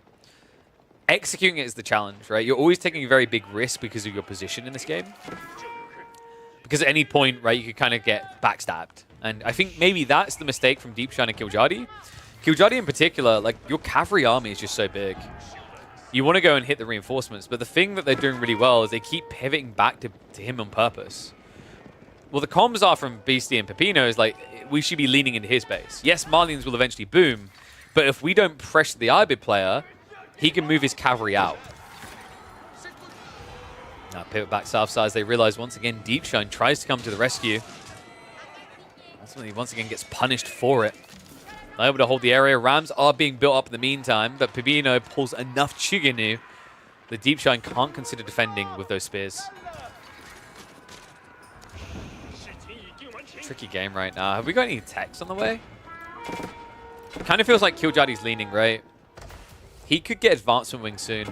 executing it is the challenge, right? You're always taking a very big risk because of your position in this game. Because at any point, right, you could kind of get backstabbed. And I think maybe that's the mistake from Deepshine and Killjadi. Killjadi in particular, like, your cavalry army is just so big. You want to go and hit the reinforcements, but the thing that they're doing really well is they keep pivoting back to him on purpose. Well, the comms are from Beastie and Peppino is like, we should be leaning into his base. Yes, Marlins will eventually boom, but if we don't pressure the Ibid player, he can move his cavalry out. Now pivot back south side as they realize once again Deepshine tries to come to the rescue. Ultimately, once again gets punished for it. Not able to hold the area. Rams are being built up in the meantime, but Peppino pulls enough Chuganu. The Deepshine can't consider defending with those spears. Tricky game right now. Have we got any techs on the way? Kind of feels like Killjadi's leaning, right? He could get advancement wing soon.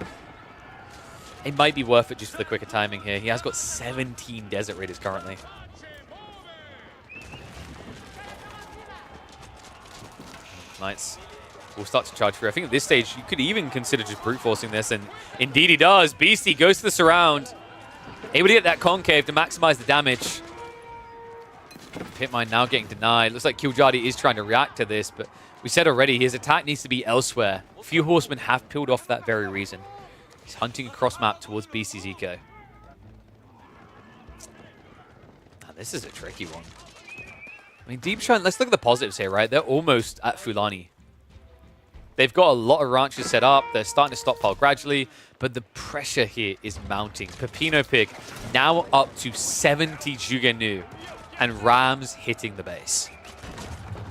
It might be worth it just for the quicker timing here. He has got 17 Desert Raiders currently. Knights will start to charge through. I think at this stage, you could even consider just brute forcing this, and indeed he does. Beastie goes to the surround. Able to get that concave to maximize the damage. Pitmine now getting denied. Looks like Killjadi is trying to react to this, but we said already his attack needs to be elsewhere. A few horsemen have peeled off that very reason. He's hunting across map towards Beastie's eco. Now, this is a tricky one. I mean, Deepshine, let's look at the positives here, right? They're almost at Fulani. They've got a lot of ranches set up. They're starting to stockpile gradually, but the pressure here is mounting. Peppino Pig now up to 70 Juganu, and Rams hitting the base.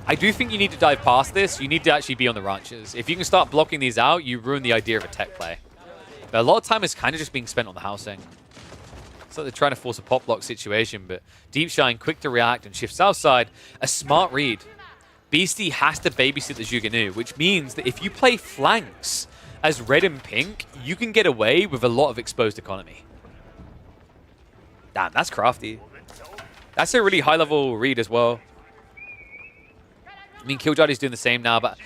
I do think you need to dive past this. You need to actually be on the ranches. If you can start blocking these out, you ruin the idea of a tech play. But a lot of time is kind of just being spent on the housing. So they're trying to force a pop block situation, but Deepshine quick to react and shift south side. A smart read. Beastie has to babysit the Juganu, which means that if you play flanks as red and pink, you can get away with a lot of exposed economy. Damn, that's crafty. That's a really high-level read as well. I mean, Killjadi's doing the same now, but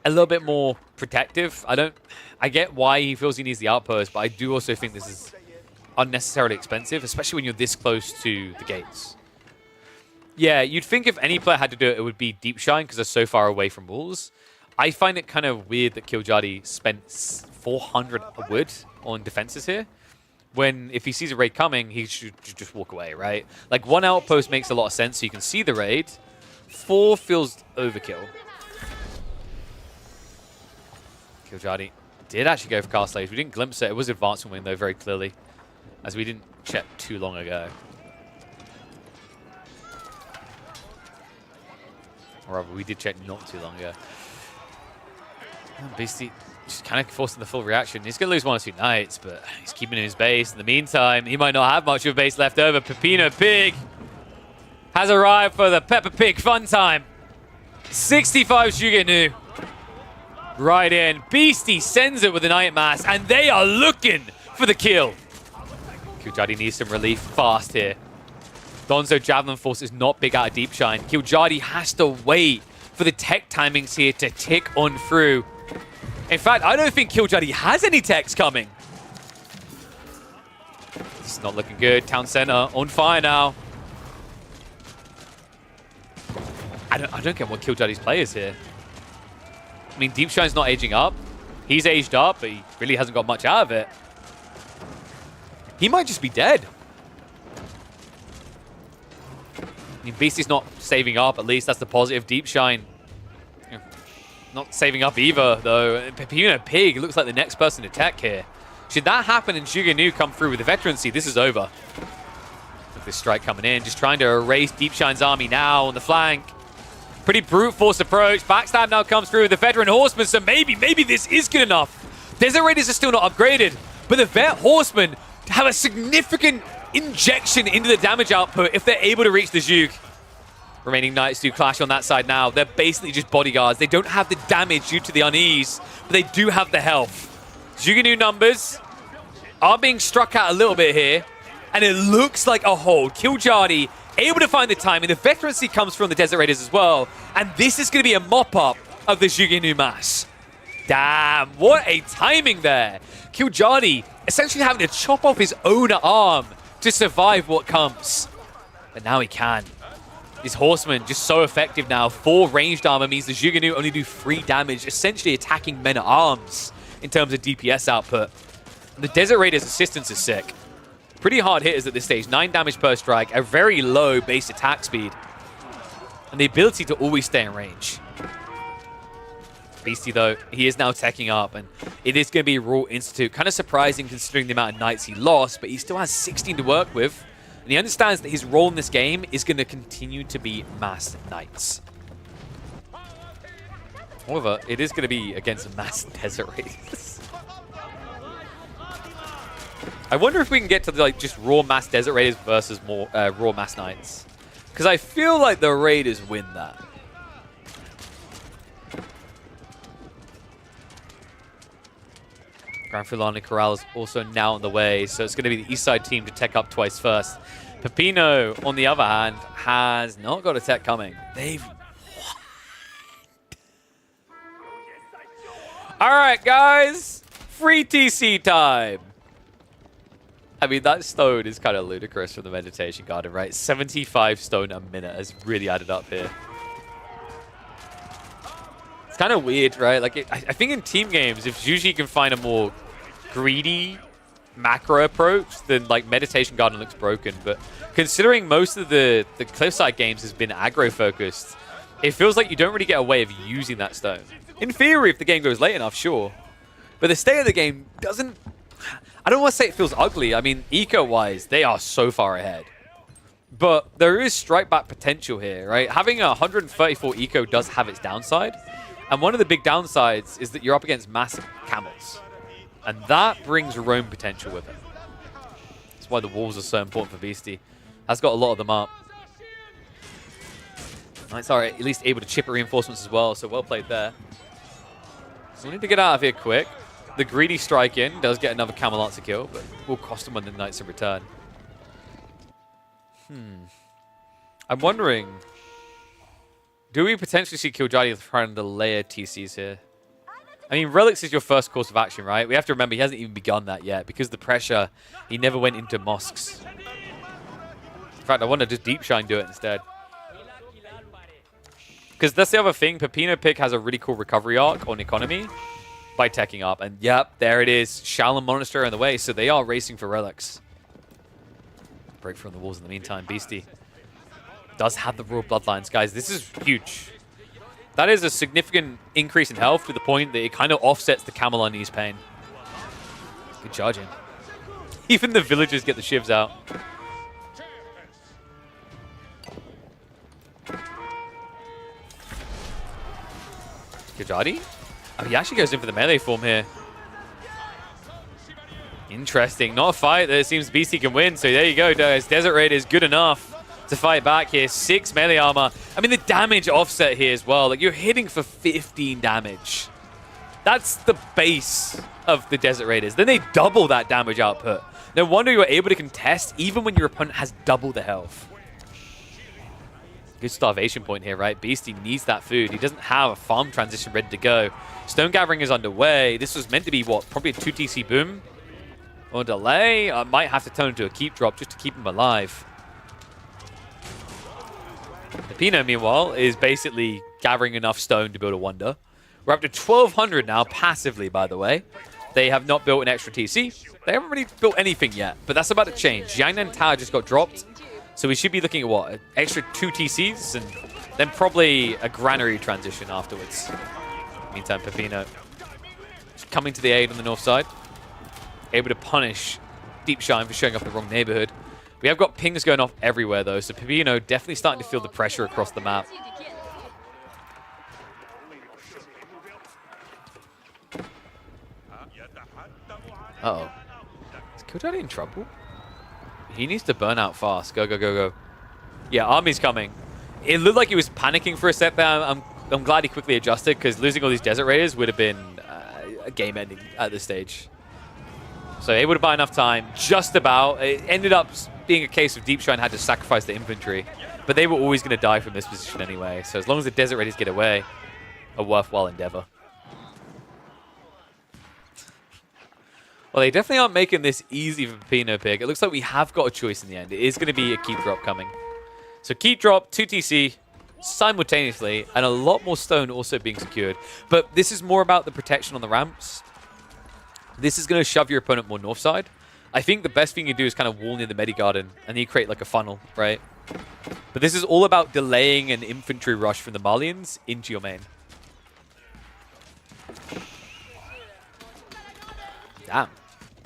a little bit more protective. I get why he feels he needs the outpost, but I do also think this is unnecessarily expensive, especially when you're this close to the gates. Yeah, you'd think if any player had to do it, it would be Deepshine because they're so far away from walls. I find it kind of weird that Killjadi spent 400 wood on defenses here, when if he sees a raid coming, he should just walk away, right? Like, one outpost makes a lot of sense so you can see the raid. 4 feels overkill. Killjadi did actually go for Castle Slaves. We didn't glimpse it. It was advancement wing, though, very clearly, as we didn't check too long ago. Or rather, we did check not too long ago. Beastie just kind of forcing the full reaction. He's going to lose 1 or 2 knights, but he's keeping in his base. In the meantime, he might not have much of a base left over. Peppino Pig has arrived for the Peppa Pig fun time. 65 Juganu. Right in. Beastie sends it with the Night Mass, and they are looking for the kill. Killjadi needs some relief fast here. Donzo Javelin Force is not big out of Deepshine. Killjadi has to wait for the tech timings here to tick on through. In fact, I don't think Killjadi has any techs coming. This is not looking good. Town center on fire now. I don't get what Killjadi's play is here. I mean, Deepshine's not aging up. He's aged up, but he really hasn't got much out of it. He might just be dead. I mean, Beastie's not saving up, at least that's the positive. Deepshine not saving up either, though. Peppino Pig looks like the next person to tech here. Should that happen and Juganu come through with the veterancy, this is over. Look at this strike coming in, just trying to erase Deepshine's army now on the flank. Pretty brute force approach. Backstab now comes through with the veteran horseman, so maybe this is good enough. Desert Raiders are still not upgraded, but the vet horsemen have a significant injection into the damage output if they're able to reach the Jug. Remaining knights do clash on that side now. They're basically just bodyguards. They don't have the damage due to the unease, but they do have the health. Juganu numbers are being struck at a little bit here. And it looks like a hold. Killjadi able to find the timing. The veterancy comes from the Desert Raiders as well. And this is going to be a mop-up of the Zhuge Mass. Damn, what a timing there. Killjadi essentially having to chop off his own arm to survive what comes. But now he can. His Horseman just so effective now. 4 ranged armor means the Zhuge only do 3 damage, essentially attacking men-at-arms in terms of DPS output. And the Desert Raiders' assistance is sick. Pretty hard hitters at this stage. 9 damage per strike, a very low base attack speed, and the ability to always stay in range. Beastie, though, he is now teching up, and it is going to be Raw Institute. Kind of surprising considering the amount of knights he lost, but he still has 16 to work with. And he understands that his role in this game is going to continue to be mass knights. However, it is going to be against mass Desert Raiders. I wonder if we can get to the, like, just raw mass Desert Raiders versus more raw mass Knights. Because I feel like the Raiders win that. Grand Fulani Corral is also now on the way, so it's going to be the east side team to tech up twice first. Pepino, on the other hand, has not got a tech coming. They've... All right, guys. Free TC time. I mean, that stone is kind of ludicrous from the Meditation Garden, right? 75 stone a minute has really added up here. It's kind of weird, right? Like, I think in team games, if Zhuge can find a more greedy macro approach, then, like, Meditation Garden looks broken. But considering most of the Cliffside games has been aggro-focused, it feels like you don't really get a way of using that stone. In theory, if the game goes late enough, sure. But the state of the game doesn't... I don't want to say it feels ugly. I mean, eco-wise, they are so far ahead. But there is strike back potential here, right? Having a 134 eco does have its downside. And one of the big downsides is that you're up against massive camels. And that brings roam potential with it. That's why the walls are so important for Beastie. Has got a lot of them up. Knights are at least able to chip at reinforcements as well, so well played there. So we need to get out of here quick. The greedy strike in does get another Camel Answer kill, but will cost him on the Knights in return. I'm wondering, do we potentially see Killjadi trying to layer TCs here? I mean, Relics is your first course of action, right? We have to remember he hasn't even begun that yet. Because of the pressure, he never went into mosques. In fact, I want to just Deep Shine do it instead. Because that's the other thing. Pepino Pick has a really cool recovery arc on economy by teching up. And yep, there it is. Shaolin Monastery on the way. So they are racing for relics. Break from the walls in the meantime. Beastie does have the raw bloodlines. Guys, this is huge. That is a significant increase in health to the point that it kind of offsets the camel on knees pain. Good charging. Even the villagers get the shivs out. Killjadi? Oh, he actually goes in for the melee form here. Interesting. Not a fight that it seems Beastie can win. So there you go, guys. Desert Raid is good enough to fight back here. 6 melee armor. I mean, the damage offset here as well. Like, you're hitting for 15 damage. That's the base of the Desert Raiders. Then they double that damage output. No wonder you're able to contest even when your opponent has double the health. Good starvation point here, right? Beastie needs that food. He doesn't have a farm transition ready to go. Stone gathering is underway. This was meant to be, what, probably a 2 TC boom? Or delay? I might have to turn into a keep drop just to keep him alive. Pepino, meanwhile, is basically gathering enough stone to build a wonder. We're up to 1,200 now, passively, by the way. They have not built an extra TC. They haven't really built anything yet, but that's about to change. Jiangnan Tower just got dropped. So we should be looking at, what, an extra 2 TCs and then probably a granary transition afterwards. Meantime, Pepino coming to the aid on the north side. Able to punish Deep Shine for showing up in the wrong neighborhood. We have got pings going off everywhere, though, so Pepino definitely starting to feel the pressure across the map. Uh-oh. Is Killjadi in trouble? He needs to burn out fast. Go, go, go, go. Yeah, army's coming. It looked like he was panicking for a set there. I'm glad he quickly adjusted, because losing all these Desert Raiders would have been a game ending at this stage. So able to buy enough time, just about. It ended up being a case of Deepshine had to sacrifice the infantry, but they were always going to die from this position anyway. So as long as the Desert Raiders get away, a worthwhile endeavor. Well, they definitely aren't making this easy for Pepino Pig. It looks like we have got a choice in the end. It is going to be a keep drop coming. So keep drop, 2 TC simultaneously, and a lot more stone also being secured. But this is more about the protection on the ramps. This is going to shove your opponent more north side. I think the best thing you do is kind of wall near the Medigarden, and then you create like a funnel, right? But this is all about delaying an infantry rush from the Malians into your main. Damn.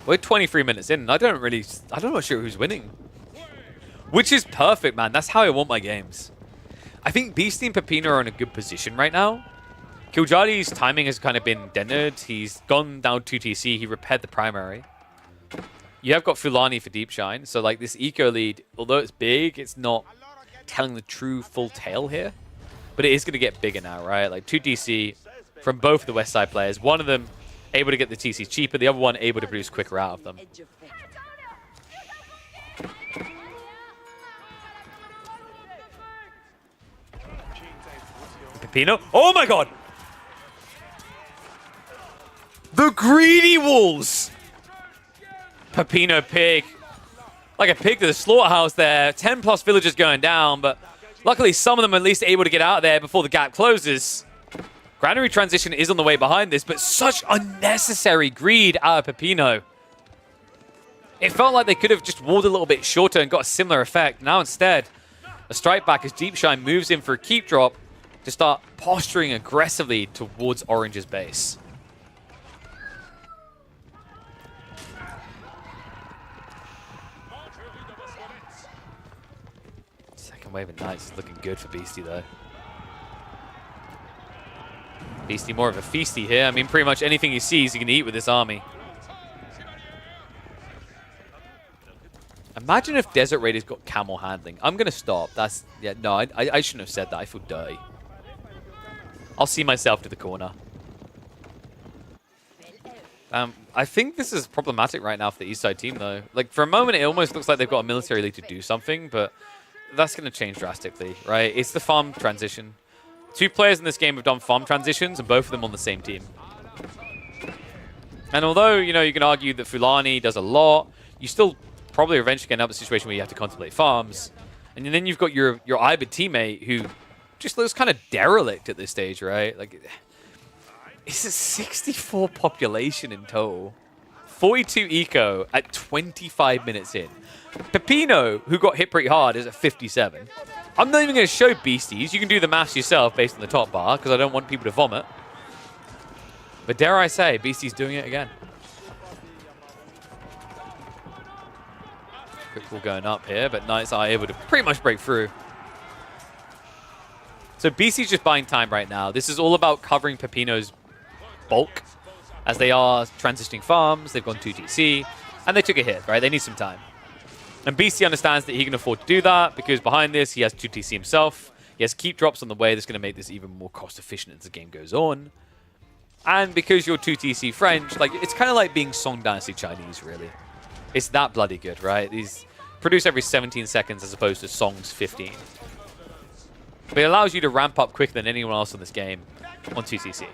We're 23 minutes in, and I'm not sure who's winning. Which is perfect, man. That's how I want my games. I think Beastie and Pepino are in a good position right now. Killjali's timing has kind of been dented. He's gone down 2 TC. He repaired the primary. You have got Fulani for Deep Shine. So, like, this eco lead, although it's big, it's not telling the true full tale here. But it is going to get bigger now, right? Like, 2 TC from both of the West Side players. One of them able to get the TC cheaper. The other one able to produce quicker out of them. Pepino. Oh, my God! The greedy walls! Pepino Pig. Like a pig to the slaughterhouse there. 10 plus villagers going down, but luckily some of them are at least able to get out of there before the gap closes. Granary transition is on the way behind this, but such unnecessary greed out of Pepino. It felt like they could have just walled a little bit shorter and got a similar effect. Now instead, a strike back as Deep Shine moves in for a keep drop to start posturing aggressively towards Orange's base. Wave of Knights is looking good for Beastie, though. Beastie more of a feasty here. I mean, pretty much anything he sees, he can eat with this army. Imagine if Desert Raiders got camel handling. I'm going to stop. That's... Yeah, no, I shouldn't have said that. I feel dirty. I'll see myself to the corner. I think this is problematic right now for the East Side team, though. Like, for a moment, it almost looks like they've got a military league to do something, but... that's going to change drastically, right? It's the farm transition. 2 players in this game have done farm transitions, and both of them on the same team. And although, you know, you can argue that Fulani does a lot, you still probably eventually get another situation where you have to contemplate farms. And then you've got your Ibid teammate who just looks kind of derelict at this stage, right? Like, it's a 64 population in total. 42 eco at 25 minutes in. Pepino, who got hit pretty hard, is at 57. I'm not even going to show beasties. You can do the maths yourself based on the top bar, because I don't want people to vomit. But dare I say, Beastie's doing it again. Quick ball going up here, but Knights are able to pretty much break through. So Beastie's just buying time right now. This is all about covering Pepino's bulk, as they are transitioning farms. They've gone 2 TC, and they took a hit, right? They need some time. And BC understands that he can afford to do that because behind this, he has 2 TC himself. He has keep drops on the way that's going to make this even more cost efficient as the game goes on. And because you're 2 TC French, like, it's kind of like being Song Dynasty Chinese, really. It's that bloody good, right? These produce every 17 seconds as opposed to Song's 15. But it allows you to ramp up quicker than anyone else in this game on 2 TC.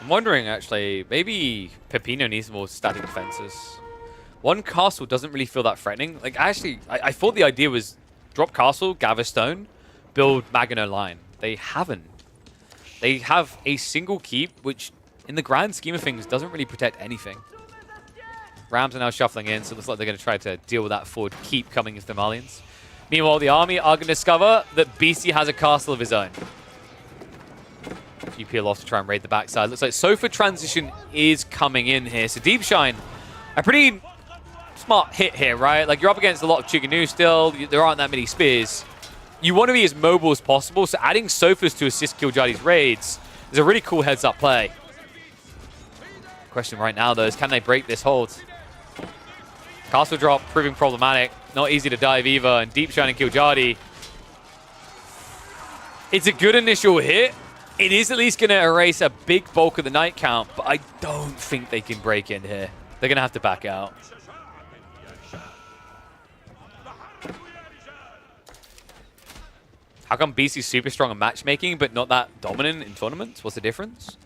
I'm wondering, actually, maybe Pepino needs more static defenses. One castle doesn't really feel that threatening. Like, actually, I thought the idea was drop castle, gather stone, build Maginot Line. They haven't. They have a single keep, which, in the grand scheme of things, doesn't really protect anything. Rams are now shuffling in, so it looks like they're going to try to deal with that forward keep coming into the Malians. Meanwhile, the army are going to discover that BC has a castle of his own. You peel off to try and raid the backside. Looks like Sofa transition is coming in here. So Deep Shine, a pretty smart hit here, right? Like, you're up against a lot of Chiganu still. There aren't that many spears. You want to be as mobile as possible, so adding Sofas to assist Killjali's raids is a really cool heads-up play. Question right now, though, is can they break this hold? Castle drop proving problematic. Not easy to dive either. And Deep Shine and Killjadi. It's a good initial hit. It is at least going to erase a big bulk of the night count, but I don't think they can break in here. They're going to have to back out. How come Beastie's super strong in matchmaking, but not that dominant in tournaments? What's the difference?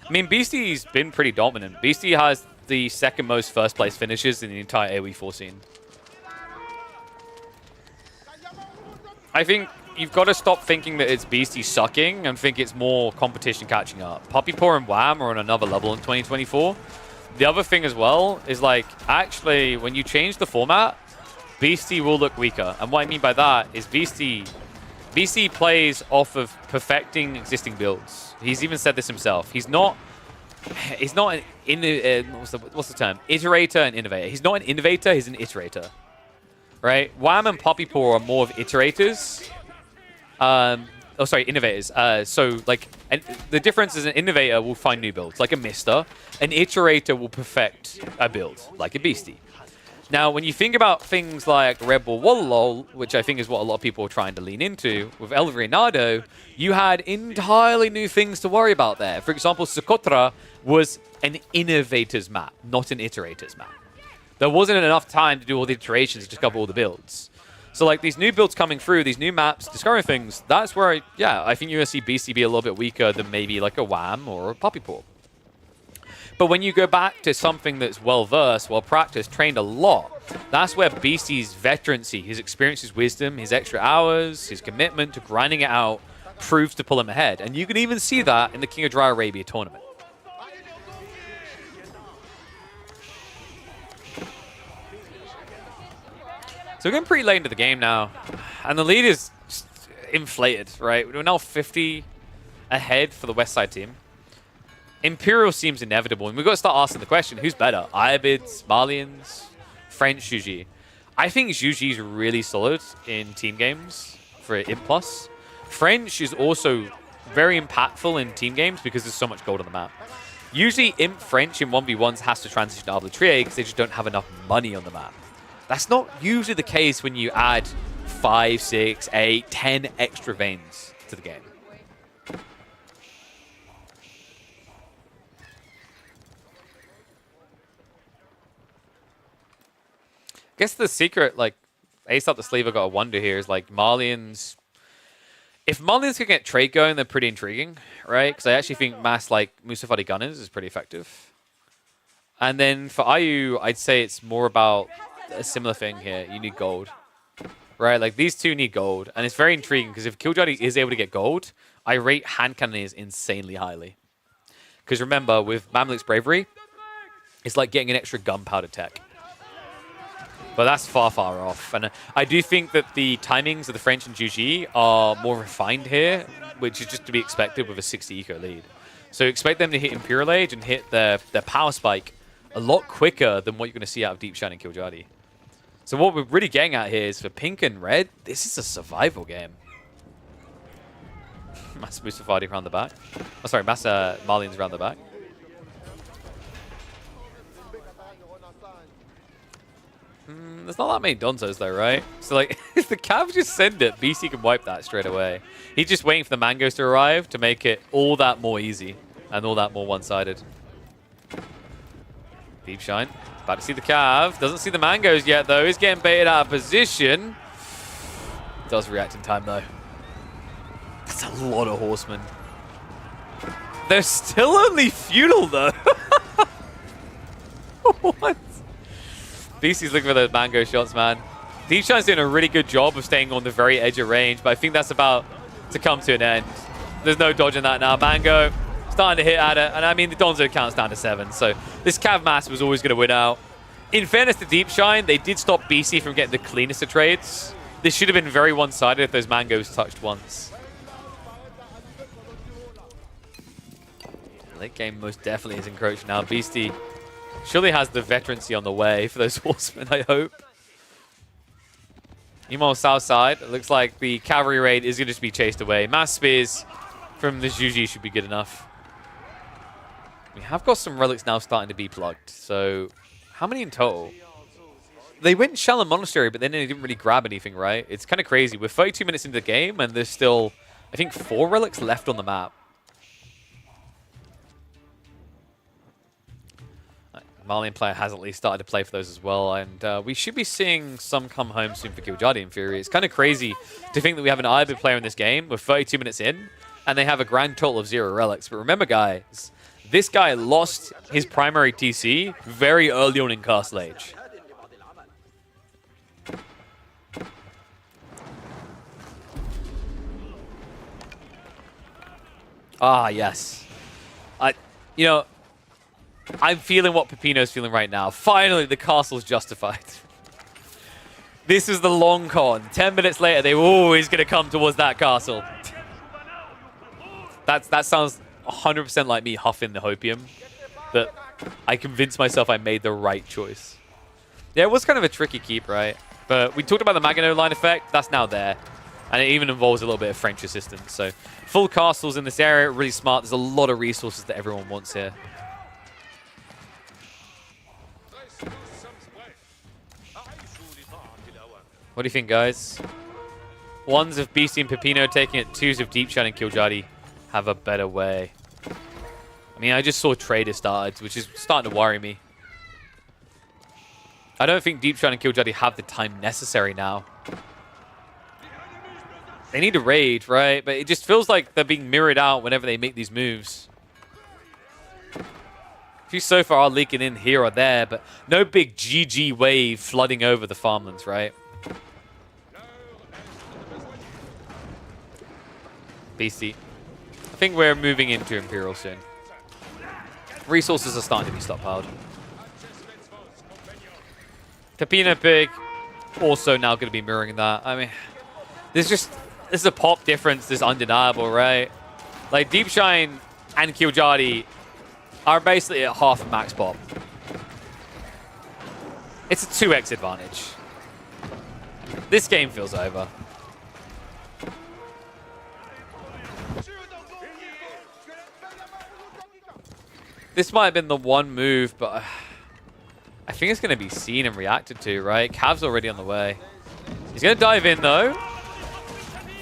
I mean, Beastie's been pretty dominant. Beastie has the second most first place finishes in the entire AoE4 scene. I think you've got to stop thinking that it's Beastie sucking and think it's more competition catching up. Puppy Paw and Wham are on another level in 2024. The other thing as well is, like, actually, when you change the format, Beastie will look weaker. And what I mean by that is Beastie plays off of perfecting existing builds. He's even said this himself. He's not an what's the term? Iterator and innovator. He's not an innovator, he's an iterator. Right? Wham and Puppy Paw are more of iterators. Innovators. So, like, the difference is an innovator will find new builds, like a Mister. An iterator will perfect a build, like a Beastie. Now, when you think about things like Red Bull Wallalow, which I think is what a lot of people are trying to lean into, with El Renado, you had entirely new things to worry about there. For example, Socotra was an innovator's map, not an iterator's map. There wasn't enough time to do all the iterations to discover all the builds. So, like, these new builds coming through, these new maps, discovering things, that's where, I think you're going to see BC be a little bit weaker than maybe like a Wham or a Puppy Paw. But when you go back to something that's well-versed, well-practiced, trained a lot, that's where BC's veterancy, his experience, his wisdom, his extra hours, his commitment to grinding it out proves to pull him ahead. And you can even see that in the King of Dry Arabia tournament. So we're getting pretty late into the game now. And the lead is inflated, right? We're now 50 ahead for the West Side team. Imperial seems inevitable, and we've got to start asking the question, who's better? Iabids, Malians, French, Juji? I think Juji's really solid in team games for Imp+. French is also very impactful in team games because there's so much gold on the map. Usually Imp French in 1v1s has to transition to Arbitrie because they just don't have enough money on the map. That's not usually the case when you add 5, 6, 8, 10 extra veins to the game. I guess the secret, like, ace up the sleeve I got to wonder here is, like, Malians. If Malians can get trade going, they're pretty intriguing, right? Because I actually think mass, like, Musafadi Gunners is pretty effective. And then for IU, I'd say it's more about a similar thing here. You need gold, right? Like, these two need gold. And it's very intriguing because if Killjadi is able to get gold, I rate hand cannoneers insanely highly. Because remember, with Mamluk's Bravery, it's like getting an extra gunpowder tech. But that's far, far off. And I do think that the timings of the French and Juji are more refined here, which is just to be expected with a 60 eco lead. So expect them to hit Imperial Age and hit their power spike a lot quicker than what you're going to see out of Deep Shine and Killjadi. So what we're really getting at here is for Pink and Red, this is a survival game. Mass Musafadi around the back. Oh, sorry, Mass Malians around the back. There's not that many Donzos though, right? So, like, if the Cavs just send it, BC can wipe that straight away. He's just waiting for the Mangoes to arrive to make it all that more easy and all that more one-sided. Deep Shine. About to see the Cav. Doesn't see the Mangoes yet, though. He's getting baited out of position. Does react in time, though. That's a lot of horsemen. They're still only feudal, though. What? BC's looking for those Mango shots, man. Deep Shine's doing a really good job of staying on the very edge of range, but I think that's about to come to an end. There's no dodging that now. Mango starting to hit at it, and I mean, the Donzo count's down to 7, so this Cav Mass was always going to win out. In fairness to Deep Shine, they did stop BC from getting the cleanest of trades. This should have been very one-sided if those Mangoes touched once. Late game most definitely is encroaching now. Beastie surely has the veterancy on the way for those horsemen, I hope. Meanwhile, south side, it looks like the cavalry raid is going to just be chased away. Mass spears from the Juji should be good enough. We have got some relics now starting to be plugged. So, how many in total? they went Shallow Monastery, but then they didn't really grab anything, right? It's kind of crazy. We're 32 minutes into the game, and there's still, I think, 4 relics left on the map. Malian player has at least started to play for those as well, and we should be seeing some come home soon for Killjadi in theory. It's kind of crazy to think that we have an IB player in this game. We're 32 minutes in, and they have a grand total of 0 relics. But remember, guys, this guy lost his primary TC very early on in Castle Age. Ah, yes. You know, I'm feeling what Peppino's feeling right now. Finally, the castle's justified. This is the long con. 10 minutes later, they were always going to come towards that castle. That sounds 100% like me huffing the hopium. That I convinced myself I made the right choice. Yeah, it was kind of a tricky keep, right? But we talked about the Magano line effect. That's now there. And it even involves a little bit of French assistance. So full castles in this area, really smart. There's a lot of resources that everyone wants here. What do you think, guys? 1s of BC and Peppino taking it, 2s of Deepshine and Killjadi have a better way. I mean, I just saw Trader started, which is starting to worry me. I don't think Deepshine and Killjadi have the time necessary now. They need to raid, right? But it just feels like they're being mirrored out whenever they make these moves. A few so far are leaking in here or there, but no big GG wave flooding over the farmlands, right? BC. I think we're moving into Imperial soon. Resources are starting to be stockpiled. Peppino Pig also now going to be mirroring that. I mean, this is a pop difference that's undeniable, right? Like, Deepshine and Killjadi are basically at half a max pop. It's a 2x advantage. This game feels over. This might have been the one move, but I think it's going to be seen and reacted to, right? Cav's already on the way. He's going to dive in, though.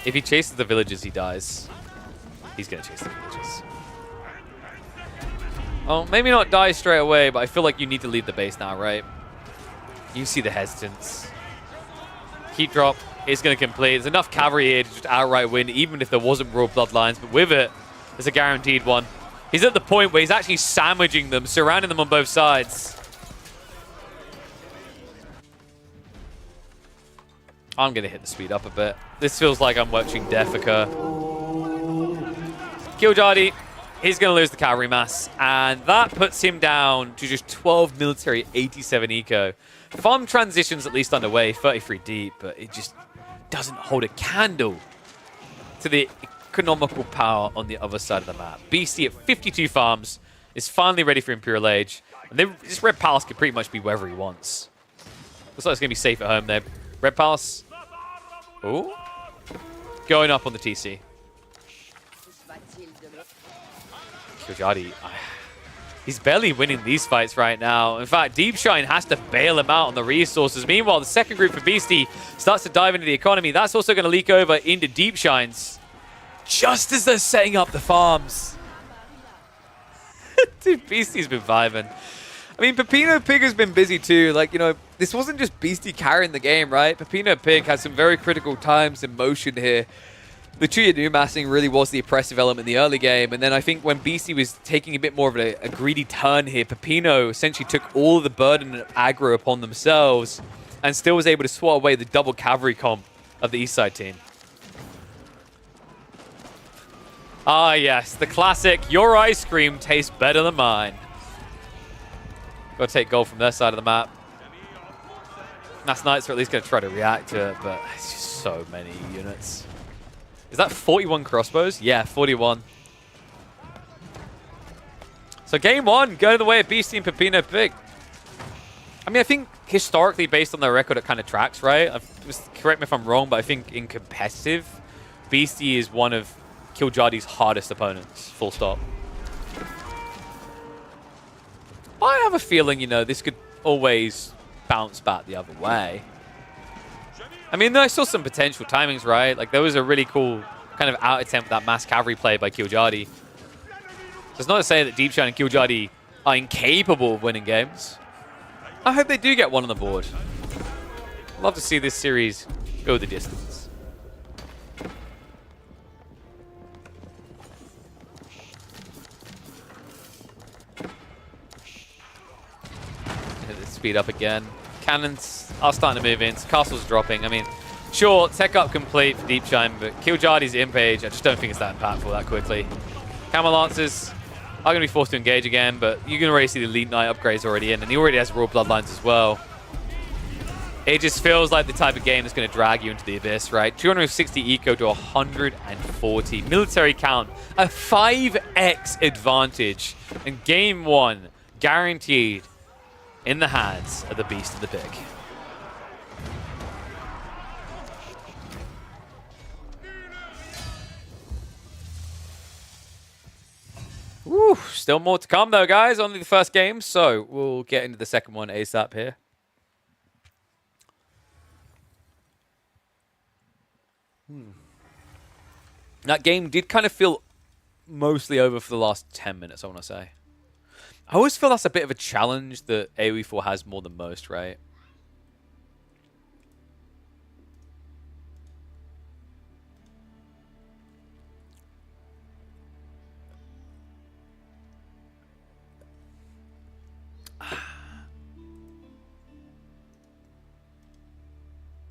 If he chases the villagers, he dies. He's going to chase the villagers. Oh, maybe not die straight away, but I feel like you need to leave the base now, right? You see the hesitance. Heat drop is going to complete. There's enough cavalry here to just outright win, even if there wasn't Royal Bloodlines. But with it, there's a guaranteed one. He's at the point where he's actually sandwiching them, surrounding them on both sides. I'm going to hit the speed up a bit. This feels like I'm watching death occur. Killjadi, he's going to lose the cavalry mass. And that puts him down to just 12 military, 87 eco. Farm transition's at least underway, 33 deep, but it just doesn't hold a candle to the economical power on the other side of the map. BC at 52 farms is finally ready for Imperial Age. And this Red Palace can pretty much be wherever he wants. Looks like it's going to be safe at home there. Red Palace. Oh. Going up on the TC. Killjadi. He's barely winning these fights right now. In fact, Deepshine has to bail him out on the resources. Meanwhile, the second group for Beastie starts to dive into the economy. That's also going to leak over into Deepshine's. Just as they're setting up the farms. Dude, Beastie's been vibing. I mean, Peppino Pig has been busy too. Like, you know, this wasn't just Beastie carrying the game, right? Peppino Pig had some very critical times in motion here. The Chuya New massing really was the oppressive element in the early game. And then I think when Beastie was taking a bit more of a greedy turn here, Peppino essentially took all of the burden of aggro upon themselves and still was able to swat away the double cavalry comp of the East Side team. Ah, yes, the classic, your ice cream tastes better than mine. Got to take gold from their side of the map. Mass Knights are at least going to try to react to it, but it's just so many units. Is that 41 crossbows? Yeah, 41. So game one, going the way of Beastie and Peppino Pig. I mean, I think historically, based on their record, it kind of tracks, right? Correct me if I'm wrong, but I think in competitive, Beastie is one of Killjadi's hardest opponents, full stop. But I have a feeling, you know, this could always bounce back the other way. I mean, I saw some potential timings, right? Like, there was a really cool kind of out attempt, that mass cavalry play by Killjardy. So it's not to say that Deepshine and Killjardy are incapable of winning games. I hope they do get one on the board. I'd love to see this series go the distance. Speed up again. Cannons are starting to move in. Castle's dropping. I mean, sure, tech up complete for Deepshine, but Killjardy's imp age, I just don't think it's that impactful that quickly. Camel Lancers are going to be forced to engage again, but you can already see the Elite Knight upgrades already in, and he already has Royal Bloodlines as well. It just feels like the type of game that's going to drag you into the abyss, right? 260 eco to 140. Military count, a 5x advantage. And game one, guaranteed in the hands of the Beast of the Pig. Woo, still more to come though, guys. Only the first game, so we'll get into the second one ASAP here. That game did kind of feel mostly over for the last 10 minutes, I want to say. I always feel that's a bit of a challenge that AoE4 has more than most, right?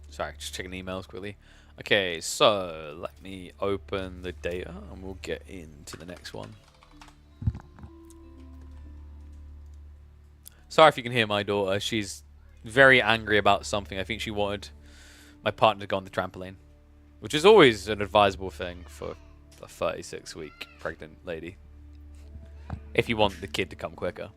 Sorry, just checking emails quickly. Okay, so let me open the data and we'll get into the next one. Sorry if you can hear my daughter. She's very angry about something. I think she wanted my partner to go on the trampoline, which is always an advisable thing for a 36-week pregnant lady, if you want the kid to come quicker.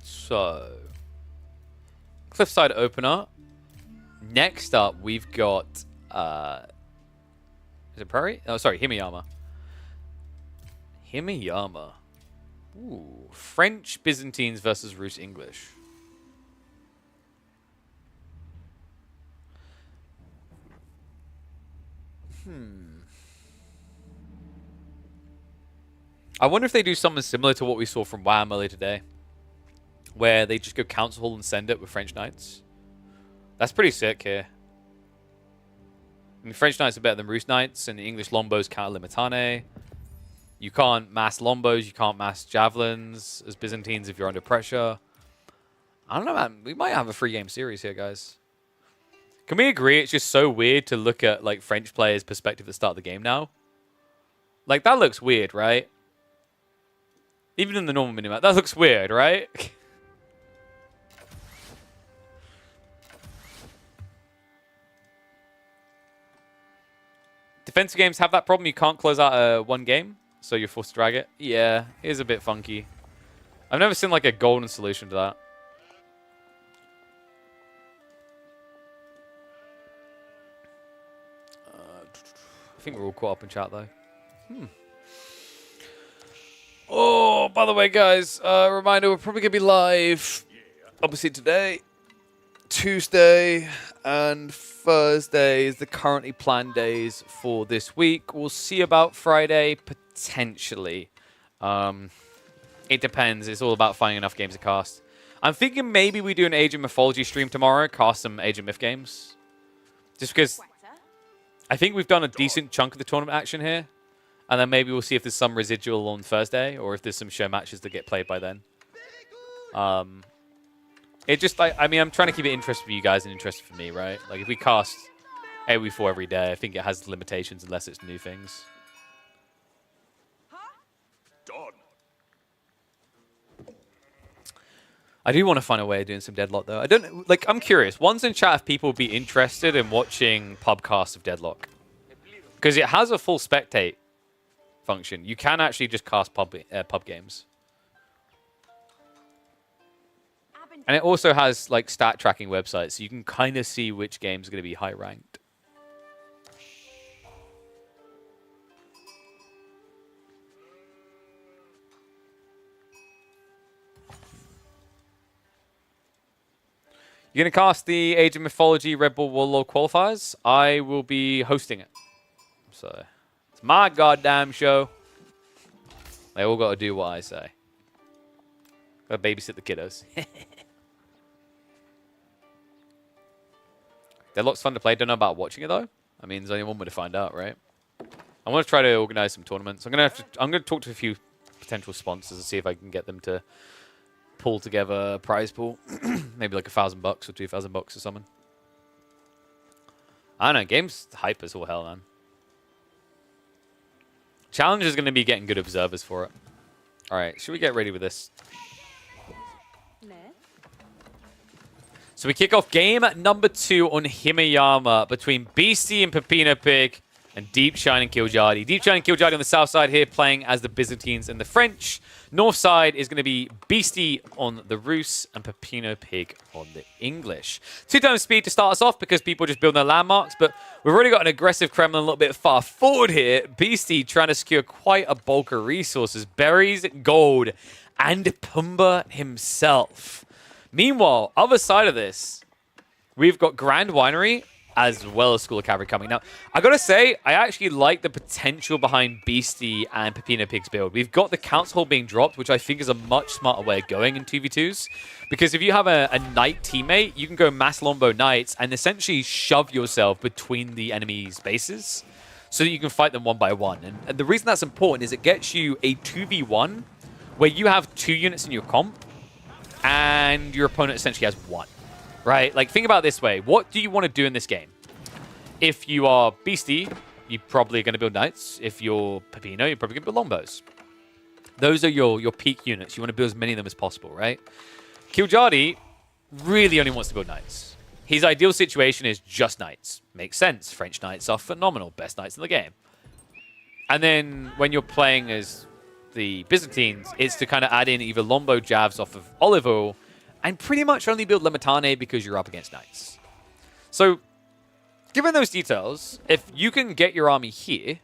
So, Cliffside opener. Next up, we've got... is it Prairie? Oh, sorry, Himiyama. Himiyama. Ooh, French Byzantines versus Rus English. I wonder if they do something similar to what we saw from WAM earlier today, where they just go Council Hall and send it with French Knights. That's pretty sick here. I mean, French Knights are better than Rus Knights, and the English Lombos counter Limitane. You can't mass Lombos, you can't mass Javelins as Byzantines if you're under pressure. I don't know, man. We might have a 3-game series here, guys. Can we agree it's just so weird to look at like French players' perspective at the start of the game now? Like, that looks weird, right? Even in the normal minimap, that looks weird, right? Defensive games have that problem. You can't close out one game, so you're forced to drag it. Yeah, it is a bit funky. I've never seen like a golden solution to that. I think we're all caught up in chat though. Oh, by the way, guys, reminder, we're probably going to be live, obviously today, Tuesday, and Thursday is the currently planned days for this week. We'll see about Friday, potentially. It depends. It's all about finding enough games to cast. I'm thinking maybe we do an Age of Mythology stream tomorrow, cast some Age of Myth games. Just because I think we've done a decent chunk of the tournament action here. And then maybe we'll see if there's some residual on Thursday, or if there's some show matches that get played by then. It just, I mean, I'm trying to keep it interesting for you guys and interesting for me, right? Like, if we cast AoE4 every day, I think it has limitations unless it's new things. I do want to find a way of doing some Deadlock, though. I don't, like, I'm curious. One's in chat if people would be interested in watching pubcasts of Deadlock. Because it has a full spectate function. You can actually just cast pub games. And it also has like stat tracking websites, so you can kind of see which game's going to be high ranked. You're going to cast the Age of Mythology Red Bull Warlord qualifiers. I will be hosting it. So, it's my goddamn show. They all got to do what I say. Got to babysit the kiddos. Deadlock's fun to play. Don't know about watching it, though. I mean, there's only one way to find out, right? I want to try to organize some tournaments. I'm going to talk to a few potential sponsors and see if I can get them to pull together a prize pool. Maybe like $1,000 or $2,000 or something. I don't know. Game's hype as all hell, man. Challenge is going to be getting good observers for it. All right, should we get ready with this? So we kick off game number 2 on Himayama between Beastie and Pepino Pig and Deep Shine and Kiljardi. Deep Shine and Kiljardi on the south side here playing as the Byzantines and the French. North side is going to be Beastie on the Rus and Pepino Pig on the English. 2 times speed to start us off because people just build their landmarks, but we've already got an aggressive Kremlin a little bit far forward here. Beastie trying to secure quite a bulk of resources. Berries, gold, and Pumbaa himself. Meanwhile, other side of this, we've got Grand Winery as well as School of Cavalry coming. Now, I gotta say, I actually like the potential behind Beastie and Pepino Pig's build. We've got the Council Hall being dropped, which I think is a much smarter way of going in 2v2s. Because if you have a Knight teammate, you can go Mass Lombo Knights and essentially shove yourself between the enemy's bases so that you can fight them one by one. And the reason that's important is it gets you a 2v1 where you have 2 units in your comp and your opponent essentially has 1, right? Like, think about it this way. What do you want to do in this game? If you are Beastie, you're probably going to build Knights. If you're Pepino, you're probably going to build Lombos. Those are your peak units. You want to build as many of them as possible, right? Kiljardi really only wants to build Knights. His ideal situation is just Knights. Makes sense. French Knights are phenomenal. Best Knights in the game. And then when you're playing as the Byzantines, it's to kind of add in either Lombo Javs off of Olive Oil and pretty much only build Limitane because you're up against Knights. So, given those details, if you can get your army here,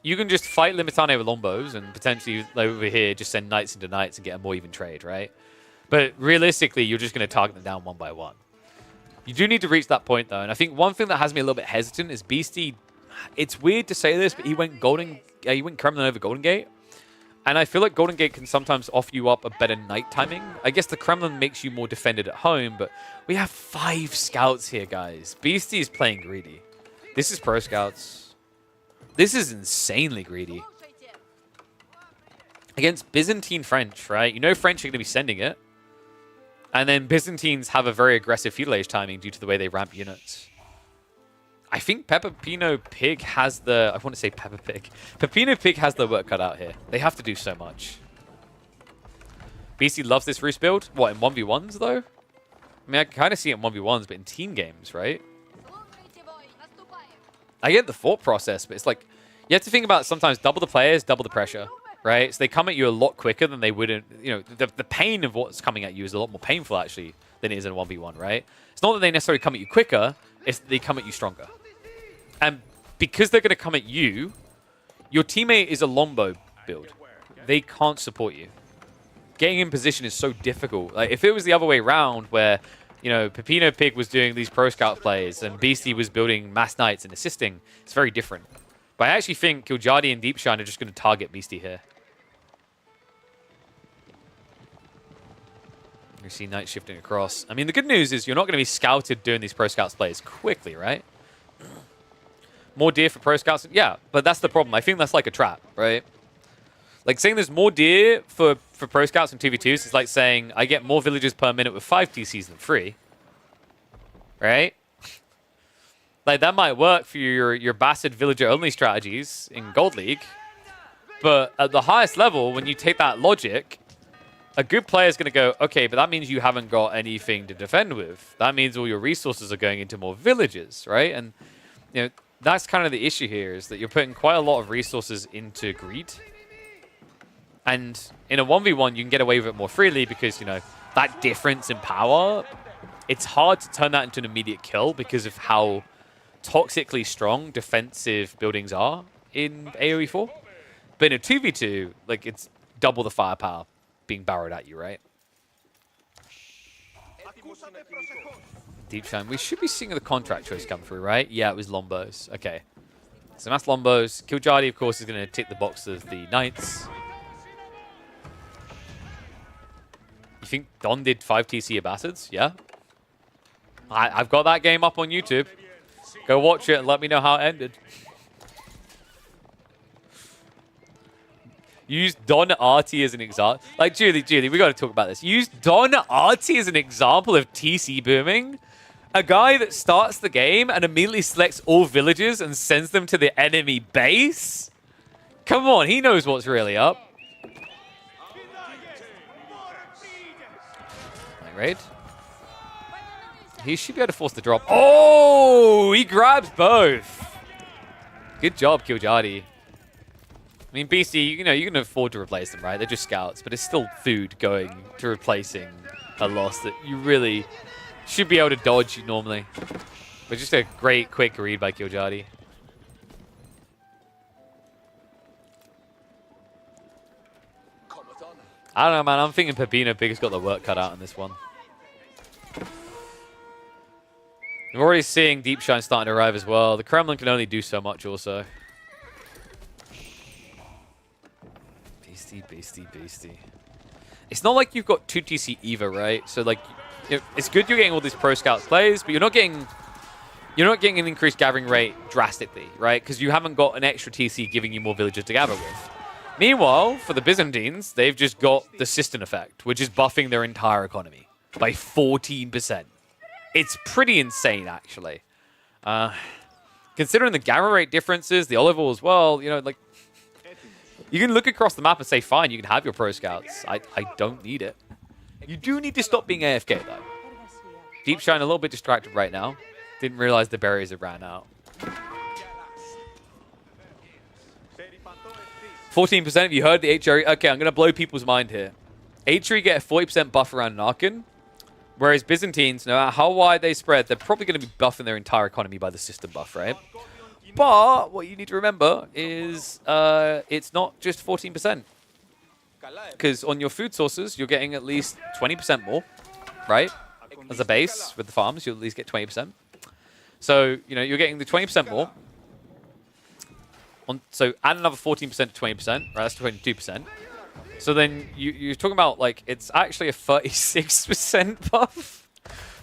you can just fight Limitane with Lombos and potentially over here just send Knights into Knights and get a more even trade, right? But realistically, you're just going to target them down one by one. You do need to reach that point, though, and I think one thing that has me a little bit hesitant is Beastie. It's weird to say this, but he went Kremlin over Golden Gate. And I feel like Golden Gate can sometimes offer you up a better night timing. I guess the Kremlin makes you more defended at home, but we have 5 scouts here, guys. Beastie is playing greedy. This is pro scouts. This is insanely greedy. Against Byzantine French, right? You know French are going to be sending it. And then Byzantines have a very aggressive feudal age timing due to the way they ramp units. I think Pepino Pig has the... I want to say Peppa Pig. Pepino Pig has the work cut out here. They have to do so much. BC loves this Roost build. What, in 1v1s, though? I mean, I kind of see it in 1v1s, but in team games, right? I get the thought process, but it's like... You have to think about sometimes double the players, double the pressure, right? So they come at you a lot quicker than they wouldn't... You know, the pain of what's coming at you is a lot more painful, actually, than it is in a 1v1, right? It's not that they necessarily come at you quicker. It's that they come at you stronger. And because they're going to come at you, your teammate is a Lombo build. They can't support you. Getting in position is so difficult. Like, if it was the other way around where, you know, Pepino Pig was doing these pro scout plays and Beastie was building mass knights and assisting, it's very different. But I actually think Kiljardi and Deep Shine are just going to target Beastie here. You see Knight shifting across. I mean, the good news is you're not going to be scouted doing these pro scouts plays quickly, right? More deer for pro scouts? Yeah, but that's the problem. I think that's like a trap, right? Like saying there's more deer for pro scouts and 2v2s is like saying I get more villagers per minute with 5 TCs than 3. Right? Like that might work for your bastard villager only strategies in Gold League. But at the highest level, when you take that logic, a good player is going to go, okay, but that means you haven't got anything to defend with. That means all your resources are going into more villages, right? And you know, that's kind of the issue here, is that you're putting quite a lot of resources into greed. And in a 1v1, you can get away with it more freely because, you know, that difference in power, it's hard to turn that into an immediate kill because of how toxically strong defensive buildings are in AoE 4. But in a 2v2, like, it's double the firepower being barreled at you, right? Deep Shine. We should be seeing the contract choice come through, right? Yeah, it was Lombos. Okay. So that's Lombos. Killjardy, of course, is going to tick the box of the Knights. You think Don did 5 TC Abbasids? Yeah. I've got that game up on YouTube. Go watch it and let me know how it ended. Use Don Artie as an example. Like, Julie, we got to talk about this. Use Don Artie as an example of TC booming. A guy that starts the game and immediately selects all villagers and sends them to the enemy base? Come on, he knows what's really up. Like, raid. He should be able to force the drop. Oh, he grabs both. Good job, Killjardy. I mean, BC, you know, you can afford to replace them, right? They're just scouts, but it's still food going to replacing a loss that you really should be able to dodge normally. But just a great, quick read by Killjardy. I don't know, man. I'm thinking Pepino Pig's got the work cut out in this one. I'm already seeing Deep Shine starting to arrive as well. The Kremlin can only do so much also. Beastie. It's not like you've got 2 TC either, right? So, like, you know, it's good you're getting all these pro scout plays, but you're not getting an increased gathering rate drastically, right? Because you haven't got an extra TC giving you more villagers to gather with. Meanwhile, for the Byzantines, they've just got the Sistan effect, which is buffing their entire economy by 14%. It's pretty insane, actually. Considering the gamma rate differences, the olive oil as well, you know, like, you can look across the map and say, fine, you can have your pro scouts. I don't need it. You do need to stop being AFK, though. Deep Shine a little bit distracted right now. Didn't realize the berries had ran out. 14% of you heard the HRE. Okay, I'm going to blow people's mind here. HRE get a 40% buff around Narcan, whereas Byzantines, no matter how wide they spread, they're probably going to be buffing their entire economy by the system buff, right? But what you need to remember is it's not just 14%. Because on your food sources, you're getting at least 20% more, right? As a base with the farms, you'll at least get 20%. So, you know, you're getting the 20% more. So add another 14% to 20%, right? That's 22%. So then you're talking about, like, it's actually a 36% buff.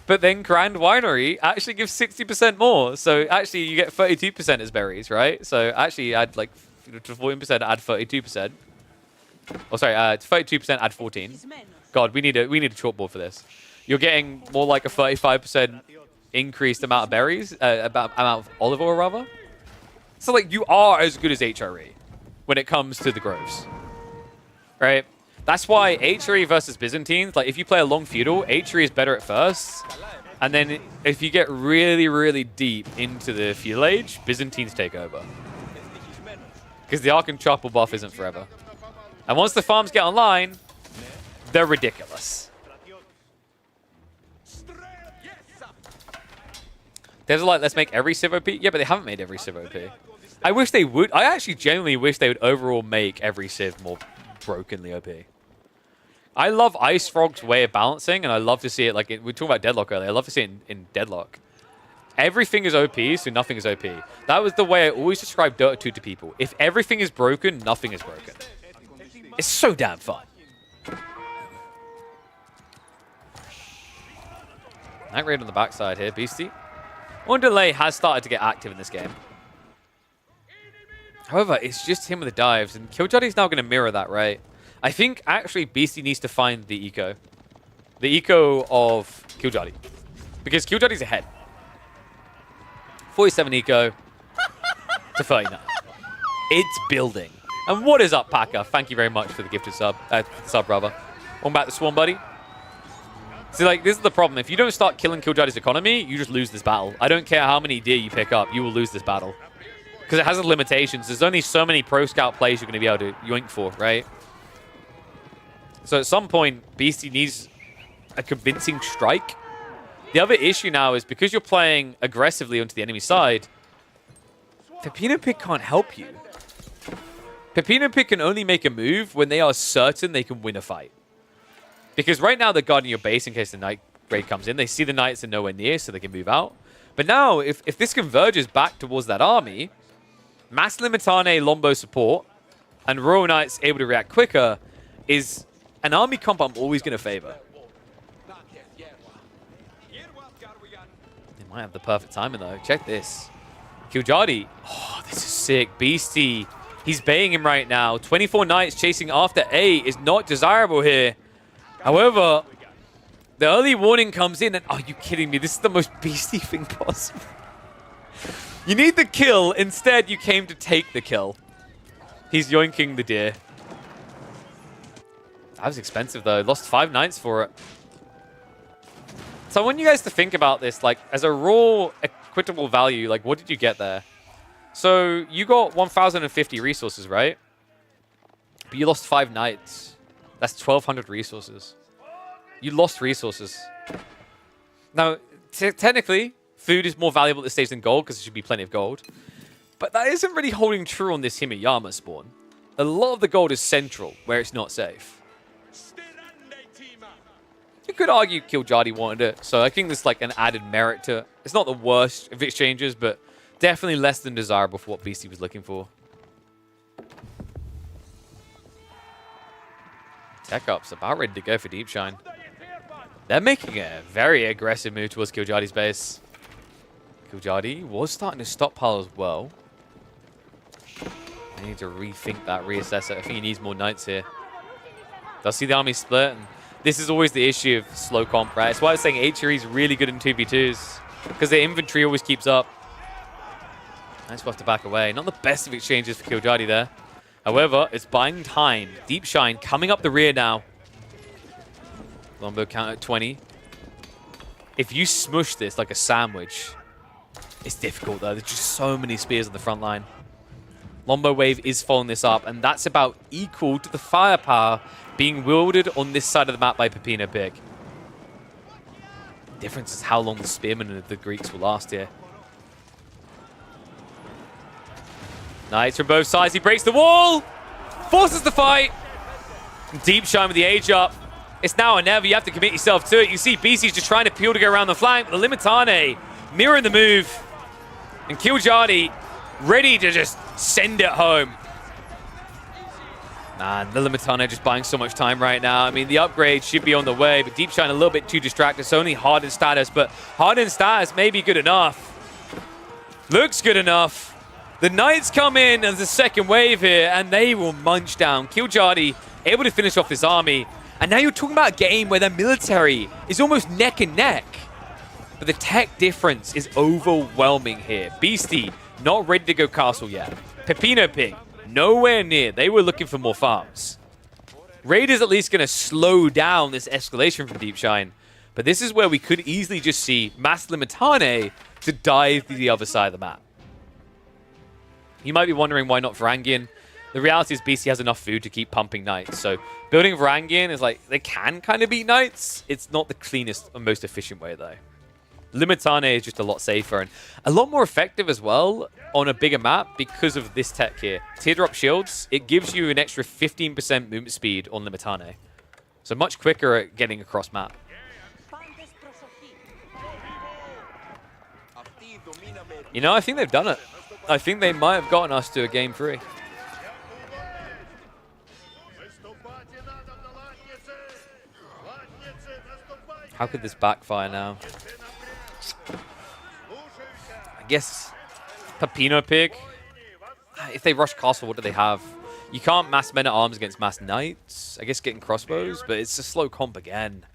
But then Grand Winery actually gives 60% more. So actually you get 32% as berries, right? So actually add, like, to 14%, add 32%. Oh, sorry, 32%, add 14. God, we need a chalkboard for this. You're getting more like a 35% increased amount of berries, amount of olive oil, rather. So, like, you are as good as HRE when it comes to the groves, right? That's why HRE versus Byzantines, like, if you play a long feudal, HRE is better at first. And then if you get really, really deep into the feudal age, Byzantines take over. Because the Ark and Chopper buff isn't forever. And once the farms get online, they're ridiculous. There's like, let's make every Civ OP. Yeah, but they haven't made every Civ OP. I wish they would. I actually genuinely wish they would overall make every Civ more brokenly OP. I love Ice Frog's way of balancing, and I love to see it, like, we were talking about Deadlock earlier. I love to see it in Deadlock. Everything is OP, so nothing is OP. That was the way I always described Dota 2 to people. If everything is broken, nothing is broken. It's so damn fun. Night Raid on the backside here, Beastie. One delay has started to get active in this game. However, it's just him with the dives, and Killjardy's now going to mirror that, right? I think, actually, Beastie needs to find the eco. The eco of Killjardy. Because Killjardy's ahead. 47 eco to 39. It's building. And what is up, Packer? Thank you very much for the gifted sub. Brother. One back to Swarm, buddy. See, like, this is the problem. If you don't start killing Killjardy's economy, you just lose this battle. I don't care how many deer you pick up, you will lose this battle. Because it has limitations. There's only so many pro scout plays you're going to be able to yoink for, right? So at some point, Beastie needs a convincing strike. The other issue now is because you're playing aggressively onto the enemy side, Pepino Pig can't help you. Pepino Pig can only make a move when they are certain they can win a fight. Because right now they're guarding your base in case the Knight upgrade comes in. They see the Knights are nowhere near, so they can move out. But now, if this converges back towards that army, Mass Limitane Lombo support and Royal Knights able to react quicker is an army comp I'm always going to favor. They might have the perfect timing, though. Check this. Kiljadi. Oh, this is sick. Beastie. He's baying him right now. 24 Knights chasing after A is not desirable here. However, the early warning comes in, and are you kidding me? This is the most beastie thing possible. You need the kill. Instead, you came to take the kill. He's yoinking the deer. That was expensive, though. Lost 5 Knights for it. So I want you guys to think about this, like, as a raw equitable value, like, what did you get there? So you got 1,050 resources, right? But you lost 5 Knights. That's 1,200 resources. You lost resources. Now, technically, food is more valuable at this stage than gold, because there should be plenty of gold. But that isn't really holding true on this Himeyama spawn. A lot of the gold is central, where it's not safe. You could argue Kiljadi wanted it, so I think there's like an added merit to it. It's not the worst of exchanges, but definitely less than desirable for what Beastie was looking for. Tech Up's about ready to go for Deep Shine. They're making a very aggressive move towards Kiljadi's base. Kiljadi was starting to stockpile as well. I need to rethink that, reassess it. I think he needs more Knights here. Does see the army split, and this is always the issue of slow comp, right? That's why I was saying HRE is really good in 2v2s, because their inventory always keeps up. Nice, we'll have to back away. Not the best of exchanges for Kiljadi there. However, it's buying time. Deep Shine coming up the rear now. Lombo count at 20. If you smush this like a sandwich, it's difficult though. There's just so many spears on the front line. Lombo Wave is following this up, and that's about equal to the firepower being wielded on this side of the map by Pepino Pig. The difference is how long the spearmen of the Greeks will last here. Knights from both sides. He breaks the wall, forces the fight. Deep Shine with the age up. It's now or never. You have to commit yourself to it. You see BC's just trying to peel to go around the flank. The Limitane mirroring the move. And Kiljadi ready to just send it home. Man, the Limitane just buying so much time right now. I mean, the upgrade should be on the way, but Deep Shine a little bit too distracted. It's only hardened status, but hardened status may be good enough. Looks good enough. The Knights come in as the second wave here, and they will munch down. Kiljadi able to finish off this army. And now you're talking about a game where the military is almost neck and neck. But the tech difference is overwhelming here. Beastie, not ready to go castle yet. Pepino Pig, nowhere near. They were looking for more farms. Raiders at least going to slow down this escalation from Deep Shine. But this is where we could easily just see Mass Limitane to dive to the other side of the map. You might be wondering why not Varangian. The reality is BC has enough food to keep pumping Knights. So building Varangian is like, they can kind of beat Knights. It's not the cleanest or most efficient way though. Limitane is just a lot safer and a lot more effective as well on a bigger map because of this tech here. Teardrop shields, it gives you an extra 15% movement speed on Limitane. So much quicker at getting across map. You know, I think they've done it. I think they might have gotten us to a game 3. How could this backfire now? I guess Pepino Pig. If they rush castle, what do they have? You can't mass men at arms against mass knights. I guess getting crossbows, but it's a slow comp again.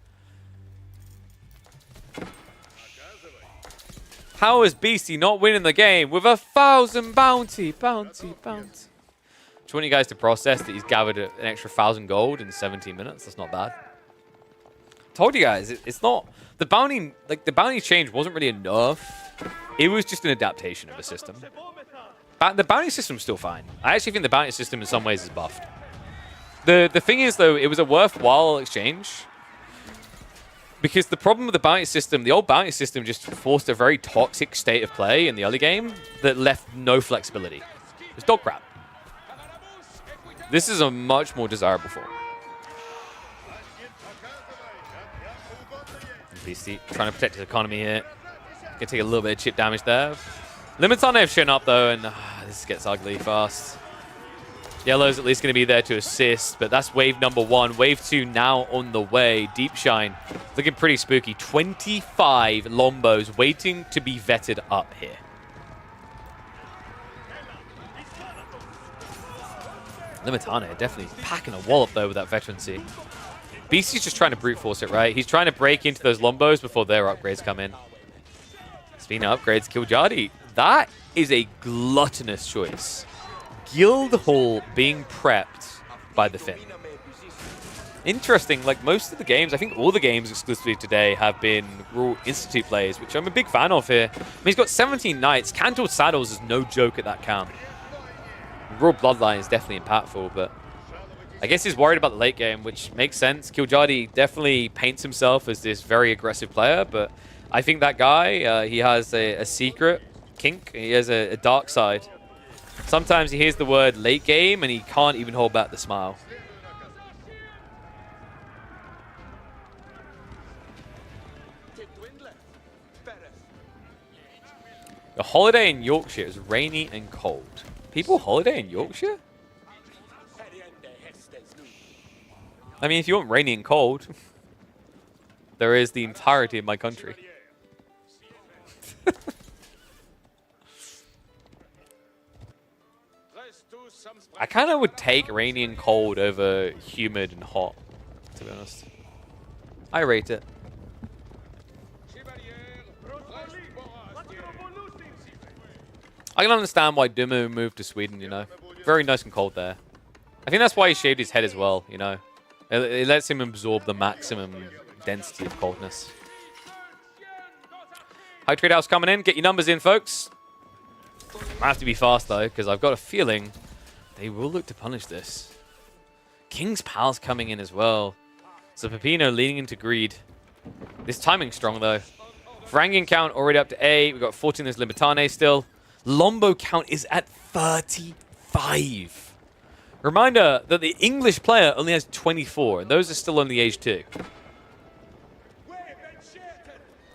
How is Beastie not winning the game with 1,000 bounty? Bounty. Just want you guys to process that he's gathered an extra 1,000 gold in 17 minutes. That's not bad. Told you guys, it's not the bounty. Like the bounty change wasn't really enough. It was just an adaptation of the system. The bounty system's still fine. I actually think the bounty system in some ways is buffed. The thing is though, it was a worthwhile exchange because the problem with the bounty system, the old bounty system just forced a very toxic state of play in the early game that left no flexibility. It's dog crap. This is a much more desirable form. BC trying to protect his economy here. Gonna take a little bit of chip damage there. Limitane have shown up though, and this gets ugly fast. Yellow's at least going to be there to assist, but that's wave number 1. Wave 2 now on the way. Deep Shine looking pretty spooky. 25 Lombos waiting to be vetted up here. Limitane definitely packing a wallop though with that veterancy. BC's just trying to brute force it, right? He's trying to break into those Lombos before their upgrades come in. Speaking of upgrades, Killjadi. That is a gluttonous choice. Guildhall being prepped by the Finn. Interesting, like most of the games, I think all the games exclusively today have been Rule Institute plays, which I'm a big fan of here. I mean, he's got 17 Knights. Cantor Saddles is no joke at that count. Raw Bloodline is definitely impactful, but I guess he's worried about the late game, which makes sense. Killjadi definitely paints himself as this very aggressive player, but I think that guy, he has a secret kink. He has a dark side. Sometimes he hears the word late game and he can't even hold back the smile. The holiday in Yorkshire is rainy and cold. People holiday in Yorkshire? I mean, if you want rainy and cold, there is the entirety of my country. I kind of would take rainy and cold over humid and hot, to be honest. I rate it. I can understand why Dumu moved to Sweden, you know. Very nice and cold there. I think that's why he shaved his head as well, you know. It lets him absorb the maximum density of coldness. High Trade House coming in. Get your numbers in, folks. I have to be fast, though, because I've got a feeling they will look to punish this. King's Palace coming in as well. So Pepino leaning into greed. This timing's strong, though. Varangian count already up to 8. We've got 14 as Limitane still. Lombo count is at 35. Reminder that the English player only has 24, and those are still only age 2.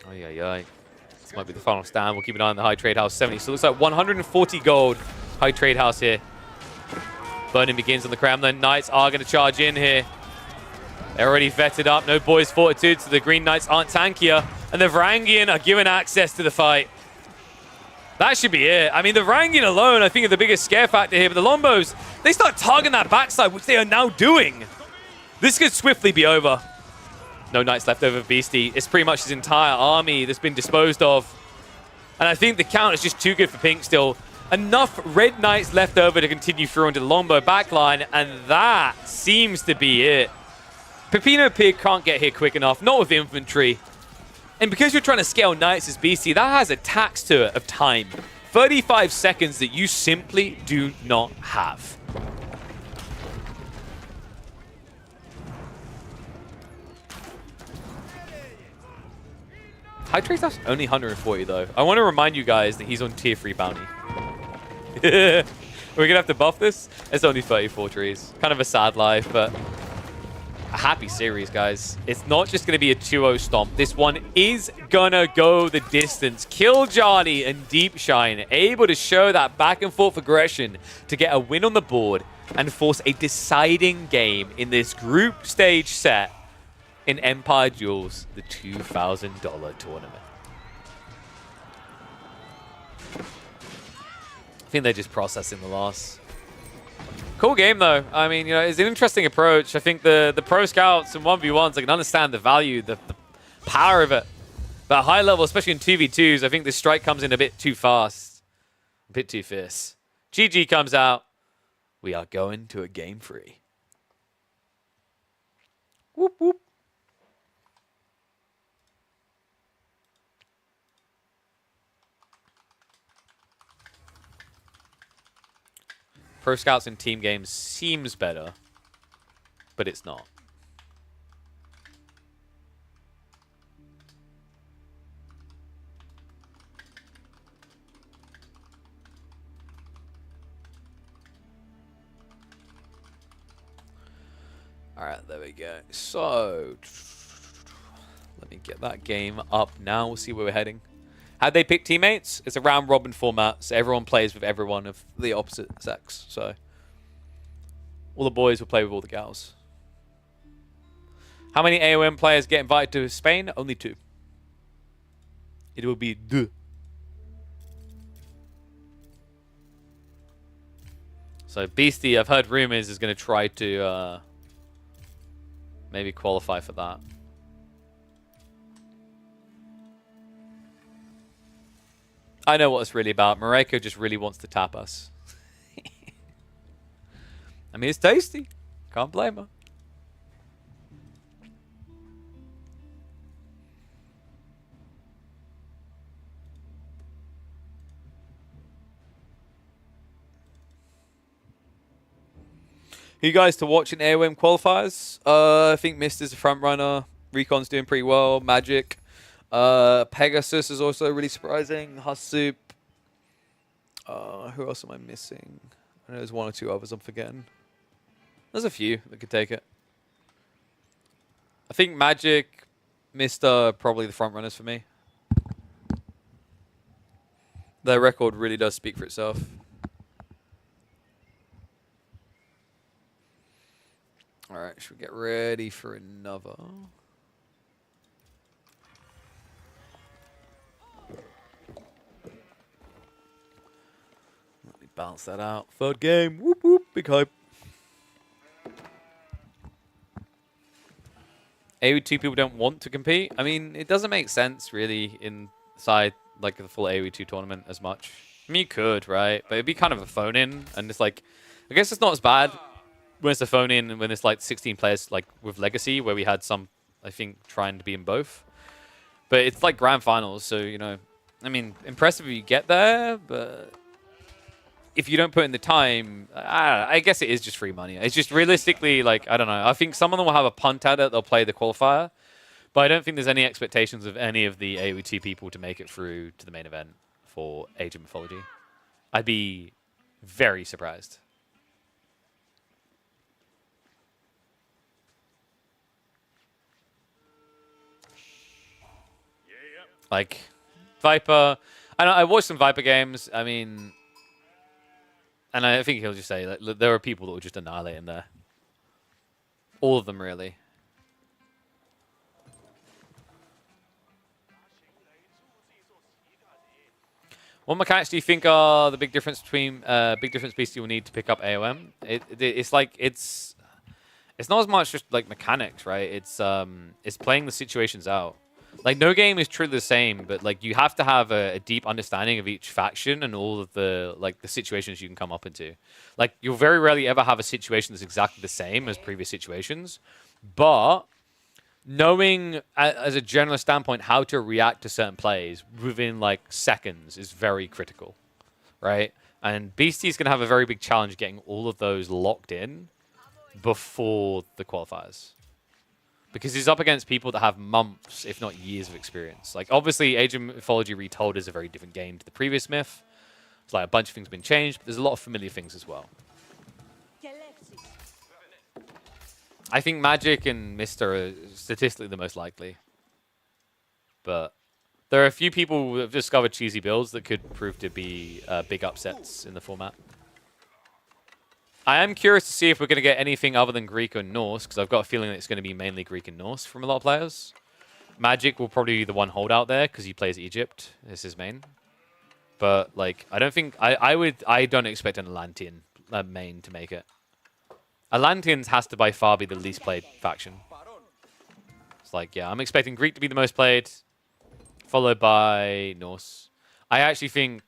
Ay. This might be the final stand. We'll keep an eye on the High Trade House 70. So it looks like 140 gold High Trade House here. Burning begins on the Kremlin. Knights are going to charge in here. They're already vetted up. No boys fortitude, so the Green Knights aren't tankier. And the Varangian are given access to the fight. That should be it. I mean, the Varangian alone, I think, is the biggest scare factor here. But the Lombos, they start targeting that backside, which they are now doing. This could swiftly be over. No Knights left over Beastie. It's pretty much his entire army that's been disposed of. And I think the count is just too good for Pink still. Enough Red Knights left over to continue through into the Lombo backline, and that seems to be it. Pepino Pig can't get here quick enough, not with infantry. And because you're trying to scale Knights as BC, that has a tax to it of time. 35 seconds that you simply do not have. High Trace House only 140 though. I want to remind you guys that he's on tier 3 bounty. We're going to have to buff this. It's only 34 trees. Kind of a sad life, but a happy series, guys. It's not just going to be a 2-0 stomp. This one is going to go the distance. Killjadi and Deep Shine able to show that back and forth aggression to get a win on the board and force a deciding game in this group stage set in Empire Duels, the $2,000 tournament. I think they're just processing the loss. Cool game, though. I mean, you know, it's an interesting approach. I think the pro scouts and 1v1s, I can understand the value, the power of it. But at high level, especially in 2v2s, I think this strike comes in a bit too fast. A bit too fierce. GG comes out. We are going to a game 3. Whoop, whoop. Pro Scouts in team games seems better, but it's not. All right, there we go. So, let me get that game up now. We'll see where we're heading. How'd they pick teammates? It's a round robin format, so everyone plays with everyone of the opposite sex. So all the boys will play with all the gals. How many AOM players get invited to Spain? Only 2. It will be 2. So Beastie, I've heard rumors, is going to try to maybe qualify for that. I know what it's really about. Mareko just really wants to tap us. I mean, it's tasty. Can't blame her. You guys to watch in AOM qualifiers? I think Mist is a front runner. Recon's doing pretty well. Magic. Pegasus is also really surprising. Hussup. Who else am I missing? I know there's 1 or 2 others I'm forgetting. There's a few that could take it. I think Magic, Mr. probably the front runners for me. Their record really does speak for itself. Alright, should we get ready for another? Let me balance that out. 3rd game. Whoop whoop. Big hype. AoE2 people don't want to compete. I mean, it doesn't make sense really inside like the full AoE2 tournament as much. I mean, you could, right? But it'd be kind of a phone in, and it's like, I guess it's not as bad when it's a phone in and when it's like 16 players like with Legacy, where we had some, I think, trying to be in both. But it's like grand finals, so, you know, I mean, impressive if you get there, but if you don't put in the time, I guess it is just free money. It's just realistically, like, I don't know. I think some of them will have a punt at it. They'll play the qualifier. But I don't think there's any expectations of any of the AoE2 people to make it through to the main event for Age of Mythology. I'd be very surprised. Like, Viper... I watched some Viper games. I mean... And I think he'll just say, like, there are people that will just annihilate him there. All of them, really. What mechanics do you think are the big difference between Beastie will need to pick up AOM? It's like it's not as much just like mechanics, right? It's playing the situations out. Like, no game is truly the same, but like you have to have a deep understanding of each faction and all of the the situations you can come up into. Like, you'll very rarely ever have a situation that's exactly the same as previous situations, but knowing as a general standpoint how to react to certain plays within like seconds is very critical, right? And Beastie's gonna have a very big challenge getting all of those locked in before the qualifiers. Because he's up against people that have months, if not years of experience. Like, obviously, Age of Mythology Retold is a very different game to the previous Myth. It's like a bunch of things have been changed, but there's a lot of familiar things as well. I think Magic and Mister are statistically the most likely. But there are a few people who have discovered cheesy builds that could prove to be big upsets in the format. I am curious to see if we're going to get anything other than Greek or Norse, because I've got a feeling that it's going to be mainly Greek and Norse from a lot of players. Magic will probably be the one holdout there, because he plays Egypt as his main. But, like, I don't think... I don't expect an Atlantean main to make it. Atlanteans has to by far be the least played faction. It's like, yeah, I'm expecting Greek to be the most played, followed by Norse. I actually think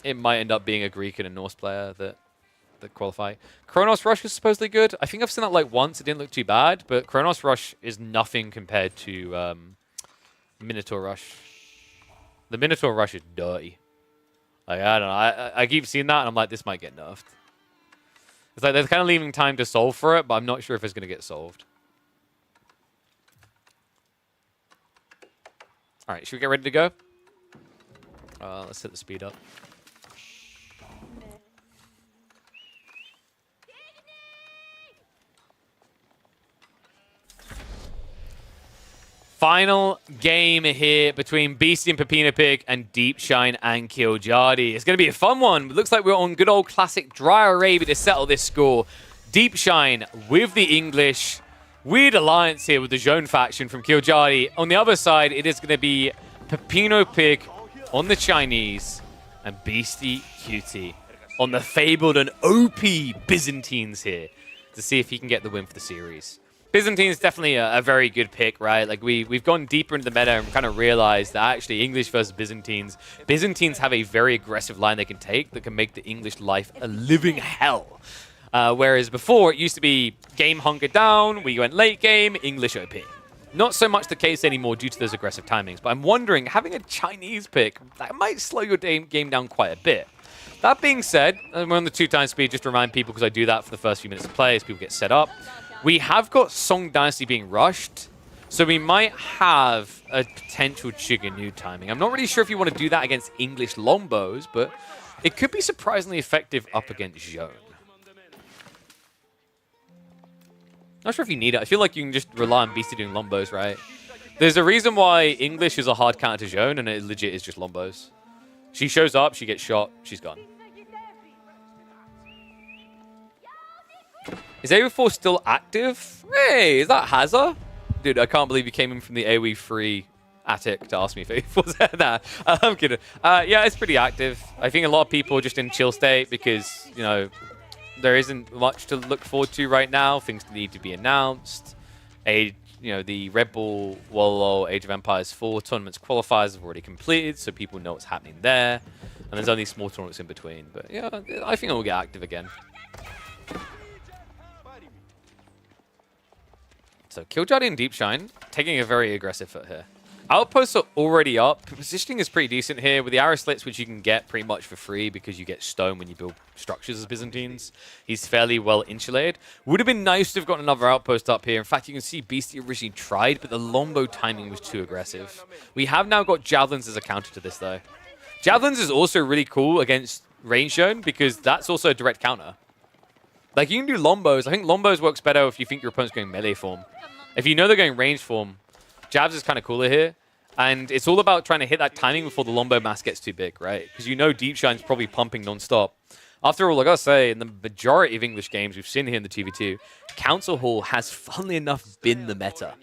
it might end up being a Greek and a Norse player that qualify. Kronos Rush is supposedly good. I think I've seen that like once. It didn't look too bad, but Kronos Rush is nothing compared to Minotaur Rush. The Minotaur Rush is dirty. Like, I don't know. I keep seeing that, and I'm like, this might get nerfed. It's like they're kind of leaving time to solve for it, but I'm not sure if it's going to get solved. All right, should we get ready to go? Let's hit the speed up. Final game here between Beastie and Pepino Pig and Deep Shine and Killjadi. It's going to be a fun one. It looks like we're on good old classic Dry Arabia to settle this score. Deep Shine with the English. Weird alliance here with the Zhone faction from Killjadi. On the other side, it is going to be Pepino Pig on the Chinese and Beastie Cutie on the fabled and OP Byzantines here to see if he can get the win for the series. Byzantines definitely a very good pick, right? Like we've gone deeper into the meta and kind of realized that actually English versus Byzantines. Byzantines have a very aggressive line they can take that can make the English life a living hell. Whereas before it used to be game hunker down, we went late game, English OP. Not so much the case anymore due to those aggressive timings, but I'm wondering, having a Chinese pick, that might slow your game down quite a bit. That being said, we're on the 2x speed, just to remind people, because I do that for the first few minutes of play as people get set up. We have got Song Dynasty being rushed, so we might have a potential Chiganu timing. I'm not really sure if you want to do that against English Lombos, but it could be surprisingly effective up against Zhone. Not sure if you need it. I feel like you can just rely on Beastie doing Lombos, right? There's a reason why English is a hard counter to Zhone, and it legit is just Lombos. She shows up, she gets shot, she's gone. Is AoE4 still active? Hey, is that Hazza? Dude, I can't believe you came in from the AoE free attic to ask me if AoE4's there. Nah, I'm kidding. Yeah, it's pretty active. I think a lot of people are just in chill state because, you know, there isn't much to look forward to right now. Things need to be announced. The Red Bull Wallow Age of Empires 4 tournaments qualifiers have already completed, so people know what's happening there. And there's only small tournaments in between. But yeah, I think it will get active again. So Killjadi and Deep Shine taking a very aggressive foot here. Outposts are already up. Positioning is pretty decent here with the arrow slits, which you can get pretty much for free because you get stone when you build structures as Byzantines. He's fairly well insulated. Would have been nice to have gotten another outpost up here. In fact, you can see Beastie originally tried, but the Lombo timing was too aggressive. We have now got Javelins as a counter to this, though. Javelins is also really cool against range zone because that's also a direct counter. Like, you can do Lombos. I think Lombos works better if you think your opponent's going melee form. If you know they're going range form, Jabs is kind of cooler here. And it's all about trying to hit that timing before the Lombo mass gets too big, right? Because you know Deep Shine's probably pumping non-stop. After all, I gotta say, in the majority of English games we've seen here in the TV2, Council Hall has, funnily enough, been the meta.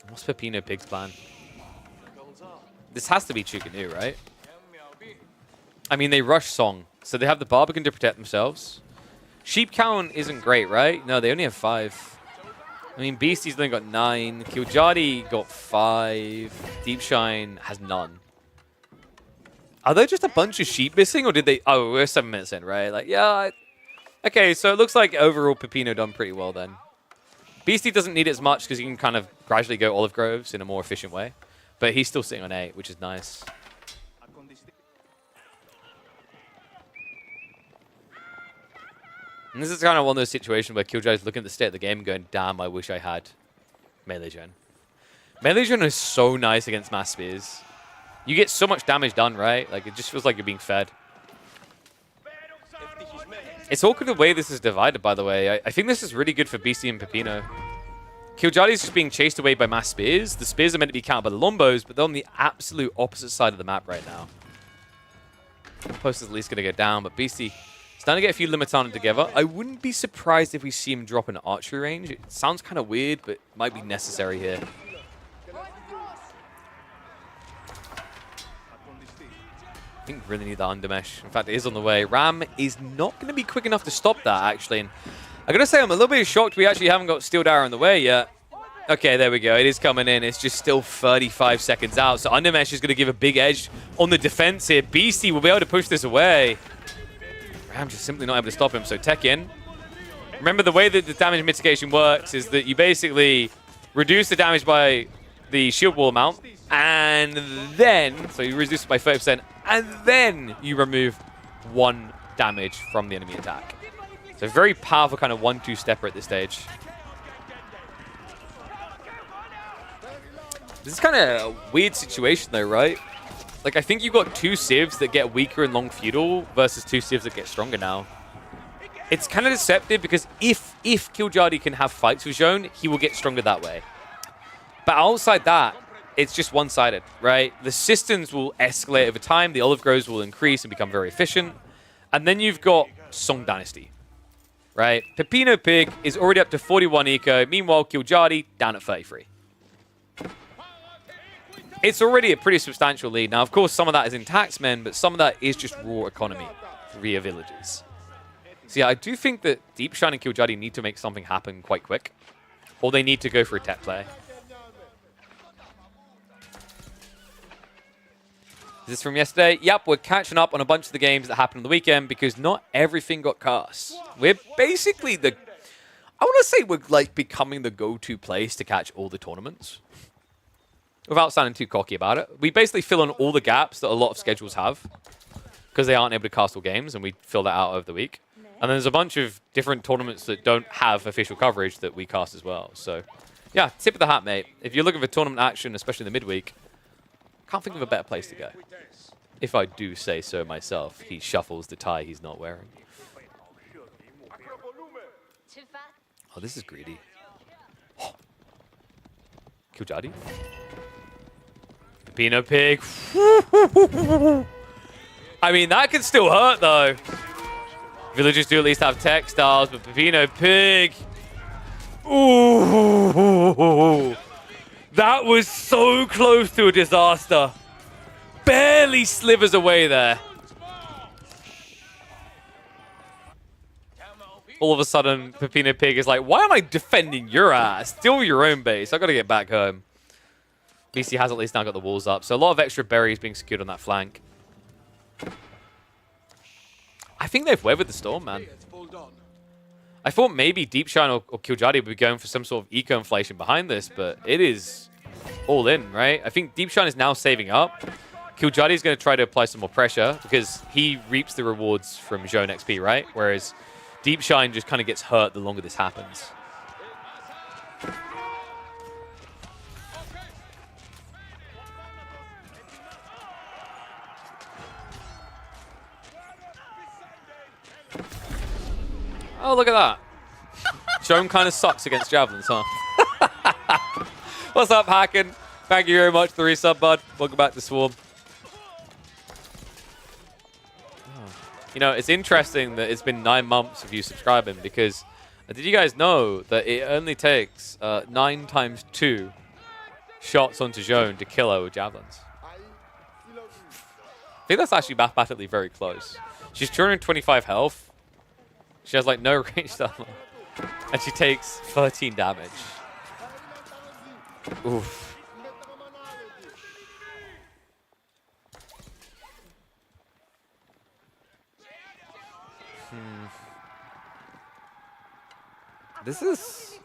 What's Pepino Pig's plan? This has to be Chukanu, right? I mean, they rush Song, so they have the Barbican to protect themselves. Sheep count isn't great, right? No, they only have 5. I mean, Beastie's only got 9. Killjadi got 5. Deep Shine has none. Are there just a bunch of sheep missing, or did they... Oh, we're 7 minutes in, right? Like, yeah. Okay, so it looks like overall Pepino done pretty well then. Beastie doesn't need it as much because he can kind of gradually go olive groves in a more efficient way. But he's still sitting on 8, which is nice. And this is kind of one of those situations where Killjadi's looking at the state of the game and going, damn, I wish I had Melee Gen. Melee Gen is so nice against mass spears. You get so much damage done, right? Like, it just feels like you're being fed. It's awkward the way this is divided, by the way. I think this is really good for BC and Pepino. Killjadi's just being chased away by mass spears. The spears are meant to be countered by the Lombos, but they're on the absolute opposite side of the map right now. Post is at least going to go down, but BC... starting to get a few Limitana together. I wouldn't be surprised if we see him drop in archery range. It sounds kind of weird, but might be necessary here. I think we really need that undermesh. In fact, it is on the way. Ram is not going to be quick enough to stop that, actually. And I got to say, I'm a little bit shocked we actually haven't got Steel Arrow on the way yet. Okay, there we go. It is coming in. It's just still 35 seconds out. So undermesh is going to give a big edge on the defense here. Beastie will be able to push this away. I'm just simply not able to stop him, so tech in. Remember, the way that the damage mitigation works is that you basically reduce the damage by the shield wall amount, and then, so you reduce it by 30%, and then you remove 1 damage from the enemy attack. So very powerful kind of 1-2 stepper at this stage. This is kind of a weird situation though, right? Like, I think you've got 2 civs that get weaker in long feudal versus 2 civs that get stronger now. it's kind of deceptive because if Killjadi can have fights with Zhone, he will get stronger that way. But outside that, it's just one-sided, right? The systems will escalate over time, the olive groves will increase and become very efficient, and then you've got Song Dynasty, right? Pepino Pig is already up to 41 eco, meanwhile Killjadi down at 33. It's already a pretty substantial lead. Now, of course, some of that is in taxmen, but some of that is just raw economy via villages. So yeah, I do think that Deepshine and Killjadi need to make something happen quite quick, or they need to go for a tech play. Is this from yesterday? Yep, we're catching up on a bunch of the games that happened on the weekend because not everything got cast. We're basically I want to say we're like becoming the go-to place to catch all the tournaments. Without sounding too cocky about it. We basically fill in all the gaps that a lot of schedules have because they aren't able to cast all games, and we fill that out over the week. And there's a bunch of different tournaments that don't have official coverage that we cast as well. So yeah, tip of the hat, mate. If you're looking for tournament action, especially in the midweek, can't think of a better place to go. If I do say so myself, he shuffles the tie he's not wearing. Oh, this is greedy. Oh. Killjadi. Pepino Pig. I mean, that can still hurt, though. Villagers do at least have textiles, but Pepino Pig. Ooh. That was so close to a disaster. Barely slivers away there. All of a sudden, Pepino Pig is like, why am I defending your ass? Steal your own base. I got to get back home. BC has at least now got the walls up. So a lot of extra berries being secured on that flank. I think they've weathered the storm, man. I thought maybe Deepshine or Killjadi would be going for some sort of eco-inflation behind this, but it is all in, right? I think Deepshine is now saving up. Killjadi is going to try to apply some more pressure because he reaps the rewards from Zhone XP, right? Whereas Deepshine just kind of gets hurt the longer this happens. Oh, look at that. Zhone kind of sucks against javelins, huh? What's up, Hacken? Thank you very much for the resub, bud. Welcome back to Swarm. Oh. You know, it's interesting that it's been 9 months of you subscribing because did you guys know that it only takes 9 times 2 shots onto Zhone to kill her with javelins? I think that's actually mathematically very close. She's 225 health. She has like no ranged armor. And she takes 13 damage. Oof. This is...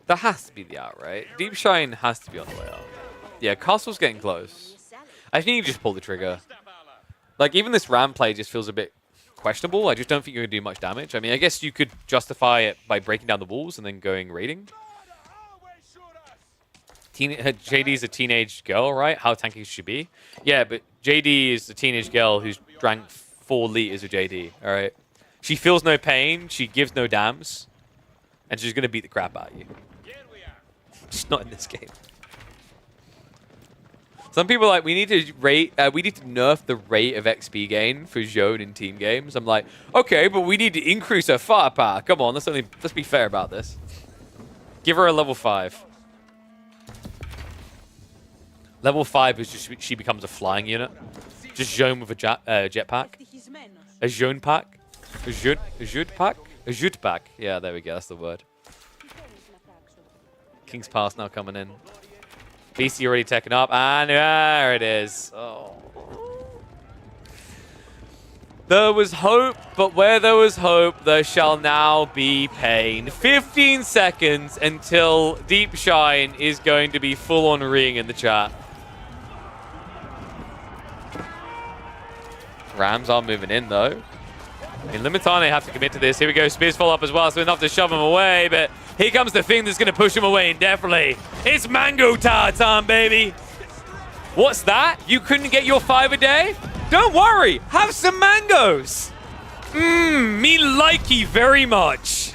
That has to be the out, right? Deepshine has to be on the way out. Yeah, Castle's getting close. I think you just pull the trigger. Like, even this ram play just feels a bit questionable. I just don't think you're going to do much damage. I mean, I guess you could justify it by breaking down the walls and then going raiding. JD's a teenage girl, right? How tanky should she be? Yeah, but JD is a teenage girl who's drank 4 liters of JD, all right? She feels no pain, she gives no dams, and she's going to beat the crap out of you. Just not in this game. Some people are like, we need to nerf the rate of XP gain for Zhone in team games. I'm like, okay, but we need to increase her firepower. Come on, let's be fair about this. Give her a level 5. Level 5 is just she becomes a flying unit. Just Zhone with a jetpack. A Zhone pack. A Zhut pack? A Zhut pack. Yeah, there we go. That's the word. King's Pass now coming in. BC already taken up, and there it is. Oh. There was hope, but where there was hope, there shall now be pain. 15 seconds until Deepshine is going to be full on ring in the chat. Rams are moving in, though. In Limitane have to commit to this. Here we go. Spears fall up as well, so enough to shove him away, but here comes the thing that's going to push him away indefinitely. It's Mango Tower time, baby. What's that? You couldn't get your 5 a day? Don't worry. Have some mangoes. Me likey very much.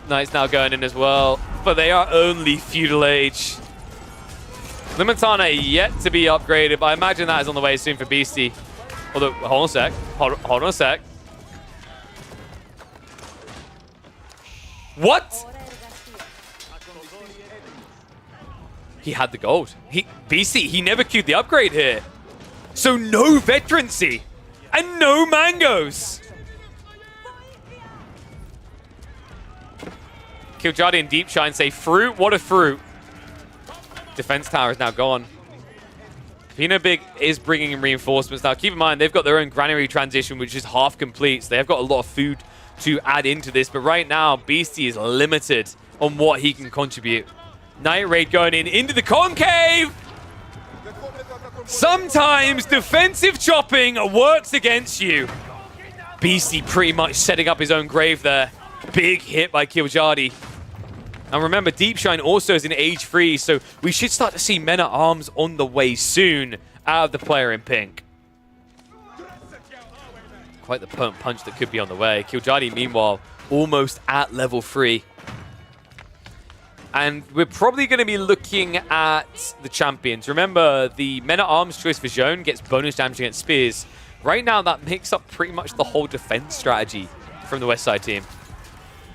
Knight's now going in as well, but they are only feudal age. Limitana yet to be upgraded, but I imagine that is on the way soon for Beastie. Although, hold on a sec. Hold on a sec. What? He had the gold. Beastie, he never queued the upgrade here. So no veterancy and no mangoes. Killjardy and Deep Shine say fruit. What a fruit. Defense tower is now gone. Pino Big is bringing in reinforcements. Now, keep in mind, they've got their own granary transition, which is half complete. So they have got a lot of food to add into this. But right now, Beastie is limited on what he can contribute. Night Raid going in into the concave. Sometimes defensive chopping works against you. Beastie pretty much setting up his own grave there. Big hit by Killjardy. And remember, Deep Shine also is an age freeze, so we should start to see Men-at-Arms on the way soon out of the player in pink. Quite the potent punch that could be on the way. Killjardy, meanwhile, almost at level 3. And we're probably going to be looking at the champions. Remember, the Men-at-Arms choice for Zhone gets bonus damage against spears. Right now, that makes up pretty much the whole defense strategy from the West Side team.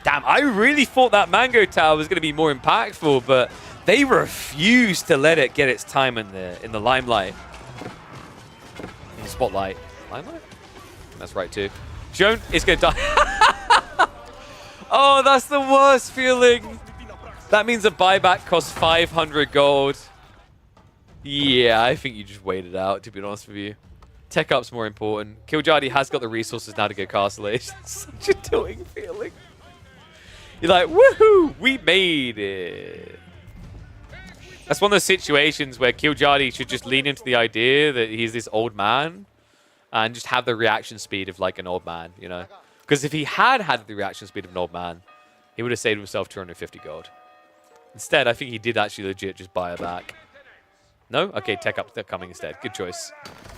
Damn, I really thought that Mango Tower was going to be more impactful, but they refused to let it get its time in the limelight. In the spotlight. Limelight? That's right, too. Zhone is going to die. Oh, that's the worst feeling. That means a buyback costs 500 gold. Yeah, I think you just wait it out, to be honest with you. Tech up's more important. Killjardy has got the resources now to go Castle Age. Such a tilting feeling. You're like, woohoo, we made it. That's one of those situations where Killjardy should just lean into the idea that he's this old man and just have the reaction speed of like an old man, you know? Because if he had the reaction speed of an old man, he would have saved himself 250 gold. Instead, I think he did actually legit just buy it back. No? Okay, tech up, they're coming instead. Good choice.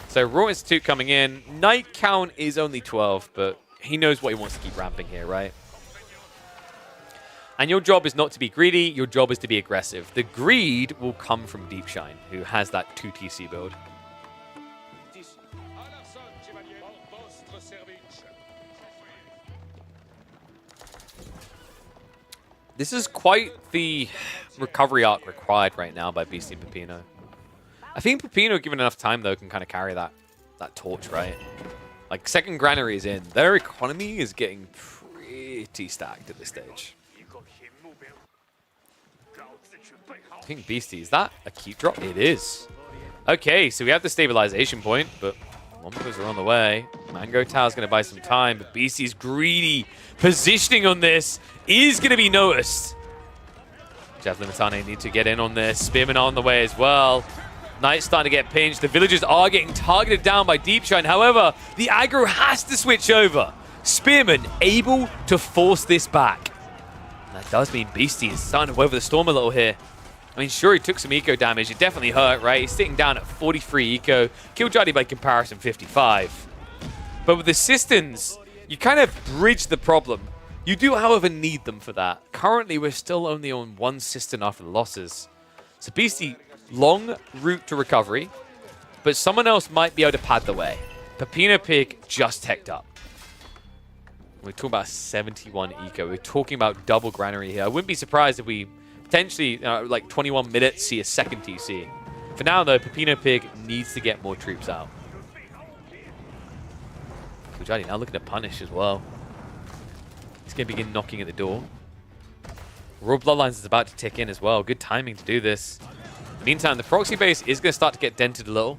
So Raw Institute coming in. Night count is only 12, but he knows what he wants to keep ramping here, right? And your job is not to be greedy, your job is to be aggressive. The greed will come from Deep Shine, who has that 2 TC build. This is quite the recovery arc required right now by Beastie and Peppino. I think Peppino, given enough time, though, can kind of carry that torch, right? Like, second granary is in. Their economy is getting pretty stacked at this stage. I think Beastie, is that a keep drop? It is. Okay, so we have the stabilization point, but Wombos are on the way. Mango Tower's going to buy some time, but Beastie's greedy positioning on this is going to be noticed. Jeff Limitane need to get in on this. Spearman on the way as well. Knight's starting to get pinched. The villagers are getting targeted down by Deep Shine. However, the aggro has to switch over. Spearman able to force this back. And that does mean Beastie is starting to weather the storm a little here. I mean, sure, he took some eco damage. It definitely hurt, right? He's sitting down at 43 eco. Killjardy, by comparison, 55. But with assistants, you kind of bridge the problem. You do, however, need them for that. Currently, we're still only on 1 assistant after the losses. So Beastie, long route to recovery, but someone else might be able to pad the way. Peppino Pig just teched up. We're talking about 71 eco. We're talking about double granary here. I wouldn't be surprised if we potentially, like 21 minutes, see a second TC. For now, though, Peppino Pig needs to get more troops out. Killjardy now looking to punish as well. He's going to begin knocking at the door. Royal Bloodlines is about to tick in as well. Good timing to do this. Meantime, the proxy base is going to start to get dented a little.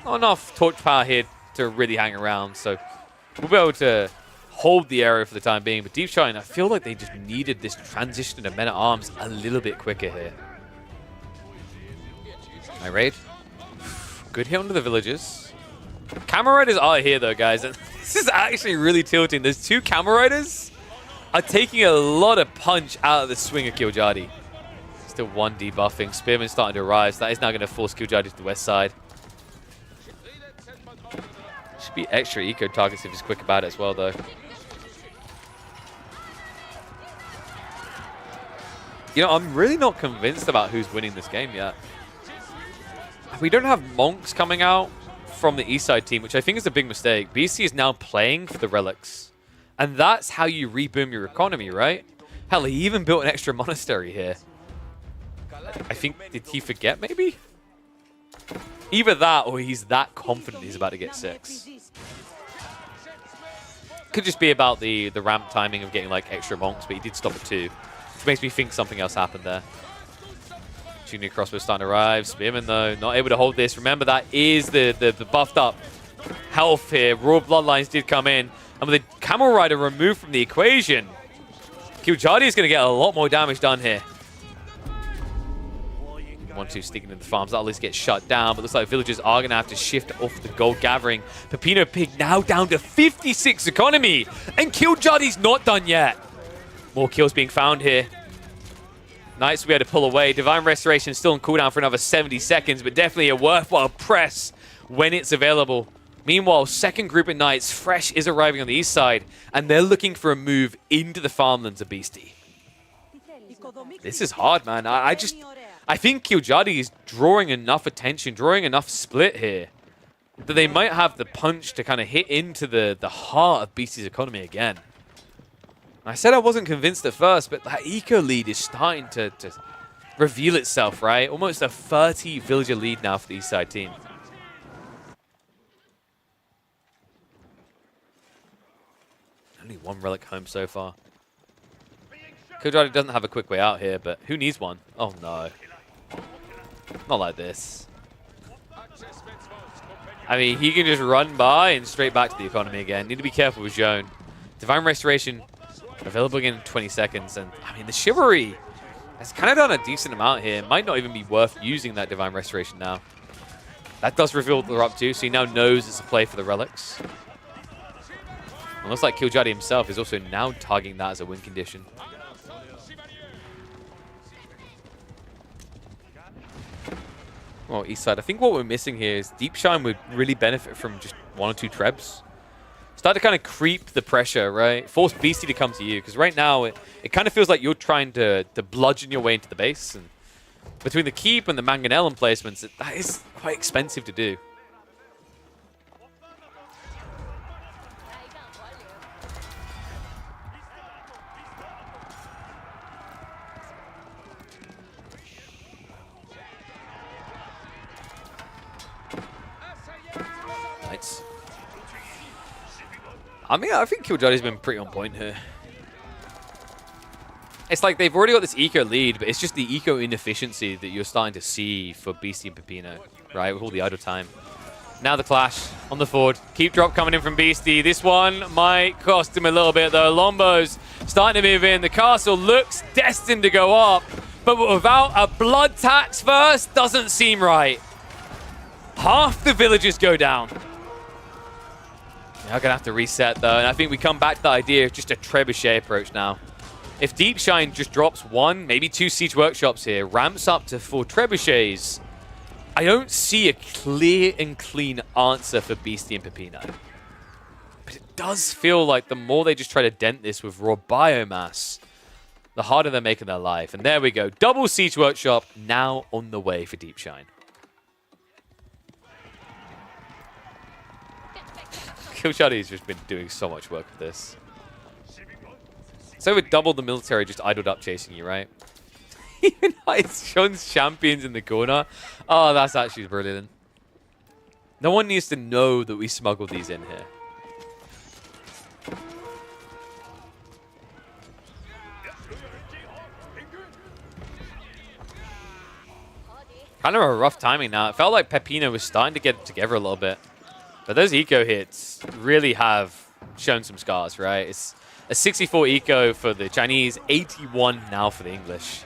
Not enough torch power here to really hang around, so we'll be able to hold the area for the time being. But Deep Shine, I feel like they just needed this transition to Men-at-Arms a little bit quicker here. My raid. Good hit onto the villagers. Camera Riders are here though, guys. And this is actually really tilting. There's 2 Camera Riders are taking a lot of punch out of the swing of Killjardy. Still 1 debuffing. Spearman starting to arrive. So that is now going to force Killjardy to the west side. Be extra eco targets if he's quick about it as well, though. You know, I'm really not convinced about who's winning this game yet. We don't have Monks coming out from the east side team, which I think is a big mistake. BC is now playing for the relics. And that's how you reboom your economy, right? Hell, he even built an extra monastery here. I think, did he forget maybe? Either that or he's that confident he's about to get 6. Could just be about the ramp timing of getting like extra monks, but he did stop at 2. Which makes me think something else happened there. Junior crossbow starting to arrive. Spearman though, not able to hold this. Remember that is the buffed up health here. Raw Bloodlines did come in. And with the Camel Rider removed from the equation, Kiljadi is going to get a lot more damage done here. 1-2 sticking in the farms. That'll at least get shut down. But looks like villagers are going to have to shift off the gold gathering. Pepino Pig now down to 56 economy. And Kiljadi's not done yet. More kills being found here. Nice to be able to pull away. Divine Restoration still on cooldown for another 70 seconds. But definitely a worthwhile press when it's available. Meanwhile, second group of Knights, Fresh is arriving on the east side, and they're looking for a move into the farmlands of Beastie. This is hard, man. I think Kiljadi is drawing enough attention, drawing enough split here, that they might have the punch to kind of hit into the heart of Beastie's economy again. I said I wasn't convinced at first, but that eco lead is starting to reveal itself, right? Almost a 30 villager lead now for the east side team. Only one relic home so far. Kiljadi doesn't have a quick way out here, but who needs one? Oh no. Not like this. I mean, he can just run by and straight back to the economy again. Need to be careful with Joan. Divine Restoration available again in 20 seconds. And I mean, the Chivalry has kind of done a decent amount here. Might not even be worth using that Divine Restoration now. That does reveal what they're up to, so he now knows it's a play for the relics. It looks like Kiljadi himself is also now targeting that as a win condition. Well, east side. I think what we're missing here is Deep Shine would really benefit from just 1 or 2 trebs. Start to kind of creep the pressure, right? Force Beastie to come to you, because right now it kind of feels like you're trying to bludgeon your way into the base. And between the keep and the Mangonel emplacements, that is quite expensive to do. Nice. I mean, I think Kiljadi's been pretty on point here. It's like they've already got this eco lead, but it's just the eco inefficiency that you're starting to see for Beastie and Pepino, right? With all the idle time. Now the clash on the forward. Keep drop coming in from Beastie. This one might cost him a little bit, though. Lombo's starting to move in. The castle looks destined to go up, but without a blood tax first, doesn't seem right. Half the villagers go down. Now going to have to reset, though, and I think we come back to the idea of just a trebuchet approach now. If Deep Shine just drops 1, maybe 2 Siege Workshops here, ramps up to 4 trebuchets, I don't see a clear and clean answer for Beastie and Pepino. But it does feel like the more they just try to dent this with raw biomass, the harder they're making their life. And there we go. Double Siege Workshop now on the way for Deep Shine. Kiljadi's just been doing so much work with this. So with double the military just idled up chasing you, right? Even it's Sean's champions in the corner. Oh, that's actually brilliant. No one needs to know that we smuggled these in here. Kind of a rough timing now. It felt like Pepino was starting to get it together a little bit. But those eco hits really have shown some scars, right? It's a 64 eco for the Chinese, 81 now for the English.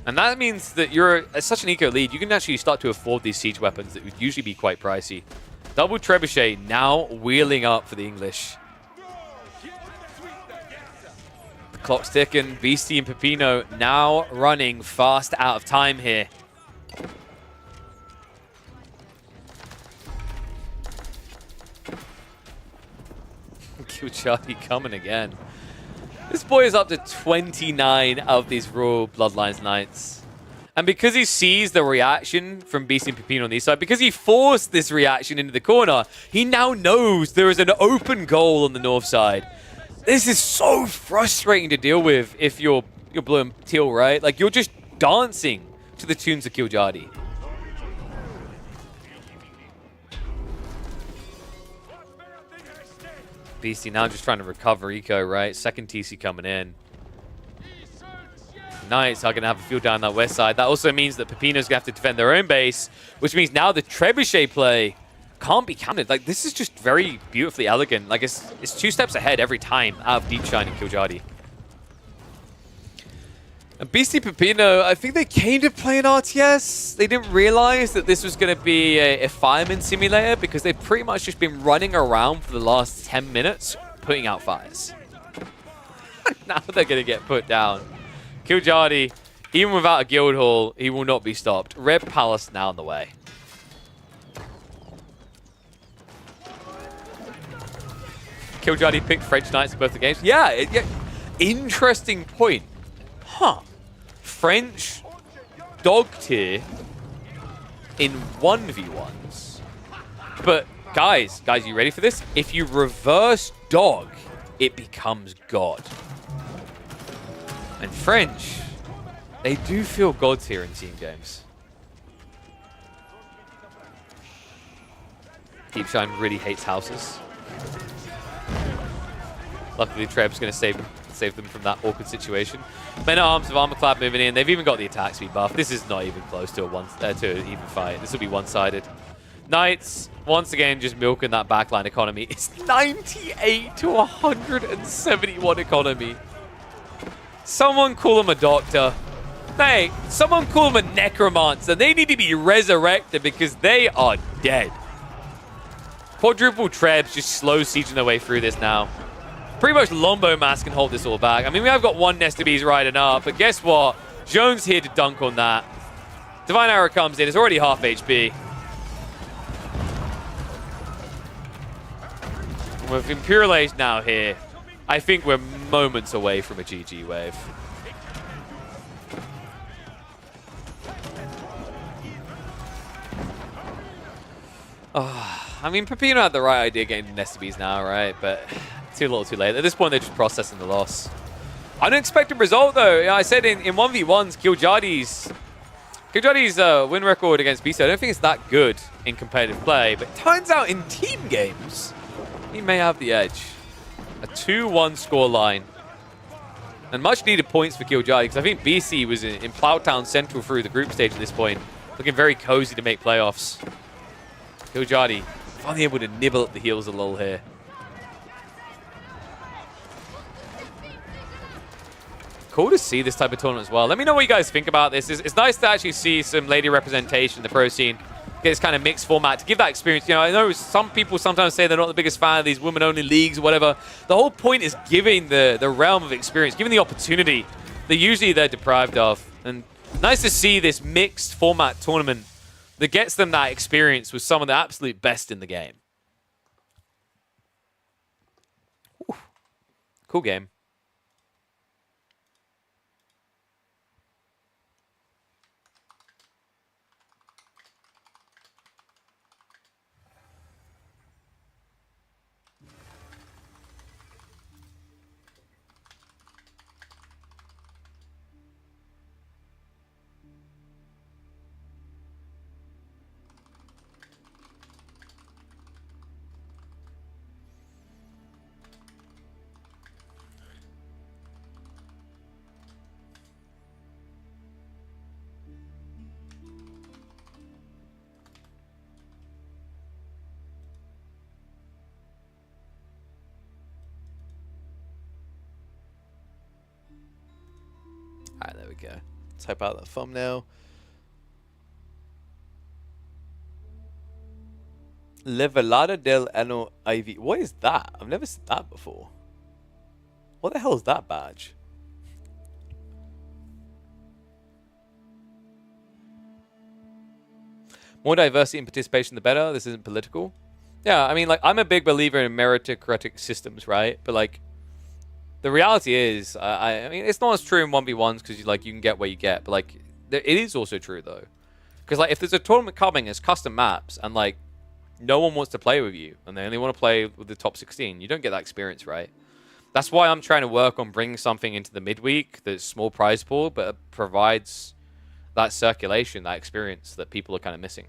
And that means that you're at such an eco lead, you can actually start to afford these siege weapons that would usually be quite pricey. Double trebuchet now wheeling up for the English. The clock's ticking. Beastie and Pepino now running fast out of time here. Kilchati coming again. This boy is up to 29 of these Royal Bloodlines Knights. And because he sees the reaction from BC and Pepino on the east side, because he forced this reaction into the corner, he now knows there is an open goal on the north side. This is so frustrating to deal with if you're blue and teal, right? Like, you're just dancing to the tunes of Killjadi. BC now just trying to recover eco, right? Second TC coming in. Knights are going to have a field down that west side. That also means that Pepino's going to have to defend their own base, which means now the Trebuchet play can't be counted. Like, this is just very beautifully elegant. Like, it's 2 steps ahead every time out of Deep Shine and Killjadi. And BC Pepino, I think they came to play an RTS. They didn't realize that this was going to be a fireman simulator because they've pretty much just been running around for the last 10 minutes putting out fires. Now they're going to get put down. Killjadi, even without a guild hall, he will not be stopped. Red Palace now on the way. Killjadi picked French Knights in both the games. Yeah, interesting point. Huh. French dog tier in 1v1s. But guys, you ready for this? If you reverse dog, it becomes god. And French, they do feel gods here in team games. Deep Shine really hates houses. Luckily, Treb's going to save them from that awkward situation. Men at Arms of Armorclad moving in. They've even got the attack speed buff. This is not even close to an even fight. This will be one-sided. Knights, once again, just milking that backline economy. It's 98 to 171 economy. Someone call him a doctor. Hey, someone call him a necromancer. They need to be resurrected because they are dead. Quadruple Trebs just slow sieging their way through this now. Pretty much Lombo Mass can hold this all back. I mean, we have got one Nest of Bees riding up, but guess what? Jones here to dunk on that. Divine Arrow comes in. It's already half HP. With Imperial Age now here, I think we're moments away from a GG wave. Oh, I mean, Pepino had the right idea getting Nest of Bees now, right? But too little too late. At this point, they're just processing the loss. Unexpected result, though. I said in 1v1s, Killjadi's win record against BC, I don't think it's that good in competitive play. But it turns out in team games, he may have the edge. A 2-1 scoreline. And much needed points for Killjadi, because I think BC was in Plowtown Central through the group stage at this point. Looking very cozy to make playoffs. Killjadi finally able to nibble at the heels a little here. Cool to see this type of tournament as well. Let me know what you guys think about this. It's nice to actually see some lady representation in the pro scene. Get this kind of mixed format to give that experience. You know, I know some people sometimes say they're not the biggest fan of these women-only leagues or whatever. The whole point is giving the realm of experience, giving the opportunity that usually they're deprived of. And nice to see this mixed format tournament that gets them that experience with some of the absolute best in the game. Ooh. Cool game. Alright, there we go. Type out that thumbnail. Levelada del Ano IV. What is that? I've never seen that before. What the hell is that badge? More diversity and participation, the better. This isn't political. Yeah, I mean, like, I'm a big believer in meritocratic systems, right? But like, the reality is, I mean, it's not as true in 1v1s because you can get where you get, but like, it is also true though, because like, if there's a tournament coming, it's custom maps, and like, no one wants to play with you, and they only want to play with the top 16. You don't get that experience, right? That's why I'm trying to work on bringing something into the midweek that's small prize pool, but provides that circulation, that experience that people are kind of missing.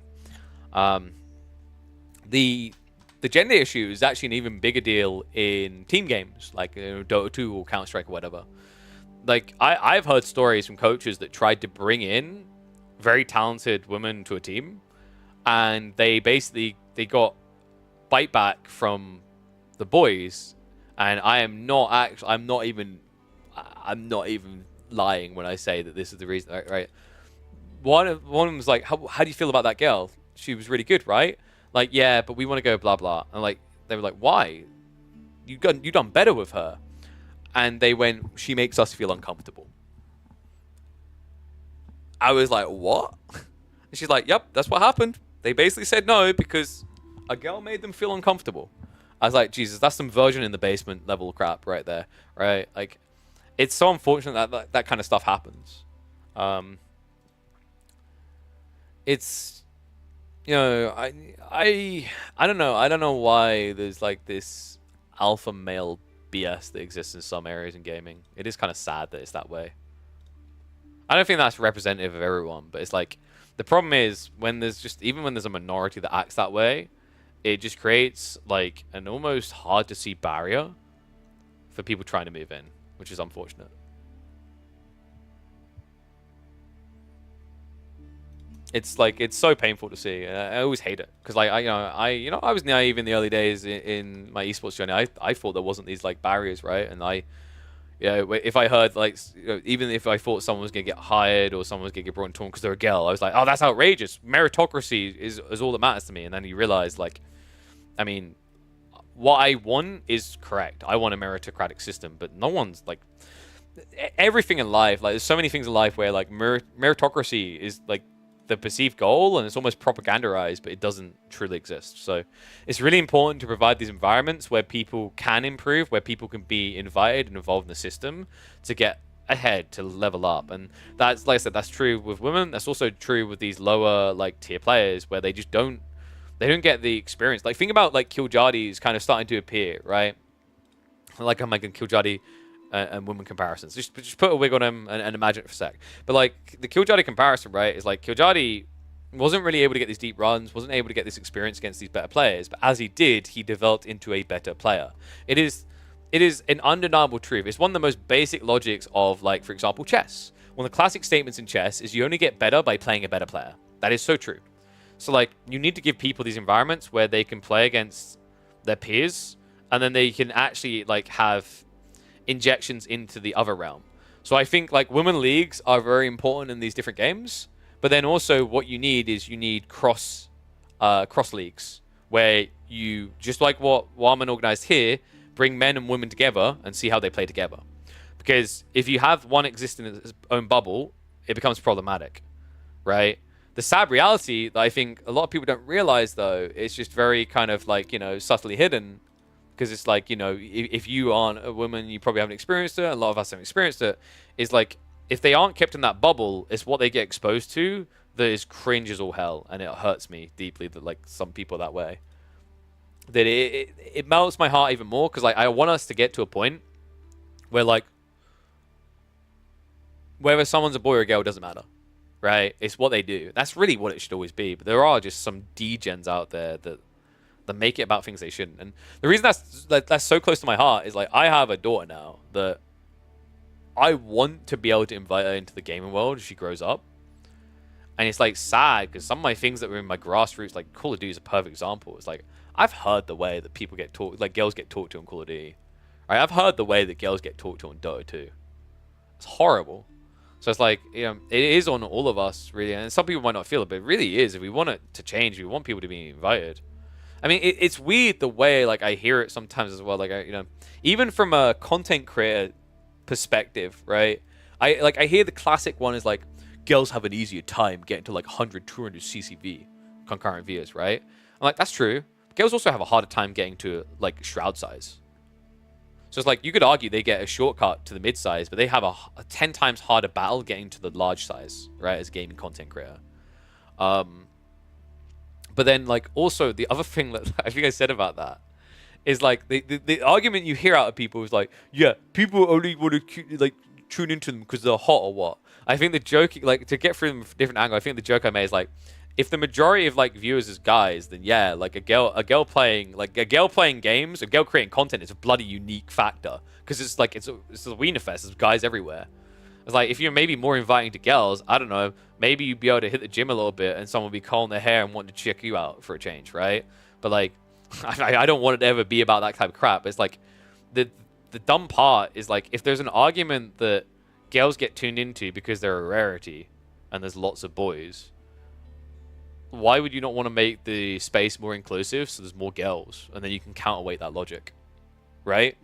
The gender issue is actually an even bigger deal in team games, like Dota 2 or Counter-Strike or whatever. Like, I've heard stories from coaches that tried to bring in very talented women to a team, and they got bite back from the boys. And I'm not even lying when I say that this is the reason, right? One of them was like, how do you feel about that girl? She was really good, right? Like, yeah, but we want to go blah blah. And like, they were like, why? You done better with her. And they went, she makes us feel uncomfortable. I was like, what? And she's like, yep, that's what happened. They basically said no because a girl made them feel uncomfortable. I was like, Jesus, that's some Virgin in the basement level crap right there, right? Like, it's so unfortunate that kind of stuff happens. It's, I don't know. I don't know why there's like this alpha male BS that exists in some areas in gaming. It is kind of sad that it's that way. I don't think that's representative of everyone, but it's like, the problem is when even when there's a minority that acts that way, it just creates like an almost hard to see barrier for people trying to move in, which is unfortunate. It's like, it's so painful to see. I always hate it because like I was naive in the early days in my esports journey. I thought there wasn't these like barriers, right? And if I heard like, even if I thought someone was gonna get hired or someone was gonna get brought into because they're a girl, I was like, oh, that's outrageous. Meritocracy is all that matters to me. And then you realize, like, I mean, what I want is correct. I want a meritocratic system, but no one's like, everything in life, like, there's so many things in life where like meritocracy is like the perceived goal and it's almost propagandized, but it doesn't truly exist. So it's really important to provide these environments where people can improve, where people can be invited and involved in the system to get ahead, to level up. And that's, like I said, that's true with women. That's also true with these lower like tier players where they just don't get the experience. Like, think about like Killjadi's kind of starting to appear, right? Like, I'm making Killjadi and women comparisons. Just put a wig on him and imagine it for a sec. But like, the Killjadi comparison, right, is like Killjadi wasn't really able to get these deep runs, wasn't able to get this experience against these better players, but as he did, he developed into a better player. It is an undeniable truth. It's one of the most basic logics of, like, for example, chess. One of the classic statements in chess is you only get better by playing a better player. That is so true. So like, you need to give people these environments where they can play against their peers, and then they can actually like have injections into the other realm. So I think like women leagues are very important in these different games, but then also what you need cross leagues where you, just like what Warman organized here, bring men and women together and see how they play together. Because if you have one existing in its own bubble, it becomes problematic, right? The sad reality that I think a lot of people don't realize, though, it's just very kind of like, subtly hidden. Because it's like, if you aren't a woman, you probably haven't experienced it. A lot of us haven't experienced it. Is like, if they aren't kept in that bubble, it's what they get exposed to that is cringe as all hell. And it hurts me deeply that like some people are that way. That it melts my heart even more because like I want us to get to a point where like, whether someone's a boy or a girl doesn't matter. Right? It's what they do. That's really what it should always be. But there are just some degens out there that make it about things they shouldn't. And the reason that's so close to my heart is like, I have a daughter now that I want to be able to invite her into the gaming world as she grows up. And it's like sad because some of my things that were in my grassroots, like Call of Duty is a perfect example. It's like, I've heard the way that people get taught, like girls get talked to on Call of Duty. Right? I've heard the way that girls get talked to on Dota 2. It's horrible. So it's like, it is on all of us, really. And some people might not feel it, but it really is. If we want it to change, we want people to be invited. I mean, it's weird the way, like, I hear it sometimes as well. Like, even from a content creator perspective, right? I hear the classic one is like, girls have an easier time getting to like 100, 200 CCV, concurrent viewers, right? I'm like, that's true. girls also have a harder time getting to like shroud size. So it's like you could argue they get a shortcut to the mid size, but they have a 10 times harder battle getting to the large size, right? As a gaming content creator. But then like also the other thing that I think I said about that is like the argument you hear out of people is like, yeah, people only want to like tune into them because they're hot or what. I think the joke, like to get through them from a different angle, I think the joke I made is like, if the majority of like viewers is guys, then yeah, like a girl playing games, a girl creating content is a bloody unique factor because it's like it's a Wiener fest. There's guys everywhere. It's like if you're maybe more inviting to girls, I don't know, maybe you'd be able to hit the gym a little bit and someone would be calling their hair and wanting to check you out for a change, right? But like, I don't want it to ever be about that type of crap. It's like the dumb part is like if there's an argument that girls get tuned into because they're a rarity and there's lots of boys, why would you not want to make the space more inclusive so there's more girls and then you can counterweight that logic, right?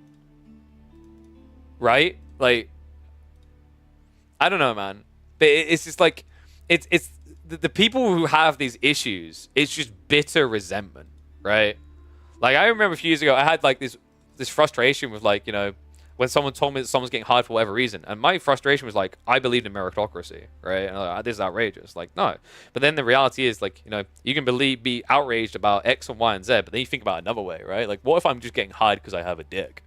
Right? Like, I don't know, man. But it's just like, it's the people who have these issues, it's just bitter resentment, right? Like, I remember a few years ago, I had like this frustration with like, you know, when someone told me that someone's getting hired for whatever reason, and my frustration was like, I believed in meritocracy, right? And like, this is outrageous. Like, no. But then the reality is like, you know, you can be outraged about X and Y and Z, but then you think about it another way, right? Like, what if I'm just getting hired because I have a dick?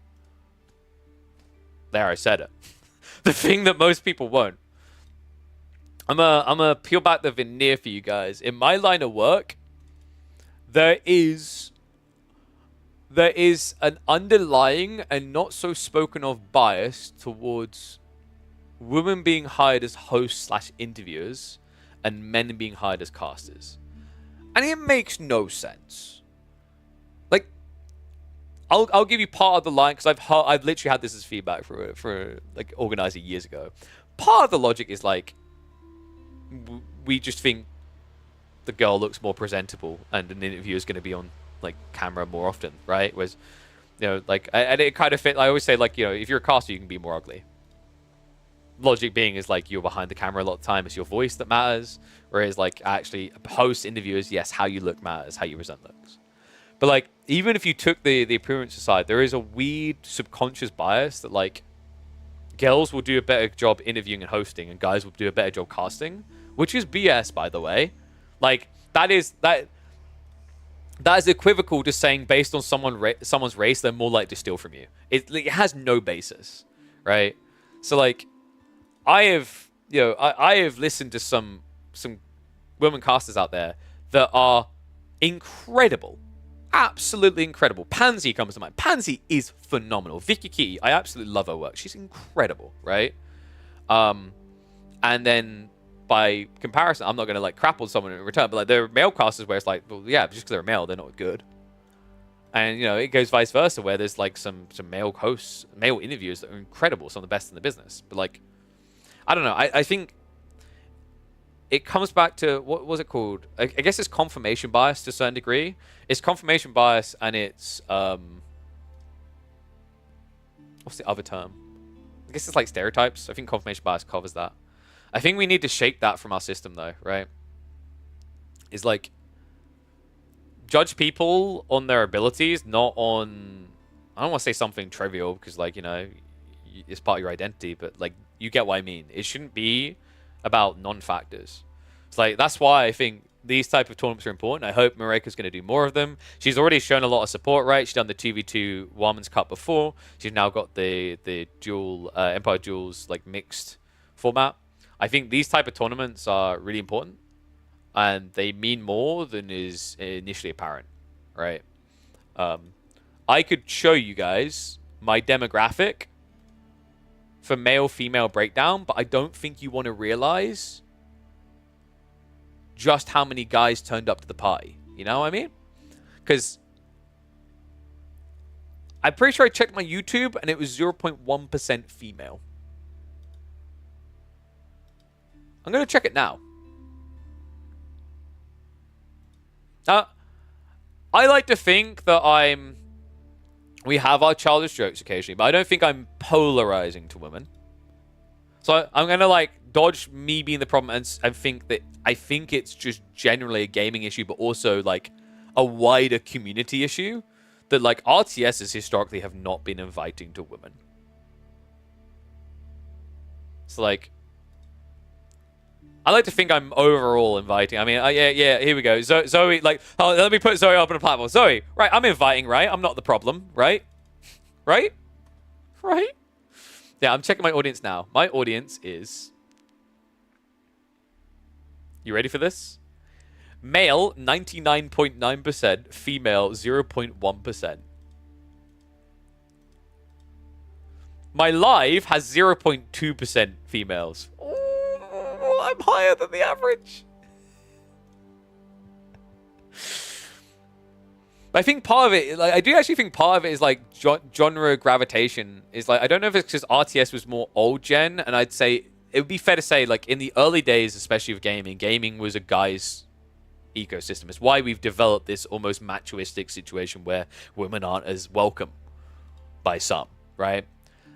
There, I said it. The thing that most people won't. I'm gonna peel back the veneer for you guys. In my line of work, there is an underlying and not so spoken of bias towards women being hired as hosts / interviewers and men being hired as casters. And it makes no sense. Like, I'll give you part of the line because I've literally had this as feedback for like organizer years ago. Part of the logic is like, we just think the girl looks more presentable and an interview is going to be on like camera more often, right? Whereas, you know, like, and it kind of fit. I always say like, you know, if you're a caster, you can be more ugly. Logic being is like you're behind the camera a lot of the time. It's your voice that matters. Whereas like actually host interviewers, yes, how you look matters, how you present looks. But like even if you took the appearance aside, there is a weird subconscious bias that like girls will do a better job interviewing and hosting, and guys will do a better job casting, which is BS, by the way. Like that is equivocal to saying based on someone's race, they're more likely to steal from you. It has no basis, right? So like, I have listened to some women casters out there that are incredible, absolutely incredible. Pansy comes to mind. Pansy is phenomenal. Vicky Key, I absolutely love her work. She's incredible, right? And then by comparison, I'm not going to like crap on someone in return, but like there are male casters where it's like, well, yeah, just because they're male, they're not good. And you know, it goes vice versa, where there's like some male hosts, male interviewers that are incredible, some of the best in the business. But like, I don't know. I think it comes back to what was it called? I guess it's confirmation bias to a certain degree. It's confirmation bias, and it's what's the other term? I guess it's like stereotypes. I think confirmation bias covers that. I think we need to shake that from our system, though, right? It's like judge people on their abilities, not on. I don't want to say something trivial because, like, you know, it's part of your identity, but like, you get what I mean. It shouldn't be about non-factors. It's like that's why I think these type of tournaments are important. I hope Mareka's going to do more of them. She's already shown a lot of support, right? She's done the 2v2 Women's Cup before. She's now got the dual Empire Duels like mixed format. I think these type of tournaments are really important, and they mean more than is initially apparent, right? I could show you guys my demographic for male-female breakdown, but I don't think you want to realize just how many guys turned up to the party. You know what I mean? Because I'm pretty sure I checked my YouTube and it was 0.1% female. I'm going to check it now. I like to think that we have our childish jokes occasionally, but I don't think I'm polarizing to women. So I'm going to like dodge me being the problem and think that I think it's just generally a gaming issue, but also like a wider community issue that like RTSs historically have not been inviting to women. So like, I like to think I'm overall inviting. I mean, yeah, here we go. Zoe, like, oh, let me put Zoe up on a platform. Zoe, right, I'm inviting, right? I'm not the problem, right? Right? Right? Yeah, I'm checking my audience now. My audience is... You ready for this? Male, 99.9%. Female, 0.1%. My live has 0.2% females. Oh, I'm higher than the average. I think part of it, like, I do actually think part of it is like genre gravitation. Is like, I don't know if it's because RTS was more old gen, and I'd say it would be fair to say, like, in the early days, especially of gaming was a guy's ecosystem. It's why we've developed this almost machoistic situation where women aren't as welcome by some, right?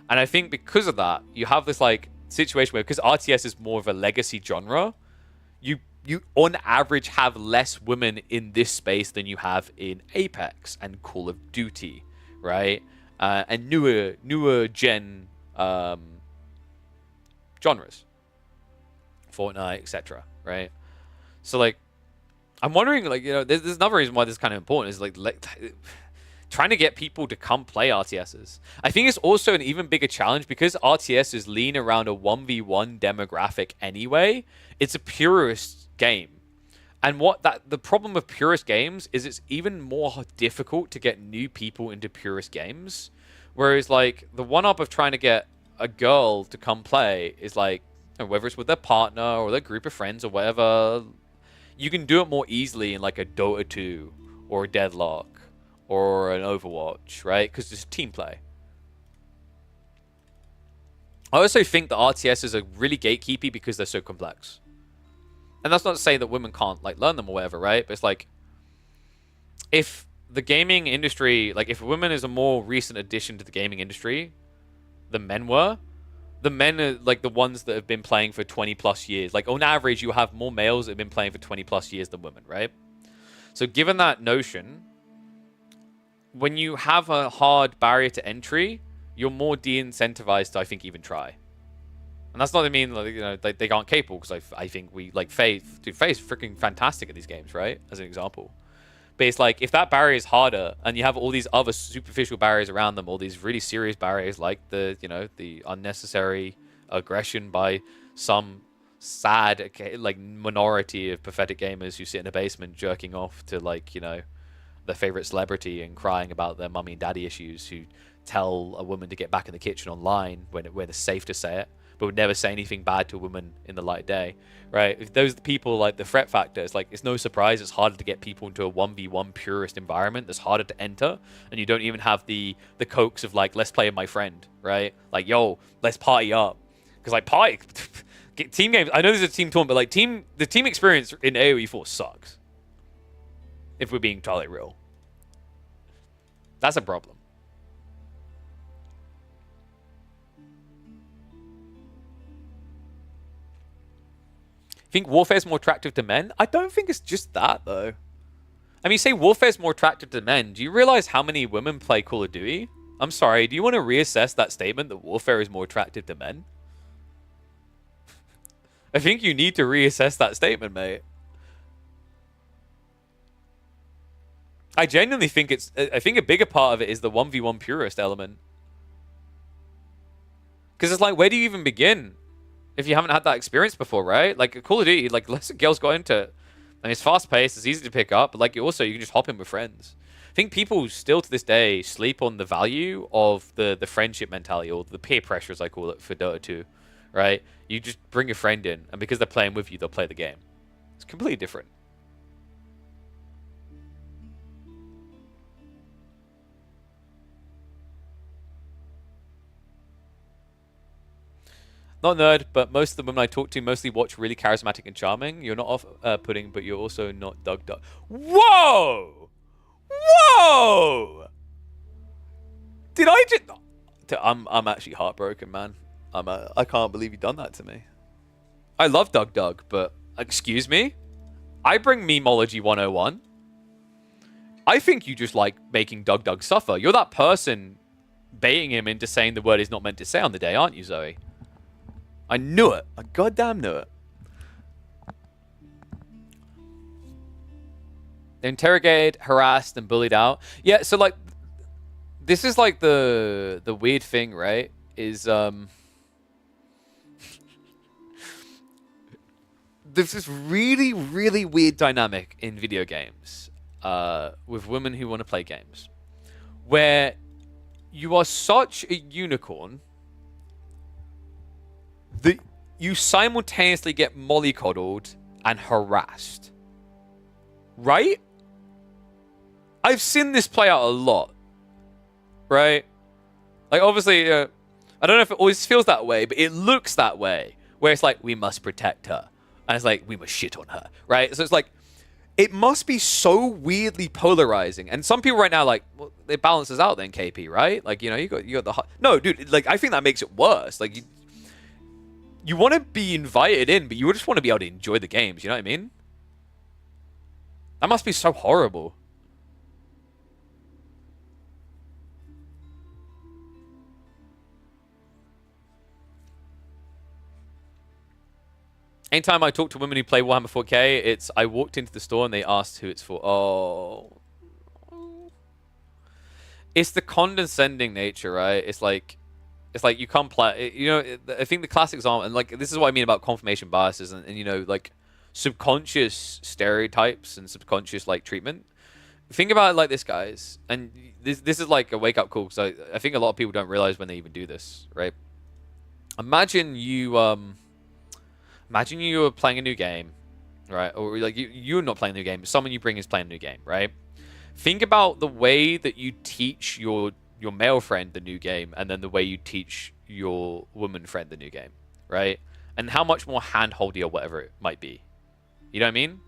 And I think because of that, you have this like situation where, because RTS is more of a legacy genre, you on average have less women in this space than you have in Apex and Call of Duty, right? And newer gen genres, Fortnite, etc. Right? So like, I'm wondering, like, you know, there's another reason why this is kind of important is like trying to get people to come play RTSs. I think it's also an even bigger challenge because RTSs lean around a 1v1 demographic anyway. It's a purist game. And the problem with purist games is it's even more difficult to get new people into purist games. Whereas like the one-up of trying to get a girl to come play is like, you know, whether it's with their partner or their group of friends or whatever, you can do it more easily in like a Dota 2 or a Deadlock or an Overwatch, right? Because it's team play. I also think the RTSs are really gatekeepy because they're so complex. And that's not to say that women can't like learn them or whatever, right? But it's like, if the gaming industry, like if women is a more recent addition to the gaming industry than men were, the men are like the ones that have been playing for 20 plus years. Like on average, you have more males that have been playing for 20 plus years than women, right? So given that notion, when you have a hard barrier to entry, you're more de-incentivized to, I think, even try. And that's not to mean, like, you know, they aren't capable, because I think we, like, Faye is freaking fantastic at these games, right? As an example. But it's like, if that barrier is harder, and you have all these other superficial barriers around them, all these really serious barriers, like the, you know, the unnecessary aggression by some sad, like, minority of pathetic gamers who sit in a basement jerking off to, like, you know, their favorite celebrity and crying about their mummy and daddy issues, who tell a woman to get back in the kitchen online when it's safe to say it, but would never say anything bad to a woman in the light of day, right? If those are the people, like, the threat factor, it's like, it's no surprise it's harder to get people into a 1v1 purist environment that's harder to enter, and you don't even have the cokes of, like, let's play with my friend, right? Like, yo, let's party up. Because, like, party... team games, I know there's a team tournament, but, like, the team experience in AoE 4 sucks. If we're being totally real. That's a problem. Think Warfare's more attractive to men? I don't think it's just that, though. I mean, you say Warfare's more attractive to men. Do you realize how many women play Call of Duty? I'm sorry, do you want to reassess that statement that Warfare is more attractive to men? I think you need to reassess that statement, mate. I genuinely think I think a bigger part of it is the 1v1 purist element. Because it's like, where do you even begin? If you haven't had that experience before, right? Like, Call of Duty, like, lots of girls got into it. And it's fast-paced, it's easy to pick up, but, like, you can just hop in with friends. I think people still, to this day, sleep on the value of the friendship mentality, or the peer pressure, as I call it, for Dota 2, right? You just bring a friend in, and because they're playing with you, they'll play the game. It's completely different. Not nerd, but most of the women I talk to mostly watch really charismatic and charming. You're not off-putting, but you're also not Doug. Whoa! Whoa! Did I just... I'm actually heartbroken, man. I can't believe you've done that to me. I love Doug, but... Excuse me? I bring Memeology 101. I think you just like making Doug suffer. You're that person baiting him into saying the word he's not meant to say on the day, aren't you, Zoe? I knew it. I goddamn knew it. They're interrogated, harassed, and bullied out. Yeah, so like, this is like the weird thing, right? Is there's this really, really weird dynamic in video games with women who want to play games, where you are such a unicorn that you simultaneously get mollycoddled and harassed. Right? I've seen this play out a lot. Right? Like, obviously, I don't know if it always feels that way, but it looks that way. Where it's like, we must protect her. And it's like, we must shit on her. Right? So it's like, it must be so weirdly polarizing. And some people right now, like, well, it balances out then, KP, right? Like, you know, you got the... No, dude, like, I think that makes it worse. Like, you want to be invited in, but you just want to be able to enjoy the games. You know what I mean? That must be so horrible. Anytime I talk to women who play Warhammer 4K, it's I walked into the store and they asked who it's for. Oh. It's the condescending nature, right? It's like you can't play. You know, I think the classic example, and like this is what I mean about confirmation biases and you know, like subconscious stereotypes and subconscious like treatment. Think about it like this, guys, and this is like a wake up call because I think a lot of people don't realize when they even do this, right? Imagine you are playing a new game, right? Or like you're not playing a new game, but someone you bring is playing a new game, right? Think about the way that you teach your male friend the new game, and then the way you teach your woman friend the new game, right? And how much more hand-holdy or whatever it might be. You know what I mean?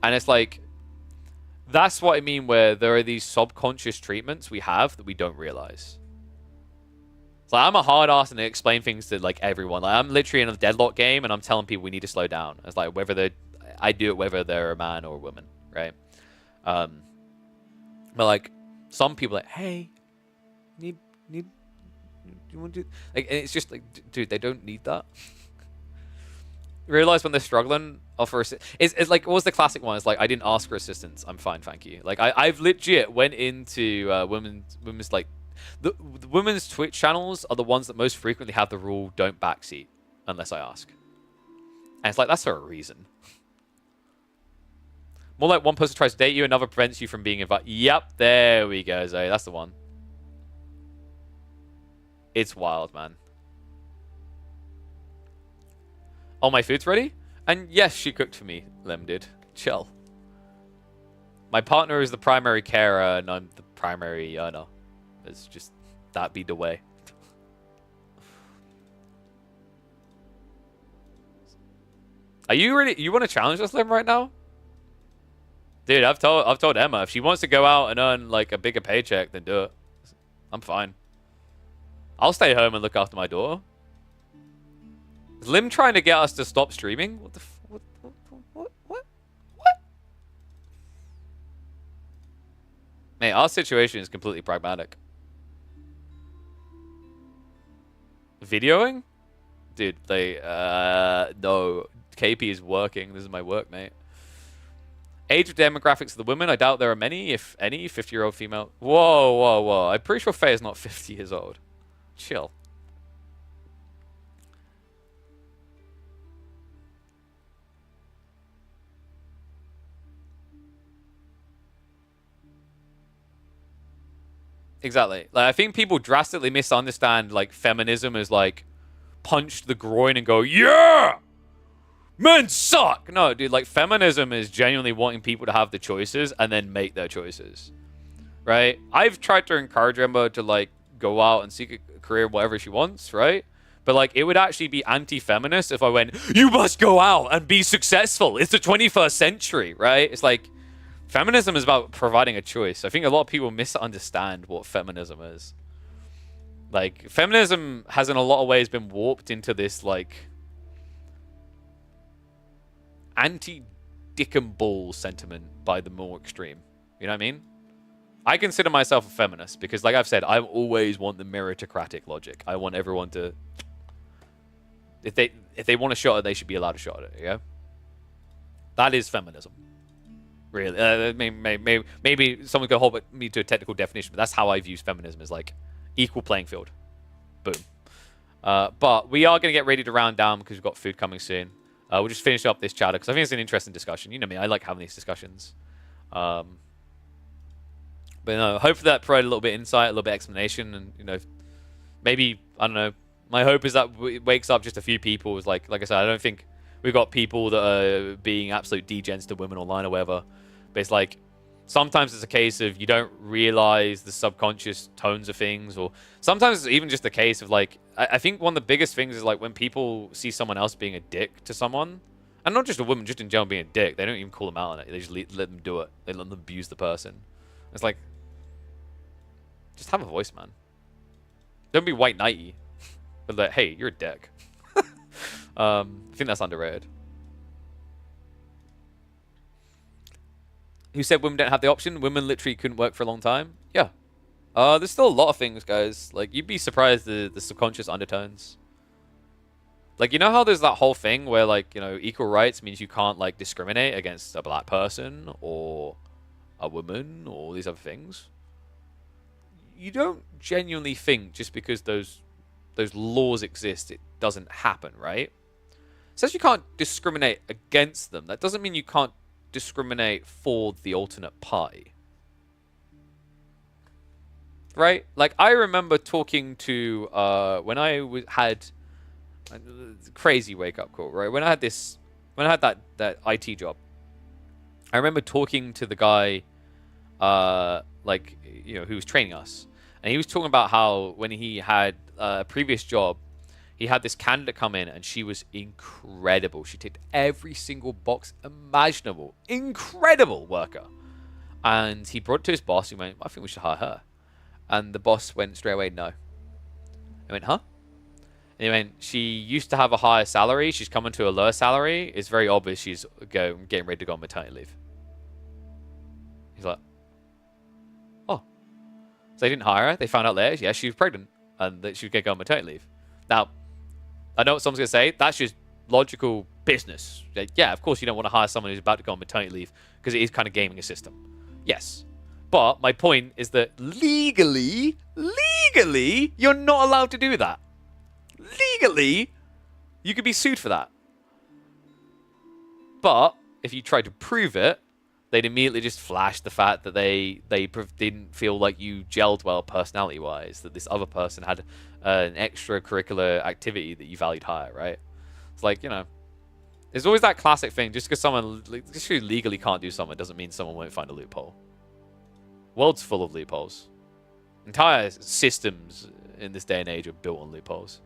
And it's like, that's what I mean where there are these subconscious treatments we have that we don't realize. So I'm a hard ass and I explain things to like everyone. Like I'm literally in a Deadlock game and I'm telling people we need to slow down. It's like I do it whether they're a man or a woman, right? But like some people are like, hey, do you want to do like? And it's just like, dude, they don't need that. Realize when they're struggling, offer it's like what was the classic one? It's like I didn't ask for assistance. I'm fine, thank you. Like I've legit went into women's like the women's Twitch channels are the ones that most frequently have the rule don't backseat unless I ask. And it's like that's for a reason. More like one person tries to date you, another prevents you from being invited. Yep, there we go, Zoe. That's the one. It's wild, man. Oh, my food's ready? And yes, she cooked for me, Lem did. Chill. My partner is the primary carer, and I'm the primary earner. It's just, that be the way. Are you ready? You want to challenge us, Lem, right now? Dude, I've told Emma, if she wants to go out and earn, like, a bigger paycheck, then do it. I'm fine. I'll stay home and look after my daughter. Is Lim trying to get us to stop streaming? What the what? Mate, our situation is completely pragmatic. Videoing? Dude, no. KP is working. This is my work, mate. Age of demographics of the women. I doubt there are many, if any, 50-year-old female. Whoa. I'm pretty sure Faye is not 50 years old. Chill. Exactly. Like I think people drastically misunderstand like feminism as like punch the groin and go, yeah, men suck. No, dude, like feminism is genuinely wanting people to have the choices and then make their choices. Right? I've tried to encourage Emma to like go out and seek a career, whatever she wants, right? But like it would actually be anti-feminist if I went, you must go out and be successful. It's the 21st century, right? It's like feminism is about providing a choice. I think a lot of people misunderstand what feminism is. Like, feminism has in a lot of ways been warped into this, like, anti-dick and ball sentiment by the more extreme. You know what I mean? I consider myself a feminist because, like I've said, I always want the meritocratic logic. I want everyone to, if they want a shot at it, they should be allowed a shot at it. Yeah, that is feminism. Really, maybe someone could hold me to a technical definition, but that's how I view feminism: is like equal playing field. Boom. But we are going to get ready to round down because we've got food coming soon. We'll just finish up this chatter because I think it's an interesting discussion. You know me, I like having these discussions. But no, hopefully that provided a little bit of insight, a little bit of explanation, and you know, maybe I don't know. My hope is that it wakes up just a few people. It's like I said, I don't think we've got people that are being absolute degens to women online or whatever. But it's like sometimes it's a case of you don't realize the subconscious tones of things, or sometimes it's even just a case of like I think one of the biggest things is like when people see someone else being a dick to someone, and not just a woman, just in general being a dick. They don't even call them out on it. They just let them do it. They let them abuse the person. It's like, just have a voice, man. Don't be white knighty. But like, hey, you're a dick. I think that's underrated. Who said women don't have the option? Women literally couldn't work for a long time. Yeah. There's still a lot of things, guys. Like, you'd be surprised the subconscious undertones. Like, you know how there's that whole thing where, like, you know, equal rights means you can't, like, discriminate against a black person or a woman or all these other things? You don't genuinely think just because those laws exist, it doesn't happen, right? It says you can't discriminate against them. That doesn't mean you can't discriminate for the alternate party. Right? Like, I remember talking to, when I had a crazy wake-up call, right? When I had that IT job, I remember talking to the guy, like, you know, who was training us. And he was talking about how when he had a previous job, he had this candidate come in and she was incredible. She ticked every single box imaginable. Incredible worker. And he brought it to his boss. He went, I think we should hire her. And the boss went straight away, no. I went, huh? And he went, she used to have a higher salary. She's coming to a lower salary. It's very obvious she's getting ready to go on maternity leave. He's like, oh. So they didn't hire her. They found out later, yeah, she was pregnant. And that she was going to go on maternity leave. Now, I know what someone's going to say. That's just logical business. Yeah, of course you don't want to hire someone who's about to go on maternity leave because it is kind of gaming a system. Yes. But my point is that legally, you're not allowed to do that. Legally, you could be sued for that. But if you try to prove it, they'd immediately just flash the fact that they didn't feel like you gelled well personality-wise, that this other person had an extracurricular activity that you valued higher, right? It's like, you know, there's always that classic thing. Just because someone legally can't do something doesn't mean someone won't find a loophole. World's full of loopholes. Entire systems in this day and age are built on loopholes.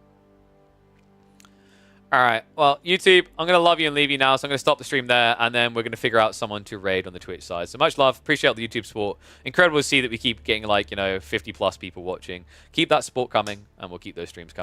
Alright, well, YouTube, I'm going to love you and leave you now, so I'm going to stop the stream there, and then we're going to figure out someone to raid on the Twitch side. So much love, appreciate all the YouTube support. Incredible to see that we keep getting, like, you know, 50 plus people watching. Keep that support coming, and we'll keep those streams coming.